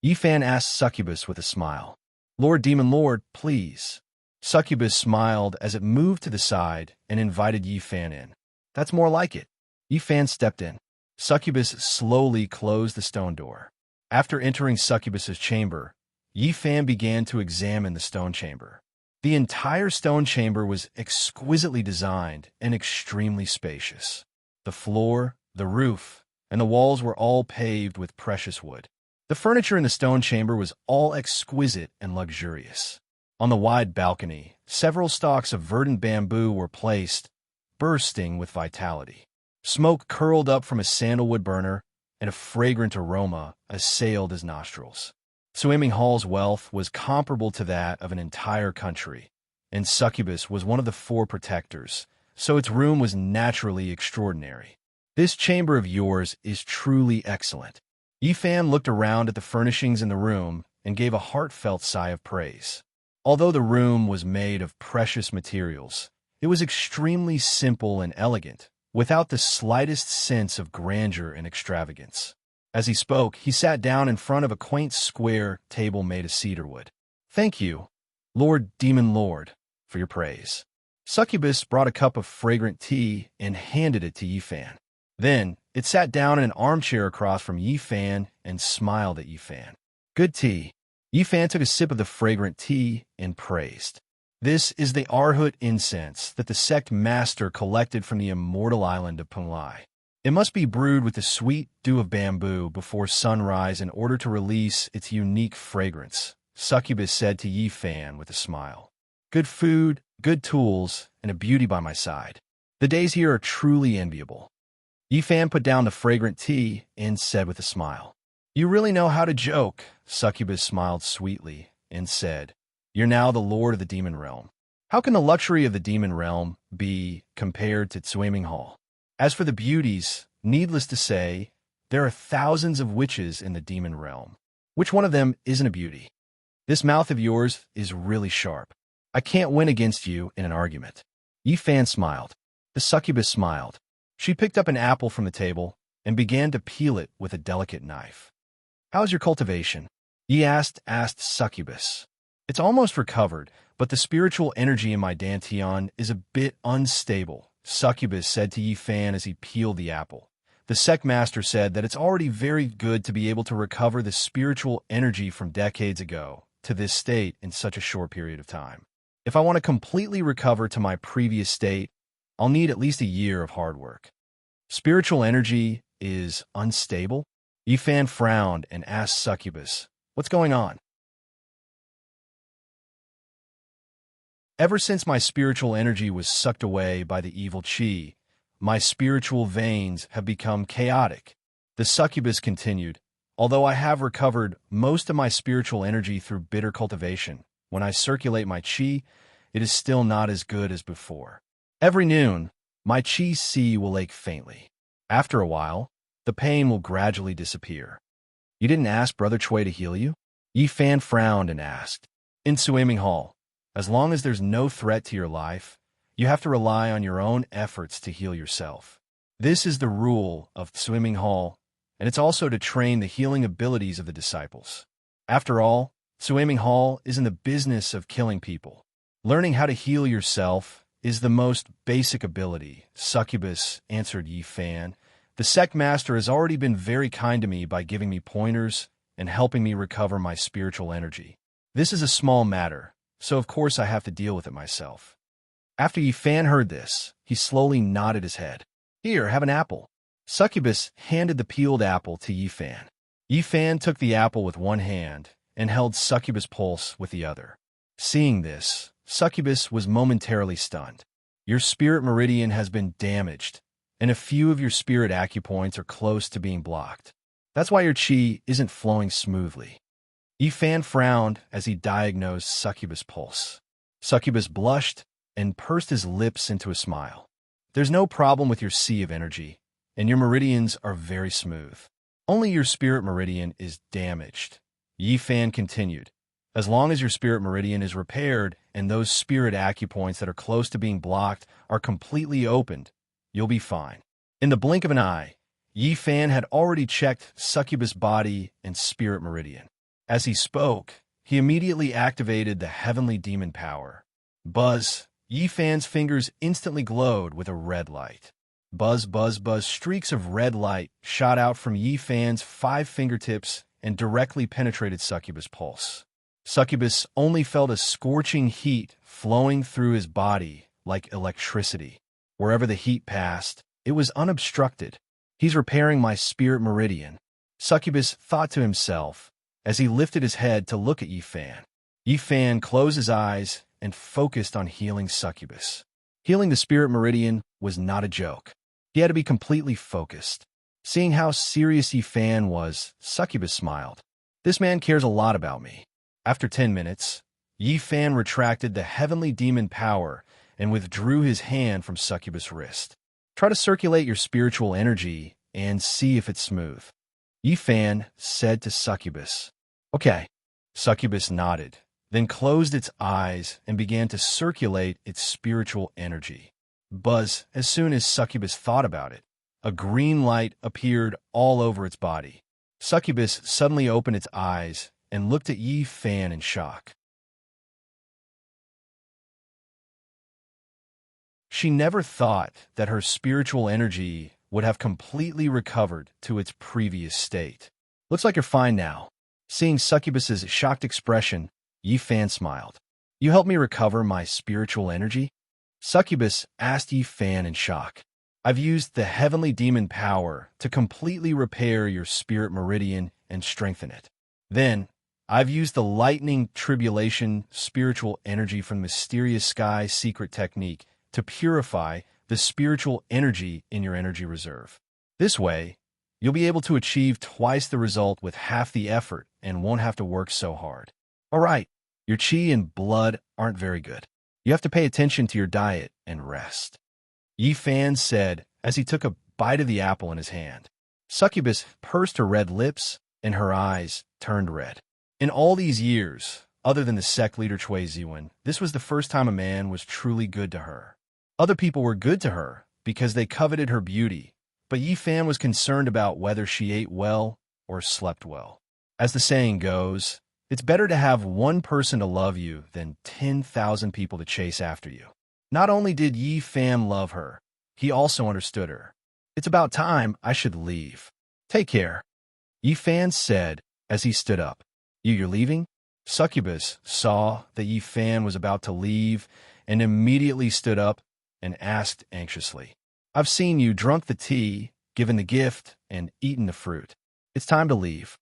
[SPEAKER 1] Yi Fan asked Succubus with a smile. Lord Demon Lord, please. Succubus smiled as it moved to the side and invited Yi Fan in. That's more like it. Yi Fan stepped in. Succubus slowly closed the stone door. After entering Succubus's chamber, Yi Fan began to examine the stone chamber. The entire stone chamber was exquisitely designed and extremely spacious. The floor, the roof, and the walls were all paved with precious wood. The furniture in the stone chamber was all exquisite and luxurious. On the wide balcony, several stalks of verdant bamboo were placed, bursting with vitality. Smoke curled up from a sandalwood burner, and a fragrant aroma assailed his nostrils. Tsuaming Hall's wealth was comparable to that of an entire country, and Succubus was one of the 4 protectors, so its room was naturally extraordinary. This chamber of yours is truly excellent. Yi Fan looked around at the furnishings in the room and gave a heartfelt sigh of praise. Although the room was made of precious materials, it was extremely simple and elegant, without the slightest sense of grandeur and extravagance. As he spoke, he sat down in front of a quaint square table made of cedarwood. Thank you, Lord Demon Lord, for your praise. Succubus brought a cup of fragrant tea and handed it to Yi Fan. Then, it sat down in an armchair across from Yi Fan and smiled at Yi Fan. Good tea. Yi Fan took a sip of the fragrant tea and praised. This is the Arhut incense that the sect master collected from the immortal island of Punglai. It must be brewed with the sweet dew of bamboo before sunrise in order to release its unique fragrance, Succubus said to Yi Fan with a smile. Good food, good tools, and a beauty by my side. The days here are truly enviable. Yi Fan put down the fragrant tea and said with a smile. You really know how to joke, Succubus smiled sweetly and said. You're now the lord of the demon realm. How can the luxury of the demon realm be compared to Tsuaming Hall? As for the beauties, needless to say, there are thousands of witches in the demon realm. Which one of them isn't a beauty? This mouth of yours is really sharp. I can't win against you in an argument. Yi Fan smiled. The Succubus smiled. She picked up an apple from the table and began to peel it with a delicate knife. How's your cultivation? Yi asked Succubus. It's almost recovered, but the spiritual energy in my dantian is a bit unstable, Succubus said to Yi Fan as he peeled the apple. The sect master said that it's already very good to be able to recover the spiritual energy from decades ago, to this state in such a short period of time. If I want to completely recover to my previous state, I'll need at least a year of hard work. Spiritual energy is unstable? Yifan frowned and asked Succubus, "What's going on?" Ever since my spiritual energy was sucked away by the evil Qi, my spiritual veins have become chaotic. The succubus continued, "Although I have recovered most of my spiritual energy through bitter cultivation, when I circulate my Qi, it is still not as good as before. Every noon, my Qi sea will ache faintly. After a while, the pain will gradually disappear." "You didn't ask Brother Chui to heal you?" Yifan frowned and asked. "In swimming hall, as long as there's no threat to your life, you have to rely on your own efforts to heal yourself. This is the rule of swimming hall, and it's also to train the healing abilities of the disciples. After all, swimming hall isn't the business of killing people. Learning how to heal yourself is the most basic ability," Succubus answered Yifan. "The sect master has already been very kind to me by giving me pointers and helping me recover my spiritual energy. This is a small matter, so of course I have to deal with it myself." After Yifan heard this, he slowly nodded his head. "Here, have an apple." Succubus handed the peeled apple to Yifan. Yifan took the apple with one hand and held Succubus' pulse with the other. Seeing this, Succubus was momentarily stunned. "Your spirit meridian has been damaged, and a few of your spirit acupoints are close to being blocked. That's why your Qi isn't flowing smoothly." Yifan frowned as he diagnosed Succubus' pulse. Succubus blushed and pursed his lips into a smile. "There's no problem with your sea of energy, and your meridians are very smooth. Only your spirit meridian is damaged." Yifan continued, "As long as your spirit meridian is repaired and those spirit acupoints that are close to being blocked are completely opened, you'll be fine." In the blink of an eye, Yifan had already checked Succubus' body and spirit meridian. As he spoke, he immediately activated the heavenly demon power. Buzz! Yifan's fingers instantly glowed with a red light. Buzz, buzz, buzz, streaks of red light shot out from Yifan's 5 fingertips and directly penetrated Succubus' pulse. Succubus only felt a scorching heat flowing through his body like electricity. Wherever the heat passed, it was unobstructed. "He's repairing my spirit meridian," Succubus thought to himself as he lifted his head to look at Yifan. Yifan closed his eyes and focused on healing Succubus. Healing the spirit meridian was not a joke. He had to be completely focused. Seeing how serious Yifan was, Succubus smiled. "This man cares a lot about me." After 10 minutes, Yifan retracted the heavenly demon power and withdrew his hand from Succubus' wrist. "Try to circulate your spiritual energy and see if it's smooth," Yifan said to Succubus. "Okay." Succubus nodded, then closed its eyes and began to circulate its spiritual energy. Buzz! As soon as Succubus thought about it, a green light appeared all over its body. Succubus suddenly opened its eyes and looked at Yifan in shock. She never thought that her spiritual energy would have completely recovered to its previous state. "Looks like you're fine now." Seeing Succubus's shocked expression, Yifan smiled. "You helped me recover my spiritual energy?" Succubus asked Yifan in shock. "I've used the heavenly demon power to completely repair your spirit meridian and strengthen it. Then, I've used the lightning tribulation spiritual energy from Mysterious Sky secret technique to purify the spiritual energy in your energy reserve. This way, you'll be able to achieve twice the result with half the effort and won't have to work so hard. All right, your Qi and blood aren't very good. You have to pay attention to your diet and rest," Yifan said as he took a bite of the apple in his hand. Succubus pursed her red lips and her eyes turned red. In all these years, other than the sect leader Chui Ziwen, this was the first time a man was truly good to her. Other people were good to her because they coveted her beauty, but Yifan was concerned about whether she ate well or slept well. As the saying goes, it's better to have one person to love you than 10,000 people to chase after you. Not only did Yifan love her, he also understood her. "It's about time I should leave. Take care," Yifan said as he stood up. You're leaving?" Succubus saw that Yi Fan was about to leave and immediately stood up and asked anxiously, "I've seen you drunk the tea, given the gift, and eaten the fruit. It's time to leave."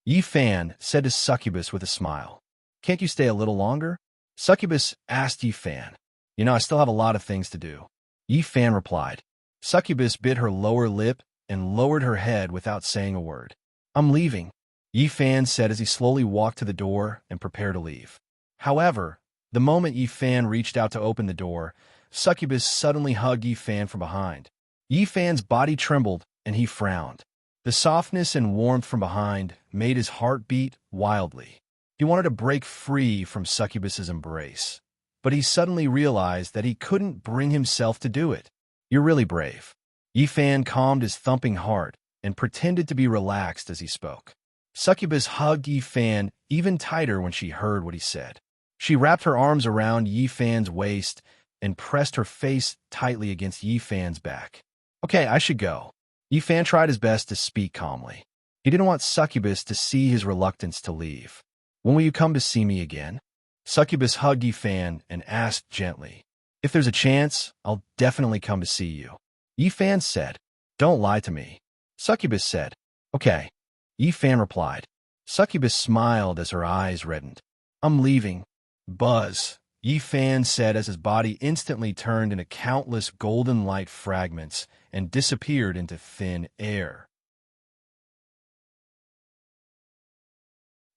[SPEAKER 1] Yi Fan said to Succubus with a smile, "Can't you stay a little longer?" Succubus asked Yi Fan, I still have a lot of things to do." Yi Fan replied. Succubus bit her lower lip and lowered her head without saying a word. "I'm leaving," Yi Fan said as he slowly walked to the door and prepared to leave. However, the moment Yi Fan reached out to open the door, Succubus suddenly hugged Yi Fan from behind. Yi Fan's body trembled and he frowned. The softness and warmth from behind made his heart beat wildly. He wanted to break free from Succubus's embrace, but he suddenly realized that he couldn't bring himself to do it. "You're really brave." Yi Fan calmed his thumping heart and pretended to be relaxed as he spoke. Succubus hugged Yi Fan even tighter when she heard what he said. She wrapped her arms around Yi Fan's waist and pressed her face tightly against Yi Fan's back. "Okay, I should go." Yi Fan tried his best to speak calmly. He didn't want Succubus to see his reluctance to leave. "When will you come to see me again?" Succubus hugged Yi Fan and asked gently. "If there's a chance, I'll definitely come to see you." Yi Fan said, "Don't lie to me." Succubus said, "Okay." Yi Fan replied. Succubus smiled as her eyes reddened. "I'm leaving." "Buzz," Yi Fan said as his body instantly turned into countless golden light fragments and disappeared into thin air.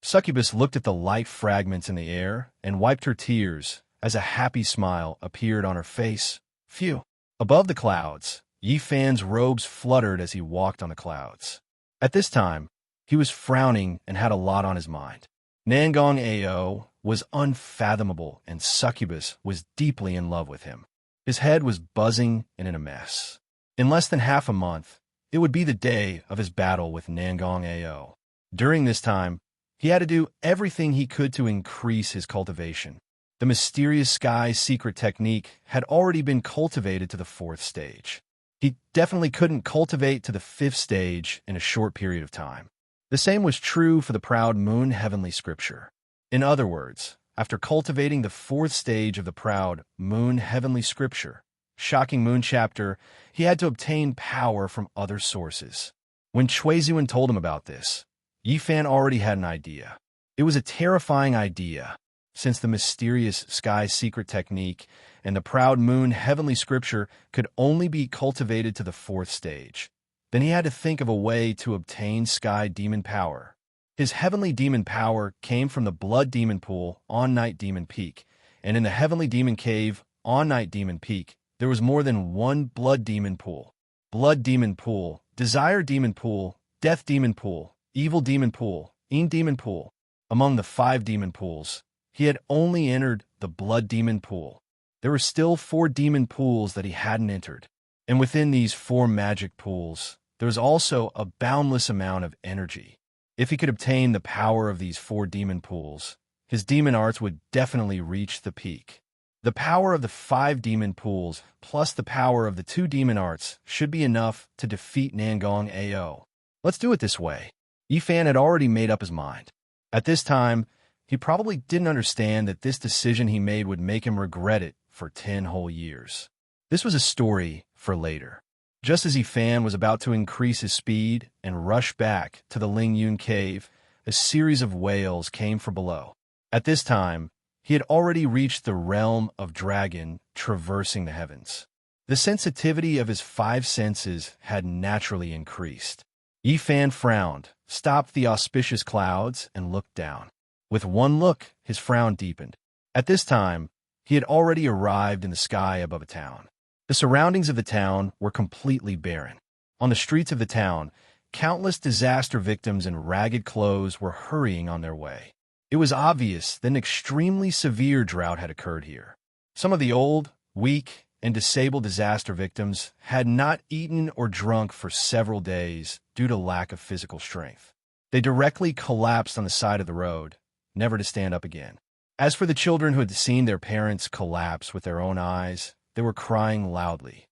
[SPEAKER 1] Succubus looked at the light fragments in the air and wiped her tears as a happy smile appeared on her face. Phew. Above the clouds, Yi Fan's robes fluttered as he walked on the clouds. At this time, he was frowning and had a lot on his mind. Nangong Ao was unfathomable, and Succubus was deeply in love with him. His head was buzzing and in a mess. In less than half a month, it would be the day of his battle with Nangong Ao. During this time, he had to do everything he could to increase his cultivation. The mysterious sky secret technique had already been cultivated to the 4th stage. He definitely couldn't cultivate to the 5th stage in a short period of time. The same was true for the proud moon heavenly scripture. In other words, after cultivating the 4th stage of the proud moon heavenly scripture, shocking moon chapter, he had to obtain power from other sources. When Chuizuan told him about this, Yi Fan already had an idea. It was a terrifying idea, since the mysterious sky secret technique and the proud moon heavenly scripture could only be cultivated to the 4th stage. Then he had to think of a way to obtain sky demon power. His heavenly demon power came from the blood demon pool on Night Demon Peak, and in the heavenly demon cave on Night Demon Peak, there was more than one blood demon pool. Blood demon pool, desire demon pool, death demon pool, evil demon pool, demon pool. Among the 5 demon pools, he had only entered the blood demon pool. There were still 4 demon pools that he hadn't entered. And within these 4 magic pools, there was also a boundless amount of energy. If he could obtain the power of these 4 demon pools, his demon arts would definitely reach the peak. The power of the 5 demon pools plus the power of the 2 demon arts should be enough to defeat Nangong Ao. Let's do it this way. Yi Fan had already made up his mind. At this time, he probably didn't understand that this decision he made would make him regret it for 10 whole years. This was a story for later. Just as Yi Fan was about to increase his speed and rush back to the Ling Yun cave, a series of wails came from below. At this time, he had already reached the realm of dragon traversing the heavens. The sensitivity of his 5 senses had naturally increased. Yi Fan frowned, stopped the auspicious clouds, and looked down. With one look, his frown deepened. At this time, he had already arrived in the sky above a town. The surroundings of the town were completely barren. On the streets of the town, countless disaster victims in ragged clothes were hurrying on their way. It was obvious that an extremely severe drought had occurred here. Some of the old, weak, and disabled disaster victims had not eaten or drunk for several days due to lack of physical strength. They directly collapsed on the side of the road, never to stand up again. As for the children who had seen their parents collapse with their own eyes, they were crying loudly.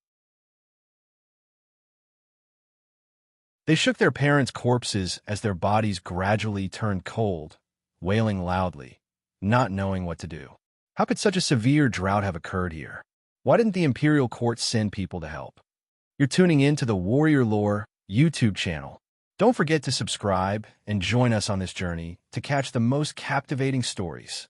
[SPEAKER 1] They shook their parents' corpses as their bodies gradually turned cold, wailing loudly, not knowing what to do. How could such a severe drought have occurred here? Why didn't the Imperial Court send people to help? You're tuning in to the Warrior Lore YouTube channel. Don't forget to subscribe and join us on this journey to catch the most captivating stories.